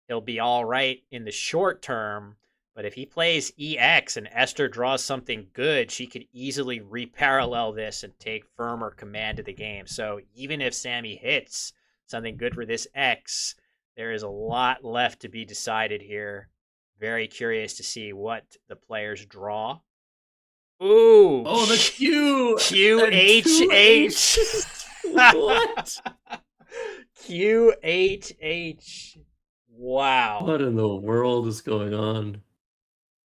he'll be all right in the short term. But if he plays EX and Esther draws something good, she could easily reparallel this and take firmer command of the game. So even if Sammy hits something good for this X, there is a lot left to be decided here. Very curious to see what the players draw. Ooh. Oh, the Q! QHH. What? QHH. Wow. What in the world is going on?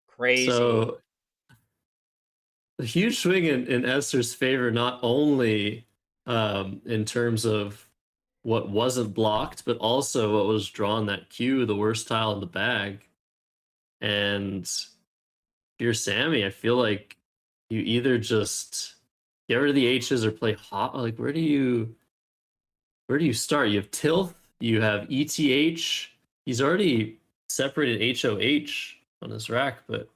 Crazy. So, a huge swing in Esther's favor, not only in terms of what wasn't blocked, but also what was drawn that Q, the worst tile in the bag. And if you're Sammy, I feel like you either just get rid of the H's or play hot. Like, where do you start? You have Tilth, you have ETH. He's already separated HOH on his rack, but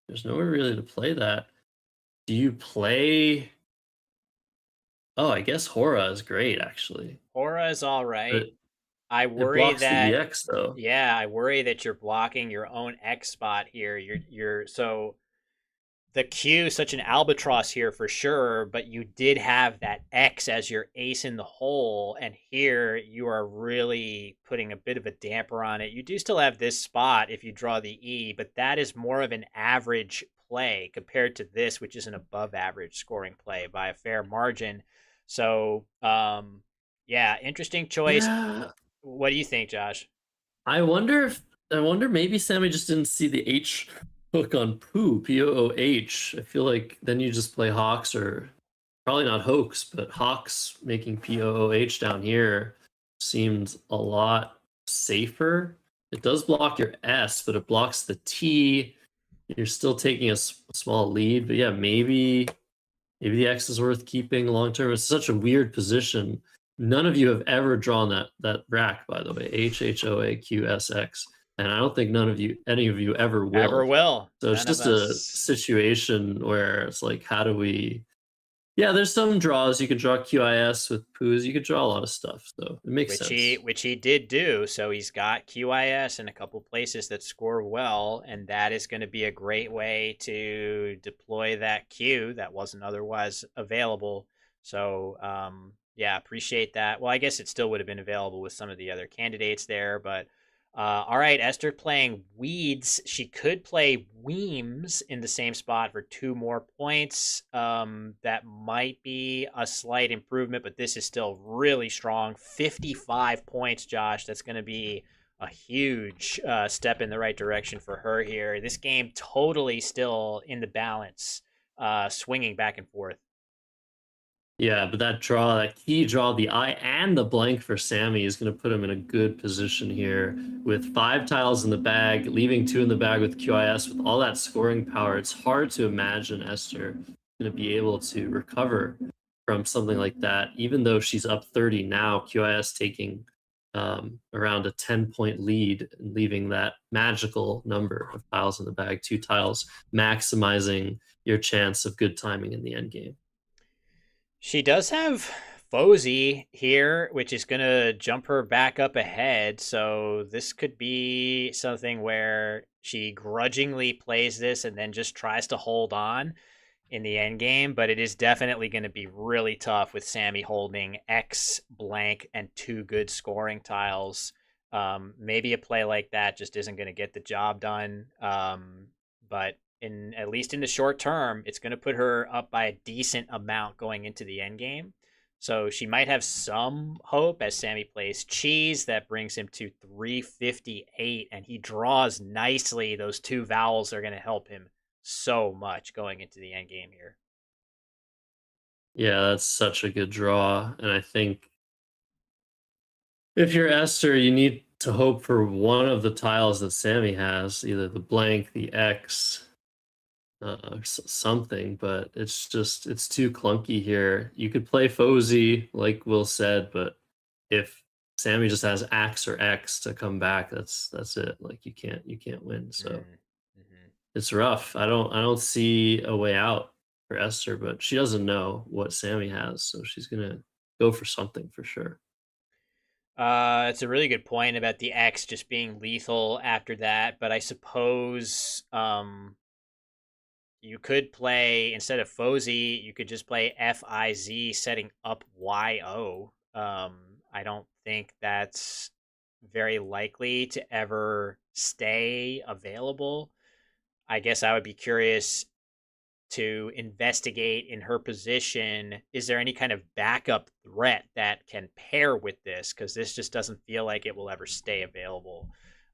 there's nowhere really to play that. Do you play? Oh, I guess Hora is great, actually. Hora is all right. But I it worry blocks that the EX, though. yeah, I worry that you're blocking your own X spot here. You're so the Q such an albatross here for sure, but you did have that X as your ace in the hole, and here you are really putting a bit of a damper on it. You do still have this spot if you draw the E, but that is more of an average play compared to this, which is an above average scoring play by a fair margin. So, yeah, interesting choice. Yeah. What do you think, Josh? I wonder maybe Sammy just didn't see the H hook on Pooh, P-O-O-H. I feel like then you just play Hawks, or probably not Hoax, but Hawks making P-O-O-H down here seemed a lot safer. It does block your S, but it blocks the T. You're still taking a small lead, but yeah, maybe the X is worth keeping long term. It's such a weird position. None of you have ever drawn that rack, by the way, HHOAQSX, and I don't think any of you ever will. Ever will. So it's just a situation where it's like, how do we? Yeah, there's some draws. You can draw QIS with Poos. You could draw a lot of stuff, so it makes sense. Which he did do. So he's got QIS in a couple places that score well, and that is going to be a great way to deploy that Q that wasn't otherwise available. So yeah, appreciate that. Well, I guess it still would have been available with some of the other candidates there, but all right, Esther playing Weeds. She could play Weems in the same spot for 2 more points. That might be a slight improvement, but this is still really strong. 55 points, Josh. That's going to be a huge step in the right direction for her here. This game totally still in the balance, swinging back and forth. Yeah, but that key draw, the eye and the blank for Sammy is going to put him in a good position here with 5 tiles in the bag, leaving 2 in the bag with QIS. With all that scoring power, it's hard to imagine Esther going to be able to recover from something like that, even though she's up 30 now, QIS taking around a 10-point lead and leaving that magical number of tiles in the bag, 2 tiles, maximizing your chance of good timing in the end game. She does have Fozy here, which is going to jump her back up ahead. So this could be something where she grudgingly plays this and then just tries to hold on in the end game. But it is definitely going to be really tough with Sammy holding X blank and 2 good scoring tiles. Maybe a play like that just isn't going to get the job done. But at least in the short term, it's going to put her up by a decent amount going into the end game. So she might have some hope as Sammy plays cheese. That brings him to 358, and he draws nicely. Those 2 vowels are going to help him so much going into the end game here. Yeah, that's such a good draw. And I think if you're Esther, you need to hope for one of the tiles that Sammy has, either the blank, the X, something, but it's too clunky here. You could play Fozy, like Will said, but if Sammy just has Axe or X to come back, that's it. Like you can't win. So it's rough. I don't see a way out for Esther, but she doesn't know what Sammy has, so she's gonna go for something for sure. It's a really good point about the X just being lethal after that, but I suppose you could play, instead of Fozy, you could just play FIZ setting up YO. I don't think that's very likely to ever stay available. I guess I would be curious to investigate in her position. Is there any kind of backup threat that can pair with this? Because this just doesn't feel like it will ever stay available.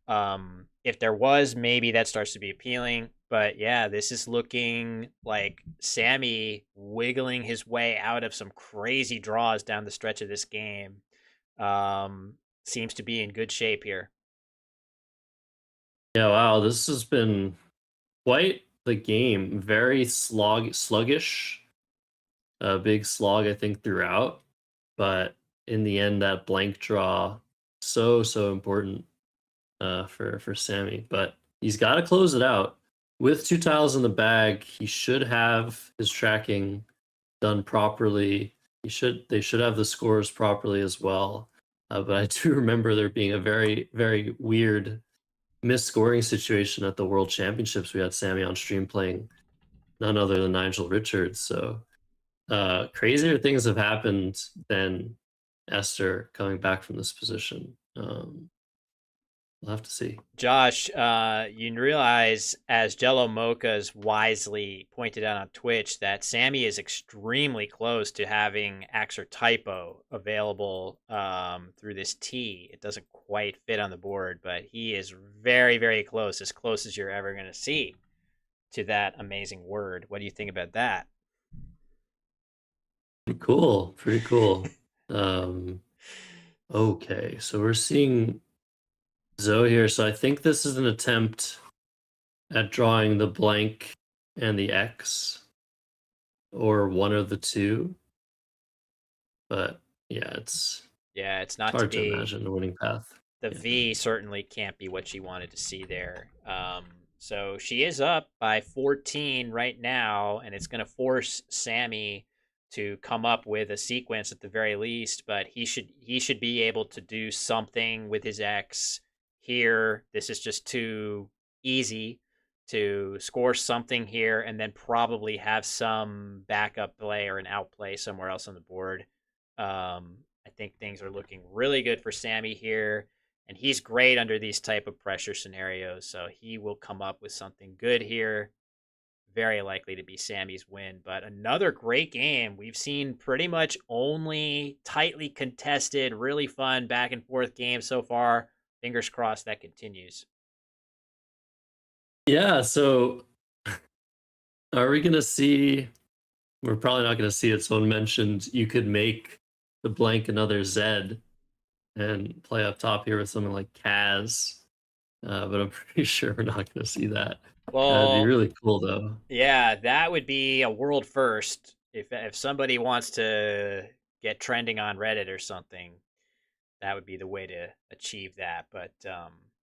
If there was, maybe that starts to be appealing. But yeah, this is looking like Sammy wiggling his way out of some crazy draws down the stretch of this game. Seems to be in good shape here. Yeah, wow, this has been quite the game. Very sluggish. A big slog, I think, throughout. But in the end, that blank draw, so important for Sammy. But he's got to close it out. With 2 tiles in the bag, he should have his tracking done properly. They should have the scores properly as well. But I do remember there being a very, very weird misscoring situation at the World Championships. We had Sammy on stream playing none other than Nigel Richards. So crazier things have happened than Esther coming back from this position. We'll have to see. Josh, you realize, as Jello Mocha's wisely pointed out on Twitch, that Sammy is extremely close to having Axer Typo available through this T. It doesn't quite fit on the board, but he is very, very close as you're ever going to see to that amazing word. What do you think about that? Pretty cool. Okay, so we're seeing Zoe here. So I think this is an attempt at drawing the blank and the X, or one of the two. But yeah, it's not hard to be to imagine the winning path. The V certainly can't be what she wanted to see there. So she is up by 14 right now, and it's going to force Sammy to come up with a sequence at the very least. But he should be able to do something with his X here. This is just too easy to score something here, and then probably have some backup play or an outplay somewhere else on the board. I think things are looking really good for Sammy here. And he's great under these type of pressure scenarios, so he will come up with something good here. Very likely to be Sammy's win, but another great game. We've seen pretty much only tightly contested, really fun back and forth games so far. Fingers crossed that continues. Yeah, so are we going to see... We're probably not going to see it. Someone mentioned you could make the blank another Z and play up top here with something like Kaz. But I'm pretty sure we're not going to see that. Well, that'd be really cool, though. Yeah, that would be a world first if somebody wants to get trending on Reddit or something, that would be the way to achieve that. But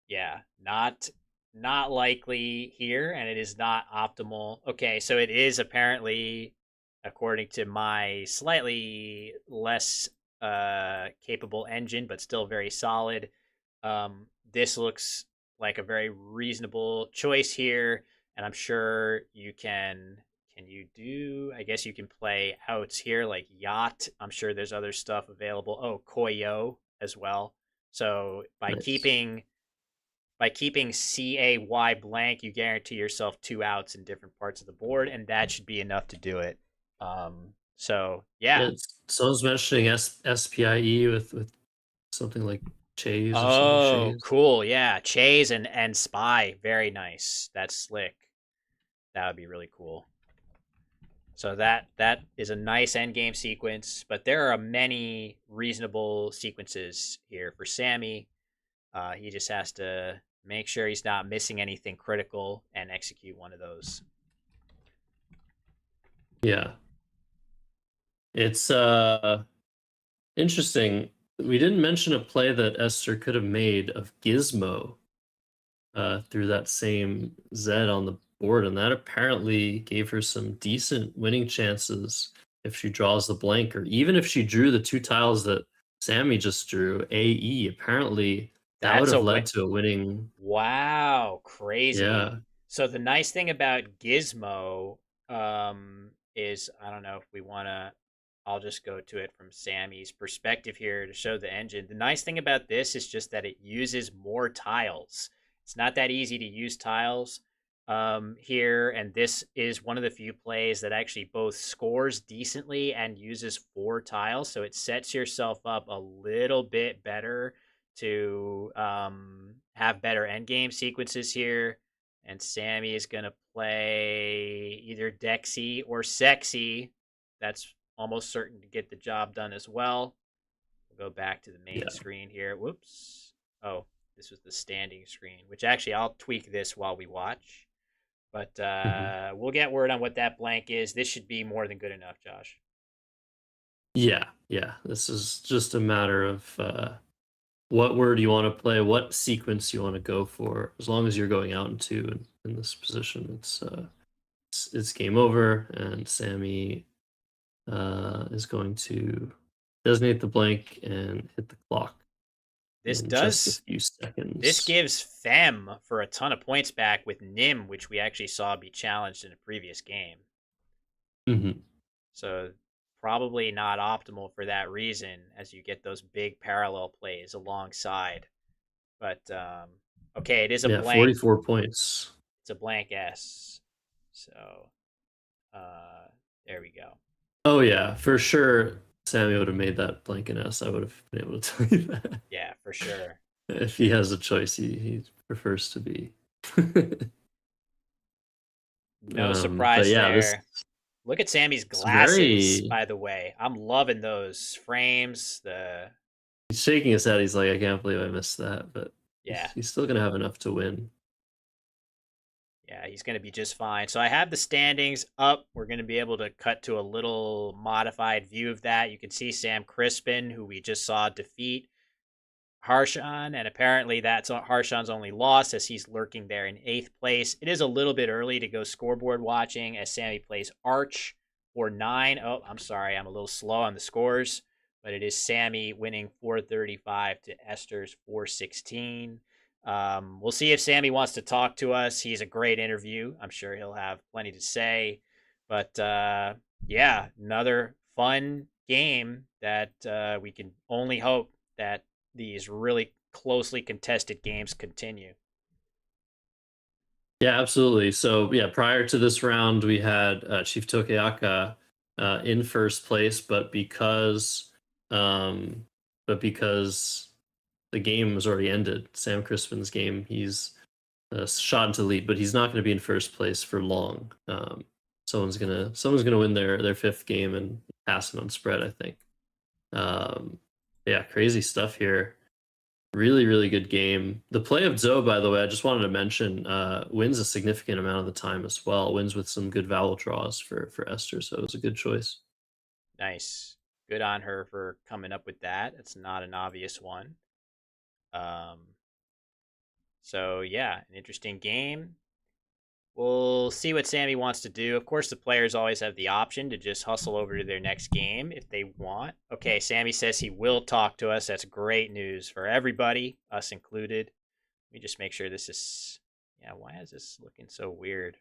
yeah, not likely here, and it is not optimal. Okay, so it is apparently, according to my slightly less capable engine, but still very solid. This looks like a very reasonable choice here, and I'm sure you can. Can you do? I guess you can play outs here like yacht. I'm sure there's other stuff available. Oh, koyo as well. So Nice. by keeping CAY blank, you guarantee yourself 2 outs in different parts of the board, and that should be enough to do it. So yeah. Someone's mentioning SPIE with something like Chase or something. Oh, Chase. cool. Yeah, Chase and Spy, very nice. That's slick. That would be really cool. So that is a nice end game sequence, but there are many reasonable sequences here for Sammy. He just has to make sure he's not missing anything critical and execute one of those. Yeah. It's interesting. We didn't mention a play that Esther could have made of Gizmo through that same Z on the board, and that apparently gave her some decent winning chances if she draws the blank, or even if she drew the 2 tiles that Sammy just drew, AE. Apparently, that would That's a have win. led to a winning. Wow, crazy. Yeah. So the nice thing about Gizmo is I don't know if we want to. I'll just go to it from Sammy's perspective here to show the engine. The nice thing about this is just that it uses more tiles. It's not that easy to use tiles here, and this is one of the few plays that actually both scores decently and uses 4 tiles. So it sets yourself up a little bit better to have better endgame sequences here. And Sammy is going to play either Dexy or Sexy. That's almost certain to get the job done as well. We'll go back to the main screen here. Whoops. Oh, this was the standing screen, which actually I'll tweak this while we watch. But we'll get word on what that blank is. This should be more than good enough, Josh. Yeah. This is just a matter of what word you want to play, what sequence you want to go for. As long as you're going out in 2 in this position, it's game over, and Sammy is going to designate the blank and hit the clock This in just a does. few seconds. This gives Fem for a ton of points back with Nim, which we actually saw be challenged in a previous game. Mm-hmm. So probably not optimal for that reason, as you get those big parallel plays alongside. But okay, it is a blank. 44 points. It's a blank S. So there we go. Oh yeah, for sure. Sammy would have made that blank in S. I would have been able to tell you that. Yeah, for sure. If he has a choice, he prefers to be. No surprise there. Look at Sammy's glasses, by the way. I'm loving those frames. He's shaking his head. He's like, I can't believe I missed that. But yeah, he's still going to have enough to win. Yeah, he's going to be just fine. So I have the standings up. We're going to be able to cut to a little modified view of that. You can see Sam Crispin, who we just saw defeat Harshan, and apparently that's Harshan's only loss as he's lurking there in 8th place. It is a little bit early to go scoreboard watching as Sammy plays Arch for 9. Oh, I'm sorry, I'm a little slow on the scores, but it is Sammy winning 435 to Esther's 416. We'll see if Sammy wants to talk to us. He's a great interview. I'm sure he'll have plenty to say. But yeah, another fun game that we can only hope that these really closely contested games continue. Yeah, absolutely. So yeah, prior to this round, we had Chief Tokeaka in first place, but because the game was already ended, Sam Crispin's game, he's shot into the lead, but he's not going to be in first place for long. Someone's gonna win their 5th game and pass him on spread, I think. Yeah, crazy stuff here. Really, really good game. The play of Zoe, by the way, I just wanted to mention, wins a significant amount of the time as well. Wins with some good vowel draws for Esther, so it was a good choice. Nice. Good on her for coming up with that. It's not an obvious one. So yeah, an interesting game. We'll see what Sammy wants to do. Of course, the players always have the option to just hustle over to their next game if they want. Okay, Sammy says he will talk to us. That's great news for everybody, us included. Let me just make sure this is. Yeah, why is this looking so weird?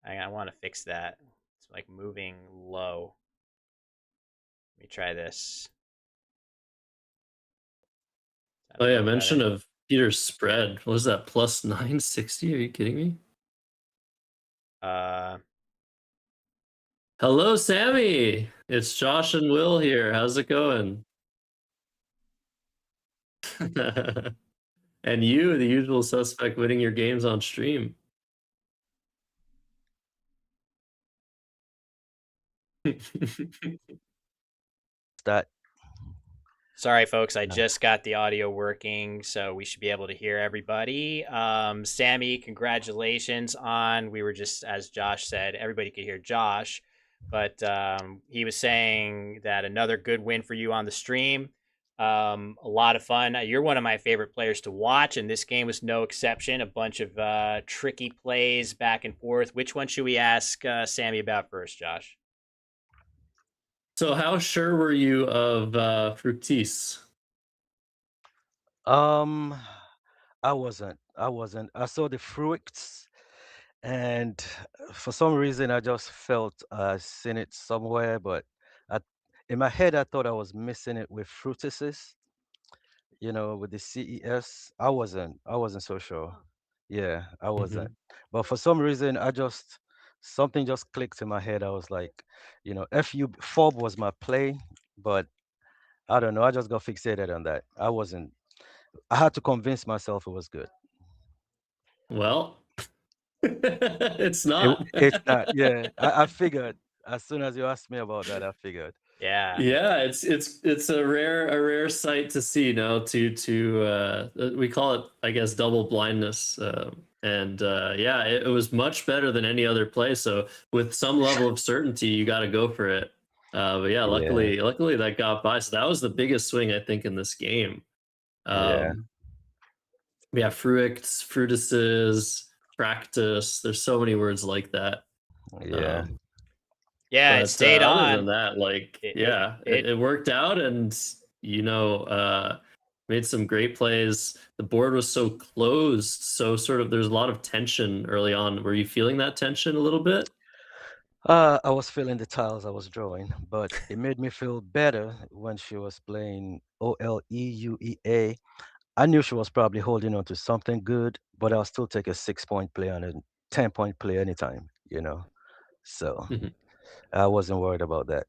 I want to fix that. It's like moving low. Let me try this. Oh yeah, Better? mention of Peter's spread. What is that, plus 960? Are you kidding me? Hello, Sammy. It's Josh and Will here. How's it going? And you, the usual suspect, winning your games on stream. That Sorry, folks. I just got the audio working, so we should be able to hear everybody. Sammy, congratulations on. We were just, as Josh said, everybody could hear Josh, but he was saying that another good win for you on the stream. A lot of fun. You're one of my favorite players to watch, and this game was no exception. A bunch of tricky plays back and forth. Which one should we ask Sammy about first, Josh? So how sure were you of Fructis? I wasn't. I saw the fruits, and for some reason, I just felt I seen it somewhere. But I, in my head, I thought I was missing it with fruitices. With the CES. I wasn't. I wasn't so sure. Yeah, I wasn't. But for some reason, something just clicked in my head. I was like, FU Fob was my play, but I don't know. I just got fixated on that. I wasn't. I had to convince myself it was good. Well, it's not. It's not. Yeah, I figured as soon as you asked me about that, I figured. Yeah. Yeah, it's a rare sight to see. We call it, I guess, double blindness. Yeah, it was much better than any other play. So with some level of certainty, you got to go for it. But yeah, luckily that got by. So that was the biggest swing I think in this game. Yeah. Yeah, fruits, fruitices, practice. There's so many words like that. Yeah. Yeah, it stayed on. Other than that, it worked out, and made some great plays. The board was so closed, so sort of there's a lot of tension early on. Were you feeling that tension a little bit? I was feeling the tiles I was drawing, but it made me feel better when she was playing OLEUEA. I knew she was probably holding on to something good, but I'll still take a 6-point play on a 10-point play anytime, So I wasn't worried about that.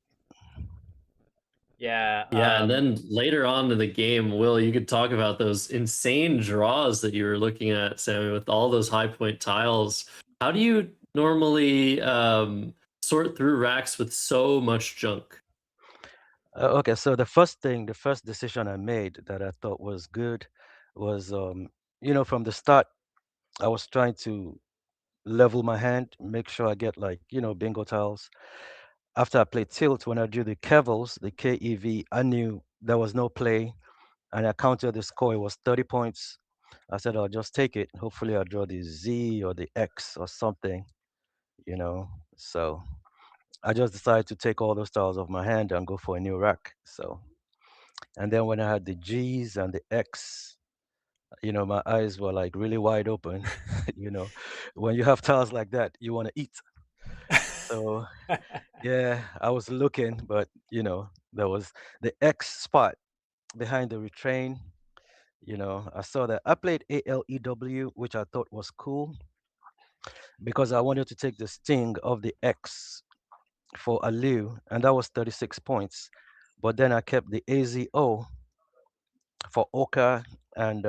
Yeah. Yeah, and then later on in the game, Will, you could talk about those insane draws that you were looking at, Sammy, with all those high point tiles. How do you normally sort through racks with so much junk? Okay, so the first decision I made that I thought was good was, from the start, I was trying to level my hand, make sure I get bingo tiles. After I played tilt, when I drew the Kevels, the KEV, I knew there was no play, and I counted the score. It was 30 points. I said, I'll just take it. Hopefully, I'll draw the Z or the X or something, So I just decided to take all those tiles off my hand and go for a new rack. And then when I had the G's and the X, my eyes were like really wide open. When you have tiles like that, you want to eat. So yeah, I was looking, but there was the X spot behind the retrain. I saw that. I played ALEW, which I thought was cool because I wanted to take the sting of the X for Aliu, and that was 36 points. But then I kept the AZO for Oka and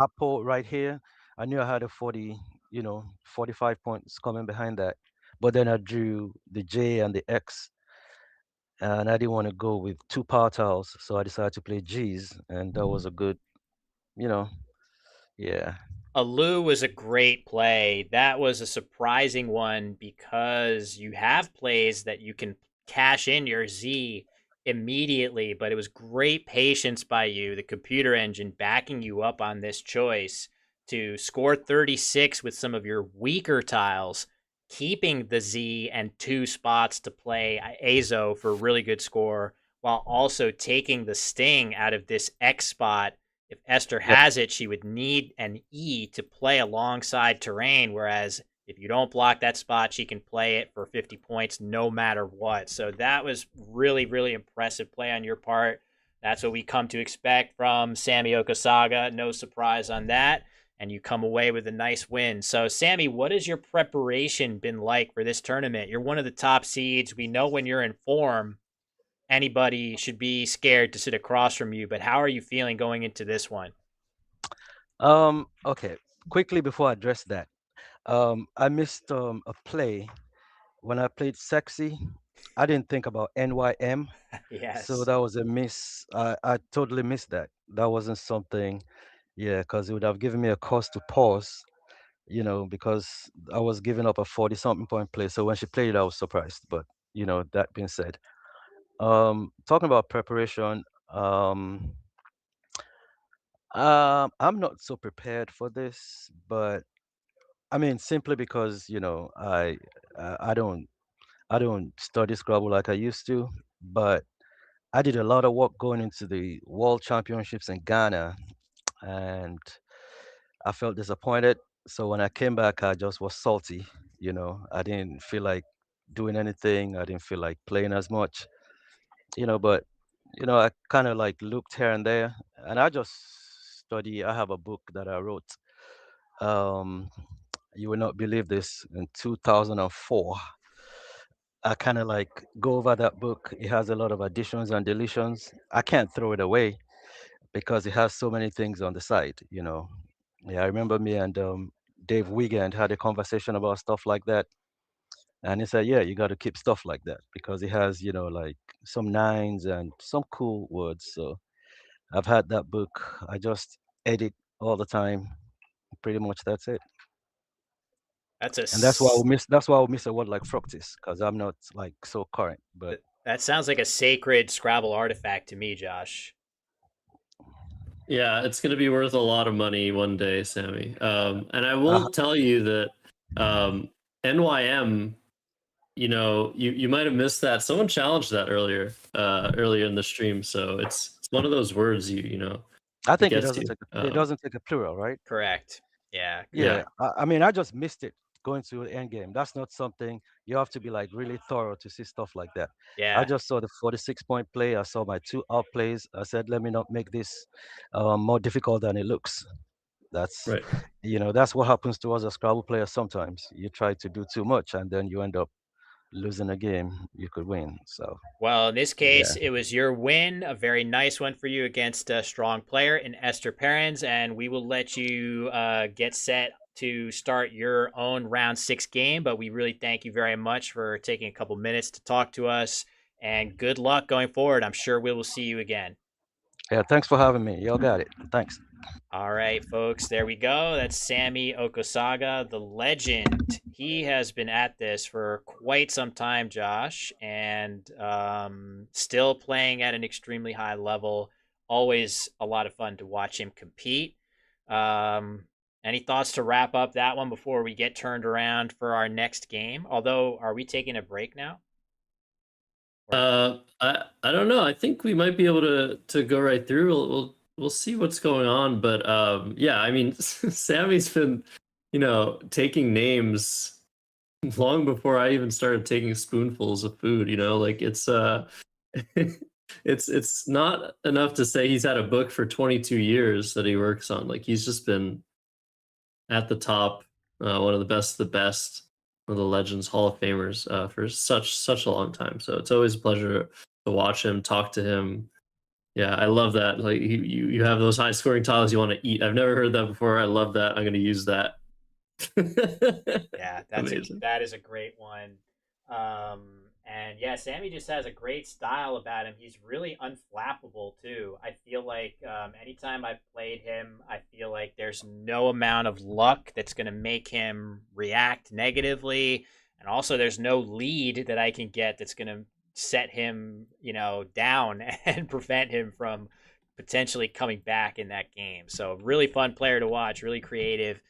Apple right here. I knew I had a 45 points coming behind that. But then I drew the J and the X. and I didn't want to go with two power tiles, so I decided to play G's, and that was a good, you know, yeah. Alu was a great play. That was a surprising one because you have plays that you can cash in your Z immediately, but it was great patience by you, the computer engine backing you up on this choice to score 36 with some of your weaker tiles, keeping the Z and 2 spots to play Azo for a really good score, while also taking the sting out of this X spot. If Esther Yep. has it, she would need an E to play alongside terrain, whereas if you don't block that spot, she can play it for 50 points no matter what. So that was really, really impressive play on your part. That's what we come to expect from Sammy Okasaga. No surprise on that. And you come away with a nice win. So, Sammy, what has your preparation been like for this tournament? You're one of the top seeds. We know when you're in form, anybody should be scared to sit across from you, but how are you feeling going into this one? Okay. Quickly before I address that, I missed a play when I played Sexy. I didn't think about NYM, so Yes. that was a miss. I totally missed that. That wasn't something, yeah, because it would have given me a cause to pause, because I was giving up a 40 something point play. So when she played it, I was surprised. But, that being said, talking about preparation, I'm not so prepared for this, but I mean, simply because, I don't study Scrabble like I used to, but I did a lot of work going into the World Championships in Ghana, and I felt disappointed. So when I came back, I just was salty. I didn't feel like doing anything. I didn't feel like playing as much. But I kind of like looked here and there, and I just study. I have a book that I wrote. Um, you will not believe this. In 2004, I kind of like go over that book. It has a lot of additions and deletions. I can't throw it away because it has so many things on the side. Yeah, I remember me and Dave Wiegand had a conversation about stuff like that. And he said, yeah, you got to keep stuff like that because it has, like some nines and some cool words. So I've had that book. I just edit all the time. Pretty much that's it. That's a And that's why I will miss a word like fructis because I'm not like so current. But that sounds like a sacred Scrabble artifact to me, Josh. Yeah, it's going to be worth a lot of money one day, Sammy. And I uh, will tell you that NYM, you might have missed that. Someone challenged that earlier in the stream. So it's one of those words I it think gets you. it doesn't take a plural, right? Correct. Yeah. Yeah. Yeah, I mean, I just missed it going to the end game. That's not something you have to be like really thorough to see stuff like that. I Yeah. just saw the 46-point play. I saw my two out plays. I said, let me not make this more difficult than it looks. That's, Right. that's what happens to us as Scrabble players sometimes. You try to do too much and then you end up losing a game you could win. So, Well, in this yeah. case, it was your win, a very nice one for you against a strong player in Esther Perrins, and we will let you get set to start your own round 6 game. But we really thank you very much for taking a couple minutes to talk to us, and good luck going forward. I'm sure we will see you again. Yeah, thanks for having me. Y'all got it. Thanks. All right, folks, there we go. That's Sammy Okasaga, the legend. He has been at this for quite some time, Josh, and still playing at an extremely high level. Always a lot of fun to watch him compete. Um, any thoughts to wrap up that one before we get turned around for our next game? Although, are we taking a break now? I don't know. I think we might be able to go right through. We'll see what's going on, but yeah, I mean, Sammy's been taking names long before I even started taking spoonfuls of food. Like it's it's not enough to say he's had a book for 22 years that he works on. Like he's just been at the top, one of the best, one of the legends, Hall of Famers for such a long time. So it's always a pleasure to watch him, talk to him. Yeah, I love that. Like you have those high scoring tiles you want to eat. I've never heard that before. I love that. I'm going to use that. Yeah, Amazing. that is a great one. And yeah, Sammy just has a great style about him. He's really unflappable too. I feel like anytime I've played him, I feel like there's no amount of luck that's going to make him react negatively, and also there's no lead that I can get that's going to set him, down and prevent him from potentially coming back in that game. So really fun player to watch, really creative.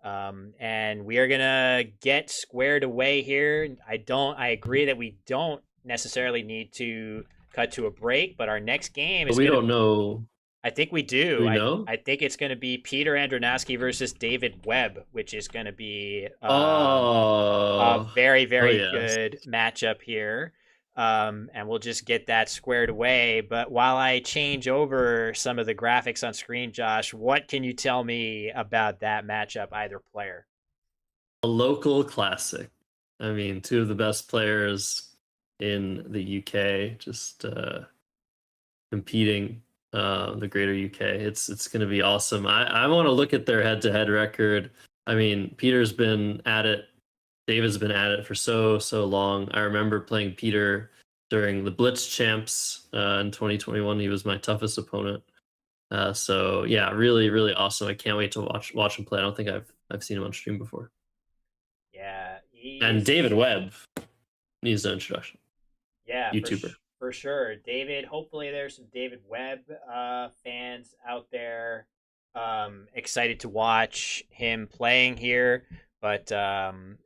And we are gonna get squared away here. I agree that we don't necessarily need to cut to a break, but our next game But is we gonna. don't know. I think we Do do. we I know? I think it's gonna be Peter Andronowski versus David Webb, which is gonna be a Oh, very oh very yes. good matchup here. And we'll just get that squared away. But while I change over some of the graphics on screen, Josh, what can you tell me about that matchup, either player? A local classic. I mean, two of the best players in the UK just competing the greater UK. It's going to be awesome. I want to look at their head-to-head record. I mean, Peter's been at it. David's been at it for so long. I remember playing Peter during the Blitz Champs in 2021. He was my toughest opponent. So yeah, really awesome. I can't wait to watch him play. I don't think I've seen him on stream before. Yeah, And David he's Webb needs no introduction. yeah, YouTuber. for sure. David, hopefully there's some David Webb fans out there excited to watch him playing here. But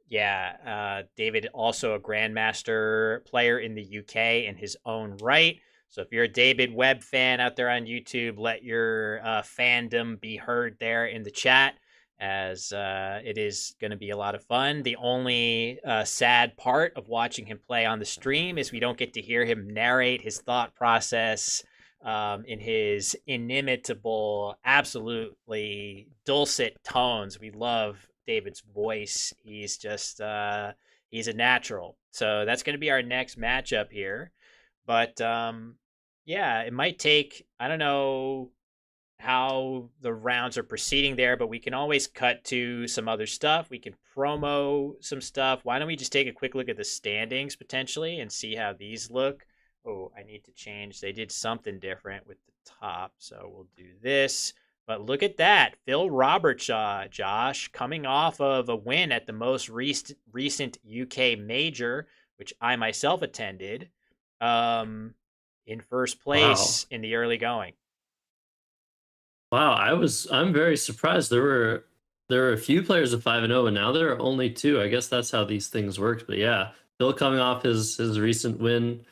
yeah, David also a grandmaster player in the UK in his own right. So if you're a David Webb fan out there on YouTube, let your fandom be heard there in the chat, as it is going to be a lot of fun. The only sad part of watching him play on the stream is we don't get to hear him narrate his thought process in his inimitable, absolutely dulcet tones. We love David's voice. He's just he's a natural. So that's going to be our next matchup here. But yeah, it might take, I don't know how the rounds are proceeding there, but we can always cut to some other stuff. We can promo some stuff. Why don't we just take a quick look at the standings potentially and see how these look? Oh, I need to change. They did something different with the top, so we'll do this. But look at that. Phil Robertshaw, Josh, coming off of a win at the most recent UK major, which I myself attended, in first Wow. place in the early going. Wow, I'm very surprised. There were a few players of 5-0, and now there are only two. I guess that's how these things work. But yeah, Bill coming off his recent win,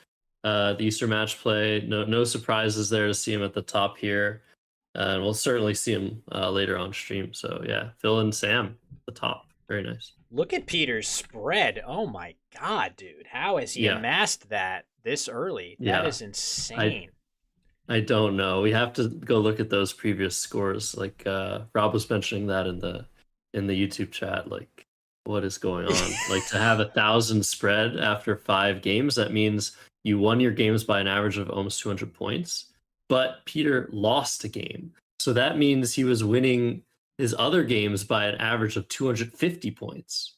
the Easter match play. No surprises there to see him at the top here, and we'll certainly see him later on stream. So yeah, Phil and Sam at the top. Very nice. Look at Peter's spread. Oh my god, dude. How has he Yeah, amassed that this early? That yeah. is I insane. I don't know. We have to go look at those previous scores. Like Rob was mentioning that in the YouTube chat. Like, what is going on? Like to have 1,000 spread after 5 games, that means you won your games by an average of almost 200 points. But Peter lost a game, so that means he was winning his other games by an average of 250 points,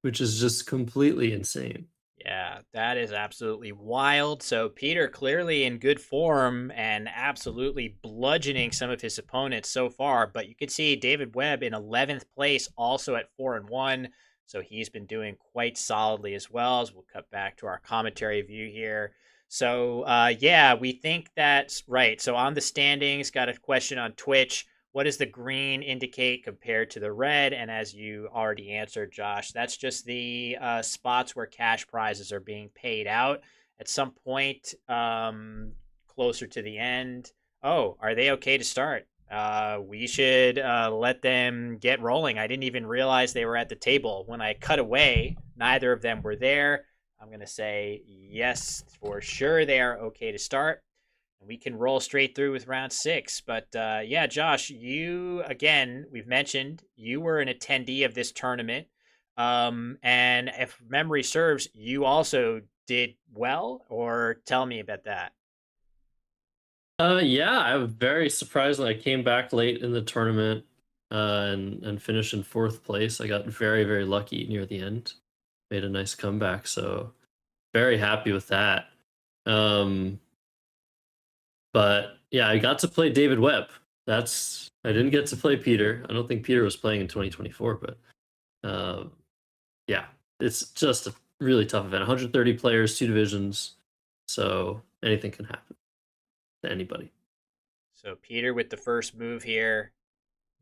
which is just completely insane. Yeah, that is absolutely wild. So Peter clearly in good form and absolutely bludgeoning some of his opponents so far. But you can see David Webb in 11th place, also at 4-1. So he's been doing quite solidly as well. As we'll cut back to our commentary view here. So yeah, we think that's right. So on the standings, got a question on Twitch. What does the green indicate compared to the red? And as you already answered, Josh, that's just the spots where cash prizes are being paid out at some point closer to the end. Oh, are they okay to start? We should let them get rolling. I didn't even realize they were at the table. When I cut away, neither of them were there. I'm going to say yes, for sure they are okay to start. We can roll straight through with round 6. But yeah, Josh, you, again, we've mentioned you were an attendee of this tournament. And if memory serves, you also did well, or tell me about that. Yeah, I was very surprised when I came back late in the tournament and finished in 4th place. I got very lucky near the end. Made a nice comeback. So very happy with that. But yeah, I got to play David Webb. I didn't get to play Peter. I don't think Peter was playing in 2024, but yeah, it's just a really tough event. 130 players, 2 divisions, so anything can happen to anybody. So Peter with the first move here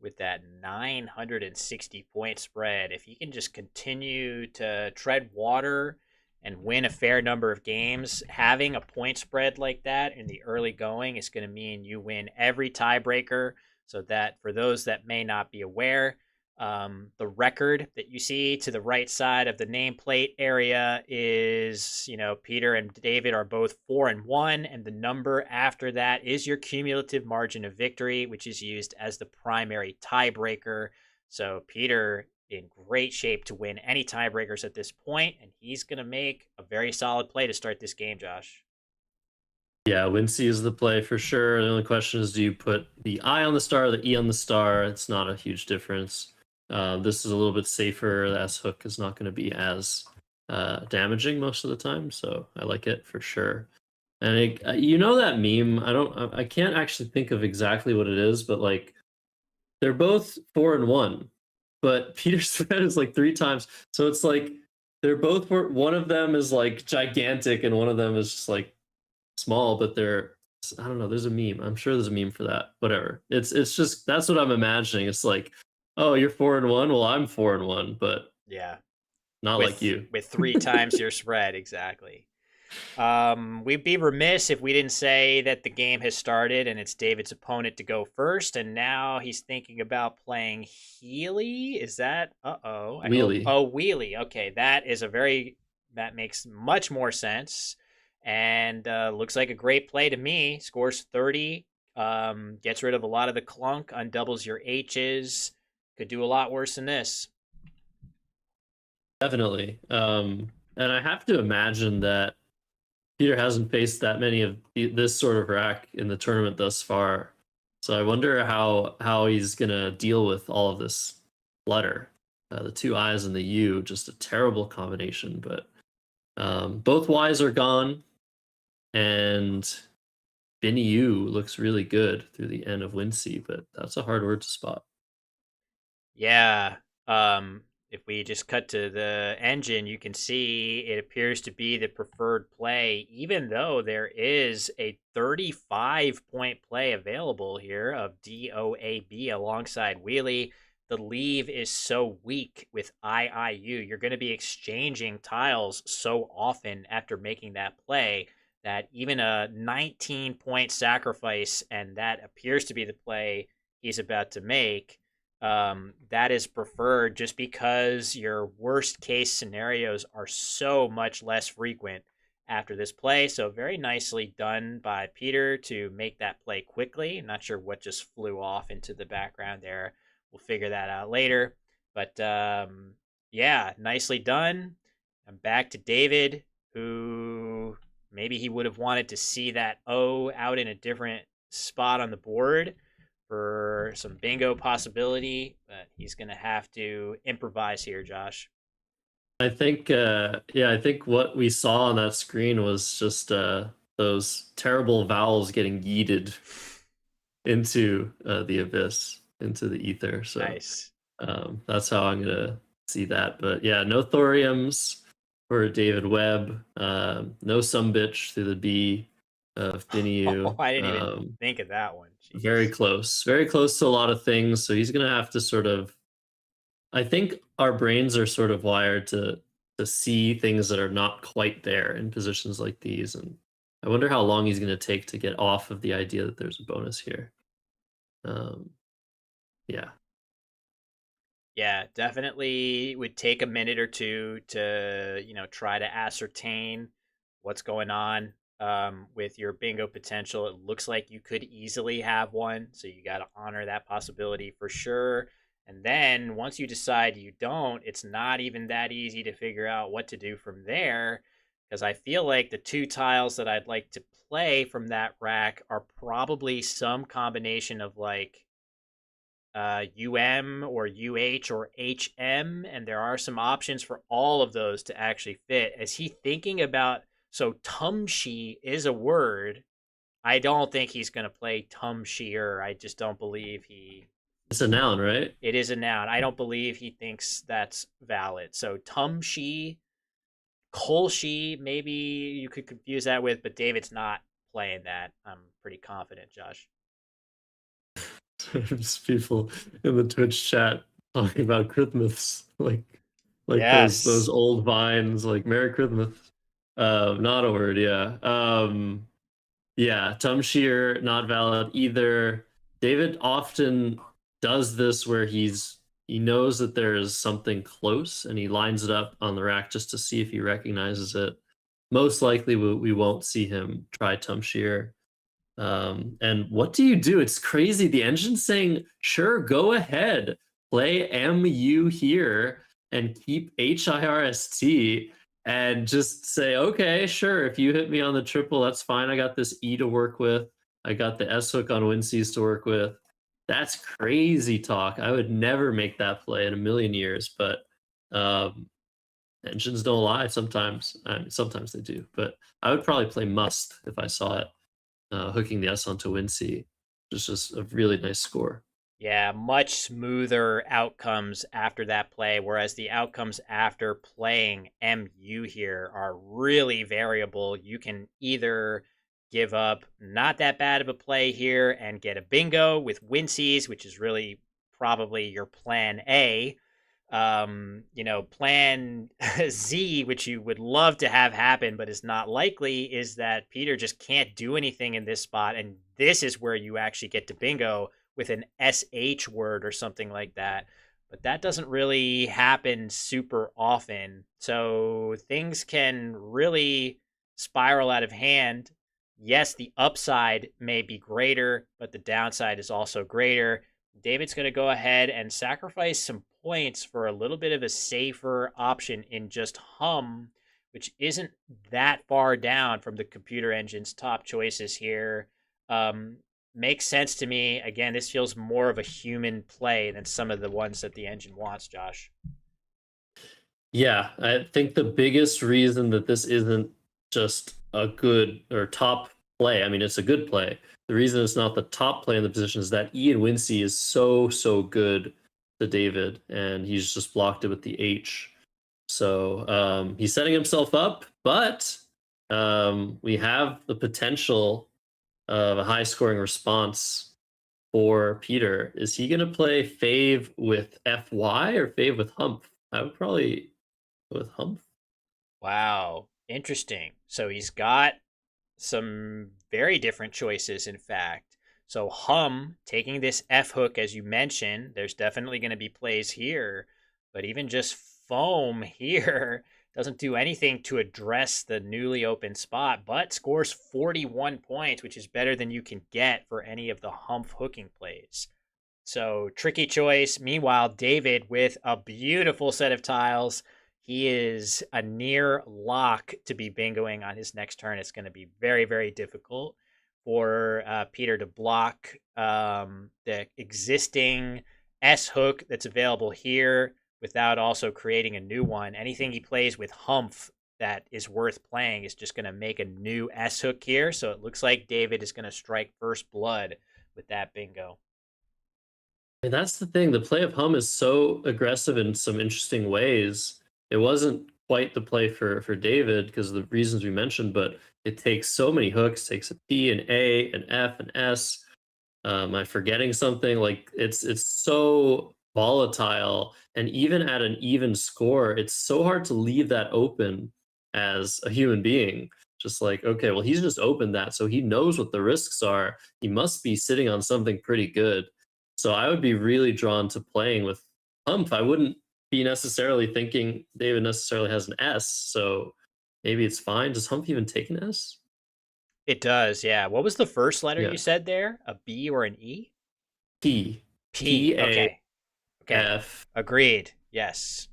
with that 960 point spread. If he can just continue to tread water and win a fair number of games, having a point spread like that in the early going is going to mean you win every tiebreaker. So that for those that may not be aware, the record that you see to the right side of the nameplate area is, Peter and David are both 4-1, and the number after that is your cumulative margin of victory, which is used as the primary tiebreaker. So Peter in great shape to win any tiebreakers at this point, and he's going to make a very solid play to start this game, Josh. Yeah, Wincy is the play for sure. The only question is, do you put the I on the star or the E on the star? It's not a huge difference. This is a little bit safer. The S hook is not going to be as damaging most of the time, so I like it for sure. And that meme, I can't actually think of exactly what it is, but like they're both 4-1, but Peter's threat is like 3 times. So it's like they're both, one of them is like gigantic and one of them is just like small, but I don't know, there's a meme. I'm sure there's a meme for that. Whatever. It's just, that's what I'm imagining. It's like, oh, you're 4-1. Well, I'm 4-1, but yeah, not like you. With 3 times your spread, exactly. We'd be remiss if we didn't say that the game has started and it's David's opponent to go first, and now he's thinking about playing Healy. Is that Wheelie? Wheelie. Okay, that makes much more sense, and looks like a great play to me. Scores 30, gets rid of a lot of the clunk, undoubles your H's. Could do a lot worse than this. Definitely. And I have to imagine that Peter hasn't faced that many of this sort of rack in the tournament thus far. So I wonder how he's going to deal with all of this flutter. The 2 I's and the U, just a terrible combination. But both Y's are gone. And Binny U looks really good through the N of Wincy, but that's a hard word to spot. Yeah. If we just cut to the engine, you can see it appears to be the preferred play, even though there is a 35-point play available here of DOAB alongside Wheelie. The leave is so weak with IIU. You're going to be exchanging tiles so often after making that play that even a 19-point sacrifice, and that appears to be the play he's about to make, that is preferred just because your worst case scenarios are so much less frequent after this play. So very nicely done by Peter to make that play quickly. I'm not sure what just flew off into the background there. We'll figure that out later. But yeah, nicely done. I'm back to David, who maybe he would have wanted to see that O out in a different spot on the board for some bingo possibility, but he's going to have to improvise here, Josh. I think, I think what we saw on that screen was just those terrible vowels getting yeeted into the abyss, into the ether. So nice. That's how I'm gonna see that. But yeah, no thoriums for David Webb. No some bitch through the B of Binny. I didn't even think of that one. Jeez. Very close to a lot of things. So he's gonna have to sort of. I think our brains are sort of wired to see things that are not quite there in positions like these, and I wonder how long he's gonna take to get off of the idea that there's a bonus here. Yeah. Yeah, definitely would take a minute or two to, try to ascertain what's going on with your bingo potential. It looks like you could easily have one, so you got to honor that possibility for sure. And then once you decide you don't, it's not even that easy to figure out what to do from there, because I feel like the 2 tiles that I'd like to play from that rack are probably some combination of like or UH or HM, and there are some options for all of those to actually fit. Is he thinking about, so Tumshi is a word. I don't think he's going to play Tumshier. I just don't believe It's a noun, right? it is a noun. I don't believe he thinks that's valid. So Tumshi, Kolshi, maybe you could confuse that with, but David's not playing that. I'm pretty confident, Josh. Just people in the Twitch chat talking about Christmas, like Yes. those old vines, like Merry Christmas. Not a word, yeah. Yeah, Tumshir, not valid either. David often does this where he knows that there is something close and he lines it up on the rack just to see if he recognizes it. Most likely we won't see him try Tumshir. And what do you do? It's crazy. The engine's saying, sure, go ahead, play MU here and keep HIRST and just say, okay, sure, if you hit me on the triple, that's fine. I got this E to work with. I got the S hook on Wincies to work with. That's crazy talk. I would never make that play in a million years, but engines don't lie sometimes. I mean, sometimes they do, but I would probably play must if I saw it. Hooking the S onto Wincy, which is just a really nice score. Yeah, much smoother outcomes after that play, whereas the outcomes after playing MU here are really variable. You can either give up not that bad of a play here and get a bingo with Wincies, which is really probably your plan A. Plan Z, which you would love to have happen, but is not likely, is that Peter just can't do anything in this spot. And this is where you actually get to bingo with an SH word or something like that. But that doesn't really happen super often. So things can really spiral out of hand. Yes, the upside may be greater, but the downside is also greater. David's going to go ahead and sacrifice some points for a little bit of a safer option in just Hum, which isn't that far down from the computer engine's top choices here. Makes sense to me. Again, this feels more of a human play than some of the ones that the engine wants, Josh. Yeah, I think the biggest reason that this isn't just a good or top play, I mean, it's a good play. The reason it's not the top play in the position is that Ian Wincy is so good to David, and he's just blocked it with the H. So he's setting himself up, but we have the potential of a high scoring response for Peter. Is he going to play Fave with FY or Fave with Hump? I would probably go with Hump. Wow, interesting. So he's got some very different choices, in fact. So Hum, taking this F hook, as you mentioned, there's definitely going to be plays here, but even just Foam here doesn't do anything to address the newly opened spot, but scores 41 points, which is better than you can get for any of the Hump hooking plays. So tricky choice. Meanwhile, David with a beautiful set of tiles. He is a near lock to be bingoing on his next turn. It's going to be very, very difficult for Peter to block the existing S hook that's available here without also creating a new one. Anything he plays with Humph that is worth playing is just going to make a new S hook here. So it looks like David is going to strike first blood with that bingo. And that's the thing. The play of Hum is so aggressive in some interesting ways. It wasn't quite the play for David because of the reasons we mentioned, but it takes so many hooks, takes a P, an A, an F, an S. Am I forgetting something? Like it's so volatile, and even at an even score, it's so hard to leave that open as a human being. Just like, okay, well, he's just opened that, so he knows what the risks are. He must be sitting on something pretty good. So I would be really drawn to playing with Humph. I wouldn't be necessarily thinking David necessarily has an S, so maybe it's fine. Does Humph even take an S? It does, yeah. What was the first letter Yeah. you said there? A B or an E? P. P. Okay. Okay. F. Agreed. Yes.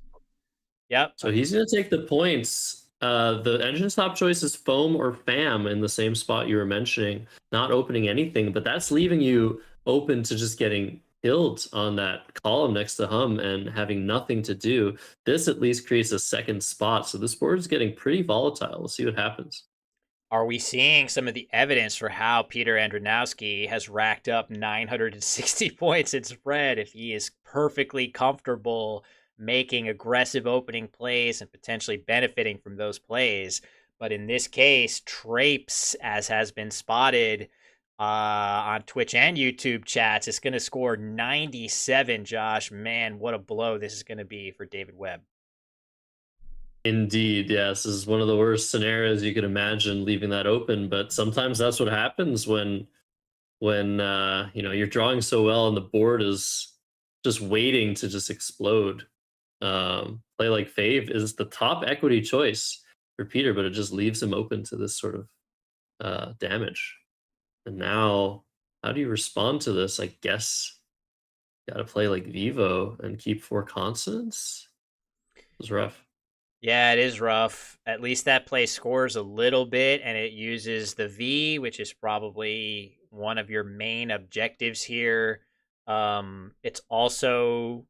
Yep. So he's going to take the points. The engine's top choice is Foam or Fam in the same spot you were mentioning, not opening anything, but that's leaving you open to just getting killed on that column next to hum and having nothing to do. This at least creates a second spot. So this board is getting pretty volatile. We'll see what happens. Are we seeing some of the evidence for how Peter Andronowski has racked up 960 points in spread if he is perfectly comfortable making aggressive opening plays and potentially benefiting from those plays? But in this case, Trapes, as has been spotted on Twitch and YouTube chats, is going to score 97, Josh. Man, what a blow this is going to be for David Webb. Indeed, yes. This is one of the worst scenarios you could imagine, leaving that open. But sometimes that's what happens when you're drawing so well and the board is just waiting to just explode. Play like Fave is the top equity choice for Peter, but it just leaves him open to this sort of damage. And now, how do you respond to this? I guess got to play like Vivo and keep 4 consonants. It was rough. Yeah, it is rough. At least that play scores a little bit, and it uses the V, which is probably one of your main objectives here. It's also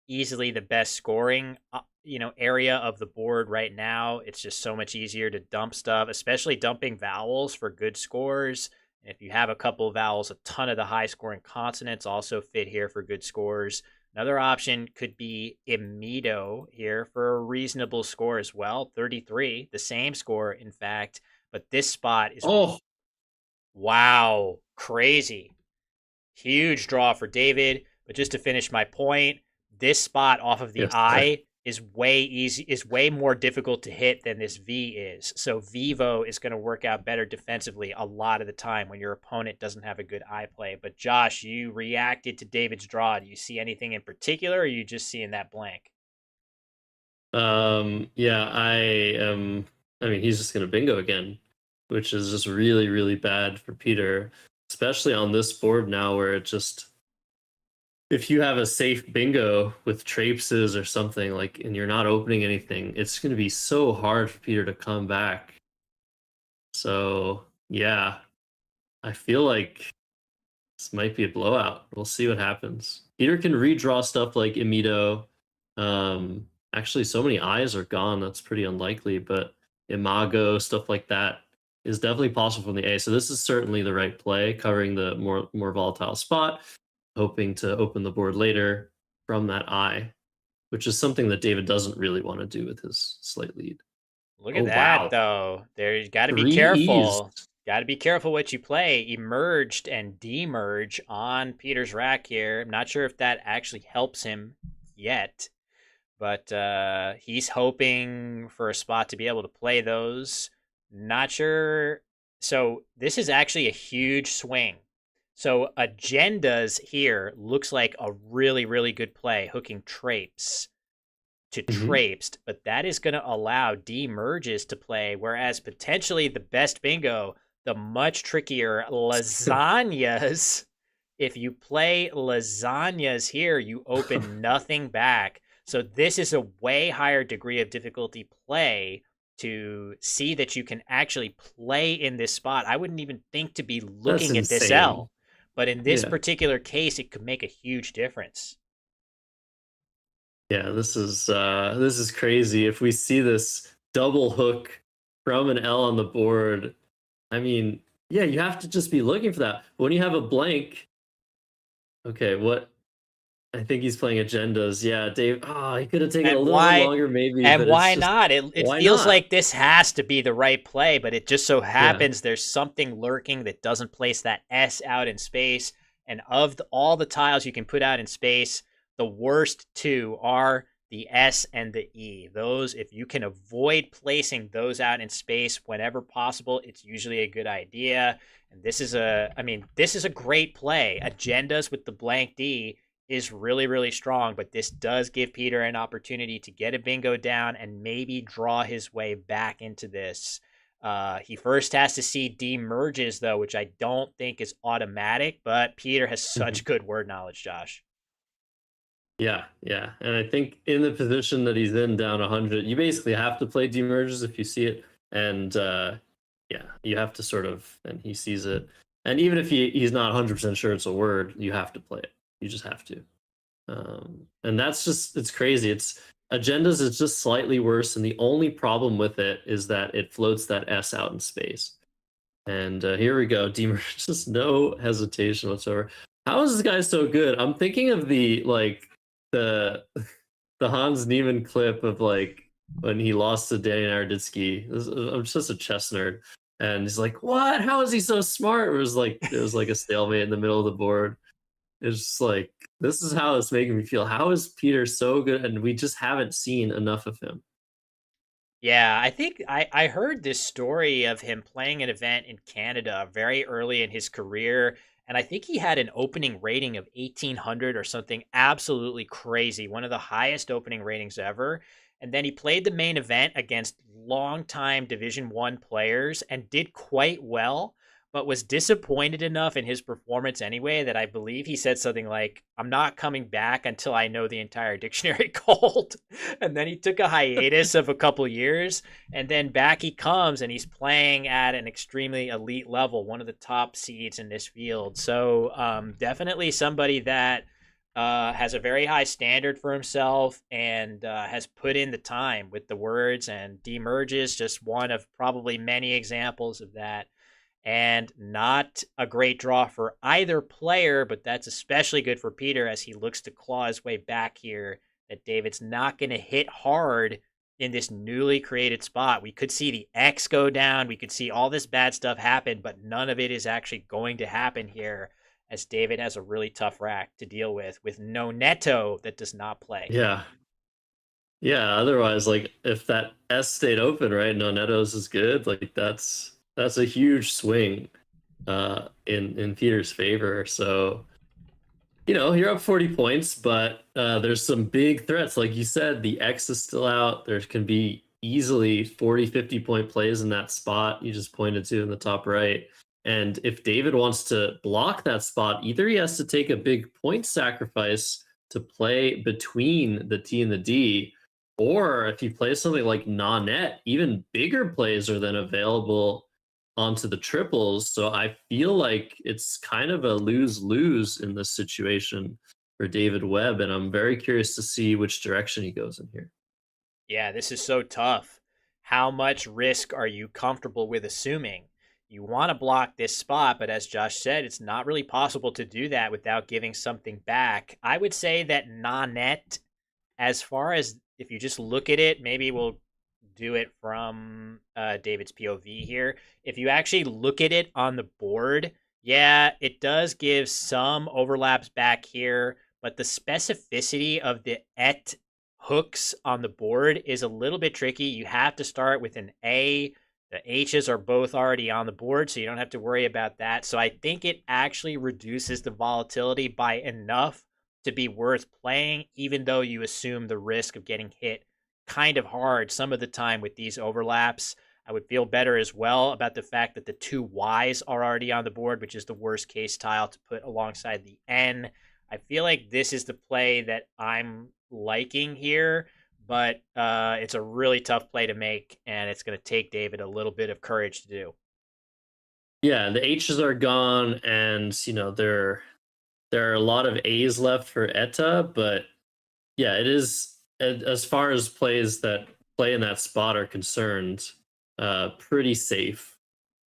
easily the best scoring, area of the board right now. It's just so much easier to dump stuff, especially dumping vowels for good scores. And if you have a couple of vowels, a ton of the high scoring consonants also fit here for good scores. Another option could be Imido here for a reasonable score as well. 33, the same score, in fact. But this spot is, wow, crazy. Huge draw for David. But just to finish my point, this spot off of the I is way more difficult to hit than this V is. So Vivo is going to work out better defensively a lot of the time when your opponent doesn't have a good eye play. But Josh, you reacted to David's draw. Do you see anything in particular, or are you just seeing that blank? Yeah, I mean, he's just going to bingo again, which is just really, really bad for Peter, especially on this board now where it just, if you have a safe bingo with trapeses or something, like, and you're not opening anything, it's going to be so hard for Peter to come back. So, yeah, I feel like this might be a blowout. We'll see what happens. Peter can redraw stuff like Imido. Actually, so many eyes are gone. That's pretty unlikely, but Imago, stuff like that is definitely possible from the A. So this is certainly the right play, covering the more volatile spot, hoping to open the board later from that I, which is something that David doesn't really want to do with his slight lead. Look at that, though. There's got to be careful. Got to be careful what you play. Emerged and demerge on Peter's rack here. I'm not sure if that actually helps him yet, but he's hoping for a spot to be able to play those. Not sure. So this is actually a huge swing. So agendas here looks like a really, really good play, hooking Trapes to Trapes, but that is going to allow demerges to play, whereas potentially the best bingo, the much trickier lasagnas. If you play lasagnas here, you open nothing back. So this is a way higher degree of difficulty play to see that you can actually play in this spot. I wouldn't even think to be looking at this L. But in this particular case, it could make a huge difference. Yeah, this is crazy. If we see this double hook from an L on the board, I mean, yeah, you have to just be looking for that. When you have a blank, okay, what? I think he's playing agendas. Yeah, Dave. He could have taken a little bit longer, maybe. And why not? It feels like this has to be the right play, but it just so happens there's something lurking that doesn't place that S out in space. And of all the tiles you can put out in space, the worst two are the S and the E. Those, if you can avoid placing those out in space whenever possible, it's usually a good idea. And this is a great play. Agendas with the blank D is really, really strong, but this does give Peter an opportunity to get a bingo down and maybe draw his way back into this. He first has to see demerges, though, which I don't think is automatic, but Peter has such good word knowledge, Josh. Yeah. And I think in the position that he's in, down 100, you basically have to play demerges if you see it. And you have to sort of, and he sees it. And even if he's not 100% sure it's a word, you have to play it. You just have to. And that's just, it's crazy. It's Agendas is just slightly worse, and the only problem with it is that it floats that S out in space. And here we go. Demerge, just no hesitation whatsoever. How is this guy so good? I'm thinking of the the Hans Niemann clip of like when he lost to Danny Naroditsky. I'm just a chess nerd, and he's like, "What? How is he so smart?" It was like a stalemate in the middle of the board. It's just like, this is how it's making me feel. How is Peter so good, and we just haven't seen enough of him? Yeah, I think I heard this story of him playing an event in Canada very early in his career, and I think he had an opening rating of 1800 or something absolutely crazy, one of the highest opening ratings ever. And then he played the main event against longtime Division 1 players and did quite well, but was disappointed enough in his performance anyway that I believe he said something like, "I'm not coming back until I know the entire dictionary cold." And then he took a hiatus of a couple years, and then back he comes, and he's playing at an extremely elite level, one of the top seeds in this field. So definitely somebody that has a very high standard for himself and has put in the time with the words, and Demerges just one of probably many examples of that. And not a great draw for either player, but that's especially good for Peter as he looks to claw his way back here. That David's not going to hit hard in this newly created spot. We could see the X go down. We could see all this bad stuff happen, but none of it is actually going to happen here, as David has a really tough rack to deal with no Neto that does not play. Yeah. Yeah, otherwise, like, if that S stayed open, right, no Neto's is good, like, that's a huge swing in Peter's favor. So, you're up 40 points, but there's some big threats. Like you said, the X is still out. There can be easily 40, 50 point plays in that spot you just pointed to in the top right. And if David wants to block that spot, either he has to take a big point sacrifice to play between the T and the D, or if he plays something like non-net, even bigger plays are then available onto the triples. So I feel like it's kind of a lose-lose in this situation for David Webb, and I'm very curious to see which direction he goes in here. Yeah, this is so tough. How much risk are you comfortable with assuming? You want to block this spot, but as Josh said, it's not really possible to do that without giving something back. I would say that non-net, as far as if you just look at it, maybe we'll do it from David's POV here. If you actually look at it on the board, yeah, it does give some overlaps back here, but the specificity of the et hooks on the board is a little bit tricky. You have to start with an A. The H's are both already on the board, so you don't have to worry about that. So I think it actually reduces the volatility by enough to be worth playing, even though you assume the risk of getting hit kind of hard some of the time with these overlaps. I would feel better as well about the fact that the two Y's are already on the board, which is the worst case tile to put alongside the N. I feel like this is the play that I'm liking here, but it's a really tough play to make, and it's going to take David a little bit of courage to do. Yeah, the H's are gone, and there are a lot of A's left for ETA, but yeah, it is, as far as plays that play in that spot are concerned, pretty safe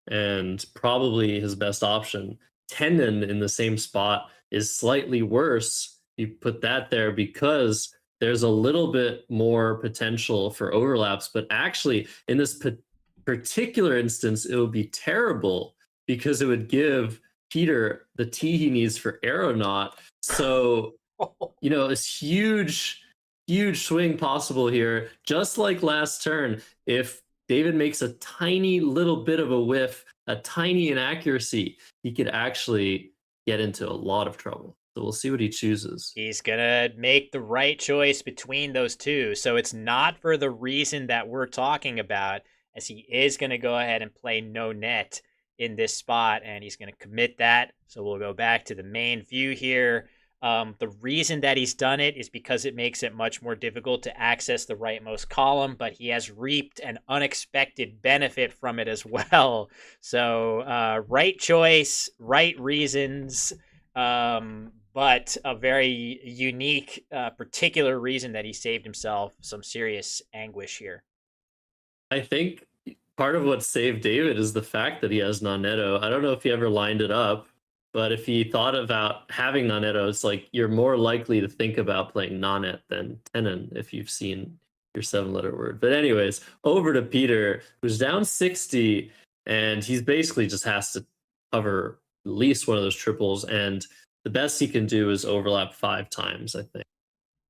and probably his best option. Tendon in the same spot is slightly worse. You put that there because there's a little bit more potential for overlaps, but actually in this particular instance, it would be terrible because it would give Peter the T he needs for aeronaut. So, it's huge swing possible here. Just like last turn, if David makes a tiny little bit of a whiff, a tiny inaccuracy, he could actually get into a lot of trouble. So we'll see what he chooses. He's going to make the right choice between those two. So it's not for the reason that we're talking about, as he is going to go ahead and play no net in this spot, and he's going to commit that. So we'll go back to the main view here. The reason that he's done it is because it makes it much more difficult to access the rightmost column, but he has reaped an unexpected benefit from it as well. So right choice, right reasons, but a very unique, particular reason that he saved himself some serious anguish here. I think part of what saved David is the fact that he has non-netto. I don't know if he ever lined it up, but if he thought about having non-netto, it's like you're more likely to think about playing non-net than tenon if you've seen your 7-letter word. But anyways, over to Peter, who's down 60, and he's basically just has to cover at least one of those triples, and the best he can do is overlap 5 times, I think,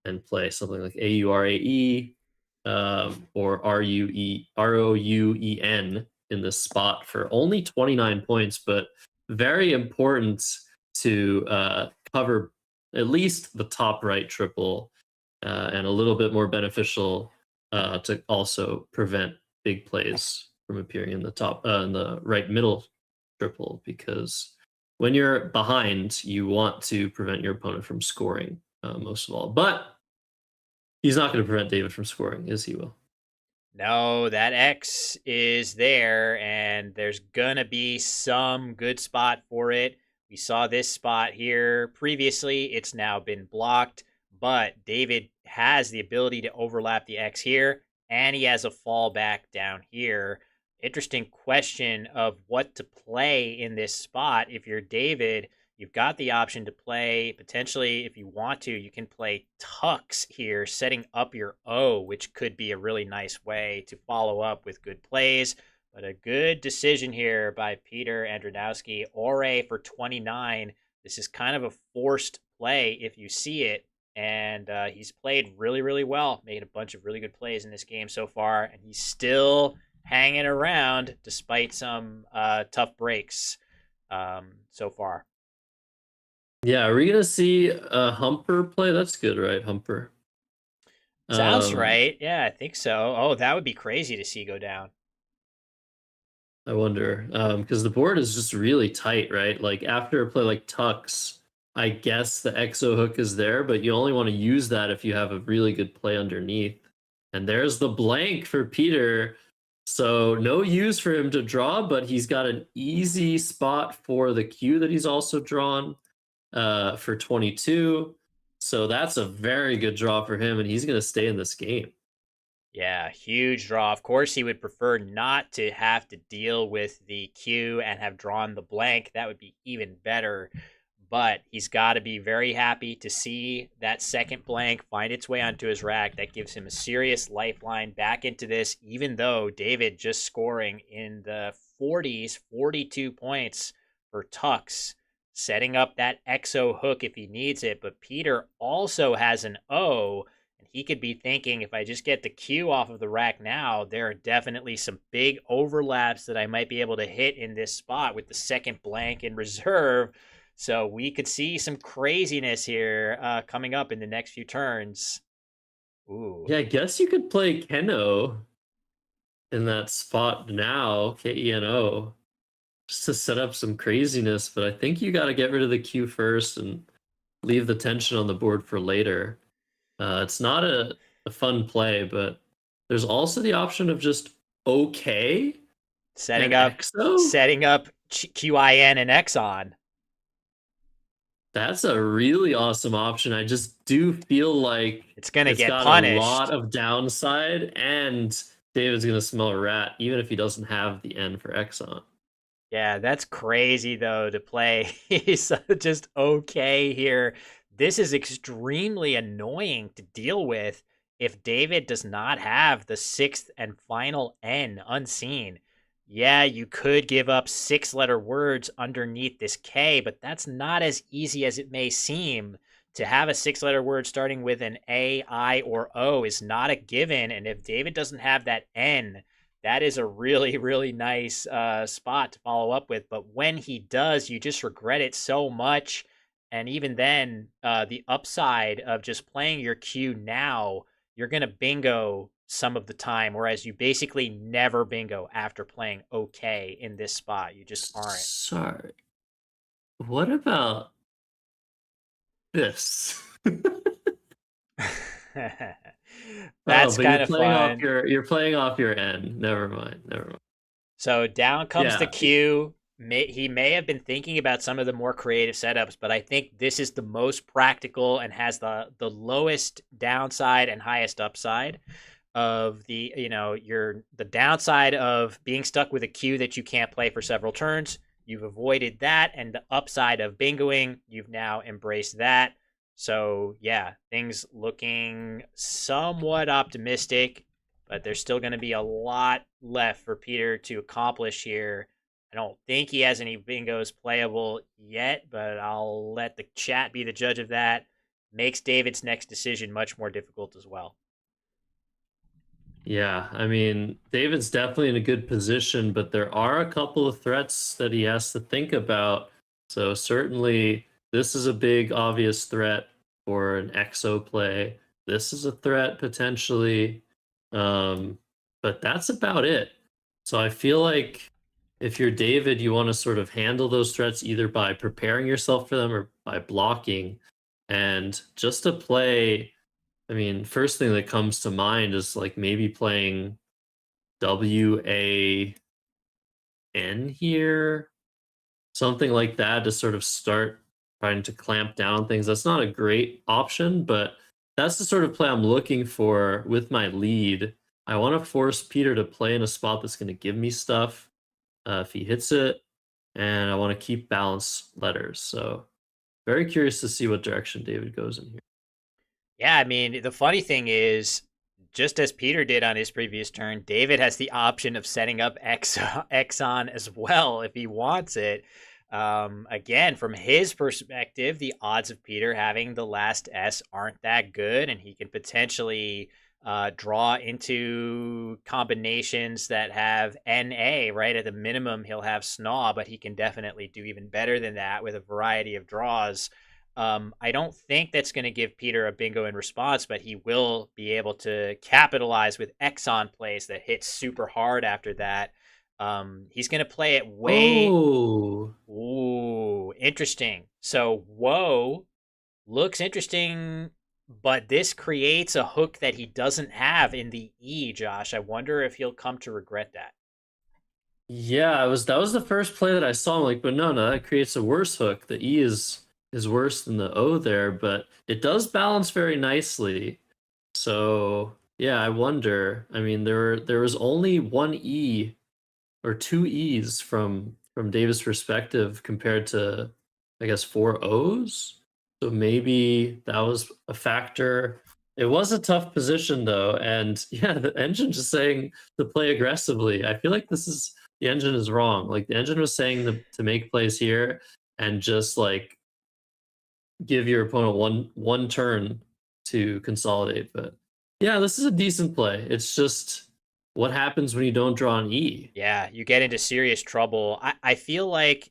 and play something like AURAE or ROUEN in this spot for only 29 points, but very important to cover at least the top right triple, and a little bit more beneficial to also prevent big plays from appearing in the top in the right middle triple, because when you're behind, you want to prevent your opponent from scoring most of all. But he's not going to prevent David from scoring, is he, Will? No, that X is there, and there's going to be some good spot for it. We saw this spot here previously. It's now been blocked, but David has the ability to overlap the X here, and he has a fallback down here. Interesting question of what to play in this spot. If you're David, you've got the option to play, potentially, if you want to, you can play tucks here, setting up your O, which could be a really nice way to follow up with good plays. But a good decision here by Peter Andronowski. Ore for 29. This is kind of a forced play if you see it. And he's played really, really well. Made a bunch of really good plays in this game so far. And he's still hanging around despite some tough breaks so far. Yeah, are we gonna see a Humper play? That's good, right? Humper. Sounds right. Yeah, I think so. Oh, that would be crazy to see go down. I wonder, because the board is just really tight, right? Like after a play like Tux, I guess the exo hook is there, but you only want to use that if you have a really good play underneath. And there's the blank for Peter. So no use for him to draw, but he's got an easy spot for the Q that he's also drawn for 22. So that's a very good draw for him, and he's going to stay in this game. Yeah, huge draw. Of course, he would prefer not to have to deal with the Q and have drawn the blank. That would be even better. But he's got to be very happy to see that second blank find its way onto his rack. That gives him a serious lifeline back into this, even though David just scoring in the 40s, 42 points for Tux, setting up that exo hook if he needs it. But Peter also has an O, and he could be thinking, if I just get the Q off of the rack now, there are definitely some big overlaps that I might be able to hit in this spot with the second blank in reserve. So we could see some craziness here coming up in the next few turns. Ooh. Yeah, I guess you could play Keno in that spot now, Keno, just to set up some craziness. But I think you got to get rid of the Q first and leave the tension on the board for later. It's not a fun play, but there's also the option of just OK setting and up QIN and Exon. That's a really awesome option. I just do feel like it's gonna get got punished. A lot of downside, and David's gonna smell a rat, even if he doesn't have the N for Exxon. Yeah, that's crazy though to play. He's just OK here. This is extremely annoying to deal with if David does not have the 6th and final N unseen. Yeah, you could give up 6-letter words underneath this K, but that's not as easy as it may seem. To have a 6-letter word starting with an A, I, or O is not a given, and if David doesn't have that N, that is a really, really nice spot to follow up with. But when he does, you just regret it so much. And even then, the upside of just playing your Q now, you're going to bingo some of the time, whereas you basically never bingo after playing OK in this spot. You just aren't. Sorry. What about this? That's kind of fun. You're playing off your N. Never mind. So down comes the Q. he may have been thinking about some of the more creative setups, but I think this is the most practical and has the lowest downside and highest upside of the, the downside of being stuck with a queue that you can't play for several turns. You've avoided that, and the upside of bingoing, you've now embraced that. So yeah, things looking somewhat optimistic, but there's still going to be a lot left for Peter to accomplish here. I don't think he has any bingos playable yet, but I'll let the chat be the judge of that. Makes David's next decision much more difficult as well. Yeah, I mean, David's definitely in a good position, but there are a couple of threats that he has to think about. So certainly this is a big obvious threat for an EXO play. This is a threat potentially. But that's about it. So I feel like if you're David, you want to sort of handle those threats either by preparing yourself for them or by blocking. And just to play, I mean, first thing that comes to mind is like maybe playing WAN here, something like that to sort of start trying to clamp down things. That's not a great option, but that's the sort of play I'm looking for with my lead. I want to force Peter to play in a spot that's going to give me stuff if he hits it, and I want to keep balanced letters. So very curious to see what direction David goes in here. Yeah, I mean, the funny thing is, just as Peter did on his previous turn, David has the option of setting up Exxon as well if he wants it. Again, from his perspective, the odds of Peter having the last S aren't that good, and he can potentially draw into combinations that have NA, right? At the minimum, he'll have Snaw, but he can definitely do even better than that with a variety of draws. I don't think that's going to give Peter a bingo in response, but he will be able to capitalize with Exxon plays that hit super hard after that. He's going to play it way. Oh, Ooh, interesting. So, whoa, looks interesting, but this creates a hook that he doesn't have in the E, Josh. I wonder if he'll come to regret that. yeah, that was the first play that I saw. I'm like, but no, that creates a worse hook. The E is worse than the O there, but it does balance very nicely. So yeah, I wonder. I mean, there was only one E or two E's from Davis' perspective compared to, I guess, four O's. So maybe that was a factor. It was a tough position though, and yeah, the engine just saying to play aggressively. I feel like the engine is wrong. Like the engine was saying to make plays here and just like give your opponent one turn to consolidate. But yeah, this is a decent play. It's just what happens when you don't draw an E. Yeah, you get into serious trouble. I feel like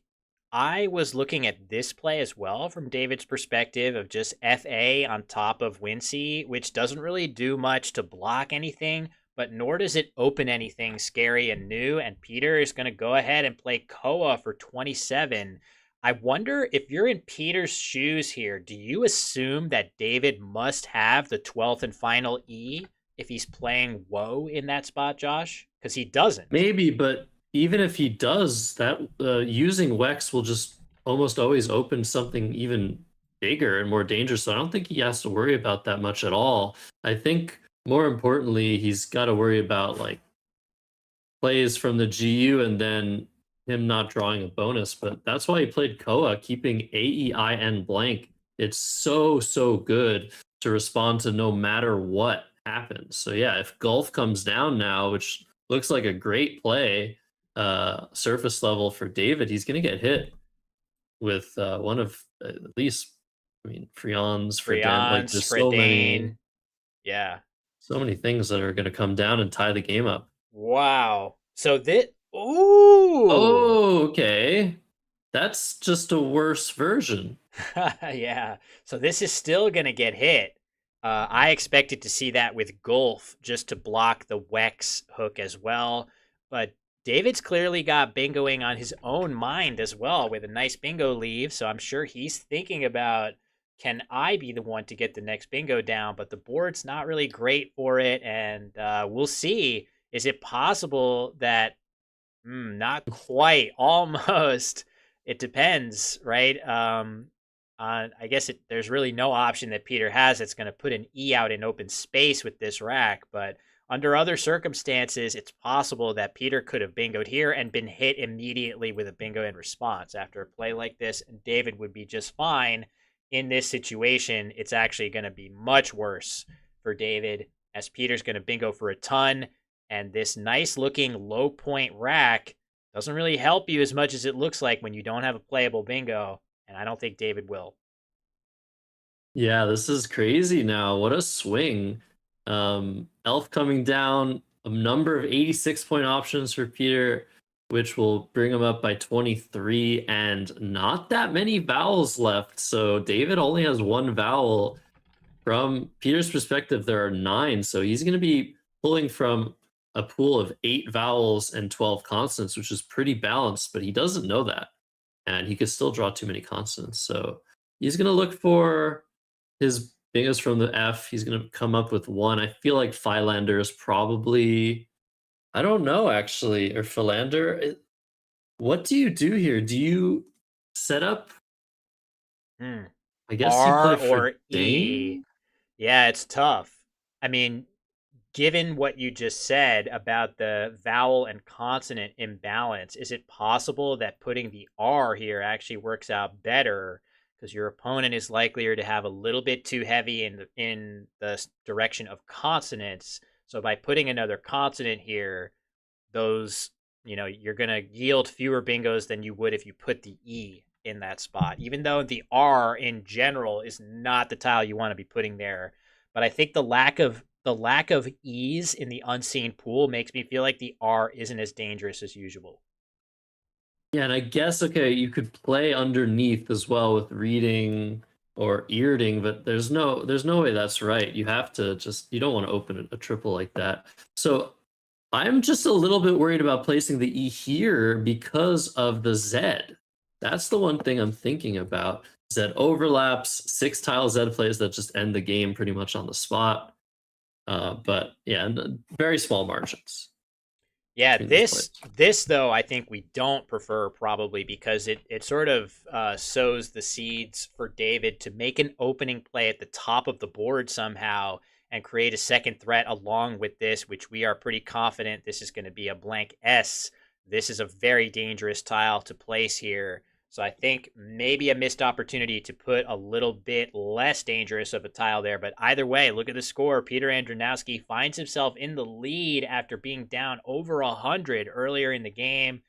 I was looking at this play as well from David's perspective of just FA on top of Wincy, which doesn't really do much to block anything, but nor does it open anything scary and new. And Peter is going to go ahead and play Koa for 27. I wonder if you're in Peter's shoes here, do you assume that David must have the 12th and final E if he's playing Woe in that spot, Josh? Because he doesn't. Maybe, but even if he does, that using Wex will just almost always open something even bigger and more dangerous. So I don't think he has to worry about that much at all. I think more importantly, he's got to worry about like plays from the GU and then him not drawing a bonus. But that's why he played Koa, keeping AEIN blank. It's so good to respond to no matter what happens. So yeah, if Gulf comes down now, which looks like a great play, surface level for David, he's going to get hit with one of at least, I mean, Freon's, Freden, like there's so many, Yeah. so many things that are going to come down and tie the game up. Wow. So this. Ooh. Oh, okay. That's just a worse version. Yeah. So this is still going to get hit. I expected to see that with Gulf just to block the Wex hook as well. But David's clearly got bingoing on his own mind as well with a nice bingo leave. So I'm sure he's thinking about, can I be the one to get the next bingo down? But the board's not really great for it. And we'll see. Is it possible that Not quite. Almost. It depends, right? I guess there's really no option that Peter has that's going to put an E out in open space with this rack. But under other circumstances, it's possible that Peter could have bingoed here and been hit immediately with a bingo in response after a play like this, and David would be just fine. In this situation, it's actually going to be much worse for David, as Peter's going to bingo for a ton, and this nice looking low point rack doesn't really help you as much as it looks like when you don't have a playable bingo, and I don't think David will. Yeah, this is crazy now. What a swing. Elf coming down, a number of 86-point options for Peter, which will bring him up by 23, and not that many vowels left. So David only has one vowel. From Peter's perspective, there are 9, so he's going to be pulling from a pool of 8 vowels and 12 consonants, which is pretty balanced, but he doesn't know that. And he could still draw too many consonants. So he's going to look for his bingos from the F. He's going to come up with 1. I feel like Philander is probably, I don't know actually, or Philander. What do you do here? Do you set up? I guess R you play or for E. Dane? Yeah, it's tough. I mean, given what you just said about the vowel and consonant imbalance, is it possible that putting the R here actually works out better because your opponent is likelier to have a little bit too heavy in the direction of consonants? So by putting another consonant here, those, you're going to yield fewer bingos than you would if you put the E in that spot, even though the R in general is not the tile you want to be putting there. But I think the lack of ease in the unseen pool makes me feel like the R isn't as dangerous as usual. Yeah, and I guess, okay, you could play underneath as well with reading or earding, but there's no way that's right. You have to you don't want to open a triple like that. So I'm just a little bit worried about placing the E here because of the Z. That's the one thing I'm thinking about. Z overlaps, 6 tile Z plays that just end the game pretty much on the spot. But yeah, very small margins. Yeah, this though, I think we don't prefer probably because it sort of sows the seeds for David to make an opening play at the top of the board somehow and create a second threat along with this, which we are pretty confident this is going to be a blank S. This is a very dangerous tile to place here. So I think maybe a missed opportunity to put a little bit less dangerous of a tile there. But either way, look at the score. Peter Andronowski finds himself in the lead after being down over 100 earlier in the game.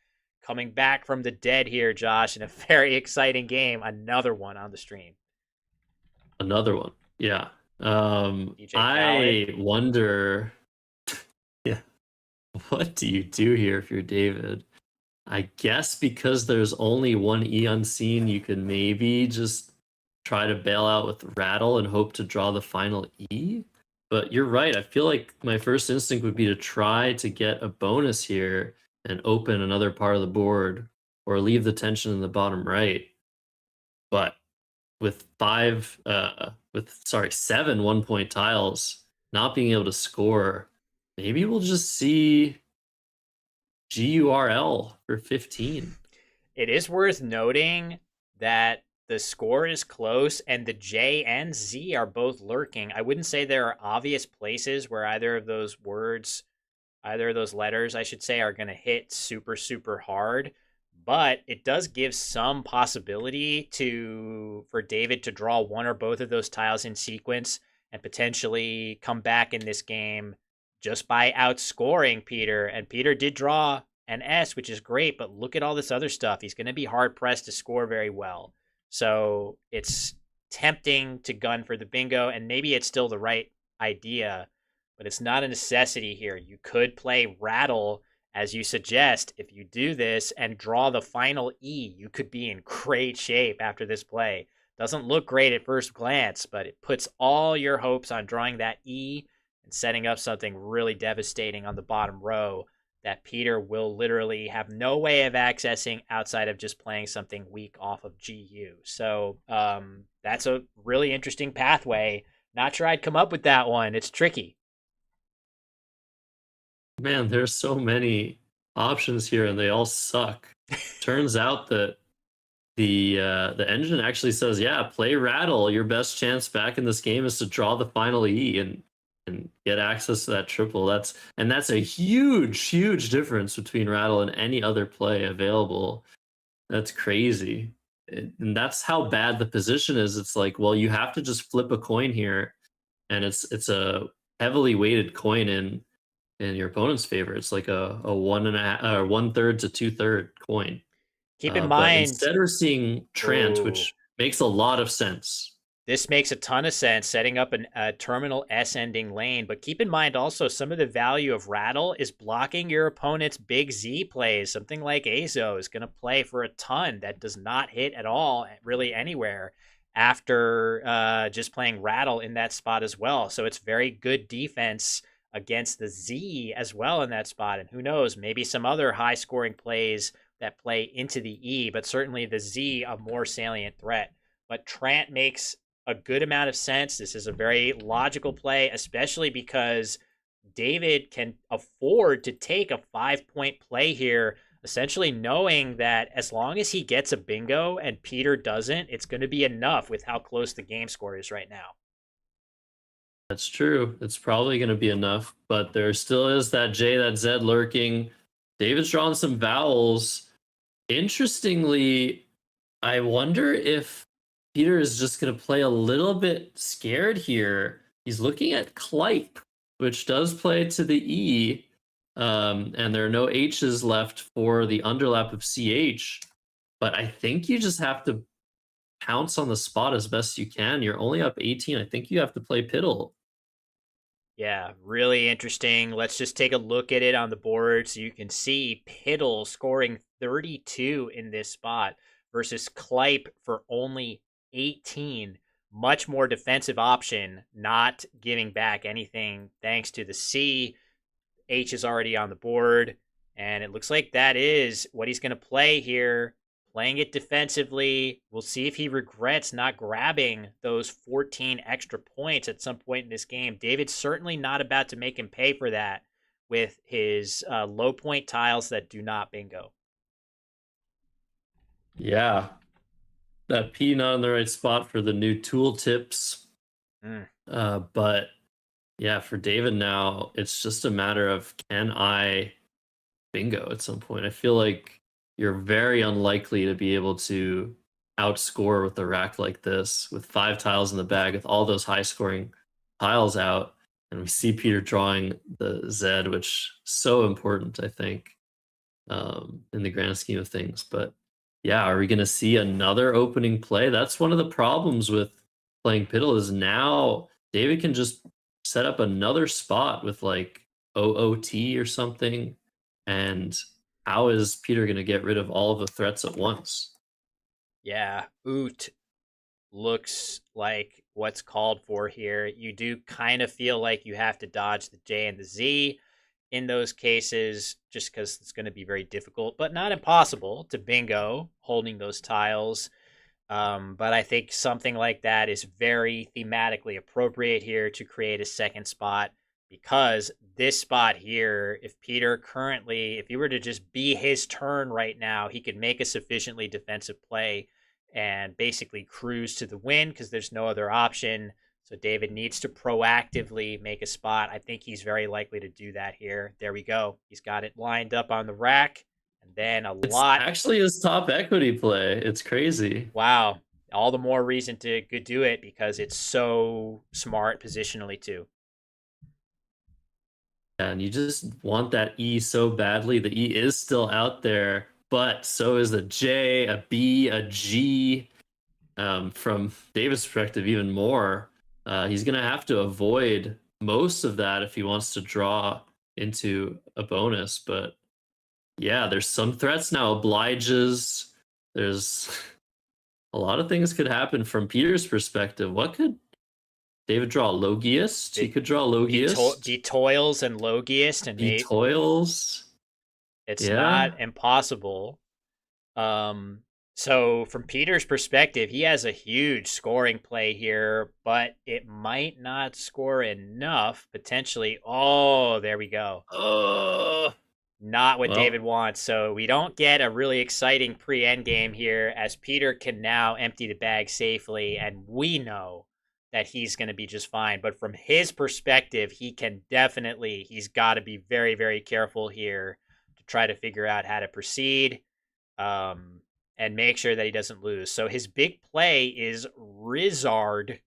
Coming back from the dead here, Josh, in a very exciting game. Another one on the stream. Another one. Yeah. I wonder, yeah, what do you do here if you're David? I guess because there's only one E unseen, you could maybe just try to bail out with rattle and hope to draw the final E. But you're right. I feel like my first instinct would be to try to get a bonus here and open another part of the board or leave the tension in the bottom right. But with 7 1-point tiles, not being able to score, maybe we'll just see GURL for 15. It is worth noting that the score is close and the J and Z are both lurking. I wouldn't say there are obvious places where either of those letters, I should say, are going to hit super, super hard. But it does give some possibility for David to draw one or both of those tiles in sequence and potentially come back in this game just by outscoring Peter. And Peter did draw an S, which is great, but look at all this other stuff. He's going to be hard pressed to score very well. So it's tempting to gun for the bingo, and maybe it's still the right idea, but it's not a necessity here. You could play rattle, as you suggest. If you do this and draw the final E, you could be in great shape after this play. Doesn't look great at first glance, but it puts all your hopes on drawing that E and setting up something really devastating on the bottom row that Peter will literally have no way of accessing outside of just playing something weak off of GU. So that's a really interesting pathway. Not sure I'd come up with that one. It's tricky. Man, there's so many options here, and they all suck. Turns out that the engine actually says, yeah, play rattle. Your best chance back in this game is to draw the final E and get access to that triple. That's a huge difference between rattle and any other play available. That's crazy. And that's how bad the position is. It's like, well, you have to just flip a coin here, and it's a heavily weighted coin in your opponent's favor. It's like a 1.5 to 2/3 coin. Keep in But mind, instead we're seeing Trant, Ooh. which makes a lot of sense. This makes a ton of sense, setting up a terminal S-ending lane. But keep in mind also, some of the value of Rattle is blocking your opponent's big Z plays. Something like Azo is going to play for a ton that does not hit at all, really anywhere, after just playing Rattle in that spot as well. So it's very good defense against the Z as well in that spot. And who knows, maybe some other high-scoring plays that play into the E, but certainly the Z a more salient threat. But Trant makes a good amount of sense. This is a very logical play, especially because David can afford to take a 5-point play here, essentially knowing that as long as he gets a bingo and Peter doesn't, it's going to be enough with how close the game score is right now. That's true. It's probably going to be enough, but there still is that J, that Z lurking. David's drawn some vowels. Interestingly, I wonder if Peter is just going to play a little bit scared here. He's looking at Clipe, which does play to the E, and there are no H's left for the underlap of CH. But I think you just have to pounce on the spot as best you can. You're only up 18. I think you have to play Piddle. Yeah, really interesting. Let's just take a look at it on the board so you can see Piddle scoring 32 in this spot versus Clipe for only 18. Much more defensive option, not giving back anything thanks to the C. H is already on the board, and it looks like that is what he's going to play here. Playing it defensively. We'll see if he regrets not grabbing those 14 extra points at some point in this game. David's certainly not about to make him pay for that with his low point tiles that do not bingo. Yeah. That P not in the right spot for the new tool tips. But yeah, for David now, it's just a matter of, can I bingo at some point? I feel like you're very unlikely to be able to outscore with a rack like this, with 5 tiles in the bag, with all those high scoring tiles out. And we see Peter drawing the Z, which is so important, I think, in the grand scheme of things. But yeah, are we going to see another opening play? That's one of the problems with playing Piddle, is now David can just set up another spot with like OOT or something. And how is Peter going to get rid of all of the threats at once? Yeah, Oot looks like what's called for here. You do kind of feel like you have to dodge the J and the Z in those cases, just because it's going to be very difficult, but not impossible to bingo holding those tiles. But I think something like that is very thematically appropriate here to create a second spot, because this spot here, if Peter currently, if he were to just be his turn right now, he could make a sufficiently defensive play and basically cruise to the win because there's no other option. So David needs to proactively make a spot. I think he's very likely to do that here. There we go. He's got it lined up on the rack. And then It's actually his top equity play. It's crazy. Wow. All the more reason to do it because it's so smart positionally too. And you just want that E so badly. The E is still out there, but so is a J, a B, a G. From David's perspective, even more. He's going to have to avoid most of that if he wants to draw into a bonus. But yeah, there's some threats now. Obliges. There's a lot of things could happen from Peter's perspective. What could David draw? Logiest? He could draw Logiest. Detoils and Logiest. And Detoils. It's not impossible. So from Peter's perspective, he has a huge scoring play here, but it might not score enough potentially. Oh, there we go. Not what Well, David wants. So we don't get a really exciting pre-end game here, as Peter can now empty the bag safely, and we know that he's going to be just fine. But from his perspective, he's got to be very, very careful here to try to figure out how to proceed, and make sure that he doesn't lose. So his big play is Rizard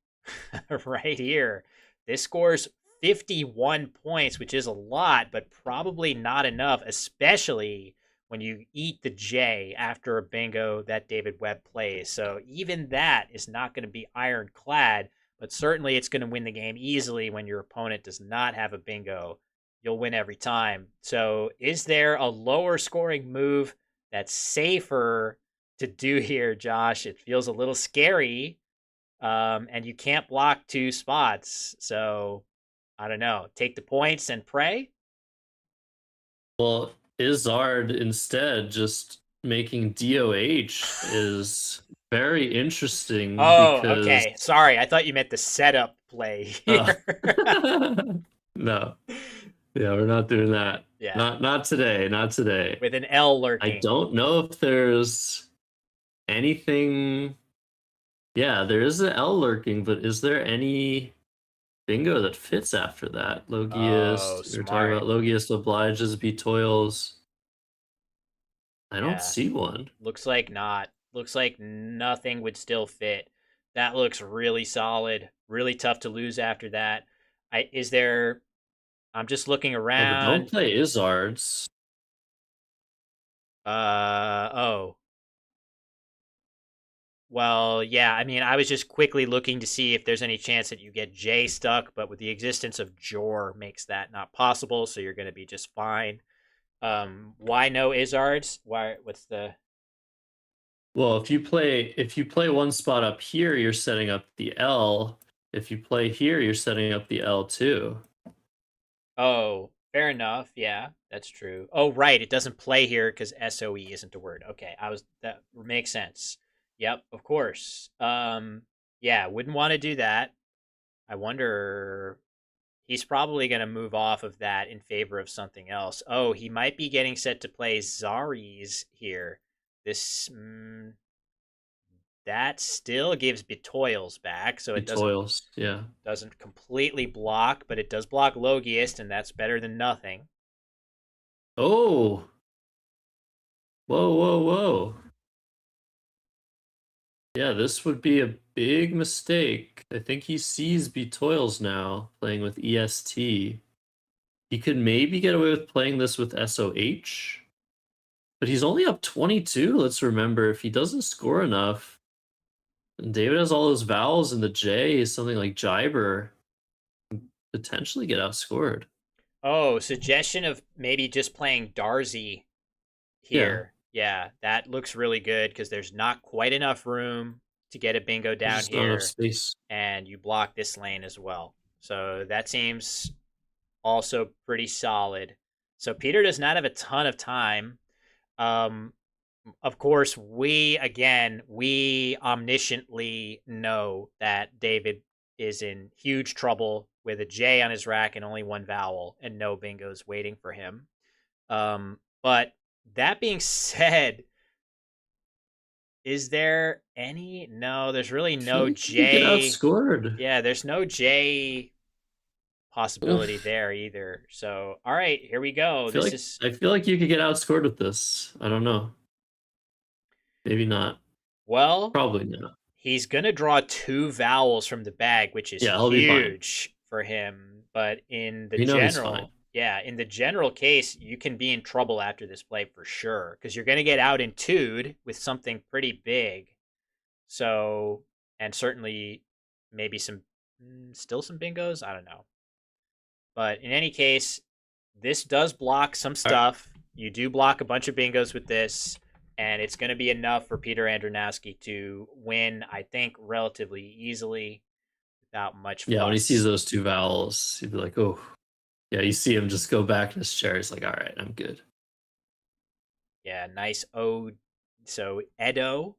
right here. This scores 51 points, which is a lot, but probably not enough, especially when you eat the J after a bingo that David Webb plays. So even that is not going to be ironclad, but certainly it's going to win the game easily when your opponent does not have a bingo. You'll win every time. So is there a lower scoring move that's safer to do here, Josh? It feels a little scary, and you can't block two spots. So I don't know. Take the points and pray. well, Izzard instead just making DOH is very interesting Oh, because okay. Sorry, I thought you meant the setup play here. no, yeah, we're not doing that. Yeah, Not today. Not today. with an L I lurking. don't know if there's anything. Yeah, there is an L lurking, but is there any bingo that fits after that? Oh, Logiest. We were talking smart. about Logiest obliges, betoils. I don't Yeah, see one. looks like not. Looks like nothing would still fit. That looks really solid. Really tough to lose after that. Is there? I'm just looking Oh, but don't around. play Izzards. Oh. Well, yeah, I mean, I was just quickly looking to see if there's any chance that you get J stuck, but with the existence of Jor makes that not possible, so you're going to be just fine. Why no Izzards? Why? What's the? Well, if you play one spot up here, you're setting up the L. If you play here, you're setting up the L too. Oh, fair enough. Yeah, that's true. Oh, right, it doesn't play here because SOE isn't a word. Okay, that makes sense. Yep, of course. Yeah, wouldn't want to do that. I wonder. He's probably going to move off of that in favor of something else. Oh, he might be getting set to play Zaris here. This that still gives Betoils back, so it Betoils, yeah. doesn't completely block, but it does block Logiest, and that's better than nothing. Oh. Whoa, whoa, whoa. Yeah, this would be a big mistake. I think he sees Betoils now, playing with EST. He could maybe get away with playing this with SOH. But he's only up 22, let's remember. If he doesn't score enough, and David has all those vowels in the J, something like Jibber, potentially get outscored. Oh, suggestion of maybe just playing Darzi Yeah. here. Yeah, that looks really good because there's not quite enough room to get a bingo There's down just not enough here, space. and you block this lane as well. So that seems also pretty solid. So Peter does not have a ton of time. Um, of course, we omnisciently know that David is in huge trouble with a J on his rack and only one vowel and no bingos waiting for him. But that being said, is there any? No, there's really no He get J. outscored. Yeah, there's no J possibility Oof. there either. So, all right, here we go. I feel like you could get outscored with this. I don't know. Maybe not. Well, Probably not. he's gonna draw two vowels from the bag, which is Yeah, he'll be fine. huge for him. But in the We know he's fine. in the general case, you can be in trouble after this play for sure because you're gonna get out in two'd with something pretty big. So, and certainly maybe still some bingos. I don't know. But in any case, this does block some stuff. You do block a bunch of bingos with this, and it's going to be enough for Peter Andronowski to win, I think, relatively easily without much fuss. Yeah, when he sees those two vowels, he'd be like, oh. Yeah, you see him just go back in his chair. He's like, all right, I'm good. Yeah, nice O. So Edo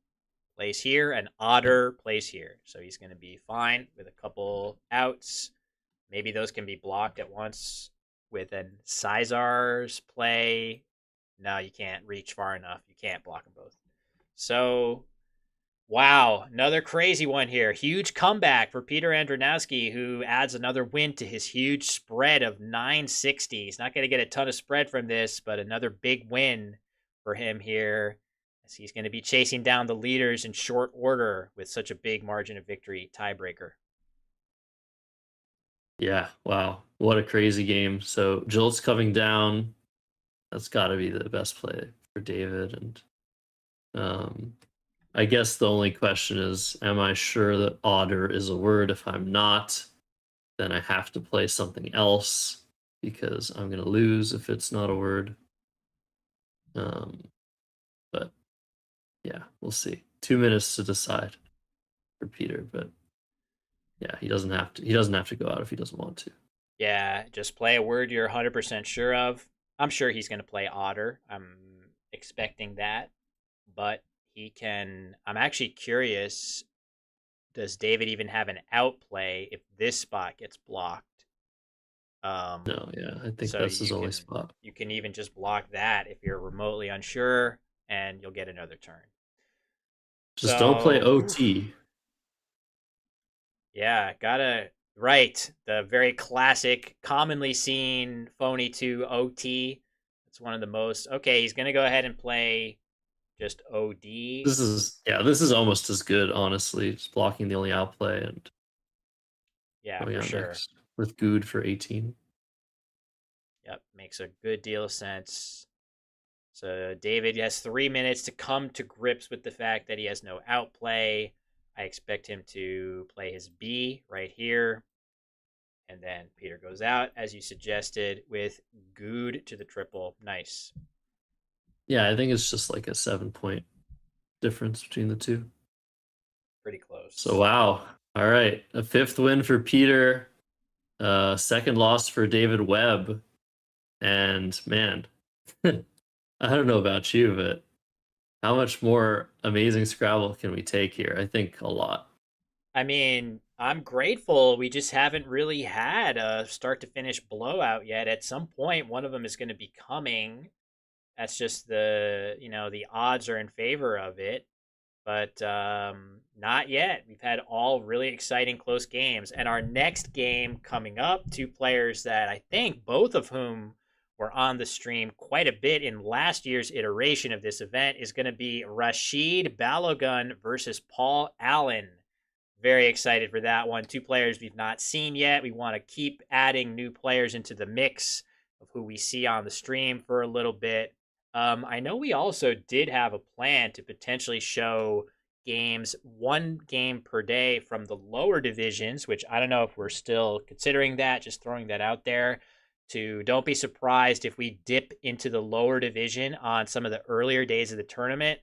plays here, and Otter plays here. So he's going to be fine with a couple outs. Maybe those can be blocked at once. with an Caesar's play. No, you can't reach far enough. You can't block them both. So, wow, another crazy one here. Huge comeback for Peter Andronowski, who adds another win to his huge spread of 960. He's not going to get a ton of spread from this, but another big win for him here, as he's going to be chasing down the leaders in short order with such a big margin of victory tiebreaker. Yeah, wow. What a crazy game. So Jolt's coming down. That's got to be the best play for David. And I guess the only question is, am I sure that otter is a word? If I'm not, then I have to play something else because I'm going to lose if it's not a word. But yeah, we'll see. 2 minutes to decide for Peter, but yeah, he doesn't have to go out if he doesn't want to. Yeah, just play a word you're 100% sure of. I'm sure he's going to play otter. I'm expecting that, but he can. I'm actually curious, does David even have an outplay if this spot gets blocked? No, yeah, I think So that's his only spot. You can even just block that if you're remotely unsure, and you'll get another turn. Just don't play So, OT. yeah, right. The very classic, commonly seen phony 2 OT. It's one of the most. Okay, he's gonna go ahead and play just OD. This is almost as good, honestly. Just blocking the only outplay and Yeah, going for out sure. next with Good for 18. Yep, makes a good deal of sense. So David has 3 minutes to come to grips with the fact that he has no outplay. I expect him to play his B right here. And then Peter goes out, as you suggested, with Good to the triple. Nice. Yeah, I think it's just like a 7-point difference between the two. Pretty close. So wow. All right. A 5th win for Peter. 2nd loss for David Webb. And man, I don't know about you, but how much more amazing Scrabble can we take here? I think a lot. I mean, I'm grateful we just haven't really had a start to finish blowout yet. At some point, one of them is going to be coming. That's just the odds are in favor of it. But not yet. We've had all really exciting close games. And our next game coming up, 2 players that I think both of whom were on the stream quite a bit in last year's iteration of this event, is going to be Rashid Balogun versus Paul Allen. Very excited for that one. 2 players we've not seen yet. We want to keep adding new players into the mix of who we see on the stream for a little bit. I know we also did have a plan to potentially show games, 1 game per day from the lower divisions, which I don't know if we're still considering that, just throwing that out there. Don't be surprised if we dip into the lower division on some of the earlier days of the tournament.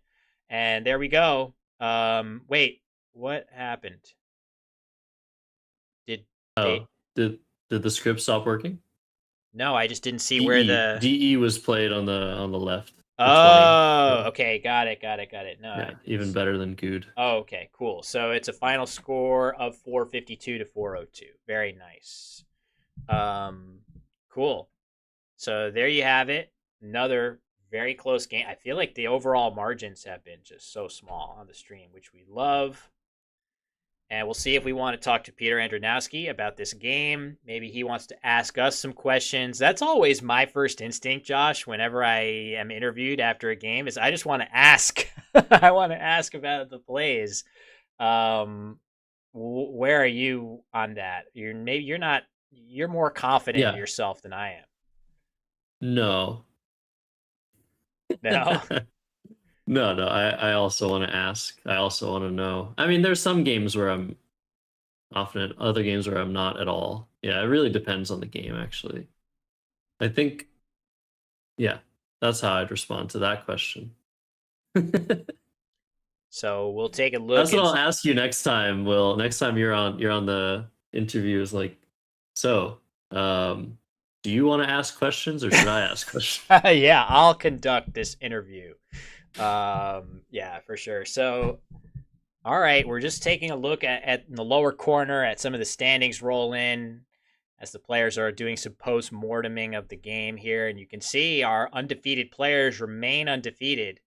And there we go. Wait, what happened? Did the script stop working? No, I just didn't see where the DE was played on the left. Oh, okay, got it. No, yeah, even better than Good. Oh, okay, cool. So it's a final score of 452 to 402. Very nice. Cool. So there you have it. Another very close game. I feel like the overall margins have been just so small on the stream, which we love. And we'll see if we want to talk to Peter Andronowski about this game. Maybe he wants to ask us some questions. That's always my first instinct, Josh, whenever I am interviewed after a game, is I just want to ask. I want to ask about the plays. Where are you on that? You're more confident in yourself than I am. No. No? No, I also want to ask. I also want to know. I mean, there's some games where I'm confident, other games where I'm not at all. Yeah, it really depends on the game, actually. I think, yeah, that's how I'd respond to that question. So we'll take a look. That's what I'll ask you next time, Will. Next time you're on the interview, is like, so, do you want to ask questions or should I ask questions? Yeah, I'll conduct this interview. Yeah, for sure. So, all right, we're just taking a look at in the lower corner at some of the standings roll in. as the players are doing some post-morteming of the game here. And you can see our undefeated players remain undefeated.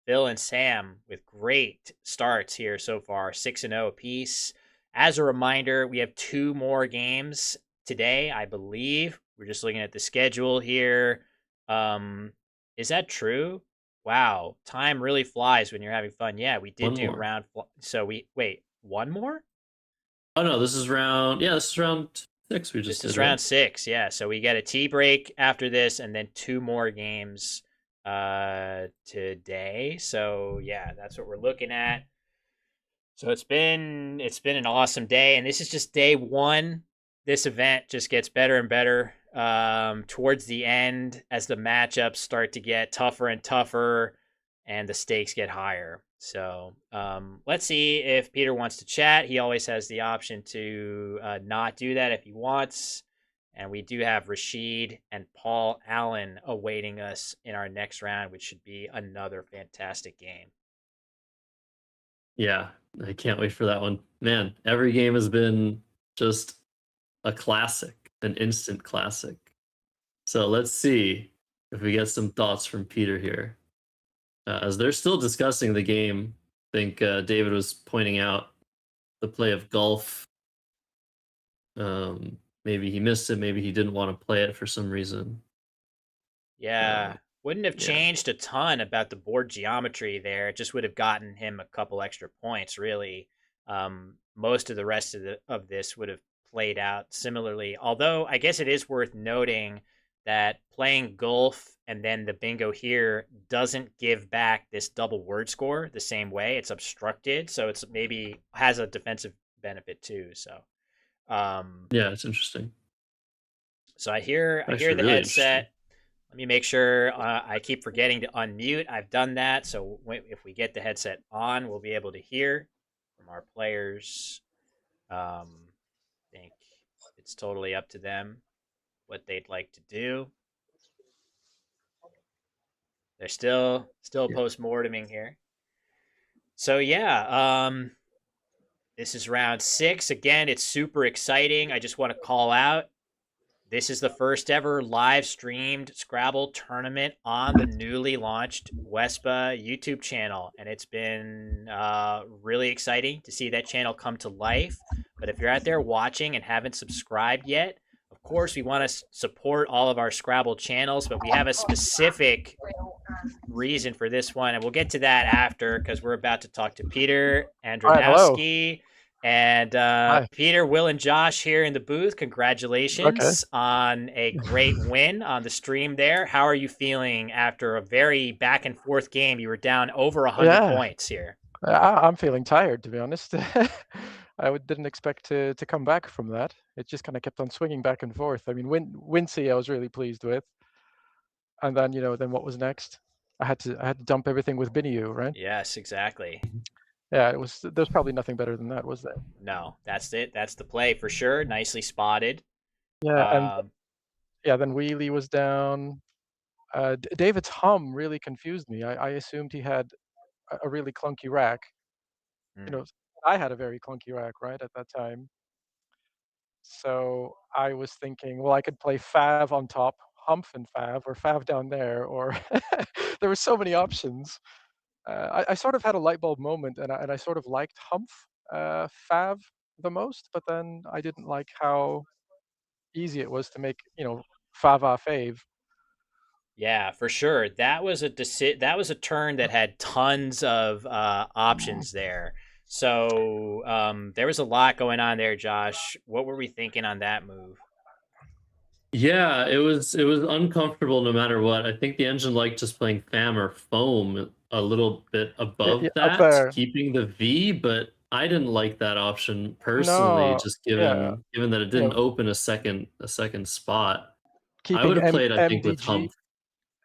Phil and Sam with great starts here so far, 6-0 apiece. As a reminder, we have 2 more games today, I believe. We're just looking at the schedule here. Is that true? Wow, time really flies when you're having fun. Yeah, we did One do more. round. So wait, one more? Oh no, this is round. Yeah, this is round 6. We just This did is round right? 6. Yeah, so we get a tea break after this, and then 2 more games today. So yeah, that's what we're looking at. So it's been an awesome day, and this is just day 1. This event just gets better and better towards the end as the matchups start to get tougher and tougher, and the stakes get higher. So let's see if Peter wants to chat. He always has the option to not do that if he wants. And we do have Rashid and Paul Allen awaiting us in our next round, which should be another fantastic game. Yeah, I can't wait for that one. Man, every game has been just a classic, an instant classic. So let's see if we get some thoughts from Peter here. As they're still discussing the game, I think David was pointing out the play of golf. Maybe he missed it. Maybe he didn't want to play it for some reason. Yeah, wouldn't have yeah. changed a ton about the board geometry there. It just would have gotten him a couple extra points, really. Most of the rest of this would have played out similarly. Although I guess it is worth noting that playing golf and then the bingo here doesn't give back this double word score the same way. It's obstructed, so it's maybe has a defensive benefit too. So, Yeah, it's interesting. so I hear Actually, the really interesting. headset. Let me make sure I keep forgetting to unmute. I've done that, so if we get the headset on, we'll be able to hear from our players. I think it's totally up to them what they'd like to do. They're still Yeah. post-morteming here. So yeah, this is round 6. Again, it's super exciting. I just want to call out, this is the first ever live streamed Scrabble tournament on the newly launched WESPA YouTube channel. And it's been really exciting to see that channel come to life. But if you're out there watching and haven't subscribed yet, of course, we want to support all of our Scrabble channels, but we have a specific reason for this one. And we'll get to that after, because we're about to talk to Peter Andronowski. And Peter, Will, and Josh here in the booth. Congratulations on a great win on the stream there. How are you feeling after a very back and forth game? You were down over 100 points here. I'm feeling tired, to be honest. Didn't expect to come back from that. It just kind of kept on swinging back and forth. I mean, Wincy, I was really pleased with, and then then what was next? I had to dump everything with Binyu, right? Yes, exactly. Yeah, it was. There's probably nothing better than that, was there? No, that's it. That's the play for sure. Nicely spotted. Yeah, and then Wheelie was down. David's hum really confused me. I assumed he had a really clunky rack. I had a very clunky rack, right, at that time. So I was thinking, well, I could play Fav on top, Humph and Fav, or Fav down there, or there were so many options. I sort of had a light bulb moment, and I sort of liked Humph Fav the most, but then I didn't like how easy it was to make, Fava Fave. Yeah, for sure. That was a turn that had tons of options there. So there was a lot going on there, Josh. What were we thinking on that move? Yeah, it was uncomfortable no matter what. I think the engine liked just playing Fam or Foam a little bit above that, keeping the V, but I didn't like that option personally, just given that it didn't open a second spot. I would have played, I think, with Hump.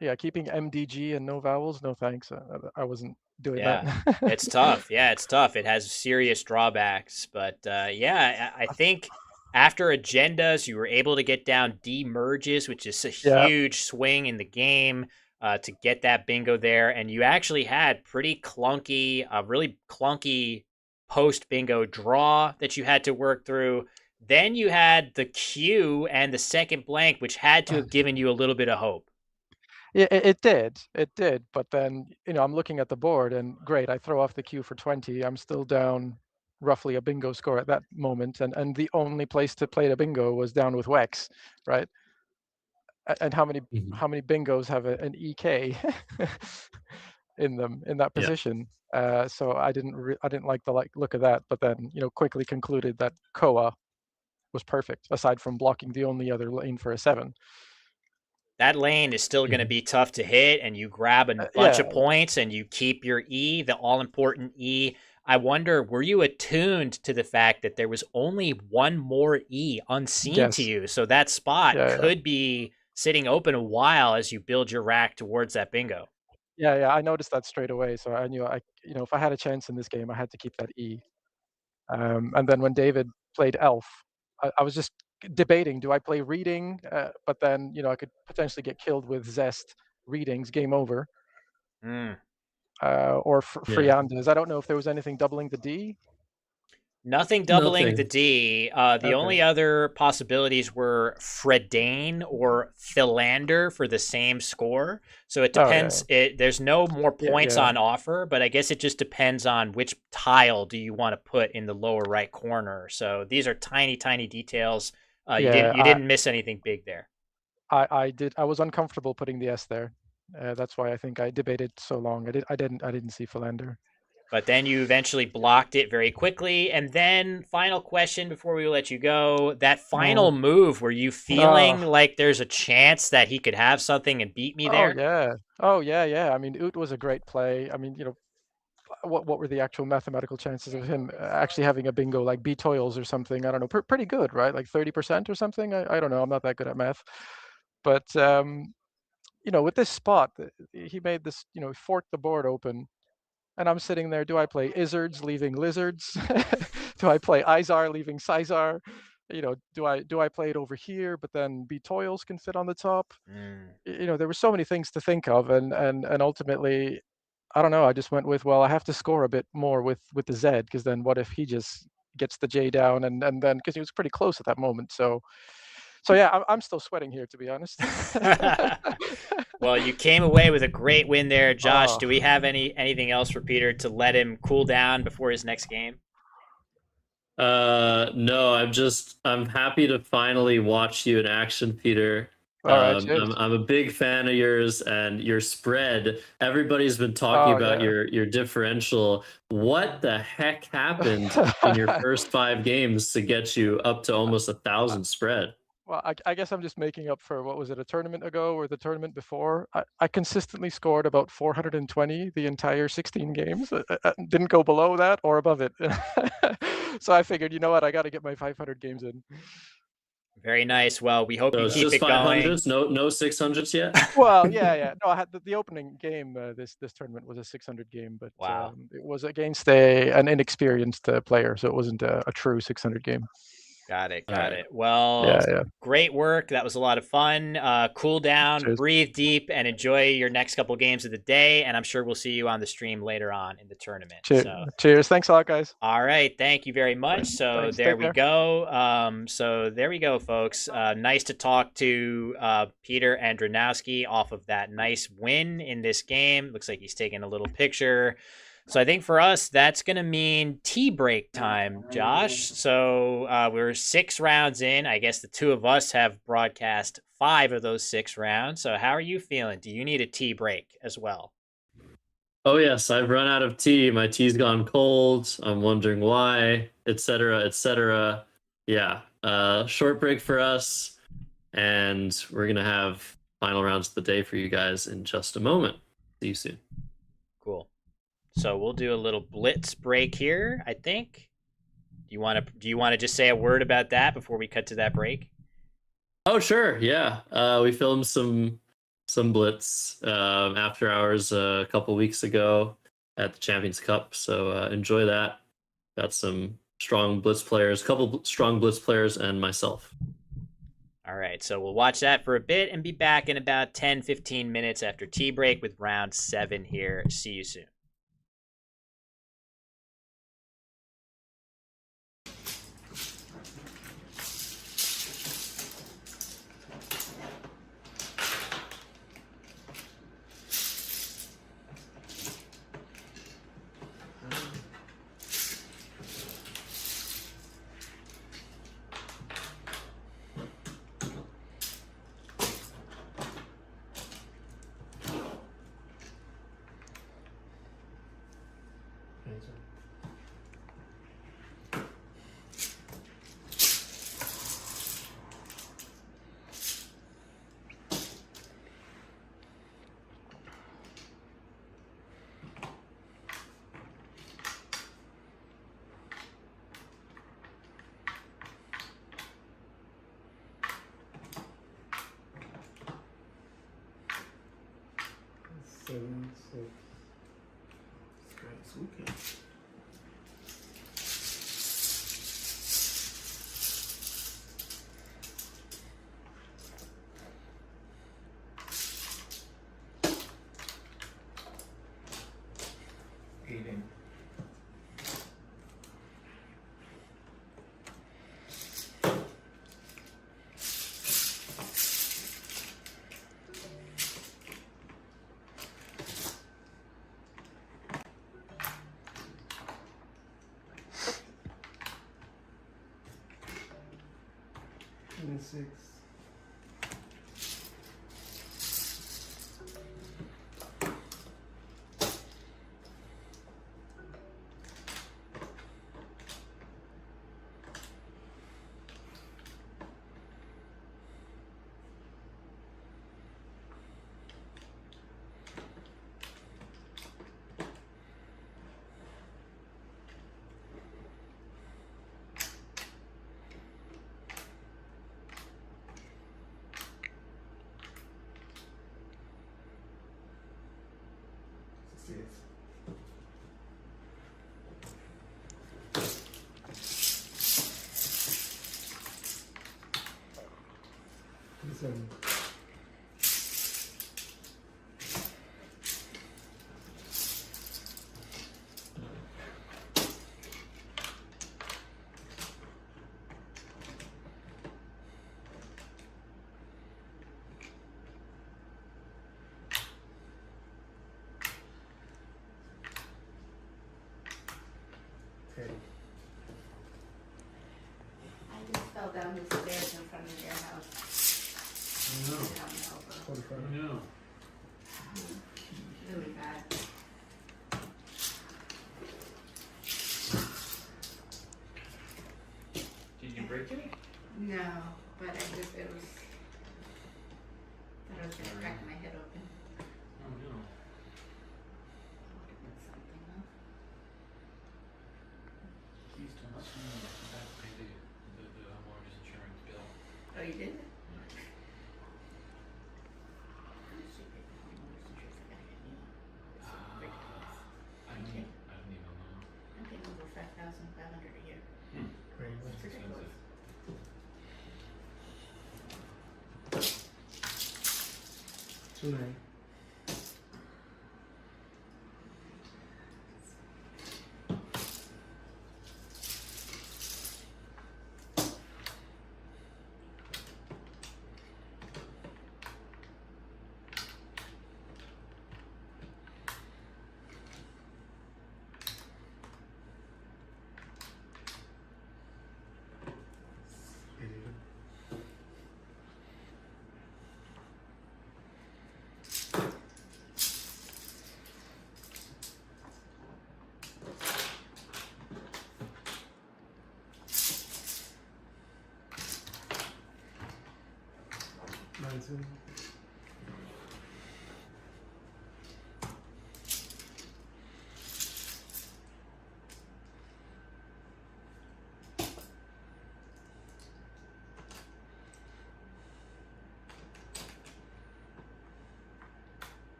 Yeah, keeping MDG and no vowels, no thanks. I wasn't doing that. It's tough. Yeah, it's tough. It has serious drawbacks, but yeah, I think after agendas, you were able to get down D merges, which is a huge swing in the game to get that bingo there, and you actually had pretty clunky, really clunky post bingo draw that you had to work through. Then you had the Q and the second blank, which had to have given you a little bit of hope. Yeah, it did. It did. But then, I'm looking at the board and great, I throw off the Q for 20. I'm still down roughly a bingo score at that moment. And the only place to play the bingo was down with Wex, right? And how many bingos have an EK in them in that position? So I didn't like the look of that. But then, quickly concluded that Koa was perfect, aside from blocking the only other lane for a 7. That lane is still going to be tough to hit, and you grab a bunch Yeah. of points and you keep your E, the all-important E. I wonder, were you attuned to the fact that there was only one more E unseen to Yes. you? So that spot Yeah. could be sitting open a while as you build your rack towards that bingo. Yeah, I noticed that straight away. So I knew if I had a chance in this game, I had to keep that E. And then when David played Elf, I was just debating: do I play Reading? But then I could potentially get killed with Zest. Readings, game over. Or Friandes. I don't know if there was anything doubling the D. Nothing doubling the Nothing. D. The only other possibilities were Fredane or Philander for the same score. So it depends. There's no more points on offer, but I guess it just depends on which tile do you want to put in the lower right corner. So these are tiny, tiny details. You didn't miss anything big there. I did. I was uncomfortable putting the S there. That's why I think I debated so long. I didn't see Philander. But then you eventually blocked it very quickly. And then, final question before we let you go. That final move, were you feeling like there's a chance that he could have something and beat me there? Oh, yeah. I mean, Oot was a great play. I mean, what were the actual mathematical chances of him actually having a bingo like B Toils or something? I don't know. Pretty good, right? Like 30% or something? I don't know. I'm not that good at math. But, with this spot, he made this, forked the board open. And I'm sitting there, do I play Izzards leaving Lizards? Do I play Izar leaving Sizar? Do I play it over here, but then B Toils can fit on the top? There were so many things to think of, and ultimately, I don't know. I just went with, well, I have to score a bit more with the Z, because then what if he just gets the J down, and then because he was pretty close at that moment. So yeah, I'm still sweating here, to be honest. Well, you came away with a great win there, Josh. Do we have anything else for Peter to let him cool down before his next game? No, I'm happy to finally watch you in action, Peter. All right, I'm a big fan of yours and your spread. Everybody's been talking about your differential. What the heck happened in your first 5 games to get you up to almost 1,000 spread? Well, I guess I'm just making up for, what was it, a tournament ago or the tournament before? I consistently scored about 420 the entire 16 games. I didn't go below that or above it. So I figured, you know what, I got to get my 500 games in. Very nice. Well, we hope you keep it going. 500s, no 600s yet. Well, yeah. No, I had the opening game. This tournament was a 600 game, but wow, it was against an inexperienced player, so it wasn't a true 600 game. Got it. Well, great work. That was a lot of fun. Cool down, breathe deep, and enjoy your next couple games of the day. And I'm sure we'll see you on the stream later on in the tournament. Cheers. Thanks a lot, guys. All right. Thank you very much. So there we go. So there we go, folks. Nice to talk to Peter Andronowski off of that nice win in this game. Looks like he's taking a little picture. So I think for us, that's going to mean tea break time, Josh. So we're 6 rounds in. I guess the 2 of us have broadcast 5 of those 6 rounds. So how are you feeling? Do you need a tea break as well? Oh, yes. I've run out of tea. My tea's gone cold. I'm wondering why, etc., etc. Yeah. Short break for us. And we're going to have final rounds of the day for you guys in just a moment. See you soon. Cool. So we'll do a little blitz break here, I think. Do you want to just say a word about that before we cut to that break? Oh, sure. Yeah. We filmed some blitz after hours a couple weeks ago at the Champions Cup. So enjoy that. Got some strong blitz players, couple strong blitz players, and myself. All right. So we'll watch that for a bit and be back in about 10-15 minutes after tea break with round 7 here. See you soon. 6. Strikes weekend. Eating. And 6. Seven. I just fell down the stairs in front of your house. No. Down over. 45. No. Really bad. Did you break it? No, but it was, thought I was gonna crack my head open. Oh no. Would have been something, huh? Please don't pay the mortgage insurance bill. Oh, you did? I don't even know. I'm paying over $5,500 a year. Very It's ridiculous. much. 2-9. Two.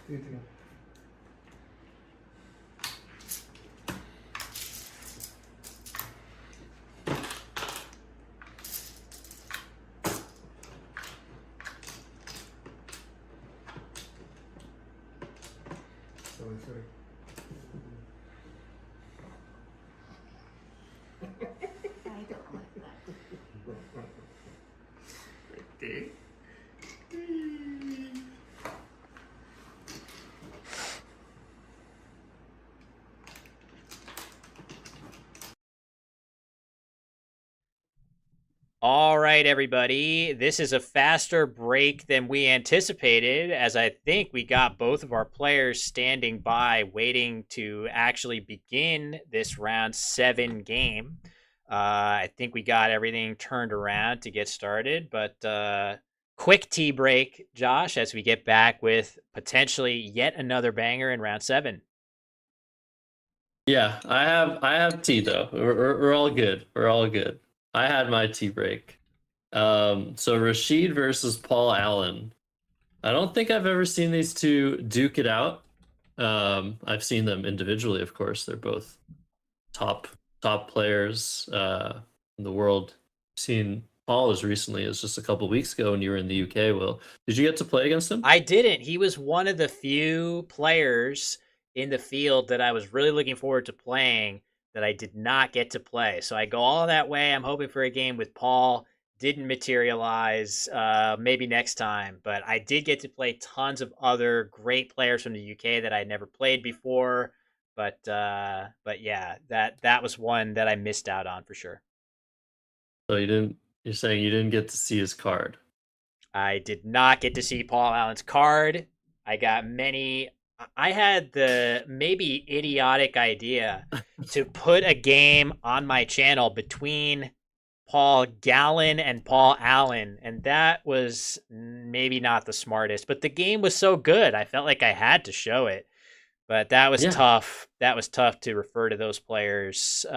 Do it again. Sorry. I don't like that. Okay. All right, everybody. This is a faster break than we anticipated, as I think we got both of our players standing by, waiting to actually begin this round 7 game. I think we got everything turned around to get started, but quick tea break, Josh, as we get back with potentially yet another banger in round 7. Yeah, I have tea though. We're all good. We're all good. I had my tea break. So Rashid versus Paul Allen. I don't think I've ever seen these two duke it out. I've seen them individually, of course. They're both top players in the world. Seen Paul as recently as just a couple weeks ago when you were in the UK. Will, did you get to play against him? I didn't. He was one of the few players in the field that I was really looking forward to playing that I did not get to play. So I go all that way. I'm hoping for a game with Paul. Didn't materialize. Maybe next time. But I did get to play tons of other great players from the UK that I'd never played before. But yeah, that was one that I missed out on for sure. So you didn't. You're saying you didn't get to see his card. I did not get to see Paul Allen's card. I got many. I had the maybe idiotic idea to put a game on my channel between Paul Gallen and Paul Allen, and that was maybe not the smartest, but the game was so good. I felt like I had to show it. But that was tough. That was tough to refer to those players.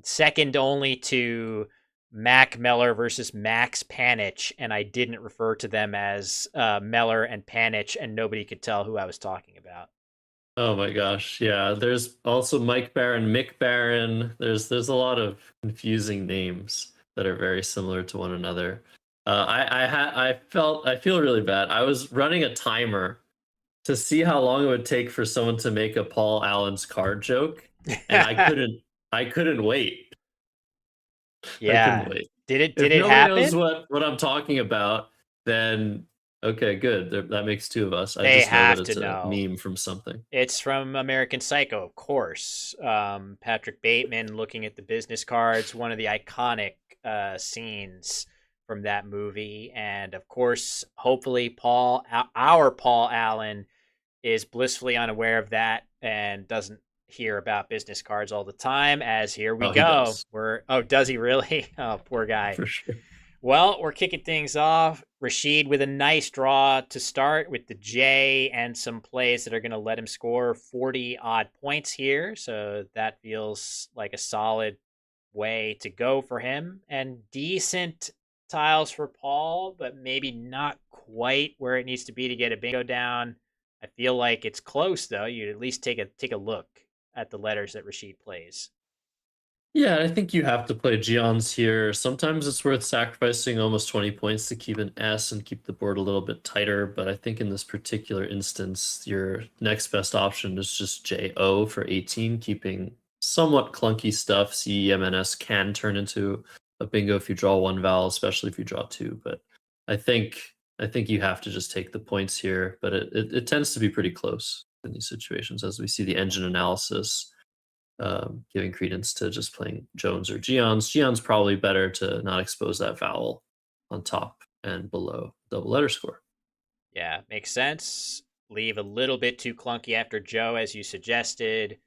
Second only to Mac Meller versus Max Panich, and I didn't refer to them as Meller and Panich, and nobody could tell who I was talking about. Oh my gosh, yeah. There's also Mike Barron, Mick Barron. There's a lot of confusing names that are very similar to one another. I feel really bad. I was running a timer to see how long it would take for someone to make a Paul Allen's card joke, and I couldn't wait. Yeah. I couldn't wait. Did it If nobody happen? knows what I'm talking about, then okay, good. That makes two of us. I They just know have that it's to a know. meme from something. It's from American Psycho, of course. Patrick Bateman looking at the business cards, one of the iconic scenes from that movie. And of course, hopefully our Paul Allen is blissfully unaware of that and doesn't hear about business cards all the time, as here we go. Does he really? Oh, poor guy. For sure. Well, we're kicking things off. Rashid with a nice draw to start with the J and some plays that are going to let him score 40 odd points here. So that feels like a solid way to go for him. And decent tiles for Paul, but maybe not quite where it needs to be to get a bingo down. I feel like it's close though. You'd at least take a look at the letters that Rashid plays. Yeah, I think you have to play Geons here. Sometimes it's worth sacrificing almost 20 points to keep an S and keep the board a little bit tighter, but I think in this particular instance, your next best option is just JO for 18, keeping somewhat clunky stuff. CEMNS can turn into a bingo if you draw one vowel, especially if you draw two, but I think you have to just take the points here, but it tends to be pretty close in these situations as we see the engine analysis giving credence to just playing Jones or Geons. Geon's probably better to not expose that vowel on top and below double letter score. Yeah, makes sense. Leave a little bit too clunky after Joe, as you suggested.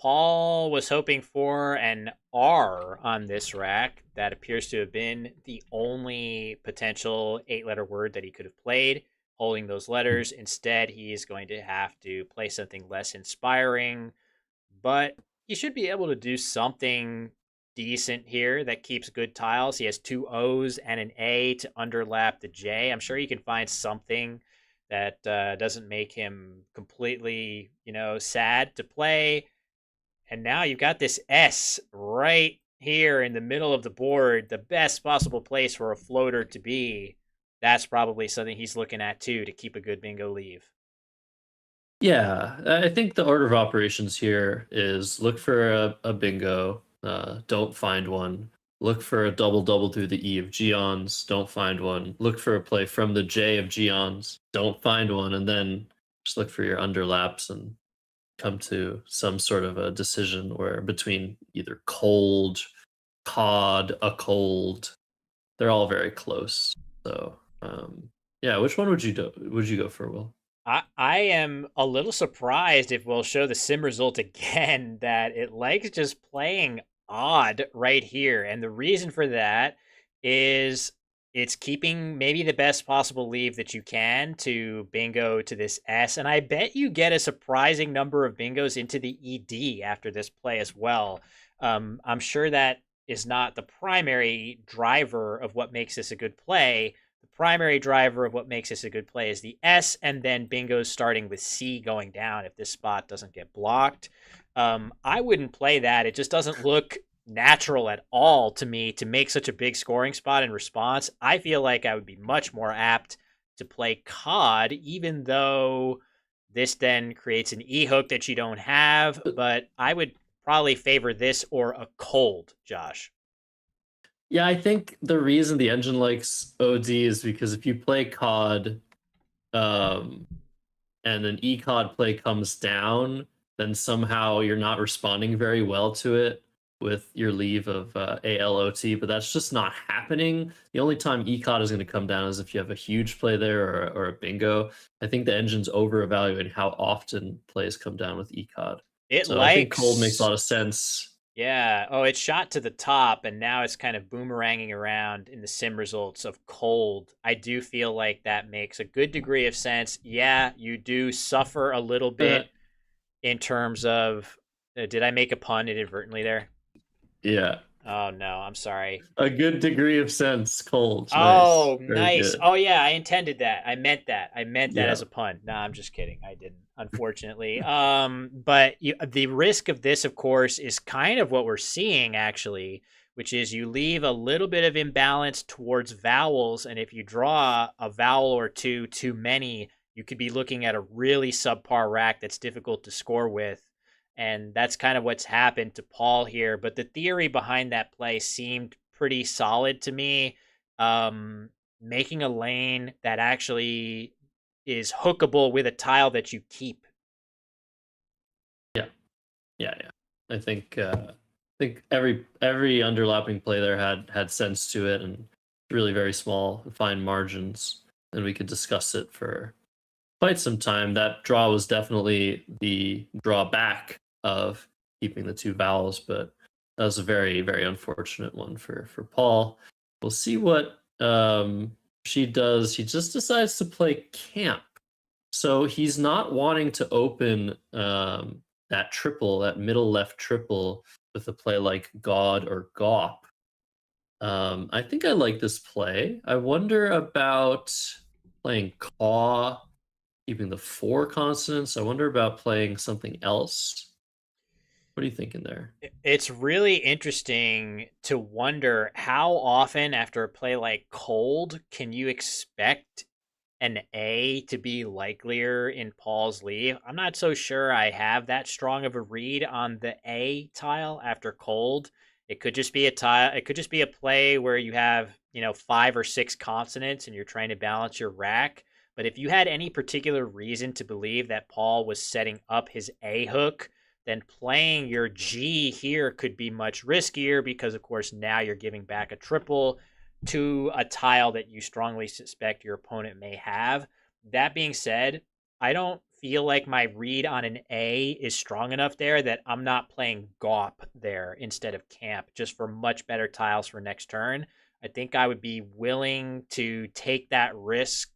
Paul was hoping for an R on this rack. That appears to have been the only potential 8-letter word that he could have played, holding those letters. Instead, he is going to have to play something less inspiring, but he should be able to do something decent here that keeps good tiles. He has 2 O's and an A to underlap the J. I'm sure he can find something that doesn't make him completely, sad to play. And now you've got this S right here in the middle of the board, the best possible place for a floater to be. That's probably something he's looking at too to keep a good bingo leave. Yeah, I think the order of operations here is look for a bingo, don't find one. Look for a double through the E of Geons, don't find one. Look for a play from the J of Geons, don't find one, and then just look for your underlaps and come to some sort of a decision where between either cold, cod, a cold, they're all very close. So yeah, which one would you go for, Will? I am a little surprised if we'll show the sim result again that it likes just playing odd right here. And the reason for that is it's keeping maybe the best possible leave that you can to bingo to this S. And I bet you get a surprising number of bingos into the ED after this play as well. I'm sure that is not the primary driver of what makes this a good play. Primary driver of what makes this a good play is the S, and then bingo's starting with C going down if this spot doesn't get blocked. I wouldn't play that. It just doesn't look natural at all to me to make such a big scoring spot in response. I feel like I would be much more apt to play cod, even though this then creates an E hook that you don't have, but I would probably favor this or a cold, Josh. Yeah, I think the reason the engine likes OD is because if you play COD, and an ECOD play comes down, then somehow you're not responding very well to it with your leave of ALOT, but that's just not happening. The only time ECOD is going to come down is if you have a huge play there or a bingo. I think the engine's over-evaluating how often plays come down with ECOD. So I think cold makes a lot of sense. Yeah. Oh, it shot to the top, and now it's kind of boomeranging around in the sim results of cold. I do feel like that makes a good degree of sense. Yeah, you do suffer a little bit in terms of. Did I make a pun inadvertently there? Yeah. Oh no, I'm sorry. A good degree of sense, cold. Oh, nice. Oh yeah, I intended that. I meant that. As a pun. No, I'm just kidding. I didn't, unfortunately. But the risk of this, of course, is kind of what we're seeing actually, which is you leave a little bit of imbalance towards vowels, and if you draw a vowel or two too many, you could be looking at a really subpar rack that's difficult to score with. And that's kind of what's happened to Paul here. But the theory behind that play seemed pretty solid to me. Making a lane that actually is hookable with a tile that you keep. Yeah. I think every underlapping play there had sense to it, and really very small, fine margins. And we could discuss it for quite some time. That draw was definitely the drawback of keeping the two vowels, but that was a very, very unfortunate one for Paul. We'll see what she does. He just decides to play camp. So he's not wanting to open that triple, that middle left triple with a play like God or Gop. I think I like this play. I wonder about playing Caw, keeping the 4 consonants. I wonder about playing something else. What are you thinking there? It's really interesting to wonder how often after a play like Cold can you expect an A to be likelier in Paul's leave. I'm not so sure I have that strong of a read on the A tile after Cold. It could just be a tile. It could just be a play where you have, 5 or 6 consonants and you're trying to balance your rack. But if you had any particular reason to believe that Paul was setting up his A hook, then playing your G here could be much riskier because, of course, now you're giving back a triple to a tile that you strongly suspect your opponent may have. That being said, I don't feel like my read on an A is strong enough there that I'm not playing Gop there instead of Camp just for much better tiles for next turn. I think I would be willing to take that risk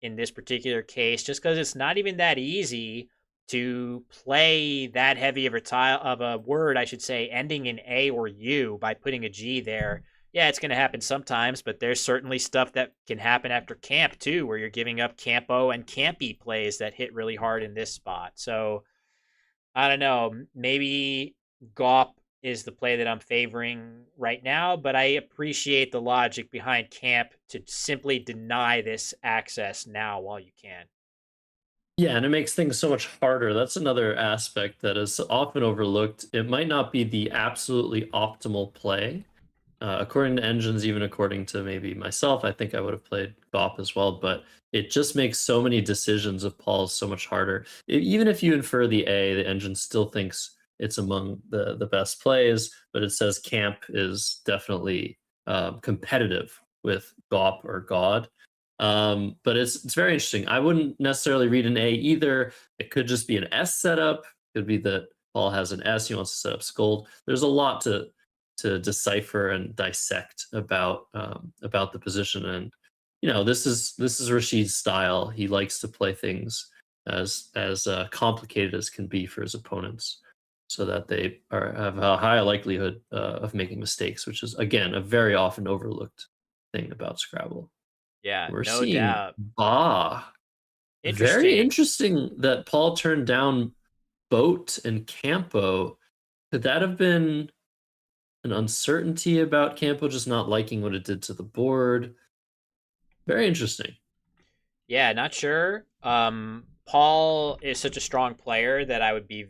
in this particular case just because it's not even that easy to play that heavy of a tile of a word, I should say, ending in A or U by putting a G there. Yeah, it's going to happen sometimes, but there's certainly stuff that can happen after camp too, where you're giving up campo and campy plays that hit really hard in this spot. So I don't know, maybe Gop is the play that I'm favoring right now, but I appreciate the logic behind camp to simply deny this access now while you can. Yeah, and it makes things so much harder. That's another aspect that is often overlooked. It might not be the absolutely optimal play. According to engines, even according to maybe myself, I think I would have played Gop as well, but it just makes so many decisions of Paul's so much harder. Even if you infer the A, the engine still thinks it's among the best plays, but it says camp is definitely competitive with GOP or God. But it's very interesting. I wouldn't necessarily read an A either. It could just be an S setup. It could be that Paul has an S. He wants to set up Scold. There's a lot to decipher and dissect about the position. And this is Rashid's style. He likes to play things as complicated as can be for his opponents, so that they have a high likelihood of making mistakes, which is again a very often overlooked thing about Scrabble. Yeah, We're no seeing doubt. Ba. Very Interesting. interesting that Paul turned down Boat and Campo. Could that have been an uncertainty about Campo just not liking what it did to the board? Very interesting. Yeah, not sure. Paul is such a strong player that I would be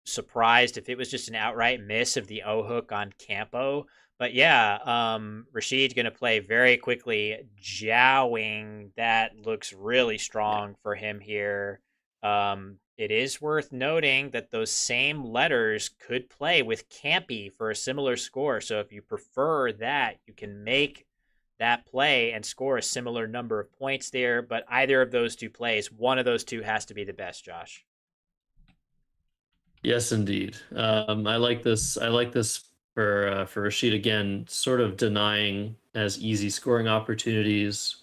surprised if it was just an outright miss of the O hook on Campo. But yeah, Rashid's going to play very quickly. Jowing, that looks really strong for him here. It is worth noting that those same letters could play with Campy for a similar score. So if you prefer that, you can make that play and score a similar number of points there. But either of those two plays, one of those two has to be the best, Josh. Yes, indeed. I like this. I like this for Rashid again, sort of denying as easy scoring opportunities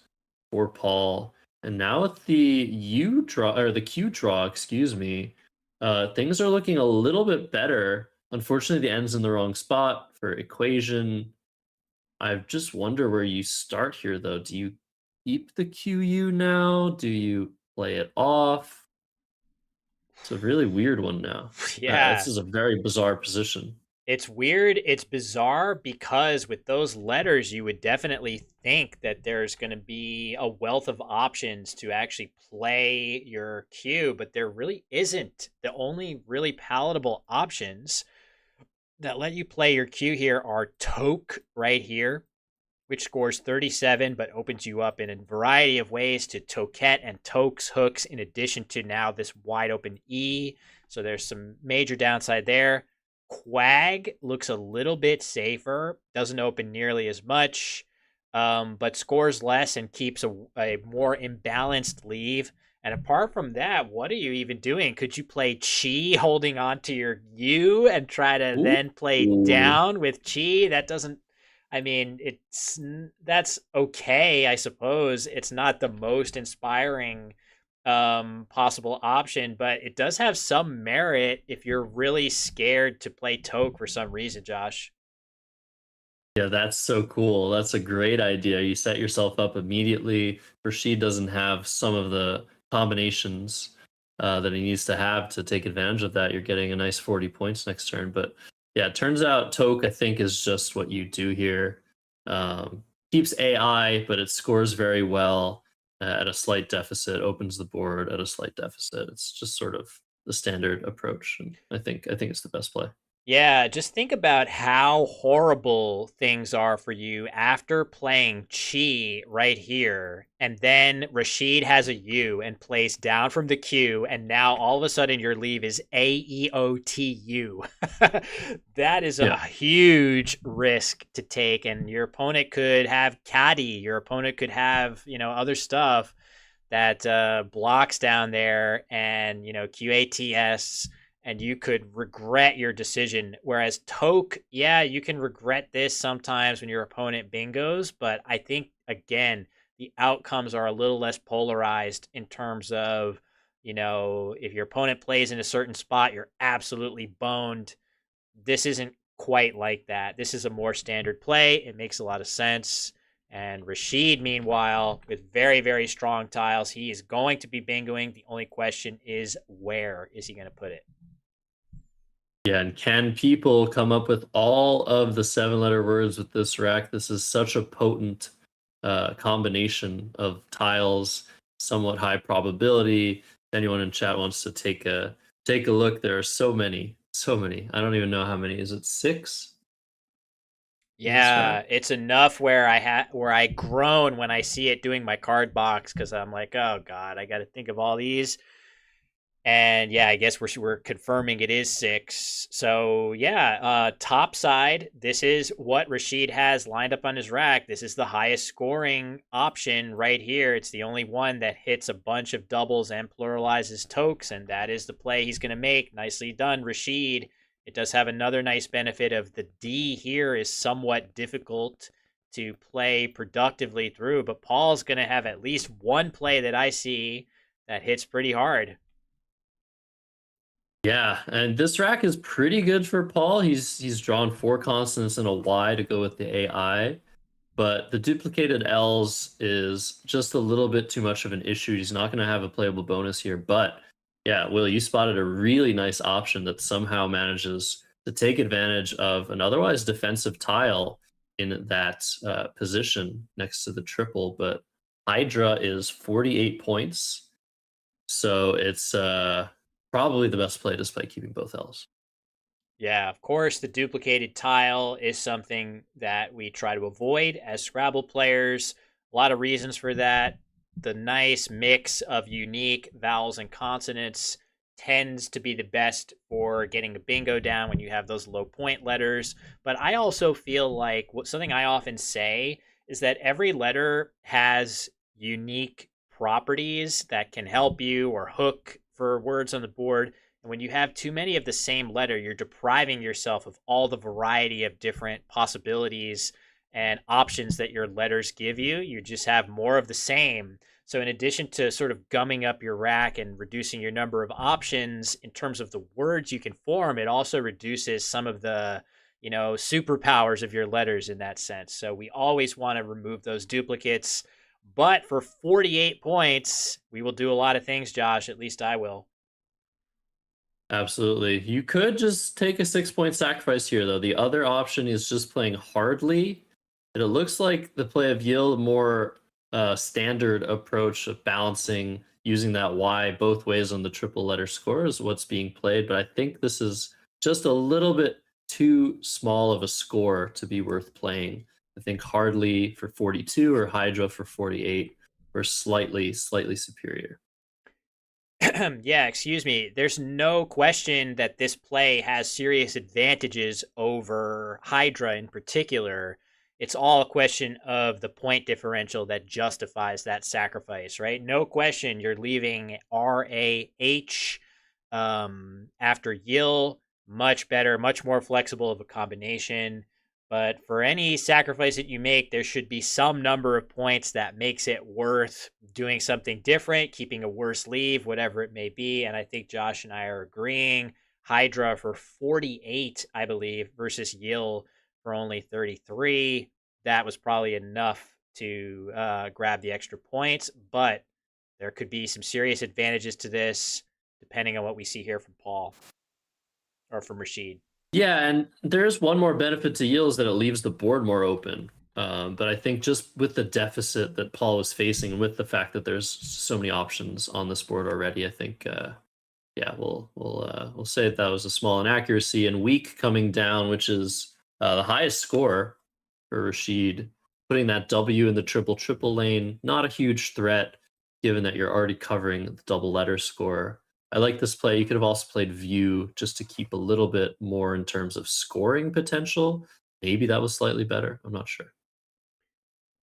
for Paul. And now with the U draw or the Q draw, excuse me, things are looking a little bit better. Unfortunately, the end's in the wrong spot for equation. I just wonder where you start here, though. Do you keep the QU now? Do you play it off? It's a really weird one now. Yeah. This is a very bizarre position. It's weird. It's bizarre because with those letters, you would definitely think that there's going to be a wealth of options to actually play your Q, but there really isn't. The only really palatable options that let you play your Q here are Toke right here, which scores 37 but opens you up in a variety of ways to Toquette and Tokes hooks, in addition to now this wide open E. So there's some major downside there. Quag looks a little bit safer, doesn't open nearly as much, but scores less and keeps a more imbalanced leave. And apart from that, what are you even doing? Could you play Chi holding on to your U and try to then play down with Chi? That doesn't, I mean, that's okay, I suppose. It's not the most inspiring possible option, but it does have some merit if you're really scared to play Toke for some reason, Josh. Yeah, that's so cool. That's a great idea. You set yourself up immediately. Rashid doesn't have some of the combinations that he needs to have to take advantage of that. You're getting a nice 40 points next turn. But yeah, it turns out Toke, I think, is just what you do here. Keeps AI, but it scores very well at a slight deficit, opens the board at a slight deficit. It's just sort of the standard approach. And I think it's the best play. Yeah, just think about how horrible things are for you after playing Chi right here, and then Rashid has a U and plays down from the Q, and now all of a sudden your leave is AEOTU. That is a huge risk to take, and your opponent could have Caddy, your opponent could have, other stuff that blocks down there, and, QATS, and you could regret your decision. Whereas Toke, yeah, you can regret this sometimes when your opponent bingos, but I think, again, the outcomes are a little less polarized in terms of, if your opponent plays in a certain spot, you're absolutely boned. This isn't quite like that. This is a more standard play. It makes a lot of sense. And Rashid, meanwhile, with very, very strong tiles, he is going to be bingoing. The only question is, where is he going to put it? Yeah, and can people come up with all of the 7-letter words with this rack? This is such a potent combination of tiles, somewhat high probability. If anyone in chat wants to take a look, there are so many. I don't even know how many. Is it 6? Yeah, it's enough where I groan when I see it doing my card box, because I'm like, oh god, I got to think of all these And yeah, I guess we're confirming it is 6. So yeah, top side, this is what Rashid has lined up on his rack. This is the highest scoring option right here. It's the only one that hits a bunch of doubles and pluralizes tokes, and that is the play he's going to make. Nicely done, Rashid. It does have another nice benefit of the D here is somewhat difficult to play productively through, but Paul's going to have at least one play that I see that hits pretty hard. Yeah, and this rack is pretty good for Paul. He's drawn 4 constants and a Y to go with the AI, but the duplicated L's is just a little bit too much of an issue. He's not going to have a playable bonus here, but yeah, Will, you spotted a really nice option that somehow manages to take advantage of an otherwise defensive tile in that position next to the triple, but Hydra is 48 points, so it's probably the best play despite keeping both L's. Yeah, of course, the duplicated tile is something that we try to avoid as Scrabble players. A lot of reasons for that. The nice mix of unique vowels and consonants tends to be the best for getting a bingo down when you have those low point letters. But I also feel like something I often say is that every letter has unique properties that can help you or hook for words on the board. And when you have too many of the same letter, you're depriving yourself of all the variety of different possibilities and options that your letters give you. You just have more of the same. So in addition to sort of gumming up your rack and reducing your number of options in terms of the words you can form, it also reduces some of the, superpowers of your letters in that sense. So we always want to remove those duplicates. But for 48 points, we will do a lot of things, Josh. At least I will. Absolutely. You could just take a 6-point sacrifice here, though. The other option is just playing hardly. And it looks like the play of Yield more standard approach of balancing, using that Y both ways on the triple letter score is what's being played. But I think this is just a little bit too small of a score to be worth playing. I think hardly for 42 or Hydra for 48 were slightly superior. Yeah, excuse me. There's no question that this play has serious advantages over Hydra in particular. It's all a question of the point differential that justifies that sacrifice, right? No question you're leaving RAH after Yil. Much better, much more flexible of a combination. But for any sacrifice that you make, there should be some number of points that makes it worth doing something different, keeping a worse leave, whatever it may be. And I think Josh and I are agreeing. Hydra for 48, I believe, versus Yil for only 33. That was probably enough to grab the extra points, but there could be some serious advantages to this, depending on what we see here from Paul or from Rashid. Yeah, and there's one more benefit to Yield is that it leaves the board more open. But I think just with the deficit that Paul was facing, with the fact that there's so many options on this board already, I think, we'll say that was a small inaccuracy. And weak coming down, which is the highest score for Rashid, putting that W in the triple lane, not a huge threat, given that you're already covering the double letter score. I like this play. You could have also played View just to keep a little bit more in terms of scoring potential. Maybe that was slightly better. I'm not sure.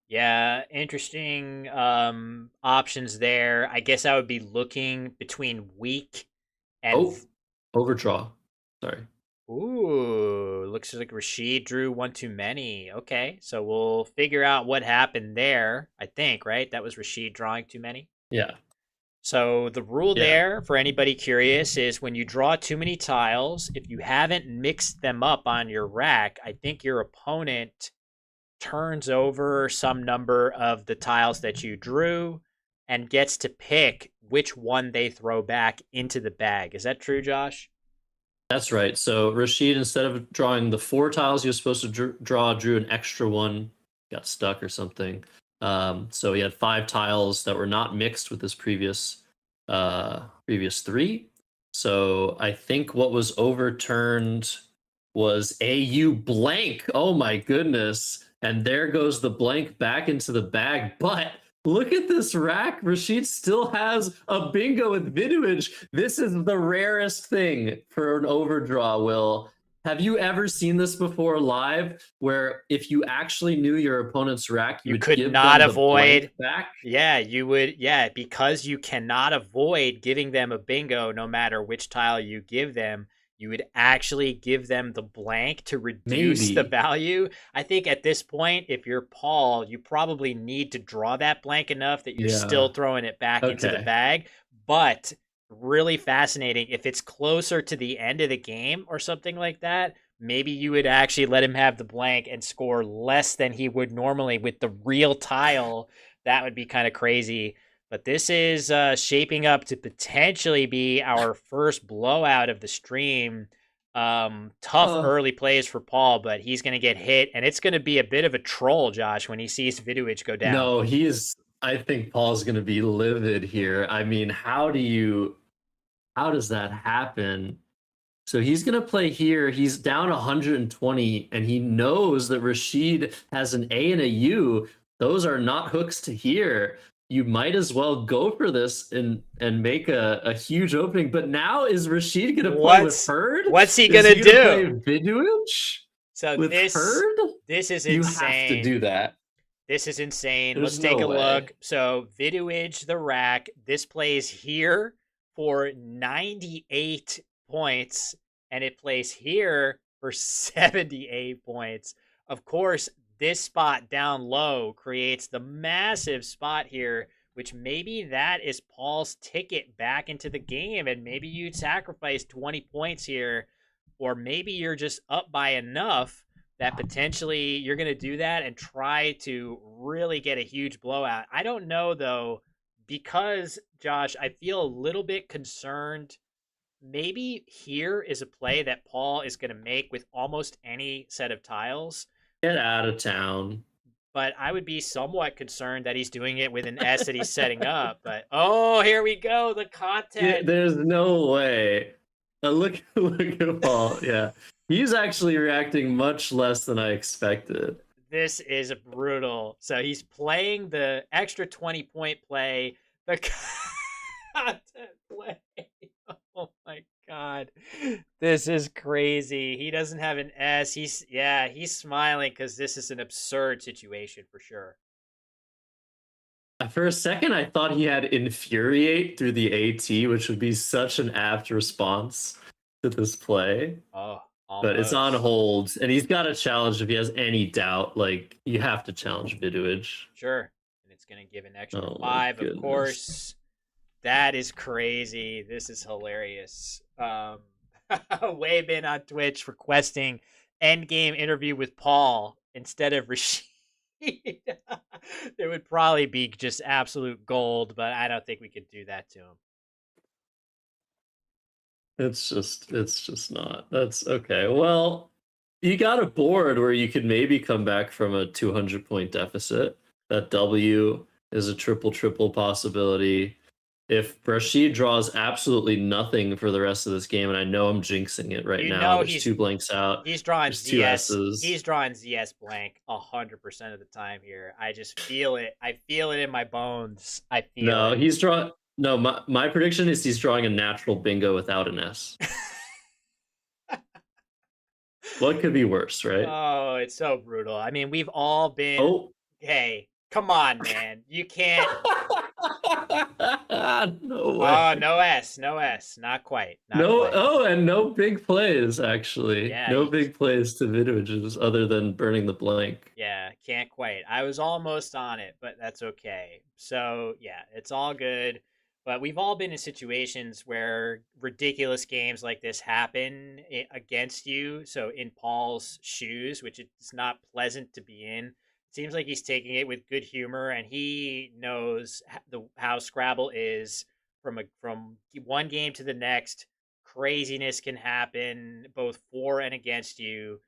Yeah, interesting options there. I guess I would be looking between weak and overdraw. Sorry. Ooh, looks like Rashid drew one too many. Okay, so we'll figure out what happened there. I think, right? That was Rashid drawing too many. Yeah. So the rule there, for anybody curious, is when you draw too many tiles, if you haven't mixed them up on your rack, I think your opponent turns over some number of the tiles that you drew and gets to pick which one they throw back into the bag. Is that true, Josh? That's right. So Rashid, instead of drawing the 4 tiles you're supposed to draw, drew an extra one, got stuck or something. So he had 5 tiles that were not mixed with his previous 3. So I think what was overturned was AU blank. Oh my goodness. And there goes the blank back into the bag. But Look at this rack. Rashid still has a bingo with Viduage. This is the rarest thing for an overdraw, Will. Have you ever seen this before live, where if you actually knew your opponent's rack, you would could give not them the avoid. blank back? Yeah, you would. Yeah, because you cannot avoid giving them a bingo no matter which tile you give them. You would actually give them the blank to reduce the Maybe. value. I think at this point, if you're Paul, you probably need to draw that blank enough that you're still Yeah. throwing it back into the Okay. bag. But really fascinating. If it's closer to the end of the game or something like that, maybe you would actually let him have the blank and score less than he would normally with the real tile. That would be kind of crazy. But this is shaping up to potentially be our first blowout of the stream. Tough early plays for Paul, but he's going to get hit, and it's going to be a bit of a troll, Josh, when he sees Viduage go down. No, he is. I think Paul's going to be livid here. I mean, how does that happen? So he's going to play here. He's down 120, and he knows that Rashid has an A and a U. Those are not hooks to here. You might as well go for this and make a huge opening. But now is Rashid going to play with Herd? What's he going to do? Play Viduage so with Herd? This is you insane. have to do that. This is insane. There's Let's take no a way. look. So Viduage, the rack, this plays here for 98 points, and it plays here for 78 points. Of course, this spot down low creates the massive spot here, which maybe that is Paul's ticket back into the game, and maybe you'd sacrifice 20 points here, or maybe you're just up by enough that potentially you're going to do that and try to really get a huge blowout. I don't know, though, because, Josh, I feel a little bit concerned. Maybe here is a play that Paul is going to make with almost any set of tiles. Get out of town. But I would be somewhat concerned that he's doing it with an S that he's setting up. But, oh, here we go, the content. Yeah, there's no way. Look at Paul. Yeah. He's actually reacting much less than I expected. This is brutal. So he's playing the extra 20-point play, the content play. Oh my god. This is crazy. He doesn't have an S. He's smiling because this is an absurd situation for sure. For a second, I thought he had Infuriate through the AT, which would be such an apt response to this play. Oh. Almost. But it's on hold, and he's got a challenge if he has any doubt. Like, you have to challenge Viduage. Sure. And it's going to give an extra 5, of course. That is crazy. This is hilarious. Waybin on Twitch requesting endgame interview with Paul instead of Rashid. There would probably be just absolute gold, but I don't think we could do that to him. It's just not. That's okay. Well, you got a board where you could maybe come back from a 200-point deficit. That W is a triple possibility. If Rashid draws absolutely nothing for the rest of this game, and I know I'm jinxing it right now, there's 2 blanks out. He's drawing there's ZS. 2 S's. He's drawing ZS blank 100% of the time here. I just feel it. I feel it in my bones. I feel it. He's drawing. No, my prediction is he's drawing a natural bingo without an S. What could be worse, right? Oh, it's so brutal. I mean, we've all been. Oh. Hey, come on, man. You can't. No way. Oh, no S. Not quite. Not quite. Oh, and no big plays, actually. Yeah, no big plays to Viduages other than burning the blank. Yeah, can't quite. I was almost on it, but that's okay. So, yeah, it's all good. But we've all been in situations where ridiculous games like this happen against you. So in Paul's shoes, which it's not pleasant to be in. It seems like he's taking it with good humor, and he knows how Scrabble is from one game to the next. Craziness can happen both for and against you.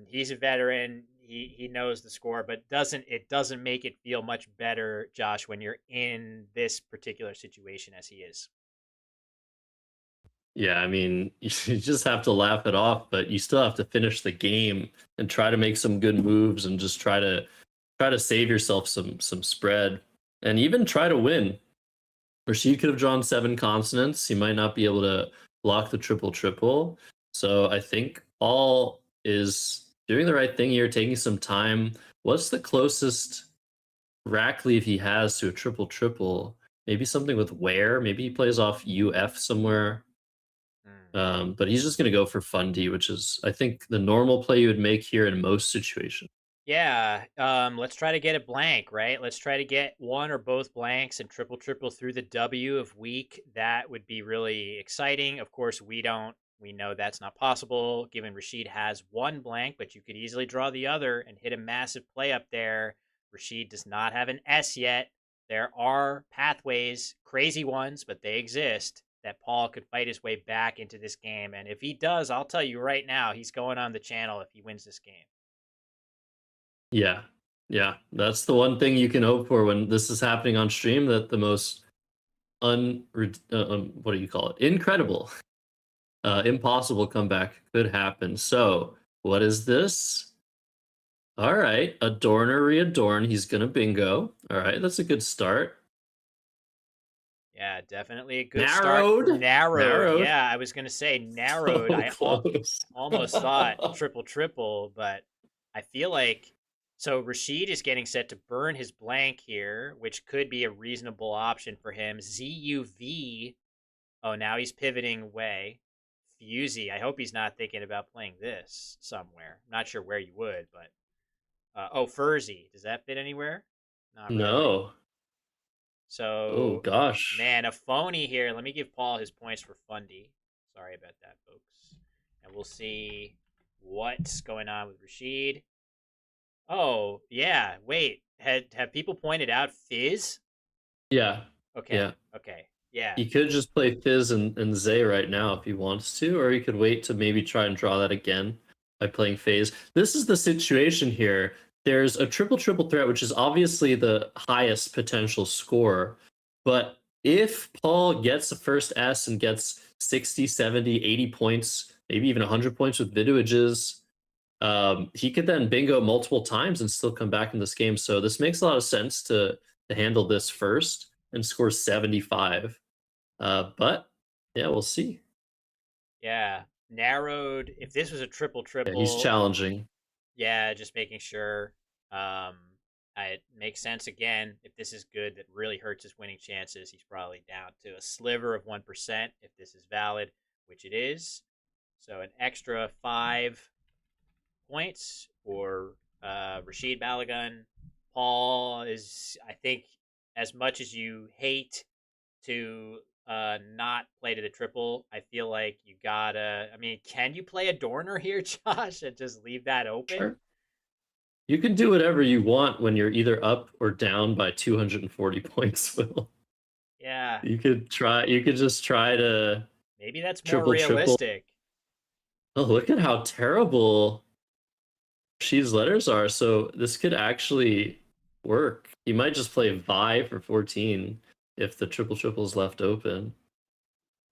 He's a veteran. He knows the score, but it doesn't make it feel much better, Josh, when you're in this particular situation as he is. Yeah, I mean, you just have to laugh it off, but you still have to finish the game and try to make some good moves and just try to save yourself some spread. and even try to win. Rashid could have drawn 7 consonants. He might not be able to block the triple triple. So I think Paul is doing the right thing here, taking some time. What's the closest rack leave he has to a triple triple? Maybe something with where? Maybe he plays off UF somewhere. But he's just going to go for Fundy, which is, I think, the normal play you would make here in most situations. Yeah, let's try to get a blank, right? Let's try to get one or both blanks and triple through the W of weak. That would be really exciting. Of course, we know that's not possible, given Rashid has one blank, but you could easily draw the other and hit a massive play up there. Rashid does not have an S yet. There are pathways, crazy ones, but they exist, that Paul could fight his way back into this game. And if he does, I'll tell you right now, he's going on the channel if he wins this game. Yeah, that's the one thing you can hope for when this is happening on stream, that the most what do you call it? Incredible, impossible comeback could happen. So what is this? All right, adorn or readorn. He's gonna bingo. All right, that's a good start. Yeah, definitely a good Narrowed. start. Narrowed. Yeah, I was gonna say narrowed. So I almost thought triple, but I feel like, so Rashid is getting set to burn his blank here, which could be a reasonable option for him. ZUV. Oh, now he's pivoting away. Fusey. I hope he's not thinking about playing this somewhere. I'm not sure where you would, but oh, Furzy. Does that fit anywhere? Not really. No. So, Oh gosh, man, a phony here. Let me give Paul his points for Fundy. Sorry about that, folks. And we'll see what's going on with Rashid. Oh, yeah. Wait, have people pointed out Fizz? Yeah. Okay. Yeah. Okay. Yeah. He could just play Fizz and Zay right now if he wants to, or he could wait to maybe try and draw that again by playing Phase. This is the situation here. There's a triple threat, which is obviously the highest potential score. But if Paul gets the first S and gets 60, 70, 80 points, maybe even 100 points with Viduages, he could then bingo multiple times and still come back in this game. So this makes a lot of sense to handle this first and score 75. But yeah, we'll see. Yeah. Narrowed. If this was a triple, Yeah, he's challenging. Yeah, just making sure. It makes sense again. If this is good, that really hurts his winning chances. He's probably down to a sliver of 1% if this is valid, which it is. So an extra 5 points for Rashid Balagun. Paul is, I think, as much as you hate to not play to the triple, I feel like you gotta. I mean, can you play a Dorner here, Josh, and just leave that open? Sure. You can do whatever you want when you're either up or down by 240 points, Will. Yeah. You could just try to. Maybe that's more realistic. Oh, look at how terrible She's letters are. So this could actually work. He might just play Vi for 14 if the triple is left open.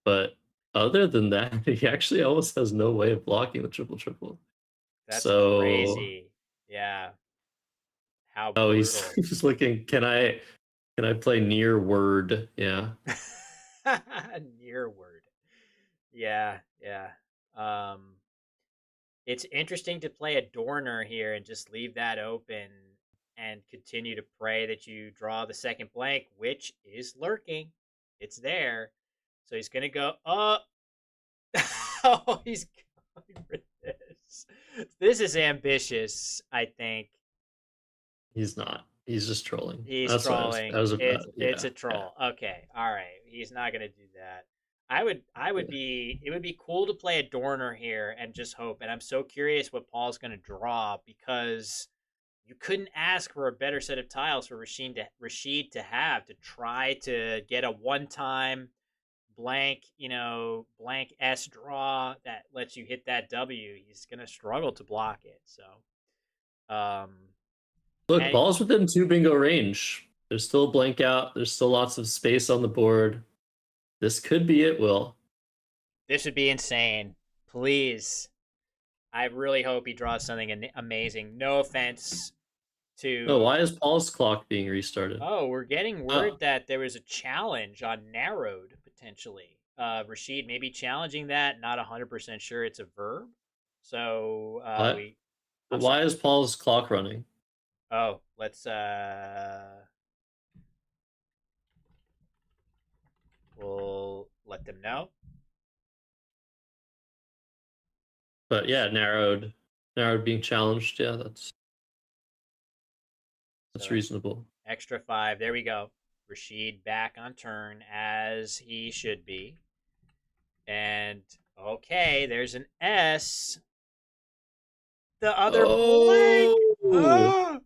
But other than that, he actually almost has no way of blocking the triple. That's crazy. Yeah. How brutal. Oh, he's looking. Can I play near word? Yeah. Near word. Yeah. It's interesting to play a Dorner here and just leave that open and continue to pray that you draw the second blank, which is lurking. It's there. So he's going to go, oh, he's going for this. This is ambitious, I think. He's not. He's just trolling. He's trolling. It's a troll. Yeah. Okay. All right. He's not going to do that. It would be cool to play a Dorner here and just hope. And I'm so curious what Paul's going to draw, because you couldn't ask for a better set of tiles for Rashid to have to try to get a one-time blank S draw that lets you hit that W. He's going to struggle to block it. So, look, Paul's within 2 bingo range. There's still a blank out. There's still lots of space on the board. This could be it, Will. This would be insane. Please. I really hope he draws something amazing. No offense to. Oh, why is Paul's clock being restarted? Oh, we're getting Oh. word that there was a challenge on narrowed potentially. Rashid maybe challenging that. Not 100% sure it's a verb. So What? we. But I'm why sorry. is Paul's clock running? Oh, let's we'll let them know. But yeah, narrowed being challenged. Yeah, that's So reasonable. extra 5. There we go. Rashid back on turn as he should be. And okay, there's an S. The other blank. Oh!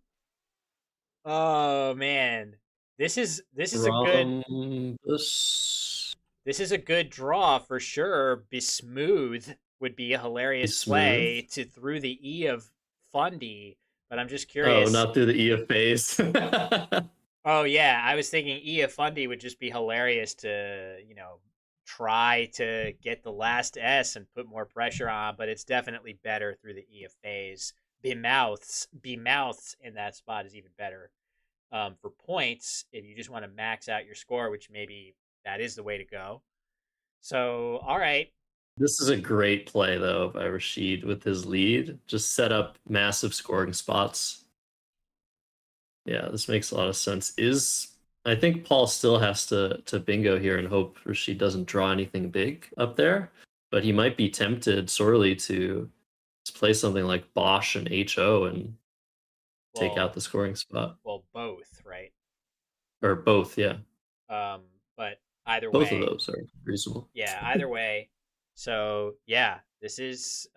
Oh man. This is a good Rhombus. this is a good draw for sure. Be smooth would be a hilarious play to through the E of Fundy, but I'm just Oh, curious. not through the E of phase. Oh yeah, I was thinking E of Fundy would just be hilarious to, try to get the last S and put more pressure on, but it's definitely better through the E of phase. Be mouths in that spot is even better. For points, if you just want to max out your score, which maybe that is the way to go. So, all right. This is a great play, though, by Rashid with his lead. Just set up massive scoring spots. Yeah, this makes a lot of sense. I think Paul still has to bingo here and hope Rashid doesn't draw anything big up there, but he might be tempted sorely to play something like Bosch and HO and take out the scoring spot. Well, both, right? Or both, yeah. But either Both way, of those are reasonable. yeah, either way. So yeah, this is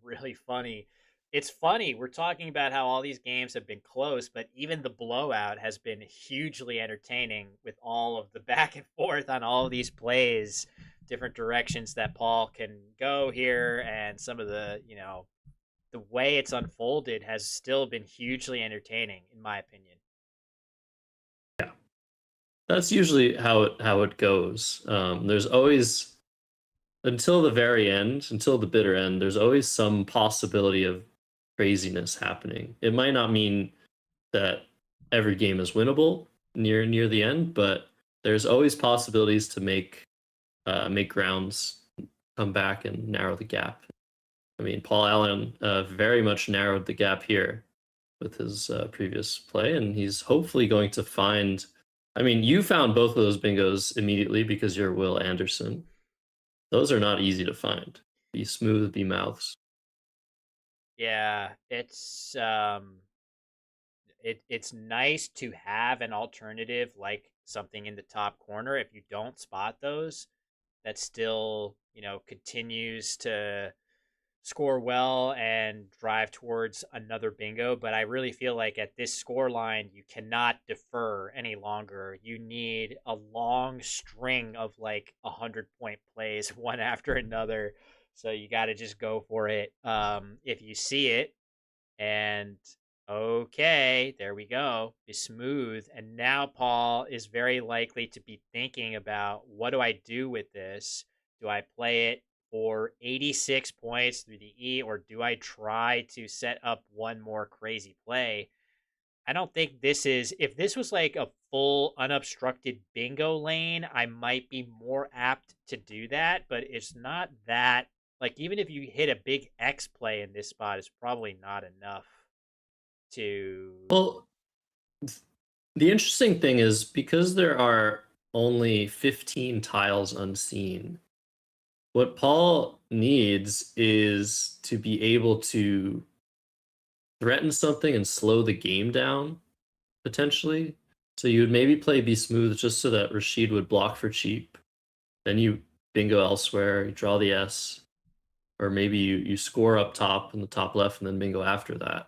really funny. It's funny. We're talking about how all these games have been close, but even the blowout has been hugely entertaining with all of the back and forth on all of these plays, different directions that Paul can go here, and some of the, the way it's unfolded has still been hugely entertaining, in my opinion. Yeah, that's usually how it goes. There's always, until the very end, until the bitter end, there's always some possibility of craziness happening. It might not mean that every game is winnable near the end, but there's always possibilities to make grounds come back and narrow the gap. I mean, Paul Allen very much narrowed the gap here with his previous play, and he's hopefully going to find. I mean, you found both of those bingos immediately because you're Will Anderson. Those are not easy to find. Be smooth, be mouths. Yeah, it's it's nice to have an alternative like something in the top corner. If you don't spot those, that still, continues to score well and drive towards another bingo. But I really feel like at this score line, you cannot defer any longer. You need a long string of like 100-point plays, one after another. So you got to just go for it if you see it. And okay, there we go. Be smooth. And now Paul is very likely to be thinking about, what do I do with this? Do I play it for 86 points through the E, or do I try to set up one more crazy play? I don't think this is, if this was like a full unobstructed bingo lane, I might be more apt to do that, but it's not that. Like, even if you hit a big X play in this spot, it's probably not enough to. Well, the interesting thing is because there are only 15 tiles unseen, what Paul needs is to be able to threaten something and slow the game down, potentially. So you would maybe play Be Smooth just so that Rashid would block for cheap. Then you bingo elsewhere, you draw the S. Or maybe you score up top in the top left and then bingo after that. I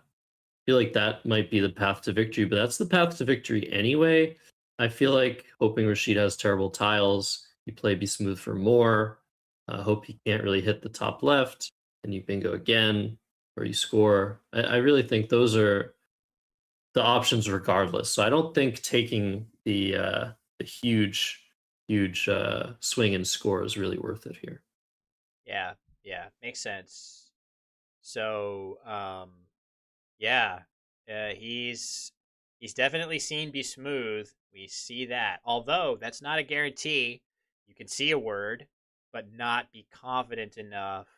feel like that might be the path to victory, but that's the path to victory anyway. I feel like hoping Rashid has terrible tiles, you play Be Smooth for more, hope he can't really hit the top left, and you bingo again, or you score. I really think those are the options regardless. So I don't think taking the huge swing and score is really worth it here. Yeah, makes sense. So, yeah, He's definitely seen Be Smooth. We see that. Although that's not a guarantee. You can see a word, but not be confident enough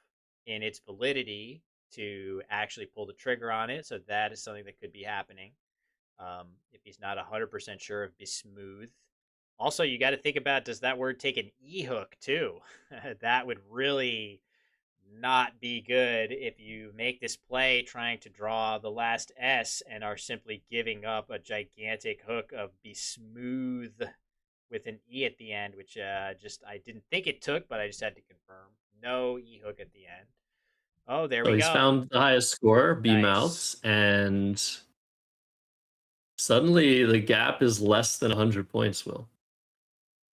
in its validity to actually pull the trigger on it. So that is something that could be happening. If he's not 100% sure of Be Smooth. Also, you got to think about, does that word take an E hook too? That would really not be good if you make this play trying to draw the last S and are simply giving up a gigantic hook of Be Smooth with an E at the end, which just I didn't think it took, but I just had to confirm. No E hook at the end. Oh, there So we he's go. found the highest score, B Nice. mouths, and suddenly the gap is less than 100 points, Will.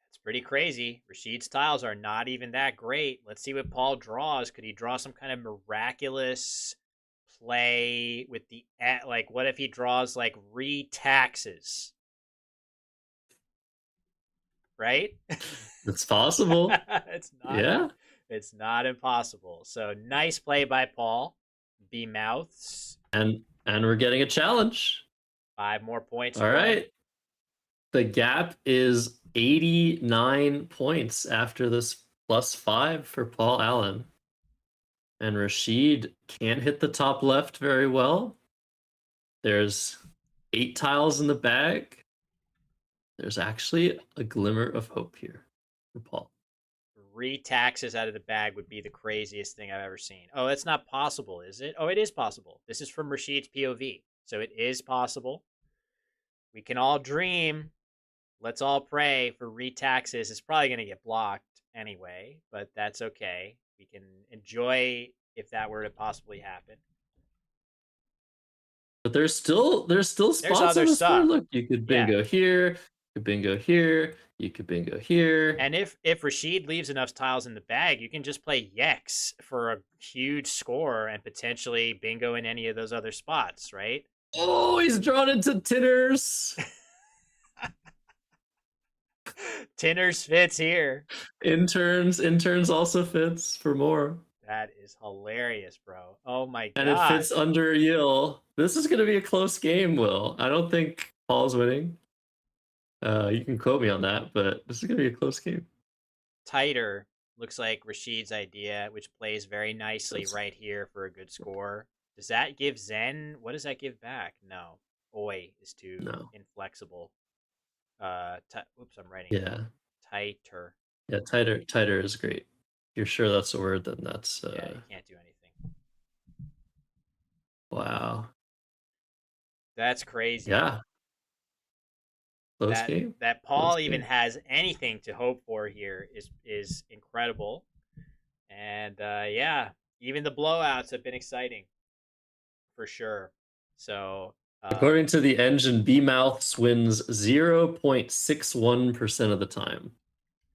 That's pretty crazy. Rashid's tiles are not even that great. Let's see what Paul draws. Could he draw some kind of miraculous play with the, like, what if he draws like re-taxes? Right? It's possible. It's not. Yeah. It's not impossible. So nice play by Paul. B mouths. And we're getting a challenge. 5 more points. All right. The gap is 89 points after this +5 for Paul Allen. And Rashid can't hit the top left very well. There's 8 tiles in the bag. There's actually a glimmer of hope here for Paul. Re-taxes out of the bag would be the craziest thing I've ever seen. Oh, that's not possible, is it? Oh, it is possible. This is from Rashid's POV. So it is possible. We can all dream. Let's all pray for re-taxes. It's probably going to get blocked anyway, but that's okay. We can enjoy if that were to possibly happen. But there's still spots other on this stuff. board. Look, you could bingo here, you could bingo here, you could bingo here. And if Rashid leaves enough tiles in the bag, you can just play Yex for a huge score and potentially bingo in any of those other spots, right? Oh, he's drawn into Tinners. Tinners fits here. Interns also fits for more. That is hilarious, bro. Oh my god. And it fits under Yill. This is going to be a close game, Will. I don't think Paul's winning. You can quote me on that, but this is going to be a close game. Tighter looks like Rashid's idea, which plays very nicely right here for a good score. Does that give Zen? What does that give back? No. Oi is too inflexible. Oops, I'm writing. Yeah. Tighter. Yeah, tighter is great. If you're sure that's a word, then that's yeah, you can't do anything. Wow. That's crazy. Yeah. Close game. That Paul even has anything to hope for here is incredible. And yeah, even the blowouts have been exciting for sure. So according to the engine, B mouths wins 0.61% of the time.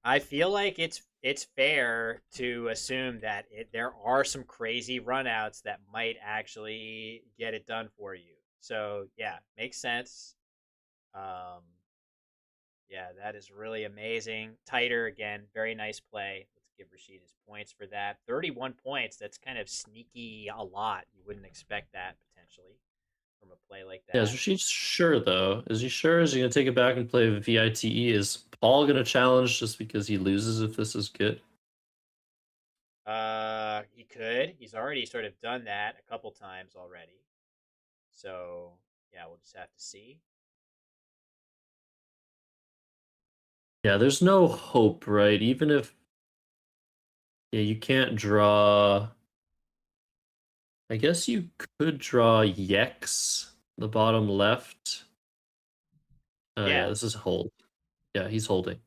I feel like it's fair to assume that there are some crazy runouts that might actually get it done for you. So yeah, makes sense. Yeah, that is really amazing. Tighter again, very nice play. Let's give Rashid his points for that. 31 points. That's kind of sneaky a lot. You wouldn't expect that potentially from a play like that. Yeah, is Rashid sure though? Is he sure? Is he gonna take it back and play VITE? Is Paul gonna challenge just because he loses if this is good? He could. He's already sort of done that a couple times already. So yeah, we'll just have to see. Yeah, there's no hope, right? Even if you can't draw. I guess you could draw Yex, the bottom left. Yeah, this is hold. Yeah, he's holding.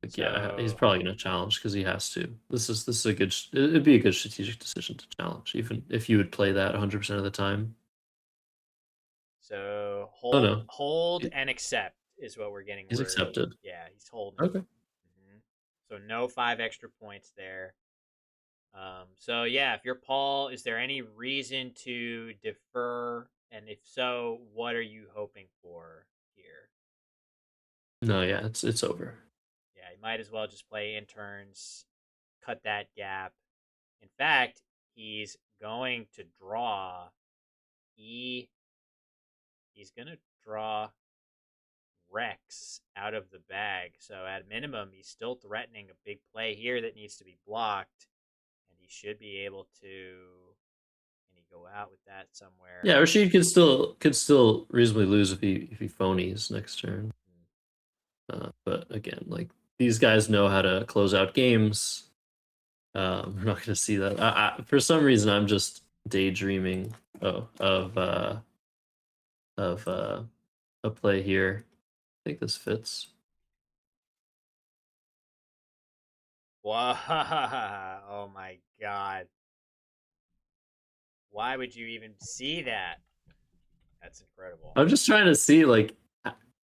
Like, yeah, he's probably gonna challenge because he has to. This is a good. It'd be a good strategic decision to challenge, even if you would play that 100% of the time. So no. hold and accept is what we're getting. He's accepted. Yeah, he's holding. Okay. So no 5 extra points there. So yeah, if you're Paul, is there any reason to defer? And if so, what are you hoping for here? No, yeah, it's over. Yeah, you might as well just play interns, cut that gap. In fact, he's going to draw he's going to draw Rex out of the bag. So at minimum, he's still threatening a big play here that needs to be blocked, and he should be able to. Can he go out with that somewhere? Yeah, Rashid could still reasonably lose if he phonies next turn. But again, like these guys know how to close out games. We're not going to see that. For some reason, I'm just daydreaming of a play here. I think this fits. Wow! Oh my god! Why would you even see that? That's incredible. I'm just trying to see, like,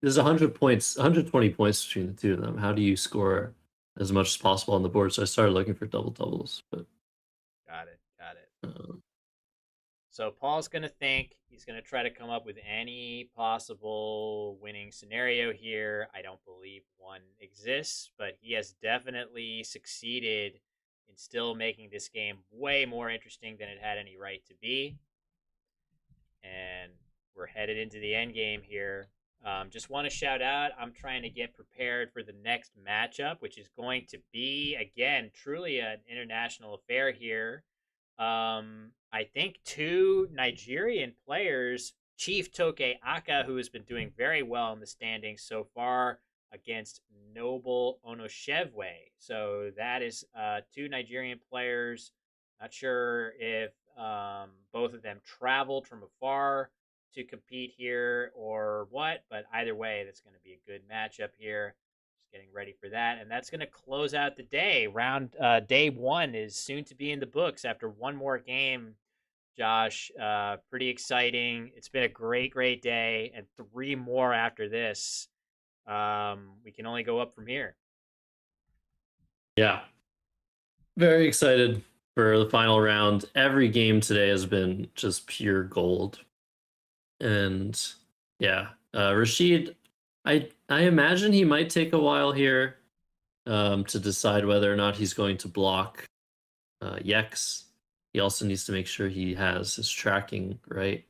there's 100 points, 120 points between the two of them. How do you score as much as possible on the board? So I started looking for double doubles, but got it. So Paul's going to think. He's going to try to come up with any possible winning scenario here. I don't believe one exists, but he has definitely succeeded in still making this game way more interesting than it had any right to be. And we're headed into the end game here. Just want to shout out, I'm trying to get prepared for the next matchup, which is going to be, again, truly an international affair here. I think two Nigerian players, Chief Toke Aka, who has been doing very well in the standings so far, against Noble Onoshevwe. So that is two Nigerian players. Not sure if both of them traveled from afar to compete here or what, but either way, that's going to be a good matchup here. Just getting ready for that, and that's going to close out the day. Day one is soon to be in the books after one more game. Josh, pretty exciting. It's been a great day, and three more after this. We can only go up from here. Yeah, very excited for the final round. Every game today has been just pure gold. And yeah, Rashid, I imagine he might take a while here to decide whether or not he's going to block Yex. He also needs to make sure he has his tracking right,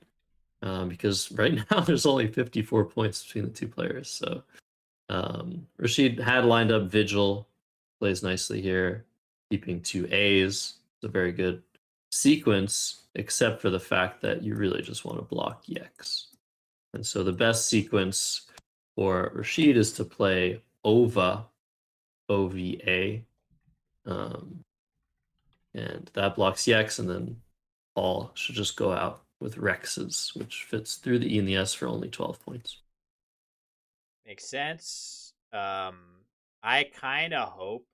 because right now there's only 54 points between the two players. So Rashid had lined up Vigil, plays nicely here, keeping 2 A's. It's a very good sequence, except for the fact that you really just want to block Yex. And so the best sequence for Rashid is to play OVA, OVA, and that blocks Yex, and then Paul should just go out with Rexes, which fits through the E and the S for only 12 points. Makes sense. I kind of hope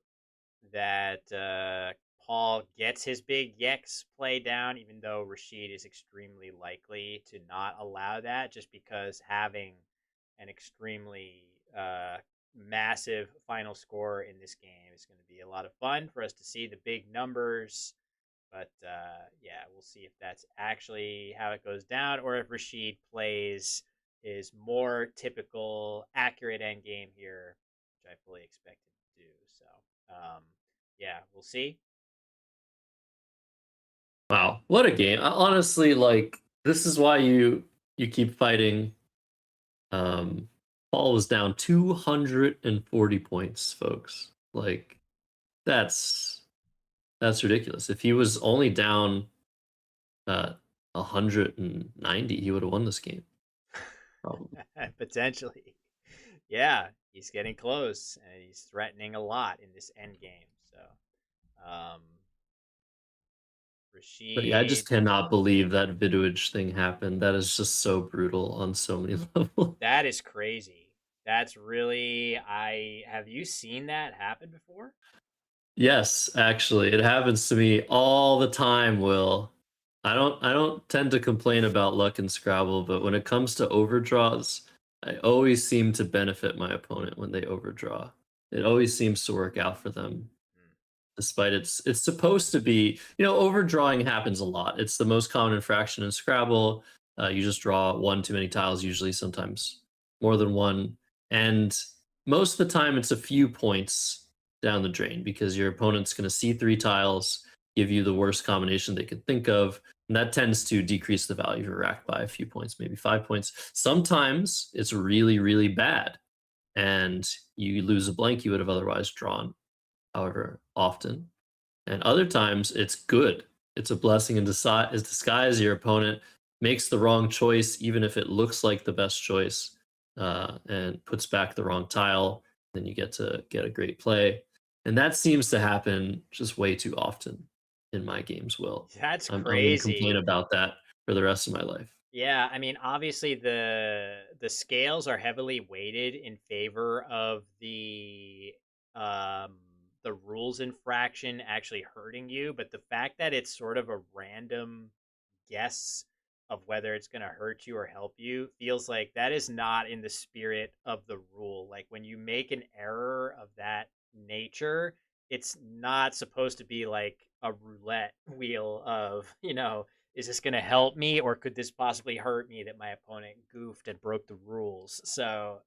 that Paul gets his big Yex play down, even though Rashid is extremely likely to not allow that, just because having an extremely massive final score in this game is going to be a lot of fun for us to see the big numbers. But yeah, we'll see if that's actually how it goes down, or if Rashid plays his more typical accurate end game here, which I fully expect him to do. So yeah, we'll see. Wow, what a game. Honestly, like, this is why you keep fighting. Paul was down 240 points, folks. Like, that's ridiculous. If he was only down 190, he would have won this game. Probably. Potentially. Yeah, he's getting close, and he's threatening a lot in this end game. So Rashid. But yeah, I just cannot believe that Viduage thing happened. That is just so brutal on so many levels. That is crazy. That's really have you seen that happen before? Yes, actually, it happens to me all the time, Will. I don't tend to complain about luck in Scrabble, but when it comes to overdraws, I always seem to benefit my opponent when they overdraw. It always seems to work out for them. Despite it's supposed to be, overdrawing happens a lot. It's the most common infraction in Scrabble. You just draw one too many tiles, usually, sometimes more than one. And most of the time, it's a few points down the drain because your opponent's going to see 3 tiles give you the worst combination they could think of. And that tends to decrease the value of your rack by a few points, maybe 5 points. Sometimes it's really, really bad and you lose a blank you would have otherwise drawn, however often. And other times it's good. It's a blessing in disguise. Your opponent makes the wrong choice, even if it looks like the best choice, and puts back the wrong tile. Then you get to get a great play. And that seems to happen just way too often in my games, Will. That's I'm going to complain crazy. about that for the rest of my life. Yeah, I mean, obviously the scales are heavily weighted in favor of um the rules infraction actually hurting you, but the fact that it's sort of a random guess of whether it's going to hurt you or help you feels like that is not in the spirit of the rule. Like when you make an error of that nature, it's not supposed to be like a roulette wheel of, is this going to help me or could this possibly hurt me that my opponent goofed and broke the rules? So,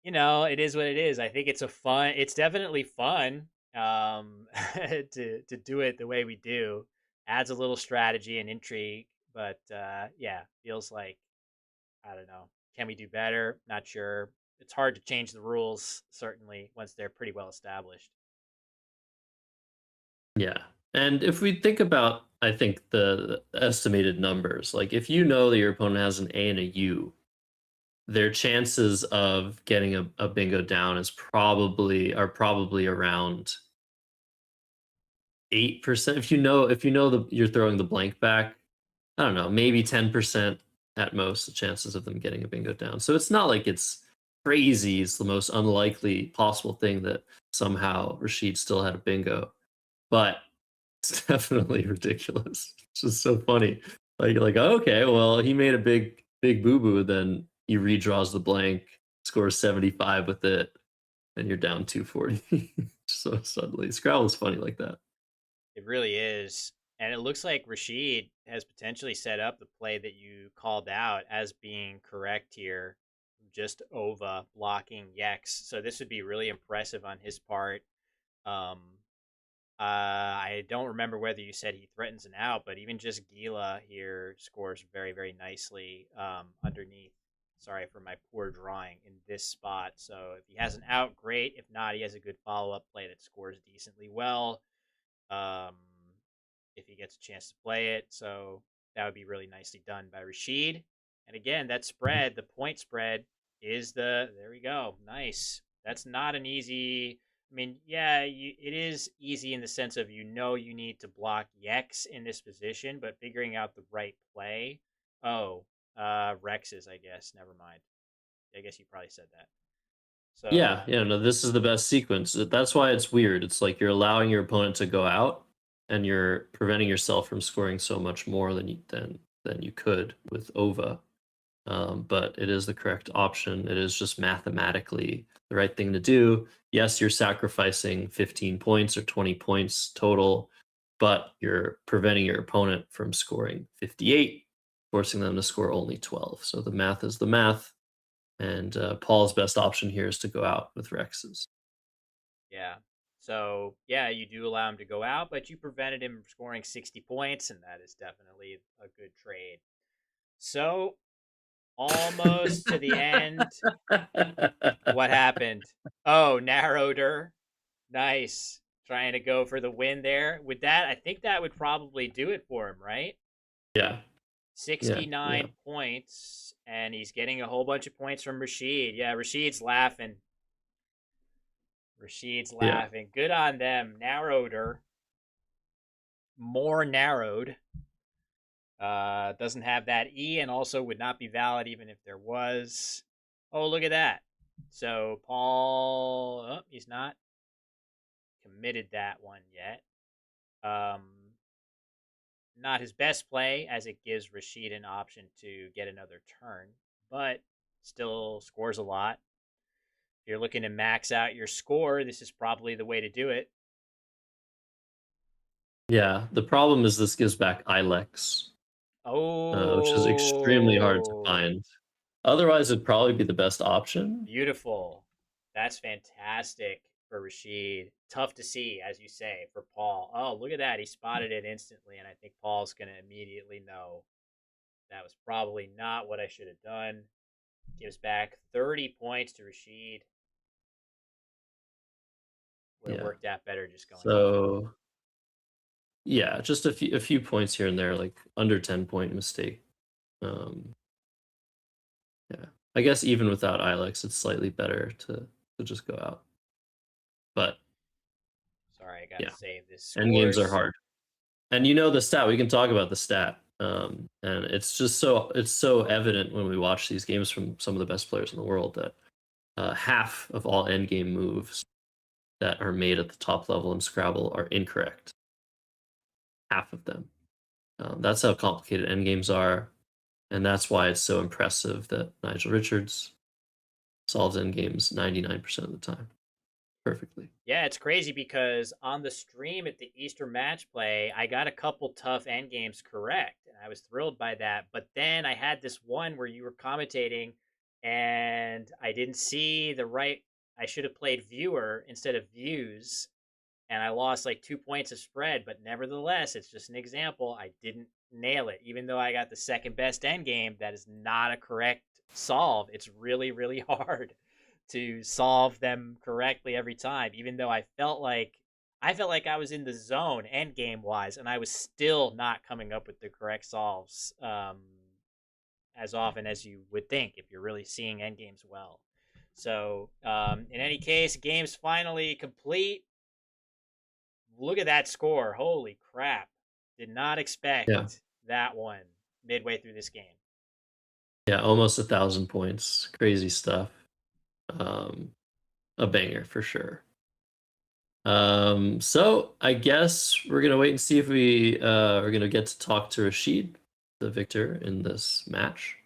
it is what it is. I think it's definitely fun to do it the way we do. Adds a little strategy and intrigue, but yeah, feels like, I don't know. Can we do better? Not sure. It's hard to change the rules, certainly, once they're pretty well established. Yeah. And if we think about, I think, the estimated numbers, like if you know that your opponent has an A and a U, their chances of getting a bingo down are probably around 8%. If you know you're throwing the blank back, I don't know, maybe 10% at most, the chances of them getting a bingo down. So it's not like it's crazy. It's the most unlikely possible thing that somehow Rashid still had a bingo. But it's definitely ridiculous. It's just so funny. Like, okay, well, he made a big boo-boo, then he redraws the blank, scores 75 with it, and you're down 240. So suddenly, Scrabble is funny like that. It really is. And it looks like Rashid has potentially set up the play that you called out as being correct here, just Ova blocking Yex. So this would be really impressive on his part. I don't remember whether you said he threatens an out, but even just Gila here scores very, very nicely underneath. Sorry for my poor drawing in this spot. So if he has an out, great. If not, he has a good follow-up play that scores decently well. Um, if he gets a chance to play it. So that would be really nicely done by Rashid. And again, that spread, the point spread, there we go. Nice. That's not an easy. I mean, yeah, it is easy in the sense of you need to block Yex in this position, but figuring out the right play. Oh, Rex's, I guess. Never mind. I guess you probably said that. So Yeah, no, this is the best sequence. That's why it's weird. It's like you're allowing your opponent to go out, and you're preventing yourself from scoring so much more than you could with Ova. But it is the correct option. It is just mathematically the right thing to do. Yes, you're sacrificing 15 points or 20 points total, but you're preventing your opponent from scoring 58, forcing them to score only 12. So the math is the math. And Paul's best option here is to go out with Rex's. yeah. So, yeah, you do allow him to go out, but you prevented him from scoring 60 points, and that is definitely a good trade. So, almost to the end. What happened? Oh, narrowed her. Nice. Trying to go for the win there. With that, I think that would probably do it for him, right? Yeah. 69 points, and he's getting a whole bunch of points from Rashid. Yeah, Rashid's laughing. Good on them. Narrowed her. More narrowed. Doesn't have that E and also would not be valid even if there was. Oh, look at that. So Paul, he's not committed that one yet. Not his best play as it gives Rashid an option to get another turn, but still scores a lot. If you're looking to max out your score, this is probably the way to do it. Yeah, the problem is this gives back Ilex, which is extremely hard to find. Otherwise, it'd probably be the best option. Beautiful. That's fantastic. for Rashid. Tough to see, as you say, for Paul. Oh, look at that. He spotted it instantly, and I think Paul's going to immediately know that was probably not what I should have done. Gives back 30 points to Rashid. Would have worked out better just going. So, yeah, just a few points here and there, like under 10-point mistake. Yeah, I guess even without Ilex, it's slightly better to just go out. But sorry, I gotta save this. End games are hard, and you know the stat. We can talk about the stat, and it's just so evident when we watch these games from some of the best players in the world that half of all end game moves that are made at the top level in Scrabble are incorrect. Half of them. That's how complicated end games are, and that's why it's so impressive that Nigel Richards solves end games 99% of the time perfectly. Yeah, it's crazy because on the stream at the Easter match play, I got a couple tough end games correct, and I was thrilled by that. But then I had this one where you were commentating, and I didn't see the right. I should have played viewer instead of views, and I lost like 2 points of spread. But nevertheless, it's just an example. I didn't nail it, even though I got the second best end game. That is not a correct solve. It's really, really hard to solve them correctly every time, even though I felt like I was in the zone end game wise, and I was still not coming up with the correct solves as often as you would think if you're really seeing end games well. So in any case, game's finally complete. Look at that score. Holy crap. Did not expect that one midway through this game. Yeah, almost 1,000 points. Crazy stuff. A banger for sure. So I guess we're gonna wait and see if we are gonna get to talk to Rashid, the victor in this match,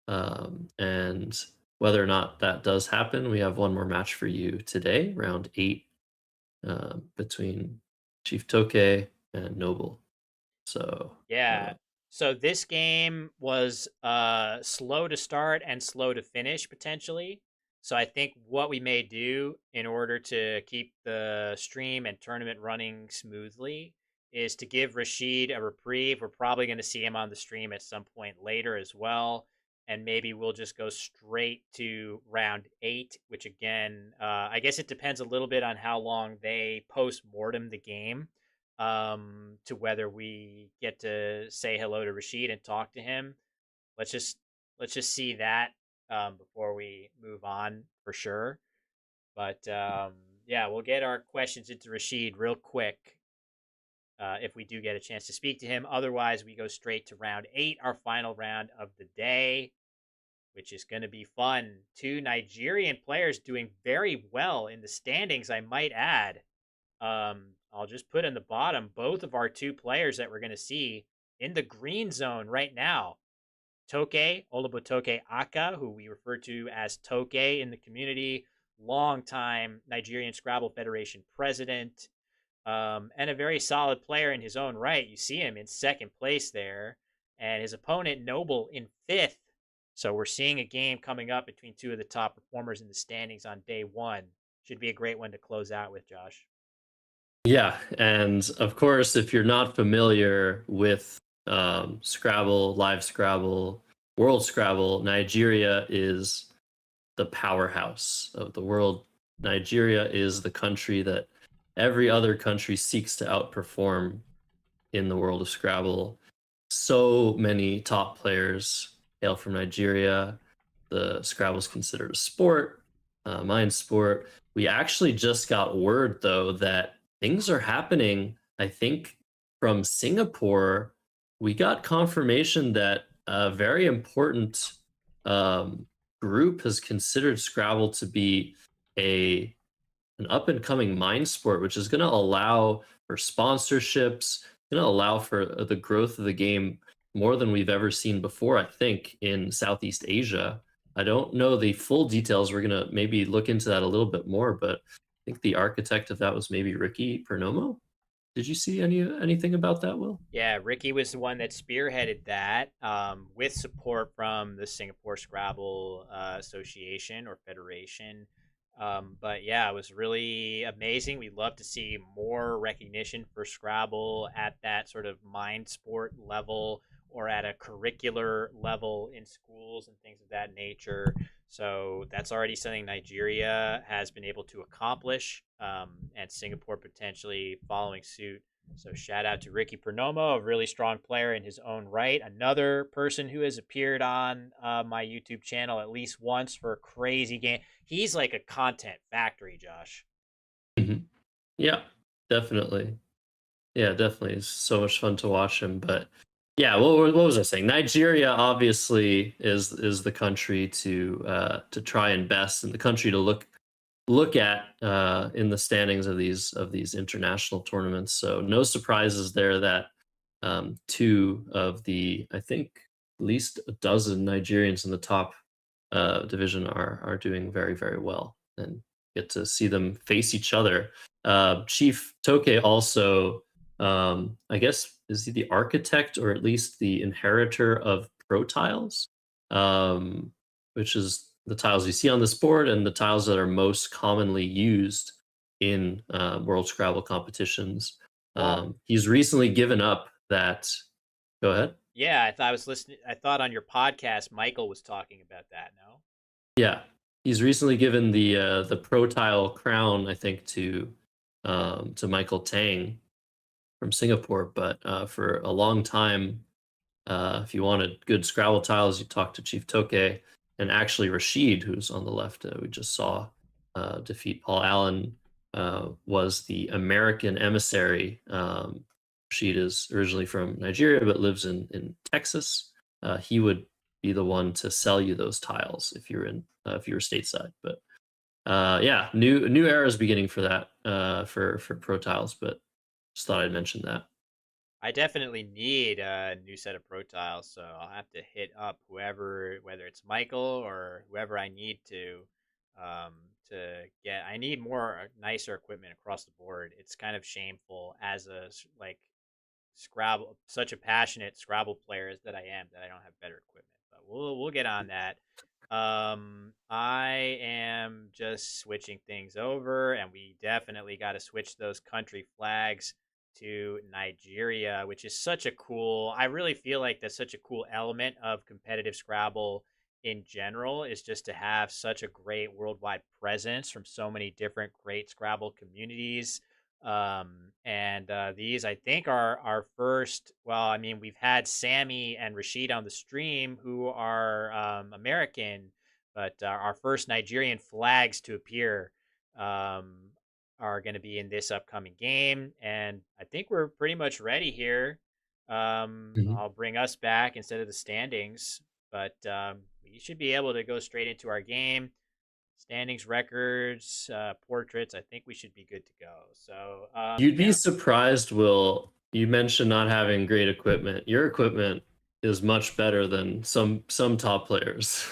and whether or not that does happen. We have one more match for you today, round 8, between Chief Toke and Noble. So yeah. So this game was slow to start and slow to finish potentially. So I think what we may do in order to keep the stream and tournament running smoothly is to give Rashid a reprieve. We're probably going to see him on the stream at some point later as well. And maybe we'll just go straight to round 8, which again, I guess it depends a little bit on how long they post-mortem the game to whether we get to say hello to Rashid and talk to him. Let's just see that before we move on for sure. But yeah, we'll get our questions into Rashid real quick if we do get a chance to speak to him. Otherwise, we go straight to round 8, our final round of the day, which is going to be fun. 2 Nigerian players doing very well in the standings, I might add. I'll just put in the bottom both of our 2 players that we're going to see in the green zone right now. Toke, Olubutoke Aka, who we refer to as Toke in the community, longtime Nigerian Scrabble Federation president, and a very solid player in his own right. You see him in second place there, and his opponent, Noble, in 5th. So we're seeing a game coming up between 2 of the top performers in the standings on day 1. Should be a great one to close out with, Josh. Yeah, and of course, if you're not familiar with Scrabble, Live Scrabble, World Scrabble, Nigeria is the powerhouse of the world. Nigeria is the country that every other country seeks to outperform in the world of Scrabble. So many top players hail from Nigeria. The Scrabble is considered a sport, mind sport. We actually just got word, though, that things are happening, I think, from Singapore. We got confirmation that a very important group has considered Scrabble to be an up-and-coming mind sport, which is going to allow for sponsorships, going to allow for the growth of the game more than we've ever seen before, I think, in Southeast Asia. I don't know the full details. We're going to maybe look into that a little bit more, but I think the architect of that was maybe Ricky Pernomo. Did you see anything about that, Will? Yeah, Ricky was the one that spearheaded that with support from the Singapore Scrabble Association or Federation. But yeah, it was really amazing. We'd love to see more recognition for Scrabble at that sort of mind sport level or at a curricular level in schools and things of that nature. So that's already something Nigeria has been able to accomplish, and Singapore potentially following suit. So shout out to Ricky Pernomo, a really strong player in his own right. Another person who has appeared on my YouTube channel at least once for a crazy game. He's like a content factory, Josh. Mhm. Yeah, definitely. Yeah, definitely. It's so much fun to watch him. But yeah, what was I saying? Nigeria obviously is the country to try and best, and the country to look at in the standings of these international tournaments. So no surprises there that two of the, I think, at least a dozen Nigerians in the top division are doing very, very well, and get to see them face each other. Chief Toke also, I guess, is he the architect or at least the inheritor of Pro Tiles, um, which is the tiles you see on this board and the tiles that are most commonly used in World Scrabble competitions. Well, He's recently given up that. Go ahead. yeah, I thought I was listening. I thought on your podcast, Michael was talking about that. No. Yeah, he's recently given the Pro Tile crown, I think, to Michael Tang from Singapore. But for a long time, if you wanted good Scrabble tiles, you talk to Chief Toke, and actually Rashid, who's on the left, we just saw defeat Paul Allen, was the American emissary. Rashid is originally from Nigeria but lives in Texas. He would be the one to sell you those tiles if you're if you were stateside. But yeah, new era is beginning for that for Pro Tiles. But just thought I'd mention that. I definitely need a new set of Pro Tiles, so I'll have to hit up whoever, whether it's Michael or whoever I need um, to get. I need more nicer equipment across the board. It's kind of shameful as a like Scrabble, such a passionate Scrabble player as that I am, that I don't have better equipment. But we'll get on that. I am just switching things over, and we definitely got to switch those country flags to Nigeria, which is such a cool. I really feel like that's such a cool element of competitive Scrabble in general, is just to have such a great worldwide presence from so many different great Scrabble communities. And these, I think, are our first. Well, I mean, we've had Sammy and Rashid on the stream who are American, but our first Nigerian flags to appear um, are going to be in this upcoming game. And I think we're pretty much ready here. Mhm. I'll bring us back instead of the standings, but we should be able to go straight into our game. Standings, records, portraits. I think we should be good to go. So You'd be yeah, surprised, Will. You mentioned not having great equipment. Your equipment is much better than some top players.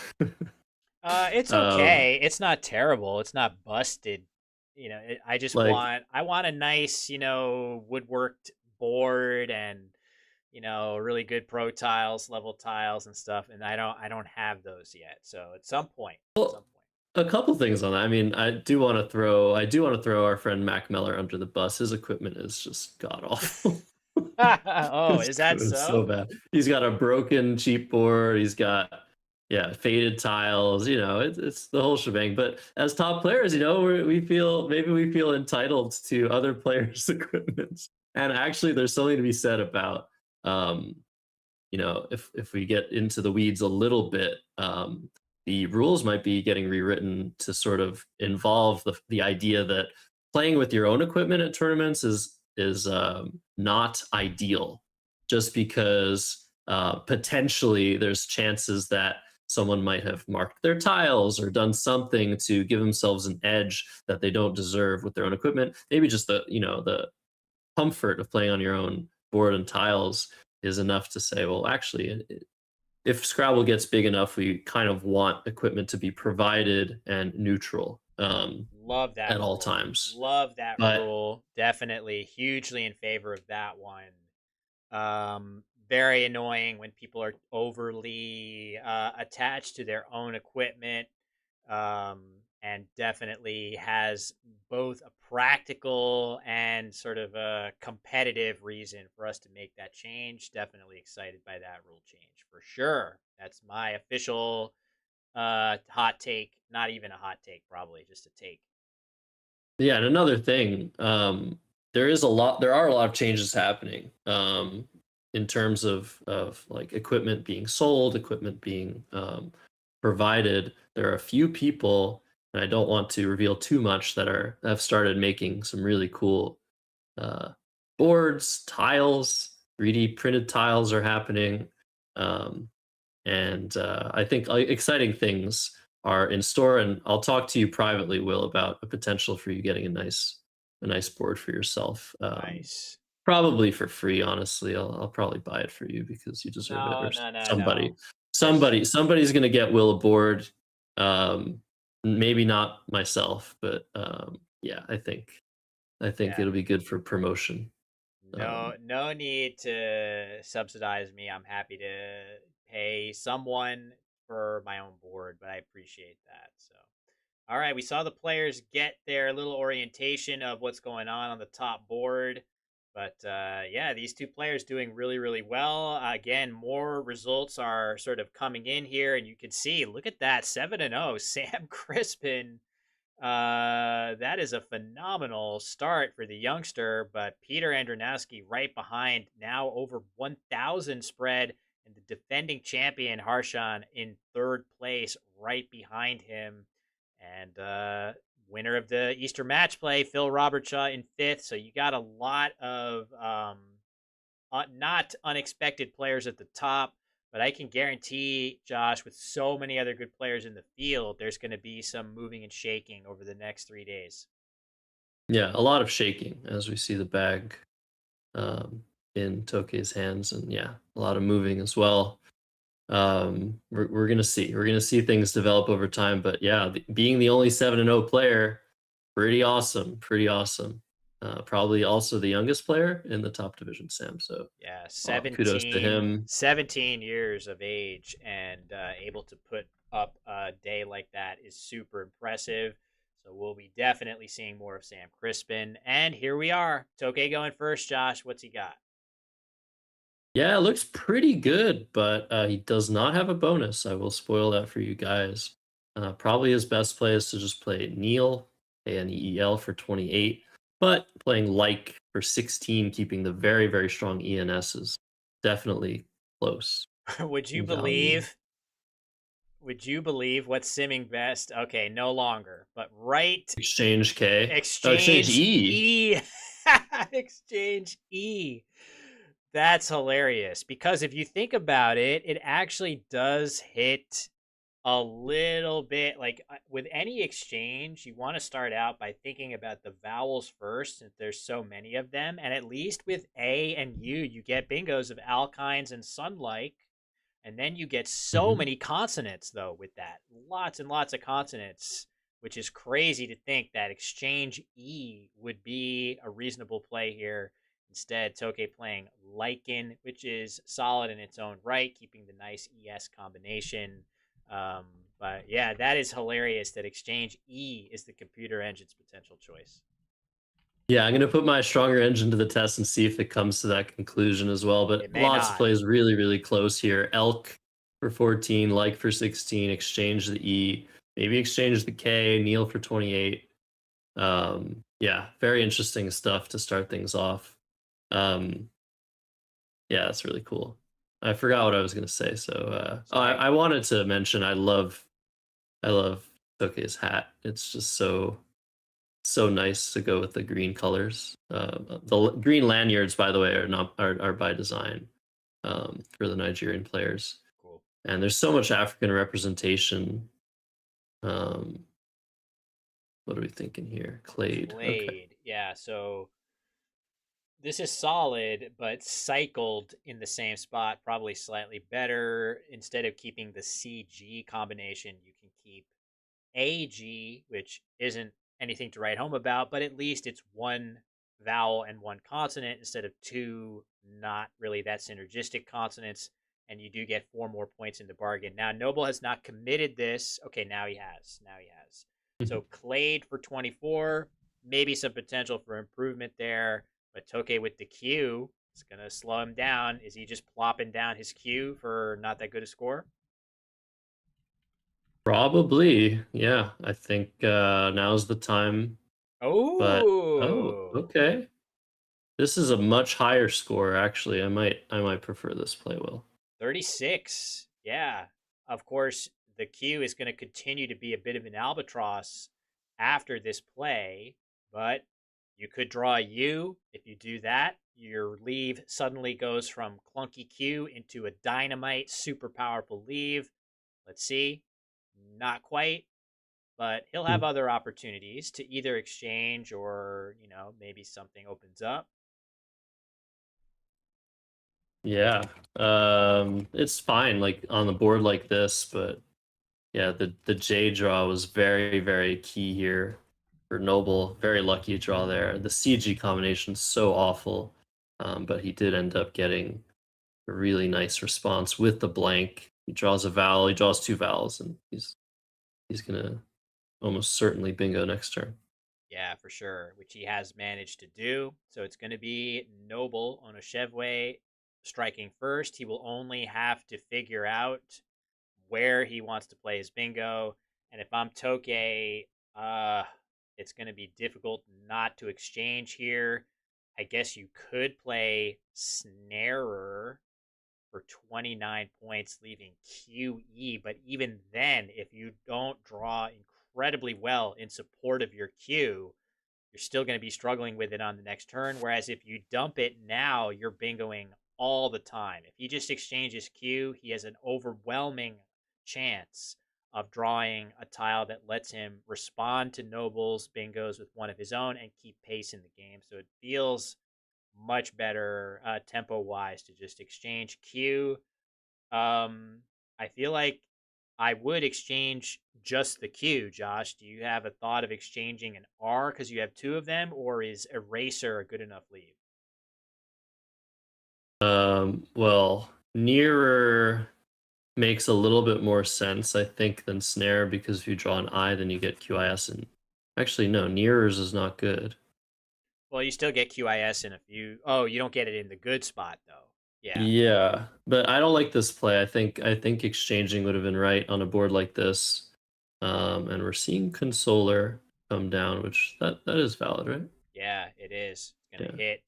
it's um, okay. It's not terrible. It's not busted. I just like, I want a nice, woodworked board and really good pro tiles, level tiles and stuff. And I don't have those yet. So at some well, point. a couple things on that. I mean, I do want to throw our friend Mac Miller under the bus. His equipment is just god awful. Oh, His is that equipment is so so? bad. He's got a broken cheap board. He's got, yeah, faded tiles. It's the whole shebang. But as top players, we feel entitled to other players' equipment. And actually, there's something to be said about um, if we get into the weeds a little bit, the rules might be getting rewritten to sort of involve the idea that playing with your own equipment at tournaments is not ideal, just because potentially there's chances that someone might have marked their tiles or done something to give themselves an edge that they don't deserve with their own equipment. Maybe just the comfort of playing on your own board and tiles is enough to say, well, actually, if Scrabble gets big enough, we kind of want equipment to be provided and neutral Love that at all rule. times. Love that But rule. Definitely hugely in favor of that one. Very annoying when people are overly attached to their own equipment. Um, and definitely has both a practical and sort of a competitive reason for us to make that change. Definitely excited by that rule change for sure. That's my official hot take. Not even a hot take, probably just a take. Yeah, and another thing, there are a lot of changes happening in terms of like equipment being sold, equipment being provided. There are a few people, and I don't want to reveal too much, that have started making some really cool uh, boards, tiles, 3D printed tiles are happening, um, and I think exciting things are in store. And I'll talk to you privately, Will, about a potential for you getting a nice board for yourself. Nice. Probably for free, honestly. I'll probably buy it for you because you deserve it, No, or no, no, somebody. no. There's Somebody's gonna get Will a board. Maybe not myself, but yeah, I think yeah. it'll be good for promotion. No need to subsidize me. I'm happy to pay someone for my own board, but I appreciate that. So, all right, we saw the players get their little orientation of what's going on the top board. But yeah, these two players doing really, really well. Again, more results are sort of coming in here, and you can see, look at that, 7-0, Sam Crispin. That is a phenomenal start for the youngster, but Peter Andronowski right behind, now over 1,000 spread, and the defending champion Harshan in third place right behind him. And winner of the Easter match play, Phil Robertshaw in fifth. So you got a lot of not unexpected players at the top, but I can guarantee, Josh, with so many other good players in the field, there's going to be some moving and shaking over the next 3 days. Yeah, a lot of shaking as we see the bag in Tokei's hands, and yeah, a lot of moving as well. We're gonna see. We're gonna see things develop over time, but yeah, being the only 7-0 player, pretty awesome. Pretty awesome. Probably also the youngest player in the top division, Sam. So Yeah, kudos to him. 17 years of age and able to put up a day like that is super impressive. So we'll be definitely seeing more of Sam Crispin. And here we are. Tokei going first, Josh. What's he got? Yeah, it looks pretty good, but he does not have a bonus. I will spoil that for you guys. Probably his best play is to just play Neil, Neel for 28, but playing like for 16, keeping the very, very strong ENS is definitely close Would you in value. believe? Would you believe what's simming best? Okay, no longer, but right Exchange K. Oh, Exchange exchange E. E. Exchange E. That's hilarious because if you think about it, it actually does hit a little bit like with any exchange, you want to start out by thinking about the vowels first, since there's so many of them. And at least with A and U, you get bingos of alkynes and sun-like. And then you get so Mhm. many consonants, though, with that. Lots and lots of consonants, which is crazy to think that exchange E would be a reasonable play here. Instead, Tokei playing lichen, which is solid in its own right, keeping the nice ES combination. Um, but yeah, that is hilarious that exchange E is the computer engine's potential choice. Yeah, I'm going to put my stronger engine to the test and see if it comes to that conclusion as well. But It may lots of not. plays really, really close here. Elk for 14, like for 16, exchange the E, maybe exchange the K, Neil for 28. Yeah, very interesting stuff to start things off. Yeah, that's really cool. I forgot what I was going to say. So I wanted to mention I love Tokei's hat. It's just so nice to go with the green colors. The green lanyards, by the way, are by design for the Nigerian players. Cool. And there's so much African representation. Um, what are we thinking here? Clade. Okay. Yeah, so this is solid, but cycled in the same spot, probably slightly better. Instead of keeping the CG combination, you can keep AG, which isn't anything to write home about, but at least it's one vowel and one consonant instead of two not really that synergistic consonants, and you do get 4 more points in the bargain. Now, Noble has not committed this. Okay, now he has. So Clade for 24, maybe some potential for improvement there. But Toke with the Q is going to slow him down. Is he just plopping down his Q for not that good a score? Probably, yeah. I think now's the time. But Oh, okay. This is a much higher score, actually. I might prefer this play, Will. 36. Yeah. Of course, the Q is going to continue to be a bit of an albatross after this play, but you could draw a U. If you do that, your leave suddenly goes from clunky Q into a dynamite, super powerful leave. Let's see. Not quite, but he'll have other opportunities to either exchange or, maybe something opens up. Yeah. It's fine like on the board like this, but yeah, the J draw was very, very key here for Noble. Very lucky draw there. The CG combination's so awful. But he did end up getting a really nice response with the blank. He draws a vowel, he draws two vowels, and he's gonna almost certainly bingo next turn. Yeah, for sure, which he has managed to do. So it's going to be Noble on a Chevway striking first. He will only have to figure out where he wants to play his bingo. And if I'm Toke, it's going to be difficult not to exchange here. I guess you could play Snarer for 29 points, leaving QE. But even then, if you don't draw incredibly well in support of your Q, you're still going to be struggling with it on the next turn. Whereas if you dump it now, you're bingoing all the time. If he just exchanges Q, he has an overwhelming chance of drawing a tile that lets him respond to Noble's bingos with one of his own and keep pace in the game. So it feels much better tempo wise to just exchange Q. I feel like I would exchange just the Q. Josh, do you have a thought of exchanging an R because you have two of them, or is Eraser a good enough leave? Well, Nearer makes a little bit more sense, I think, than Snare, because if you draw an I, then you get QIS. And actually, no, Nearers is not good. Well, you still get QIS in a few. Oh, you don't get it in the good spot though. Yeah. Yeah, but I don't like this play. I think exchanging would have been right on a board like this. And we're seeing Consoler come down, which that is valid, right? Yeah, it is. It's going to Yeah. hit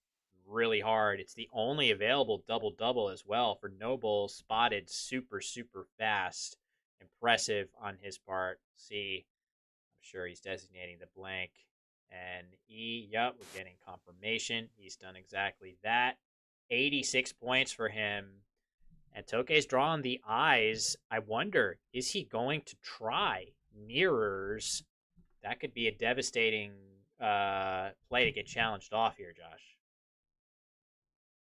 really hard. It's the only available double double as well for Noble, spotted super, super fast. Impressive on his part. See, I'm sure he's designating the blank. And yep, we're getting confirmation. He's done exactly that. 86 points for him. And Toke's drawn the eyes. I wonder, is he going to try mirrors? That could be a devastating play to get challenged off here, Josh.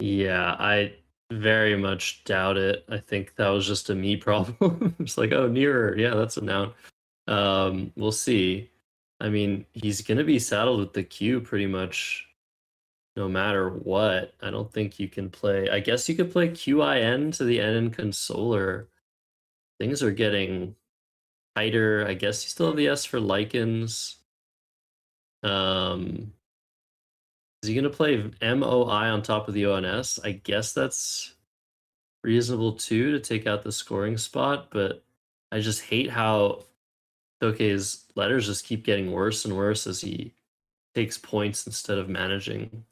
Yeah, I very much doubt it. I think that was just a me problem. It's like, oh, nearer. Yeah, that's a noun. We'll see. I mean, he's gonna be saddled with the Q pretty much no matter what. I don't think you can play. I guess you could play QIN to the N in Consoler. Things are getting tighter. I guess you still have the S for lichens. Is he gonna play MOI on top of the ONS? I guess that's reasonable too to take out the scoring spot, but I just hate how Toke's letters just keep getting worse and worse as he takes points instead of managing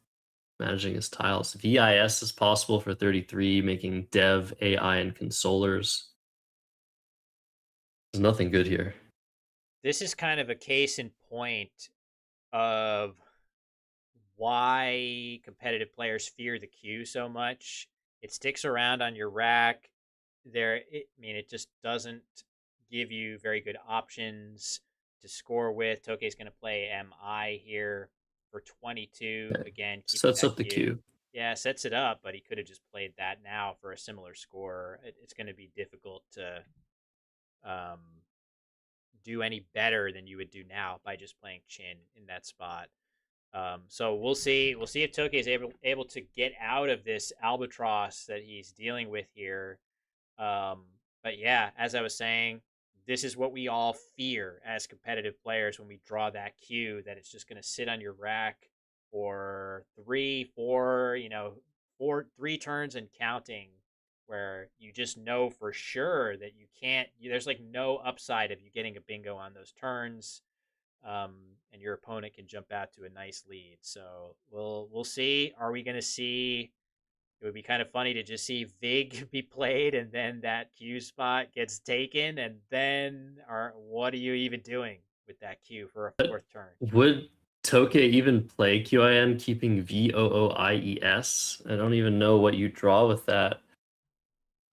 his tiles. VIS is possible for 33, making Dev, AI, and Consolers. There's nothing good here. This is kind of a case in point of why competitive players fear the Q so much. It sticks around on your rack. It just doesn't give you very good options to score with. Toke's going to play MI here for 22. Yeah. Again, keeping Sets that up the Q. Q. Yeah, sets it up, but he could have just played that now for a similar score. It's going to be difficult to um, do any better than you would do now by just playing Chin in that spot. So we'll see. We'll see if Toke is able to get out of this albatross that he's dealing with here. But yeah, as I was saying, this is what we all fear as competitive players when we draw that cue, that it's just going to sit on your rack for 3, 4, 3 turns and counting, where you just know for sure that you can't. There's like no upside of you getting a bingo on those turns, and your opponent can jump out to a nice lead. So we'll see. Are we going to see? It would be kind of funny to just see Vig be played, and then that Q spot gets taken, and then what are you even doing with that Q for a 4th turn? Would Toke even play QIN keeping VOOIES? I don't even know what you draw with that.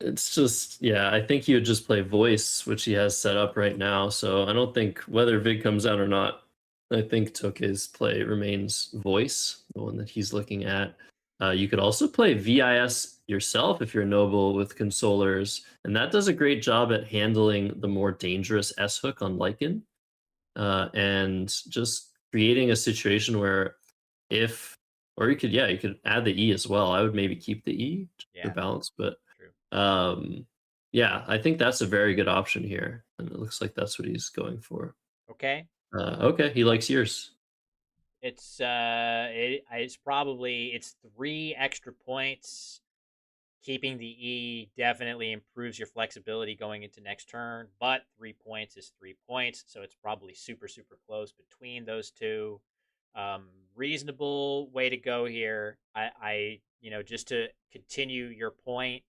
It's just, yeah, I think he would just play voice, which he has set up right now. So I don't think whether Vig comes out or not, I think Toke's play remains voice, the one that he's looking at. You could also play VIS yourself if you're noble with consolers, and that does a great job at handling the more dangerous S hook on Lycan, and just creating a situation where you could add the E as well. I would maybe keep the E for balance, but yeah, I think that's a very good option here, and it looks like that's what he's going for. Okay. Okay, he likes yours. It's it's 3 extra points. Keeping the E definitely improves your flexibility going into next turn, but 3 points is 3 points, so it's probably super, super close between those two. Reasonable way to go here. I just to continue your point,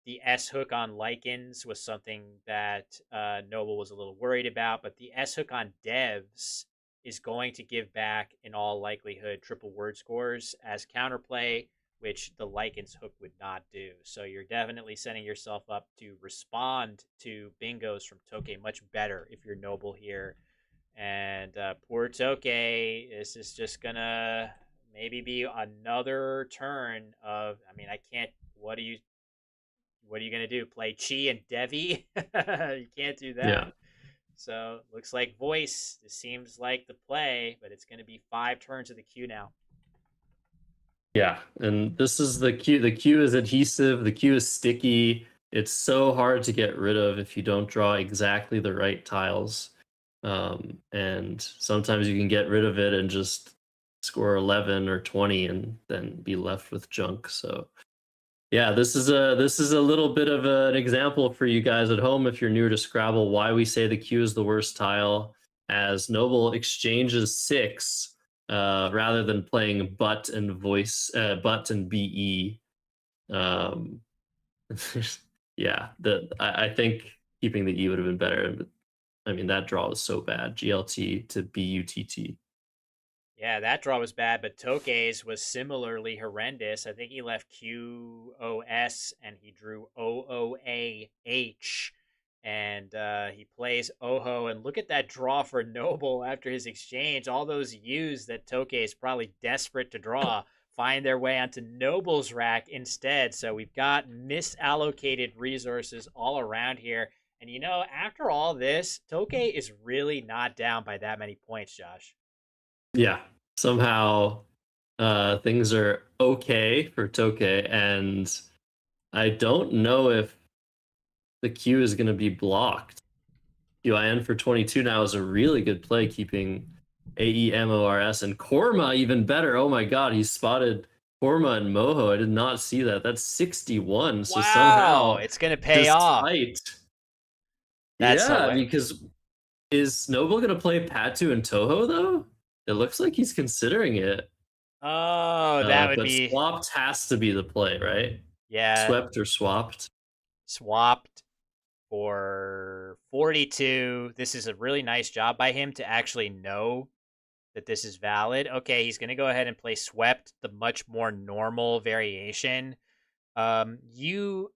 the S hook on Lycans was something that Noble was a little worried about, but the S hook on Devs is going to give back, in all likelihood, triple word scores as counterplay, which the Lycans hook would not do. So you're definitely setting yourself up to respond to bingos from Toke much better if you're Noble here. And poor Toke, this is just gonna maybe be another turn of, I can't, what are you gonna do? Play Chi and Devi? You can't do that. Yeah. So looks like voice. This seems like the play, but it's going to be 5 turns of the queue now. Yeah, and this is the queue. The queue is adhesive. The queue is sticky. It's so hard to get rid of if you don't draw exactly the right tiles. And sometimes you can get rid of it and just score 11 or 20 and then be left with junk. So yeah, this is a little bit of an example for you guys at home if you're new to Scrabble, why we say the Q is the worst tile, as Noble exchanges 6 rather than playing butt and voice, butt and BE. Yeah, I think keeping the E would have been better. I mean, that draw was so bad. GLT to BUTT. Yeah, that draw was bad, but Toke's was similarly horrendous. I think he left QOS and he drew OOAH, and he plays Oho. And look at that draw for Noble after his exchange. All those U's that Toke is probably desperate to draw find their way onto Noble's rack instead. So we've got misallocated resources all around here. And after all this, Toke is really not down by that many points, Josh. Yeah, somehow things are okay for Toke, and I don't know if the Q is going to be blocked. QIN for 22 now is a really good play, keeping AEMORS, and Korma even better. Oh my god, he spotted Korma and Moho. I did not see that. That's 61. So somehow it's going to pay off. That's because is Noble going to play Patu and Toho though? It looks like he's considering it. Oh, that would be... swapped has to be the play, right? Yeah. Swept or swapped? Swapped for 42. This is a really nice job by him to actually know that this is valid. Okay, he's going to go ahead and play swept, the much more normal variation. UAUU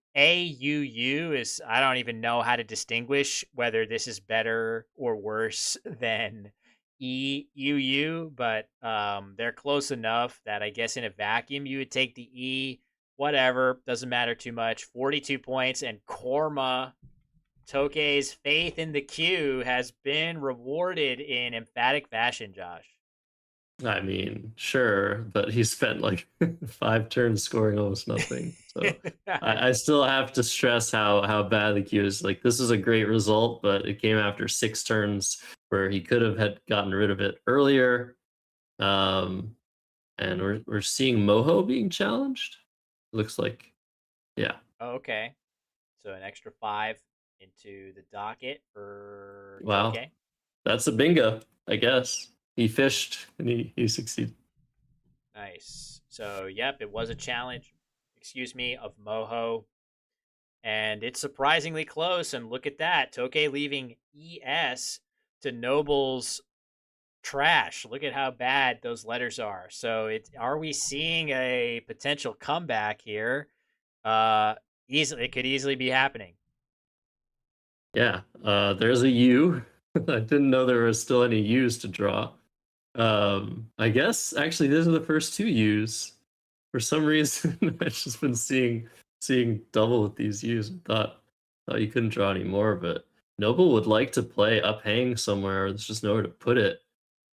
is, I don't even know how to distinguish whether this is better or worse than EUU, but they're close enough that I guess in a vacuum you would take the E. Whatever, doesn't matter too much. 42 points, and Korma, Toke's faith in the Q has been rewarded in emphatic fashion, Josh. I mean, sure, but he spent like 5 turns scoring almost nothing. So I still have to stress how bad the queue is. Like, this is a great result, but it came after 6 turns where he could have had gotten rid of it earlier. Um, and we're seeing Moho being challenged. Looks like, yeah. Okay. So an extra 5 into the docket for Wow, Toke. that's a bingo, I guess. He fished and he succeeded. Nice. So, yep, it was a challenge, of Moho. And it's surprisingly close. And look at that. Toke leaving ES to Noble's trash. Look at how bad those letters are. So, are we seeing a potential comeback here? It could easily be happening. Yeah, there's a U. I didn't know there were still any U's to draw. I guess actually these are the first 2 U's. For some reason, I've just been seeing double with these U's. I thought you couldn't draw any more, but Noble would like to play up hang somewhere. There's just nowhere to put it.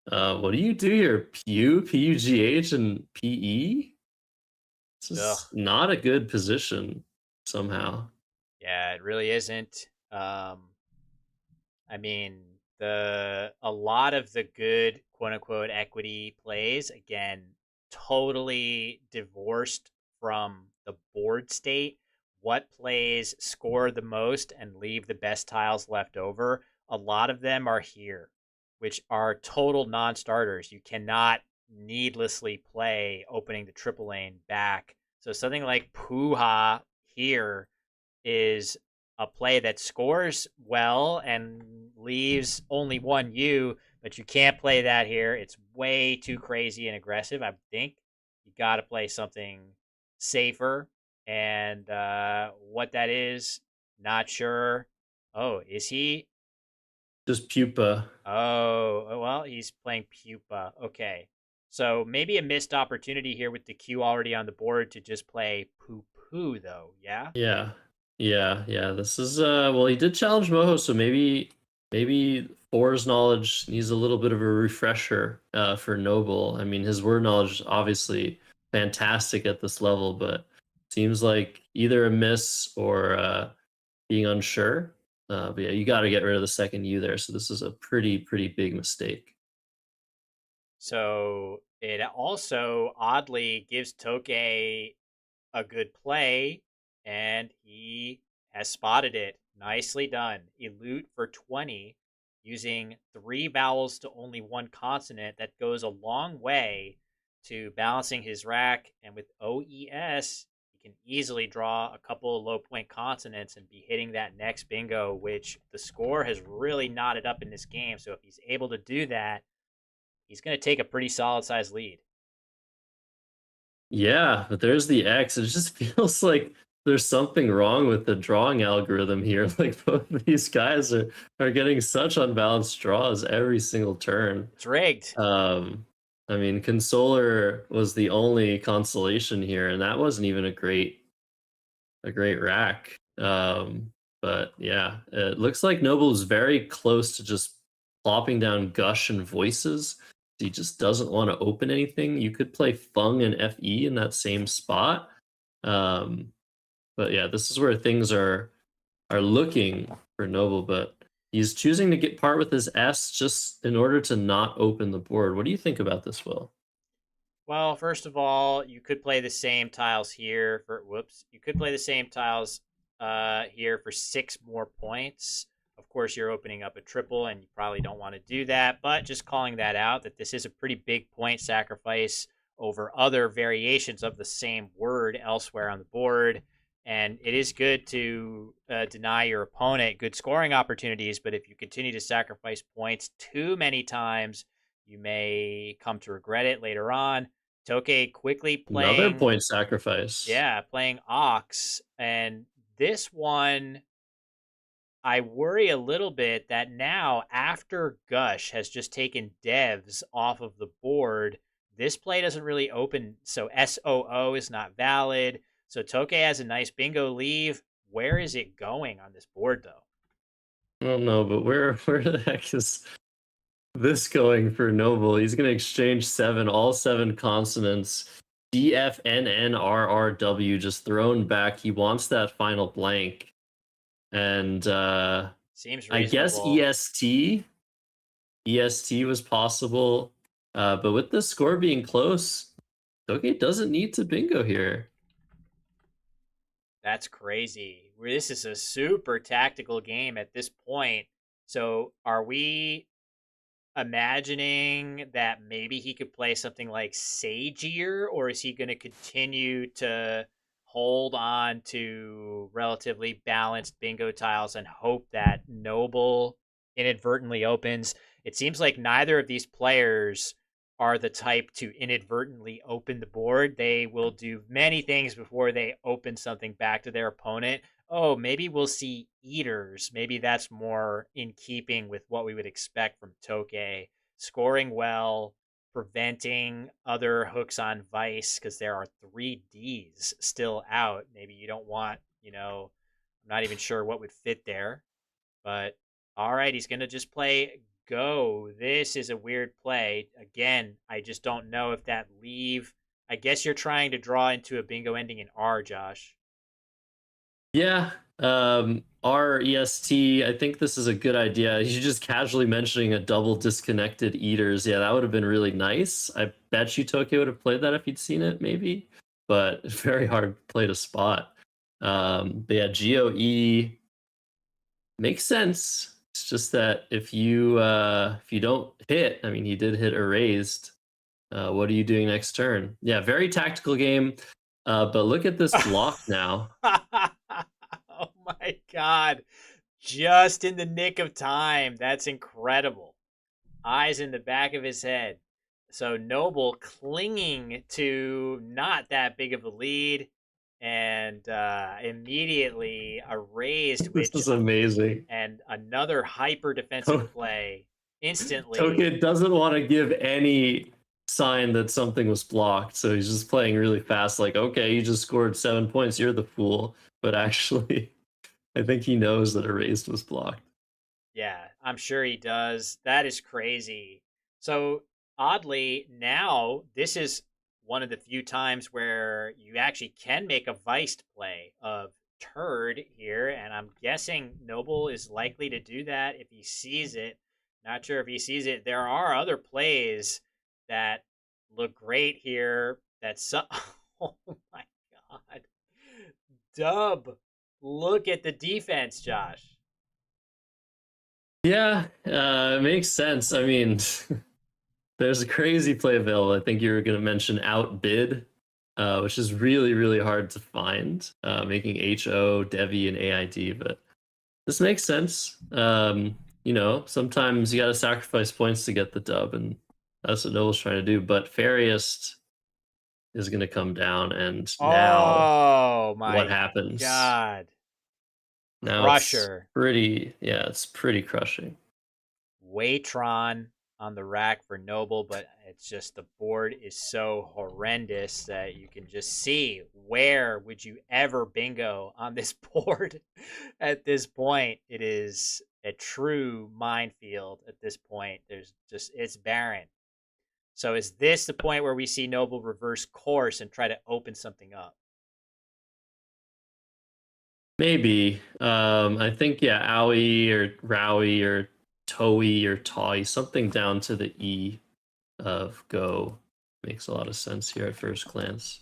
What do you do here? PUGH, and PE? This Ugh. is not a good position somehow. Yeah, it really isn't. I mean, a lot of the good quote unquote equity plays, again, totally divorced from the board state. What plays score the most and leave the best tiles left over? A lot of them are here, which are total non-starters. You cannot needlessly play opening the triple lane back. So something like Puha here is a play that scores well and leaves only 1 U, but you can't play that here. It's way too crazy and aggressive. I think you got to play something safer. And what that is, not sure. Oh, is he? Just pupa. Oh, well, he's playing pupa. Okay. So maybe a missed opportunity here with the Q already on the board to just play poo poo, though. Yeah? Yeah. This is well, he did challenge Moho, so maybe Four's knowledge needs a little bit of a refresher for Noble. I mean, his word knowledge is obviously fantastic at this level, but seems like either a miss or being unsure. But yeah, you got to get rid of the second U there. So this is a pretty big mistake. So it also oddly gives Toke a good play, and he has spotted it. Nicely done. Elude for 20, using 3 vowels to only 1 consonant. That goes a long way to balancing his rack. And with OES, he can easily draw a couple of low point consonants and be hitting that next bingo, which the score has really knotted up in this game. So if he's able to do that, he's going to take a pretty solid sized lead. Yeah, but there's the X. It just feels like there's something wrong with the drawing algorithm here. Like, both of these guys are getting such unbalanced draws every single turn. It's rigged. I mean, Consoler was the only consolation here, and that wasn't even a great rack. But yeah, it looks like Noble is very close to just plopping down Gush and Voices. He just doesn't want to open anything. You could play Fung and FE in that same spot. But yeah, this is where things are looking for Noble, but he's choosing to get part with his S just in order to not open the board. What do you think about this, Will? Well, first of all, you could play the same tiles here for You could play the same tiles here for 6 more points. Of course, you're opening up a triple, and you probably don't want to do that. But just calling that out, that this is a pretty big point sacrifice over other variations of the same word elsewhere on the board. And it is good to deny your opponent good scoring opportunities. But if you continue to sacrifice points too many times, you may come to regret it later on. Toke quickly playing Another point sacrifice. Yeah, playing Ox. And this one, I worry a little bit that now, after Gush has just taken devs off of the board, this play doesn't really open. So SOO is not valid. So Toke has a nice bingo leave. Where is it going on this board, though? I don't know, but where the heck is this going for Noble. He's going to exchange 7, all 7 consonants. DFNNRRW just thrown back. He wants that final blank. And Seems I guess reasonable. EST was possible. But with the score being close, Toge doesn't need to bingo here. That's crazy. This is a super tactical game at this point. So are we imagining that maybe he could play something like Sagier, or is he going to continue to hold on to relatively balanced bingo tiles and hope that Noble inadvertently opens? It seems like neither of these players are the type to inadvertently open the board. They will do many things before they open something back to their opponent. Oh, maybe we'll see eaters. Maybe that's more in keeping with what we would expect from Toke. Scoring well, preventing other hooks on Vice because there are 3Ds still out. Maybe you don't want, I'm not even sure what would fit there. But all right, he's going to just play go. This is a weird play. Again, I just don't know if that leave. I guess you're trying to draw into a bingo ending in R, Josh. Yeah, REST, I think this is a good idea. You just casually mentioning a double disconnected eaters. Yeah, that would have been really nice. I bet you Tokyo would have played that if you'd seen it, maybe. But very hard play to spot. But yeah, GOE makes sense. It's just that if you don't hit, I mean, he did hit erased. What are you doing next turn? Yeah, very tactical game. But look at this block now. Oh my god. Just in the nick of time. That's incredible. Eyes in the back of his head. So Noble clinging to not that big of a lead and immediately a raised, This which is amazing. and another hyper defensive play instantly. Token doesn't want to give any sign that something was blocked, so he's just playing really fast, like, okay, you just scored 7 points, you're the fool. But actually, I think he knows that erased was blocked. Yeah, I'm sure he does. That is crazy. So oddly, now this is one of the few times where you actually can make a viced play of turd here, and I'm guessing Noble is likely to do that if he sees it. Not sure if he sees it. There are other plays that look great here. That's oh my god. Dub. Look at the defense, Josh. Yeah, it makes sense. I mean, there's a crazy play available. I think you were going to mention outbid, which is really, really hard to find, making HO, Devi, and AID, but this makes sense. Sometimes you got to sacrifice points to get the dub, and that's what Noble's trying to do. But Fairyist is going to come down, and now Oh my what happens? god. Now Crusher. it's pretty crushing. Waitron on the rack for Noble, but it's just the board is so horrendous that you can just see where would you ever bingo on this board at this point. It is a true minefield at this point. It's barren. So is this the point where we see Noble reverse course and try to open something up? Maybe. I think, yeah, Owie or Rowie or Toey or Toy, something down to the E of go makes a lot of sense here at first glance.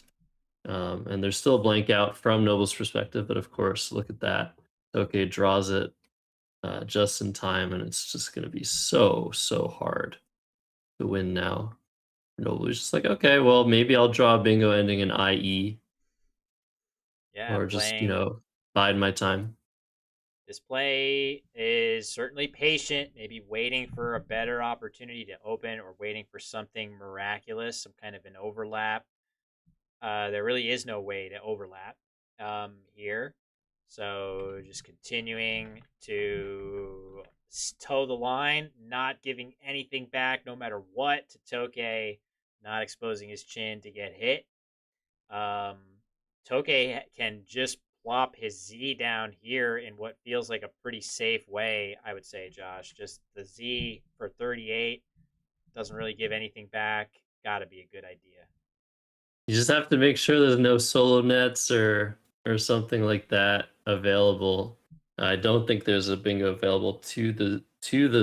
And there's still a blank out from Noble's perspective, but of course, look at that. Okay, draws it just in time, and it's just going to be so hard to win now. Noble is just like, okay, well, maybe I'll draw a bingo ending in IE. Yeah, or just, bide my time. This play is certainly patient, maybe waiting for a better opportunity to open or waiting for something miraculous, some kind of an overlap. There really is no way to overlap here. So just continuing to toe the line, not giving anything back no matter what to Toke, not exposing his chin to get hit. Toke can just plop his Z down here in what feels like a pretty safe way, I would say, Josh. Just the Z for 38 doesn't really give anything back. Gotta be a good idea. You just have to make sure there's no solo nets or something like that available. I don't think there's a bingo available to the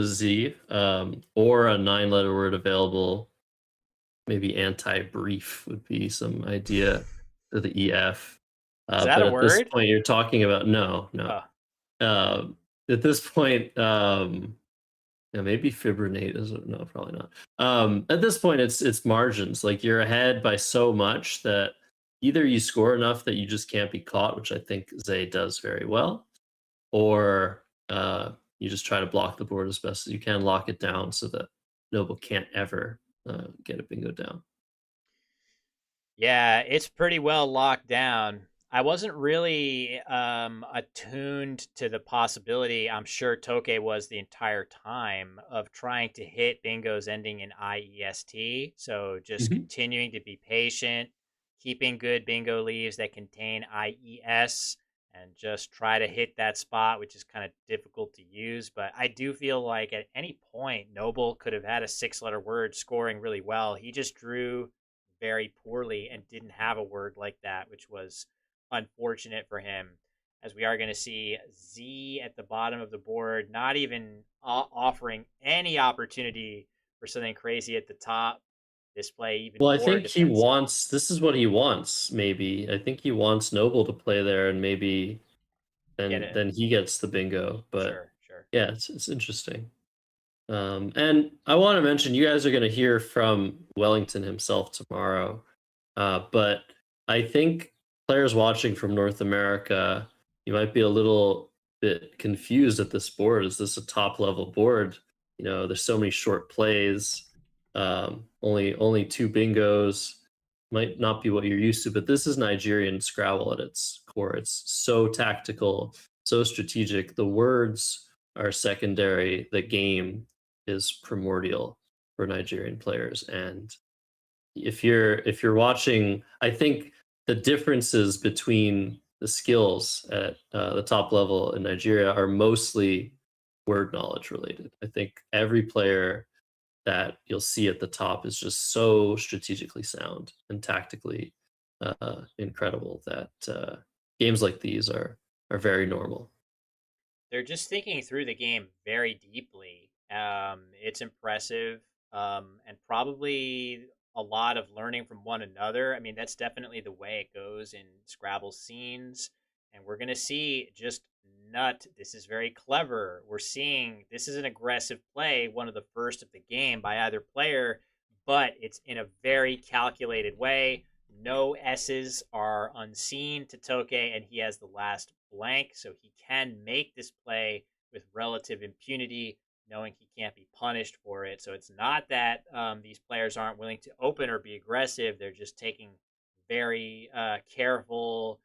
Z, or a 9-letter word available. Maybe anti-brief would be some idea to the EF. Is that But a at this word? point, you're talking about no. Oh, At this point, yeah, maybe fibrinate is no, probably not. At this point, it's margins. Like you're ahead by so much that either you score enough that you just can't be caught, which I think Zay does very well, or you just try to block the board as best as you can, lock it down so that Noble can't ever get a bingo down. yeah, it's pretty well locked down. I wasn't really attuned to the possibility, I'm sure Toke was the entire time, of trying to hit bingos ending in IEST. So just continuing to be patient, keeping good bingo leaves that contain IES, and just try to hit that spot, which is kind of difficult to use. But I do feel like at any point, Noble could have had a 6-letter word scoring really well. He just drew very poorly and didn't have a word like that, which was unfortunate for him, as we are going to see Z at the bottom of the board, not even offering any opportunity for something crazy at the top. Display even Well, I more think he defensive. wants. This is what he wants. Maybe I think he wants Noble to play there, and maybe then he gets the bingo. But Sure. yeah, it's interesting. And I want to mention, you guys are going to hear from Wellington himself tomorrow. But I think players watching from North America, you might be a little bit confused at this board. Is this a top level board? You know, there's so many short plays, only 2 bingos. Might not be what you're used to, but this is Nigerian Scrabble at its core. It's so tactical, so strategic. The words are secondary. The game is primordial for Nigerian players. And if you're watching, I think the differences between the skills at the top level in Nigeria are mostly word knowledge related. I think every player that you'll see at the top is just so strategically sound and tactically incredible that games like these are very normal. They're just thinking through the game very deeply. It's impressive, and probably a lot of learning from one another. I mean, that's definitely the way it goes in Scrabble scenes. And we're going to see just nut. This is very clever. We're seeing this is an aggressive play, one of the first of the game by either player, but it's in a very calculated way. No S's are unseen to Toke, and he has the last blank, so he can make this play with relative impunity, knowing he can't be punished for it. So it's not that these players aren't willing to open or be aggressive. They're just taking very careful,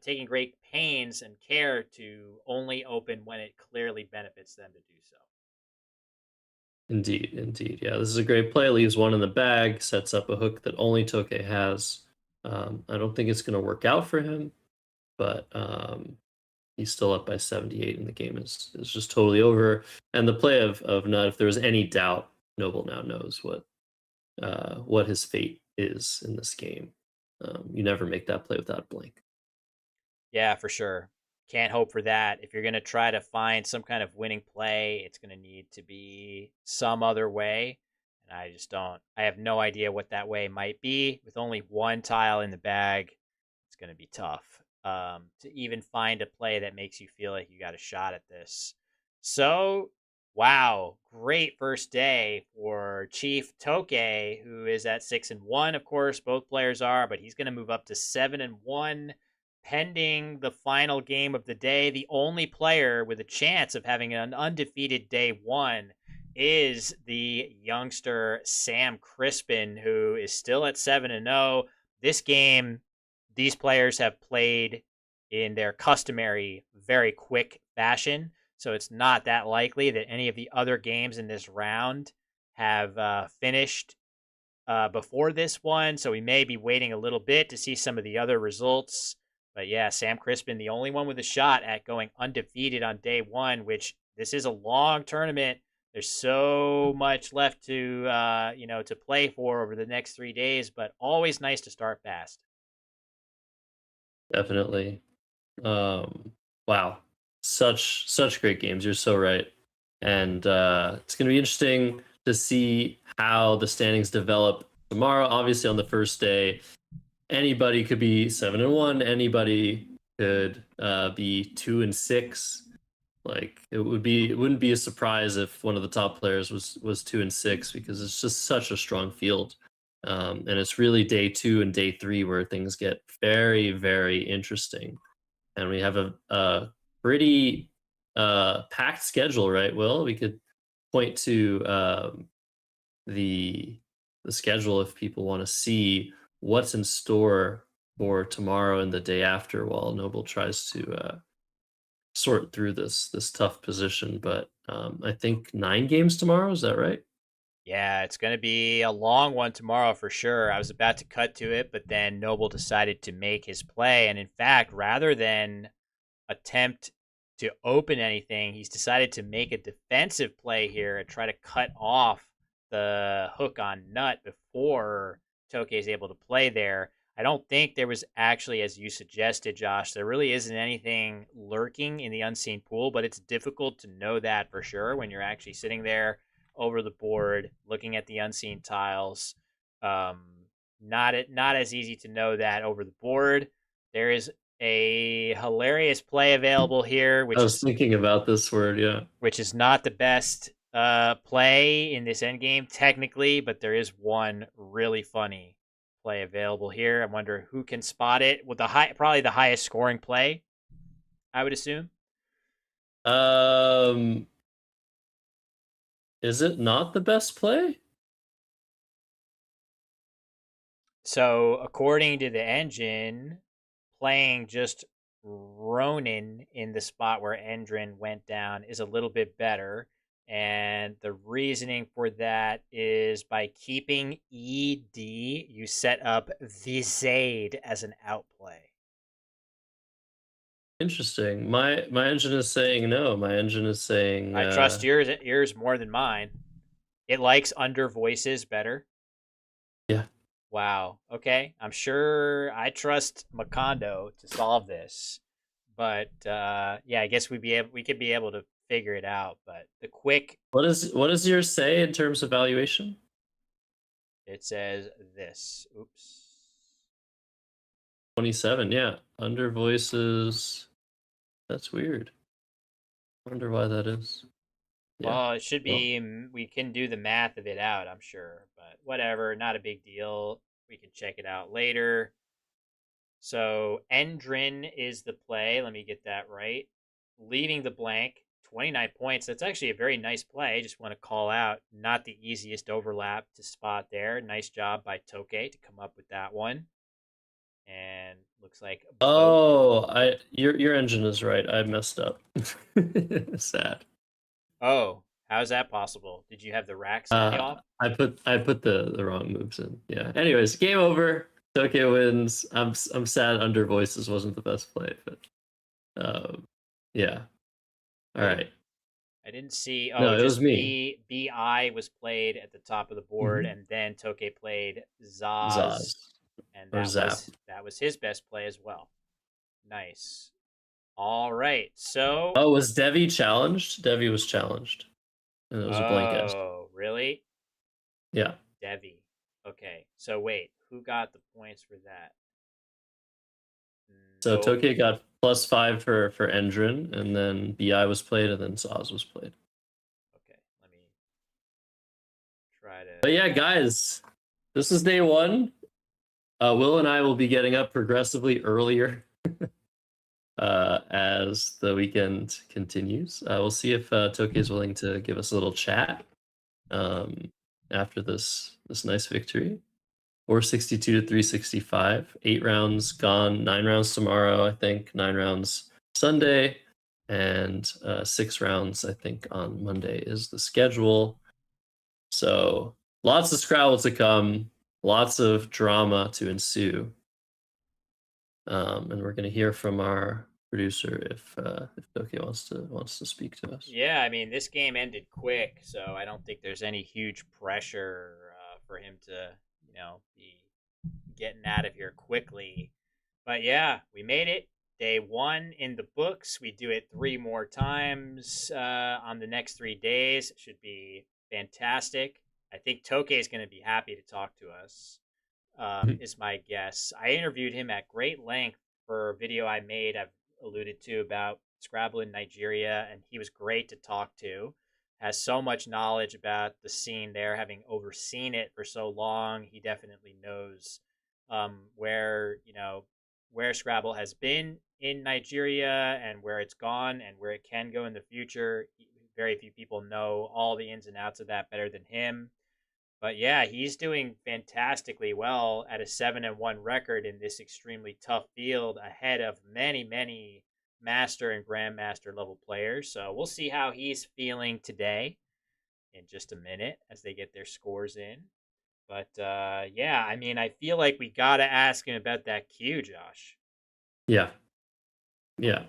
taking great pains and care to only open when it clearly benefits them to do so. Indeed. Yeah, this is a great play. Leaves one in the bag, sets up a hook that only Toke has. I don't think it's going to work out for him, but he's still up by 78, and the game is just totally over. And the play of Nut, if there was any doubt, Noble now knows what his fate is in this game. You never make that play without a blank. Yeah, for sure. Can't hope for that. If you're going to try to find some kind of winning play, it's going to need to be some other way. And I just don't, I have no idea what that way might be. With only one tile in the bag, it's going to be tough to even find a play that makes you feel like you got a shot at this. So, wow, great first day for Chief Toke, who is at 6-1. Of course, both players are, but he's going to move up to 7-1 pending the final game of the day. The only player with a chance of having an undefeated day one is the youngster Sam Crispin, who is still at 7-0. This game, these players have played in their customary, very quick fashion. So it's not that likely that any of the other games in this round have finished before this one. So we may be waiting a little bit to see some of the other results. But yeah, Sam Crispin, the only one with a shot at going undefeated on day one, which this is a long tournament. There's so much left to to play for over the next 3 days, but always nice to start fast. Definitely. Wow, such great games. You're so right, and it's going to be interesting to see how the standings develop tomorrow. Obviously, on the first day, anybody could be 7-1. Anybody could be 2-6. Like it wouldn't be a surprise if one of the top players was 2-6 because it's just such a strong field. And it's really day 2 and day 3 where things get very, very interesting. And we have a pretty packed schedule, right, Will? We could point to the schedule if people want to see what's in store for tomorrow and the day after while Noble tries to sort through this tough position. But I think 9 games tomorrow, is that right? Yeah, it's going to be a long one tomorrow for sure. I was about to cut to it, but then Noble decided to make his play. And in fact, rather than attempt to open anything, he's decided to make a defensive play here and try to cut off the hook on nut before Tokay is able to play there. I don't think there was actually, as you suggested, Josh, there really isn't anything lurking in the unseen pool, but it's difficult to know that for sure when you're actually sitting there over the board looking at the unseen tiles. Not as easy to know that over the board. There is a hilarious play available here, I was thinking about this word, yeah. which is not the best play in this endgame technically, but there is one really funny play available here. I wonder who can spot it with probably the highest scoring play, I would assume. Is it not the best play? So according to the engine, playing just Ronin in the spot where Endrin went down is a little bit better. And the reasoning for that is by keeping ED, you set up Visade as an outplay. Interesting. My engine is saying no. My engine is saying I trust yours more than mine. It likes under voices better. Yeah. Wow. Okay. I'm sure I trust Macondo to solve this, but yeah, I guess we could be able to figure it out. But the quick, What does yours say in terms of valuation? it says this. Oops. 27. Yeah, under voices. That's weird. I wonder why that is. Yeah. Well, it should be. We can do the math of it out, I'm sure, but whatever. Not a big deal. We can check it out later. So Endrin is the play. Let me get that right. Leaving the blank, 29 points. That's actually a very nice play. Just want to call out, not the easiest overlap to spot there. Nice job by Tokay to come up with that one. And looks like your engine is right. I messed up. Sad. Oh, how's that possible? Did you have the rack slightly off? I put the wrong moves in. Yeah. Anyways, game over. Tokyo wins. I'm sad under voices wasn't the best play, but yeah. All right. I didn't see. No, it was me. BI was played at the top of the board, and then Tokay played Zaz. And that was his best play as well. Nice. All right. So. Oh, was Devi challenged? Devi was challenged. And it was a blank edge. Oh, really? Yeah. Devi. Okay. So wait, who got the points for that? So Tokay got +5 for Endrin, and then BI was played, and then Zaz was played. Okay, let me try to. But yeah, guys, this is day 1. Will and I will be getting up progressively earlier as the weekend continues. We'll see if Tokay is willing to give us a little chat after this nice victory. 462 to 365. 8 rounds gone. 9 rounds tomorrow, I think. 9 rounds Sunday. And 6 rounds, I think, on Monday is the schedule. So lots of Scrabble to come. Lots of drama to ensue. and we're going to hear from our producer if Toki wants to speak to us. Yeah, I mean, this game ended quick, so I don't think there's any huge pressure for him to, be getting out of here quickly. But yeah, we made it. Day 1 in the books. We do it 3 more times on the next 3 days. It should be fantastic. I think Toke is going to be happy to talk to us, is my guess. I interviewed him at great length for a video I made, I've alluded to, about Scrabble in Nigeria, and he was great to talk to. Has so much knowledge about the scene there, having overseen it for so long. He definitely knows where Scrabble has been in Nigeria and where it's gone and where it can go in the future. Very few people know all the ins and outs of that better than him. But yeah, he's doing fantastically well at a 7-1 record in this extremely tough field, ahead of many, many master and grandmaster level players. So we'll see how he's feeling today in just a minute as they get their scores in. But yeah, I mean, I feel like we got to ask him about that cue, Josh. Yeah. Yeah,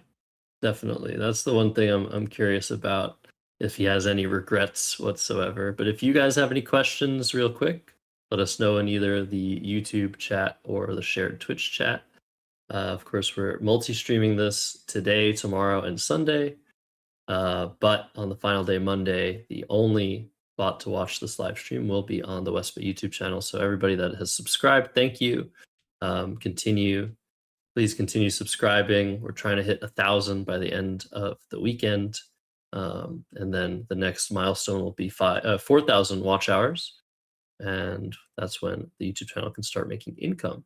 definitely. That's the one thing I'm curious about, if he has any regrets whatsoever. But if you guys have any questions real quick, let us know in either the YouTube chat or the shared Twitch chat. Of course, we're multi-streaming this today, tomorrow, and Sunday. But on the final day, Monday, the only spot to watch this live stream will be on the WESPA YouTube channel. So everybody that has subscribed, thank you. Please continue subscribing. We're trying to hit 1,000 by the end of the weekend. And then the next milestone will be 4,000 watch hours. And that's when the YouTube channel can start making income.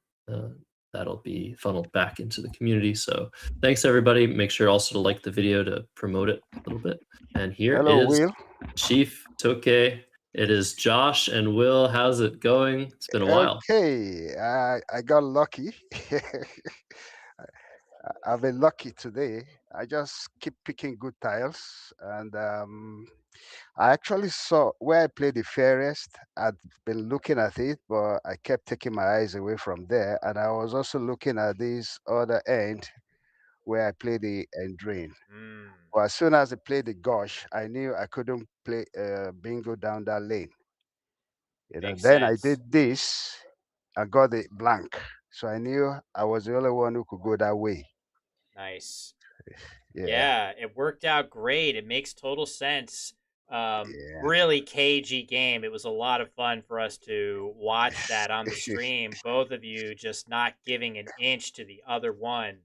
That'll be funneled back into the community. So thanks, everybody. Make sure also to like the video to promote it a little bit. And here Hello, is Will. Chief Toke. It is Josh and Will. How's it going? It's been a while. Okay, I got lucky. I've been lucky today. I just keep picking good tiles, and I actually saw where I played the fairest. I'd been looking at it, but I kept taking my eyes away from there, and I was also looking at this other end where I played the end drain. But as soon as I played the gosh, I knew I couldn't play bingo down that lane. Makes Then I sense. did this. I got the blank, so I knew I was the only one who could go that way. Nice. Yeah, Yeah, it worked out great. It makes total sense. yeah. Really cagey game. It was a lot of fun for us to watch that on the stream. Both of you just not giving an inch to the other one.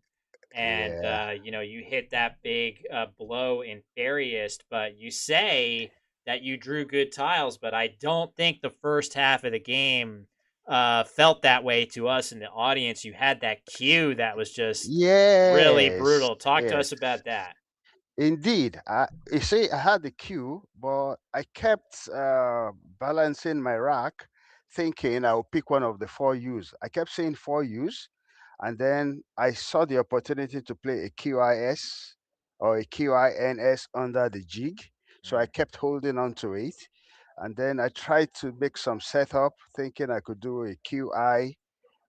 And, Yeah. you hit that big blow in Fairyest, but you say that you drew good tiles, but I don't think the first half of the game felt that way to us in the audience. You had that cue that was just really Yes, brutal. Talk to yes. us about that. Indeed. You see, I had the cue, but I kept balancing my rack, thinking I'll pick one of the four U's. I kept saying four U's, and then I saw the opportunity to play a QIS or a QINS under the jig. So I kept holding on to it. And then I tried to make some setup, thinking I could do a QI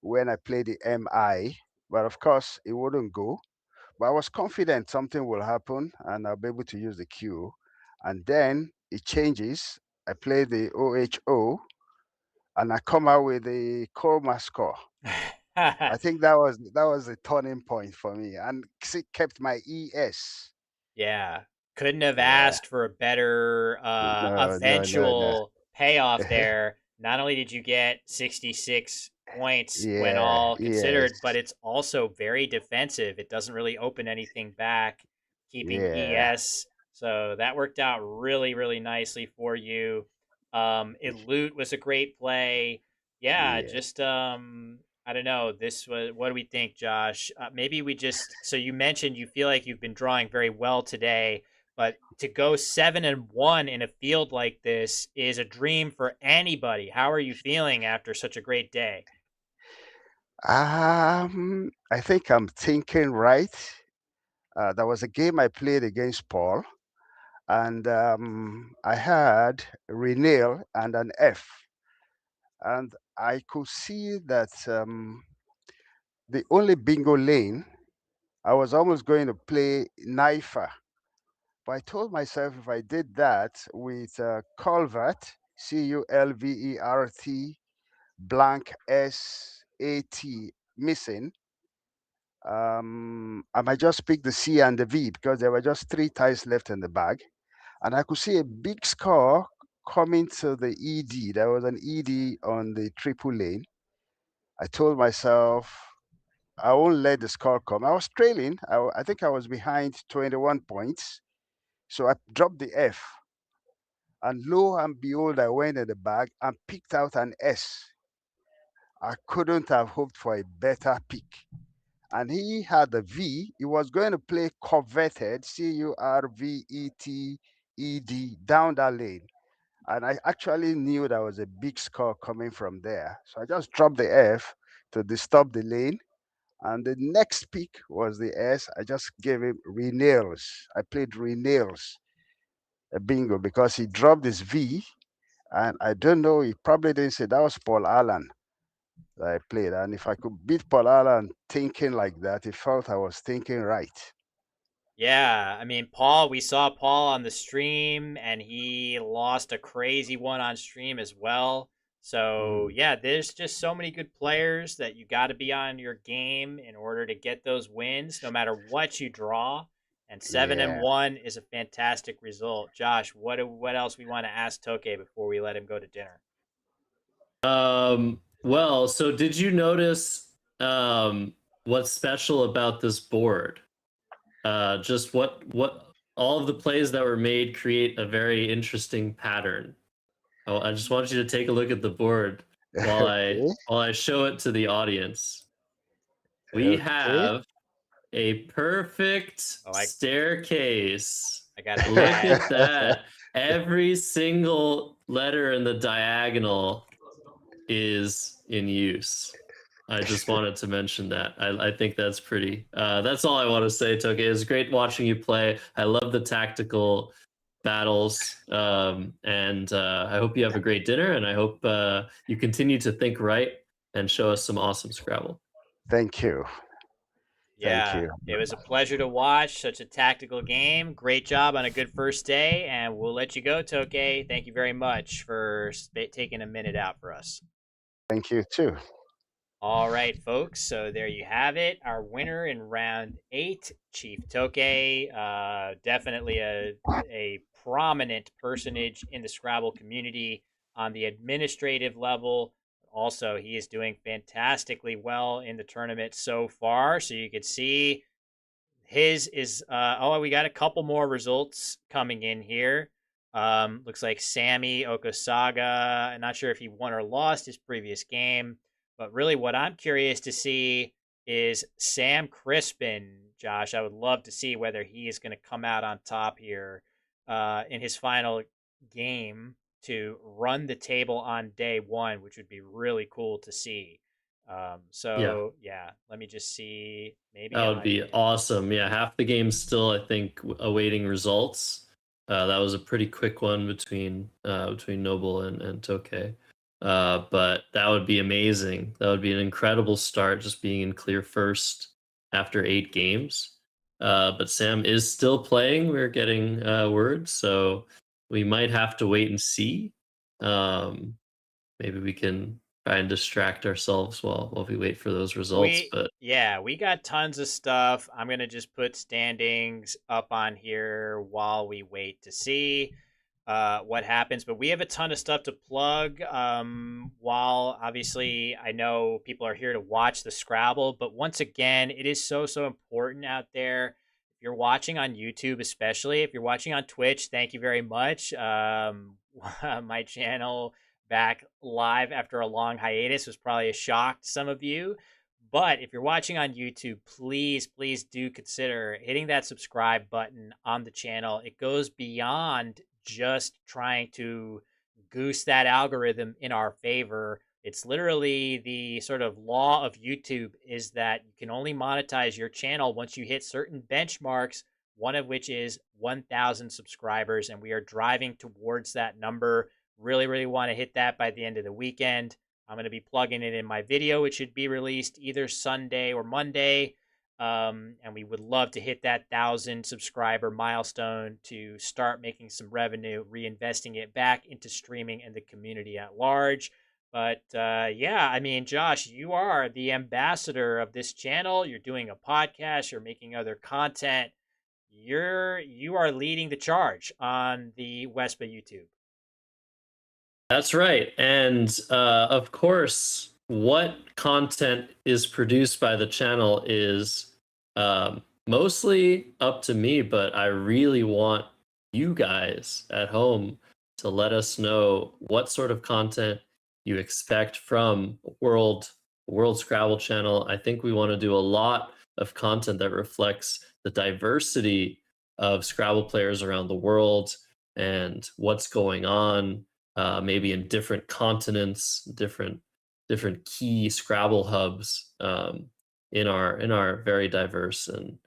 when I played the MI. But of course, it wouldn't go. But I was confident something will happen and I'll be able to use the Q. And then it changes. I play the OHO and I come out with the coma score. I think that was a turning point for me, and it kept my ES. Yeah. Couldn't have Yeah. asked for a better No. eventual payoff there. Not only did you get 66 points when Yeah. all Yes. considered, but it's also very defensive. It doesn't really open anything back, keeping Yeah. ES. So that worked out really, really nicely for you. Elude was a great play. Yeah, Yeah. just I don't know. This was, what do we think, Josh? Maybe we just, so you mentioned you feel like you've been drawing very well today, but to go 7-1 in a field like this is a dream for anybody. How are you feeling after such a great day? I think I'm thinking right. There was a game I played against Paul, and I had Renil and an F, and I could see that the only bingo lane. I was almost going to play Knifer, but I told myself if I did that with Culvert, Culvert, blank SAT missing, I might just pick the C and the V because there were just 3 ties left in the bag. And I could see a big score coming to the ED. There was an ED on the triple lane. I told myself, I won't let the score come. I was trailing. I think I was behind 21 points. So I dropped the F. And lo and behold, I went in the bag and picked out an S. I couldn't have hoped for a better pick. And he had the V. He was going to play coveted, Curveted, down that lane. And I actually knew there was a big score coming from there. So I just dropped the F to disturb the lane. And the next pick was the S. I just gave him Renails. I played Renails, a bingo, because he dropped his V. And I don't know, he probably didn't say that was Paul Allen that I played. And if I could beat Paul Allen thinking like that, he felt I was thinking right. Yeah, I mean, Paul, we saw Paul on the stream and he lost a crazy one on stream as well. So, yeah, there's just so many good players that you got to be on your game in order to get those wins, no matter what you draw. And 7 and Yeah. 1 is a fantastic result. Josh, what else we want to ask Toke before we let him go to dinner? Well, so did you notice what's special about this board? Just what all of the plays that were made create a very interesting pattern. Oh, I just want you to take a look at the board while I show it to the audience. We have a perfect staircase. I got it. Look at that. Every single letter in the diagonal is in use. I just wanted to mention that. I think that's pretty. That's all I want to say, Toke. It was great watching you play. I love the tactical battles. And I hope you have a great dinner, and I hope you continue to think right and show us some awesome Scrabble. Thank you. Yeah, Thank you. it was a pleasure to watch such a tactical game. Great job on a good first day, and we'll let you go, Toke. Thank you very much for taking a minute out for us. Thank you too. All right, folks. So there you have it. Our winner in round 8, Chief Toke. Definitely a prominent personage in the Scrabble community on the administrative level. Also, he is doing fantastically well in the tournament so far. So you can see his is we got a couple more results coming in here. Looks like Sammy Okasaga. I'm not sure if he won or lost his previous game, but really what I'm curious to see is Sam Crispin. Josh, I would love to see whether he is going to come out on top here in his final game to run the table on day 1, which would be really cool to see. Yeah, let me just see. Maybe that would be awesome. Yeah, half the game's still, I think, awaiting results. That was a pretty quick one between Noble and Toke. But that would be amazing. That would be an incredible start, just being in clear first after 8 games. But Sam is still playing. We're getting word, so we might have to wait and see. Maybe we can try and distract ourselves while we wait for those results. We got tons of stuff. I'm gonna just put standings up on here while we wait to see what happens. But we have a ton of stuff to plug. While obviously I know people are here to watch the Scrabble, but once again, it is so important out there. If you're watching on YouTube, especially if you're watching on Twitch, thank you very much. My channel back live after a long hiatus was probably a shock to some of you. But if you're watching on YouTube, please do consider hitting that subscribe button on the channel. It goes beyond just trying to goose that algorithm in our favor. It's literally the sort of law of YouTube is that you can only monetize your channel once you hit certain benchmarks, one of which is 1,000 subscribers, and we are driving towards that number. Really want to hit that by the end of the weekend. I'm going to be plugging it in my video. It should be released either Sunday or Monday. And we would love to hit that 1,000 subscriber milestone to start making some revenue, reinvesting it back into streaming and the community at large. But yeah, I mean, Josh, you are the ambassador of this channel. You're doing a podcast. You're making other content. You are leading the charge on the WESPA YouTube. That's right. And of course, what content is produced by the channel is mostly up to me, but I really want you guys at home to let us know what sort of content you expect from World Scrabble channel. I think we want to do a lot of content that reflects the diversity of Scrabble players around the world and what's going on, maybe in different continents, different key Scrabble hubs, in our very diverse and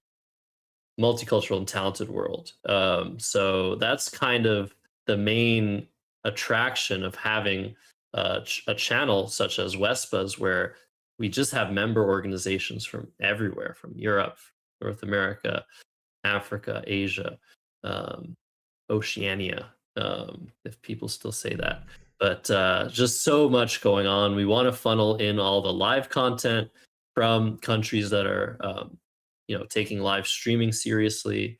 multicultural and talented world. So that's kind of the main attraction of having a channel such as WESPA's, where we just have member organizations from everywhere, from Europe, North America, Africa, Asia, Oceania, if people still say that. But just so much going on. We want to funnel in all the live content from countries that are, taking live streaming seriously.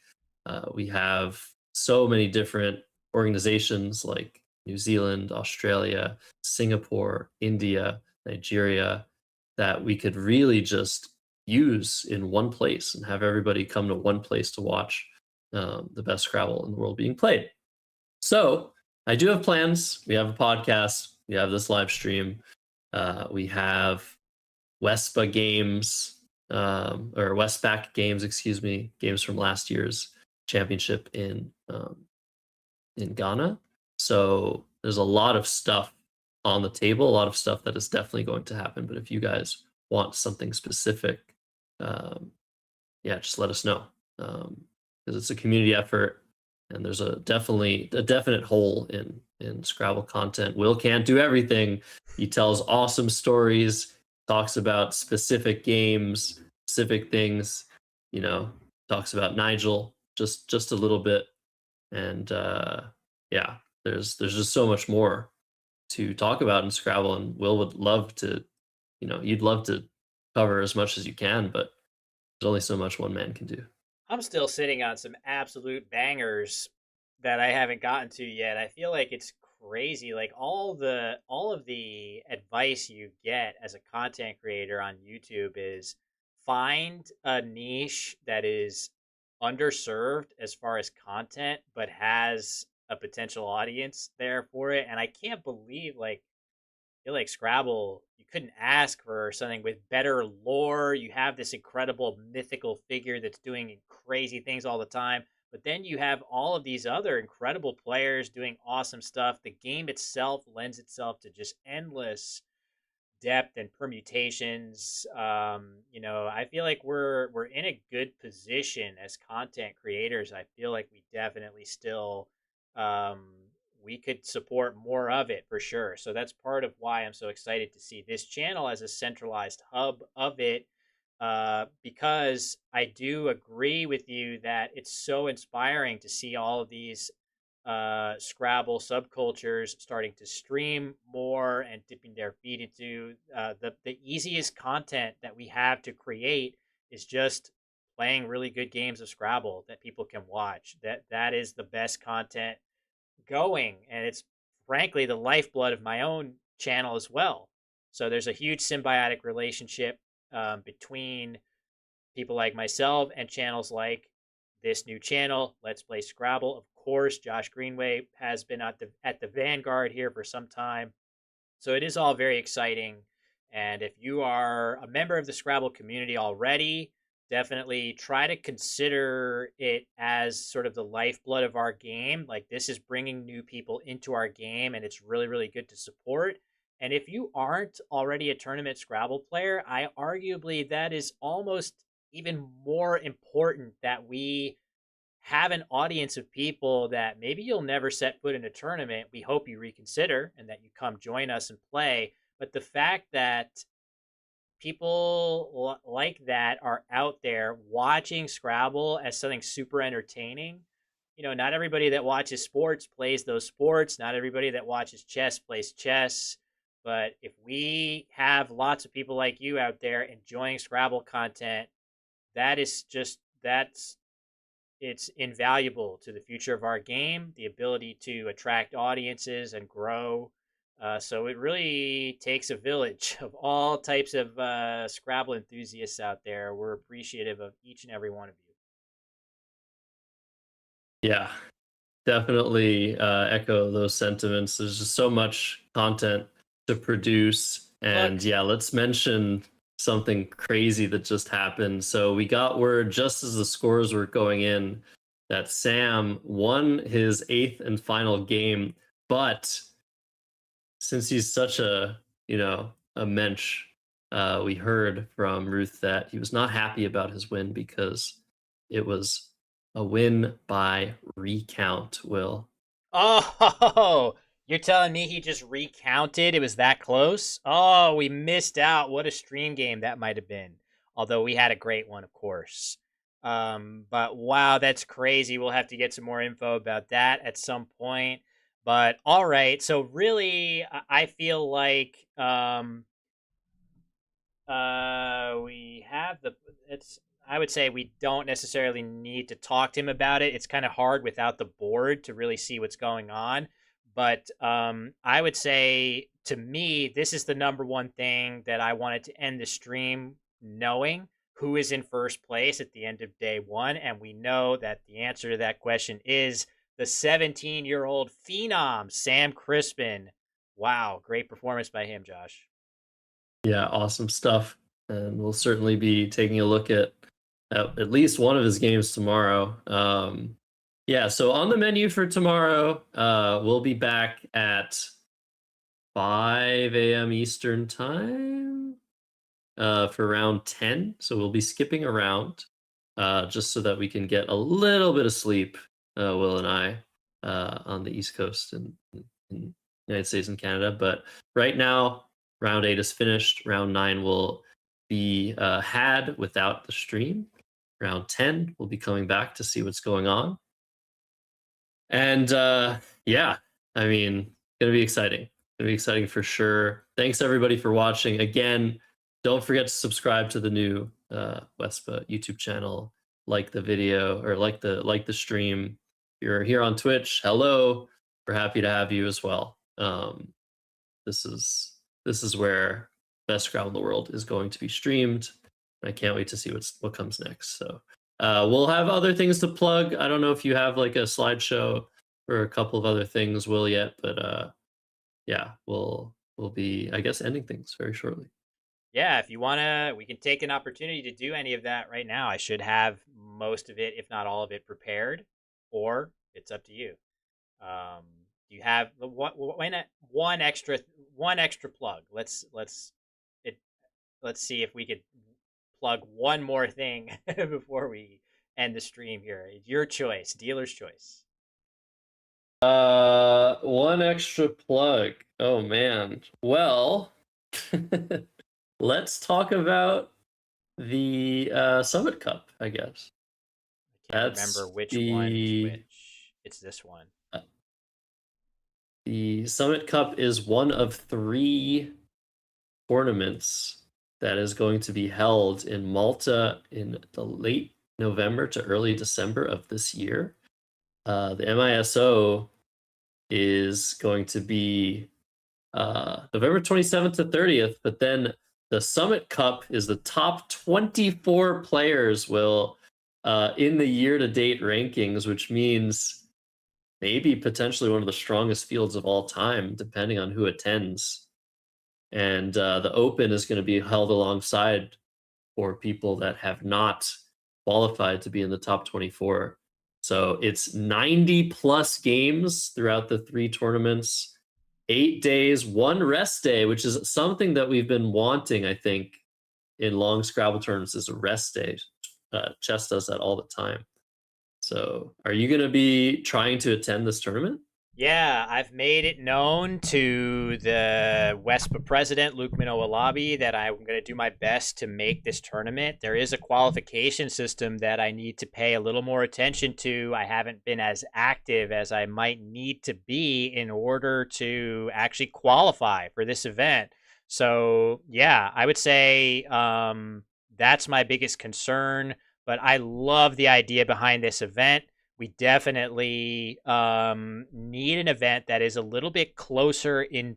We have so many different organizations like New Zealand, Australia, Singapore, India, Nigeria, that we could really just use in one place and have everybody come to one place to watch the best Scrabble in the world being played. So I do have plans. We have a podcast. We have this live stream. We have WESPA games, or WESPAC games, excuse me, games from last year's championship in Ghana. So there's a lot of stuff on the table, a lot of stuff that is definitely going to happen. But if you guys want something specific, yeah, just let us know, because it's a community effort, and there's a definite hole in Scrabble content. Will can't do everything. He tells awesome stories, talks about specific games, specific things. Talks about Nigel just a little bit, and yeah, there's just so much more to talk about in Scrabble, and Will would love to, you'd love to cover as much as you can, but there's only so much one man can do. I'm still sitting on some absolute bangers that I haven't gotten to yet. I feel like it's crazy. Like all of the advice you get as a content creator on YouTube is find a niche that is underserved as far as content, but has a potential audience there for it. And I can't believe, like, I feel like Scrabble, you couldn't ask for something with better lore. You have this incredible mythical figure that's doing crazy things all the time. But then you have all of these other incredible players doing awesome stuff. The game itself lends itself to just endless depth and permutations. I feel like we're in a good position as content creators. I feel like we definitely still we could support more of it for sure. So that's part of why I'm so excited to see this channel as a centralized hub of it. Because I do agree with you that it's so inspiring to see all of these Scrabble subcultures starting to stream more and dipping their feet into the easiest content that we have to create is just playing really good games of Scrabble that people can watch. That is the best content going, and it's frankly the lifeblood of my own channel as well. So there's a huge symbiotic relationship between people like myself and channels like this new channel, Let's Play Scrabble. Of course, Josh Greenway has been at the vanguard here for some time. So it is all very exciting. And if you are a member of the Scrabble community already, definitely try to consider it as sort of the lifeblood of our game. Like, this is bringing new people into our game, and it's really, really good to support. And if you aren't already a tournament Scrabble player, I arguably that is almost even more important that we have an audience of people that maybe you'll never set foot in a tournament. We hope you reconsider and that you come join us and play. But the fact that people like that are out there watching Scrabble as something super entertaining. You know, not everybody that watches sports plays those sports. Not everybody that watches chess plays chess. But if we have lots of people like you out there enjoying Scrabble content, that is just it's invaluable to the future of our game, the ability to attract audiences and grow. So it really takes a village of all types of Scrabble enthusiasts out there. We're appreciative of each and every one of you. Yeah, definitely echo those sentiments. There's just so much content to produce. And Look. yeah, let's mention something crazy that just happened. So we got word just as the scores were going in that Sam won his 8th and final game, but since he's such a, a mensch, we heard from Ruth that he was not happy about his win because it was a win by recount, Will. Oh, you're telling me he just recounted? It was that close? Oh, we missed out. What a stream game that might have been. Although we had a great one, of course. But wow, that's crazy. We'll have to get some more info about that at some point. But all right, so really, I feel like we have the. It's. I would say we don't necessarily need to talk to him about it. It's kind of hard without the board to really see what's going on. But I would say, to me, this is the number one thing that I wanted to end the stream knowing who is in first place at the end of day one. And we know that the answer to that question is the 17-year-old phenom, Sam Crispin. Wow, great performance by him, Josh. Yeah, awesome stuff. And we'll certainly be taking a look at least one of his games tomorrow. Yeah, so on the menu for tomorrow, we'll be back at 5 a.m. Eastern time for round 10. So we'll be skipping around just so that we can get a little bit of sleep, Will and I, on the East Coast in United States and Canada. But right now, round 8 is finished. Round 9 will be had without the stream. Round 10, we'll be coming back to see what's going on. And yeah, I mean, gonna be exciting. Gonna be exciting for sure. Thanks everybody for watching. Again, don't forget to subscribe to the new WESPA YouTube channel. Like the video or like the stream. If you're here on Twitch, hello. We're happy to have you as well. This is where Best Scrabble in the World is going to be streamed. I can't wait to see what comes next. So we'll have other things to plug. I don't know if you have like a slideshow or a couple of other things, Will, yet, but yeah, we'll be, I guess, ending things very shortly. Yeah, if you wanna, we can take an opportunity to do any of that right now. I should have most of it, if not all of it, prepared, or it's up to you. Do you have one extra plug? Let's see if we could plug one more thing before we end the stream here. It's your choice, dealer's choice. One extra plug. Oh man. Well, let's talk about the Summit Cup, I guess. I can't remember which one is which. It's this one. The Summit Cup is one of 3 tournaments that is going to be held in Malta in the late November to early December of this year. The MISO is going to be November 27th to 30th, but then the Summit Cup is the top 24 players in the year-to-date rankings, which means maybe potentially one of the strongest fields of all time, depending on who attends. And the Open is going to be held alongside for people that have not qualified to be in the top 24. So it's 90 plus games throughout the 3 tournaments, 8 days, 1 rest day, which is something that we've been wanting, I think, in long Scrabble tournaments, is a rest day. Chess does that all the time. So are you going to be trying to attend this tournament? Yeah, I've made it known to the WESPA president, Luke Minowalabi, that I'm going to do my best to make this tournament. There is a qualification system that I need to pay a little more attention to. I haven't been as active as I might need to be in order to actually qualify for this event. So, yeah, I would say that's my biggest concern. But I love the idea behind this event. We definitely need an event that is a little bit closer in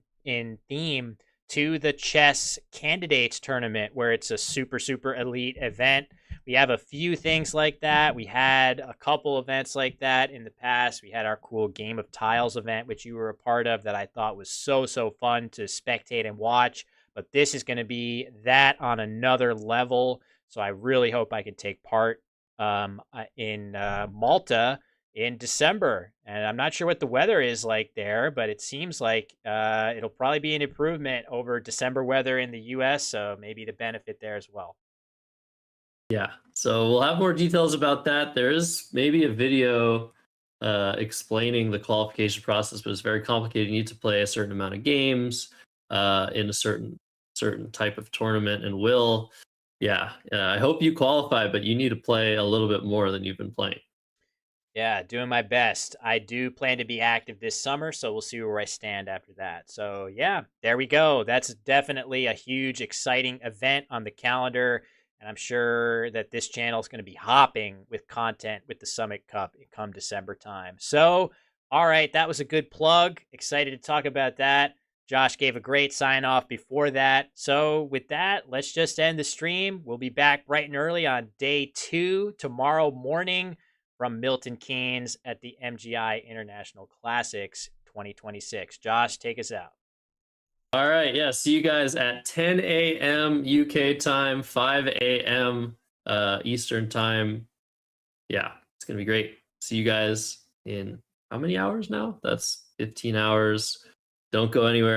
theme to the chess candidates tournament, where it's a super elite event. We have a few things like that. We had a couple events like that in the past. We had our cool Game of Tiles event, which you were a part of, that I thought was so fun to spectate and watch. But this is going to be that on another level. So I really hope I can take part in Malta in December. And I'm not sure what the weather is like there, but it seems like it'll probably be an improvement over December weather in the US. So maybe the benefit there as well. Yeah, so we'll have more details about that. There is maybe a video explaining the qualification process, but it's very complicated. You need to play a certain amount of games in a certain type of tournament, and I hope you qualify, but you need to play a little bit more than you've been playing. Yeah, doing my best. I do plan to be active this summer, so we'll see where I stand after that. So, yeah, there we go. That's definitely a huge, exciting event on the calendar. And I'm sure that this channel is going to be hopping with content with the Summit Cup come December time. So, all right, that was a good plug. Excited to talk about that. Josh gave a great sign off before that. So, with that, let's just end the stream. We'll be back bright and early on day 2 tomorrow morning from Milton Keynes at the MGI International Classics 2026. Josh, take us out. All right, yeah, see you guys at 10 a.m. UK time, 5 a.m. Eastern time. Yeah, it's going to be great. See you guys in how many hours now? That's 15 hours. Don't go anywhere.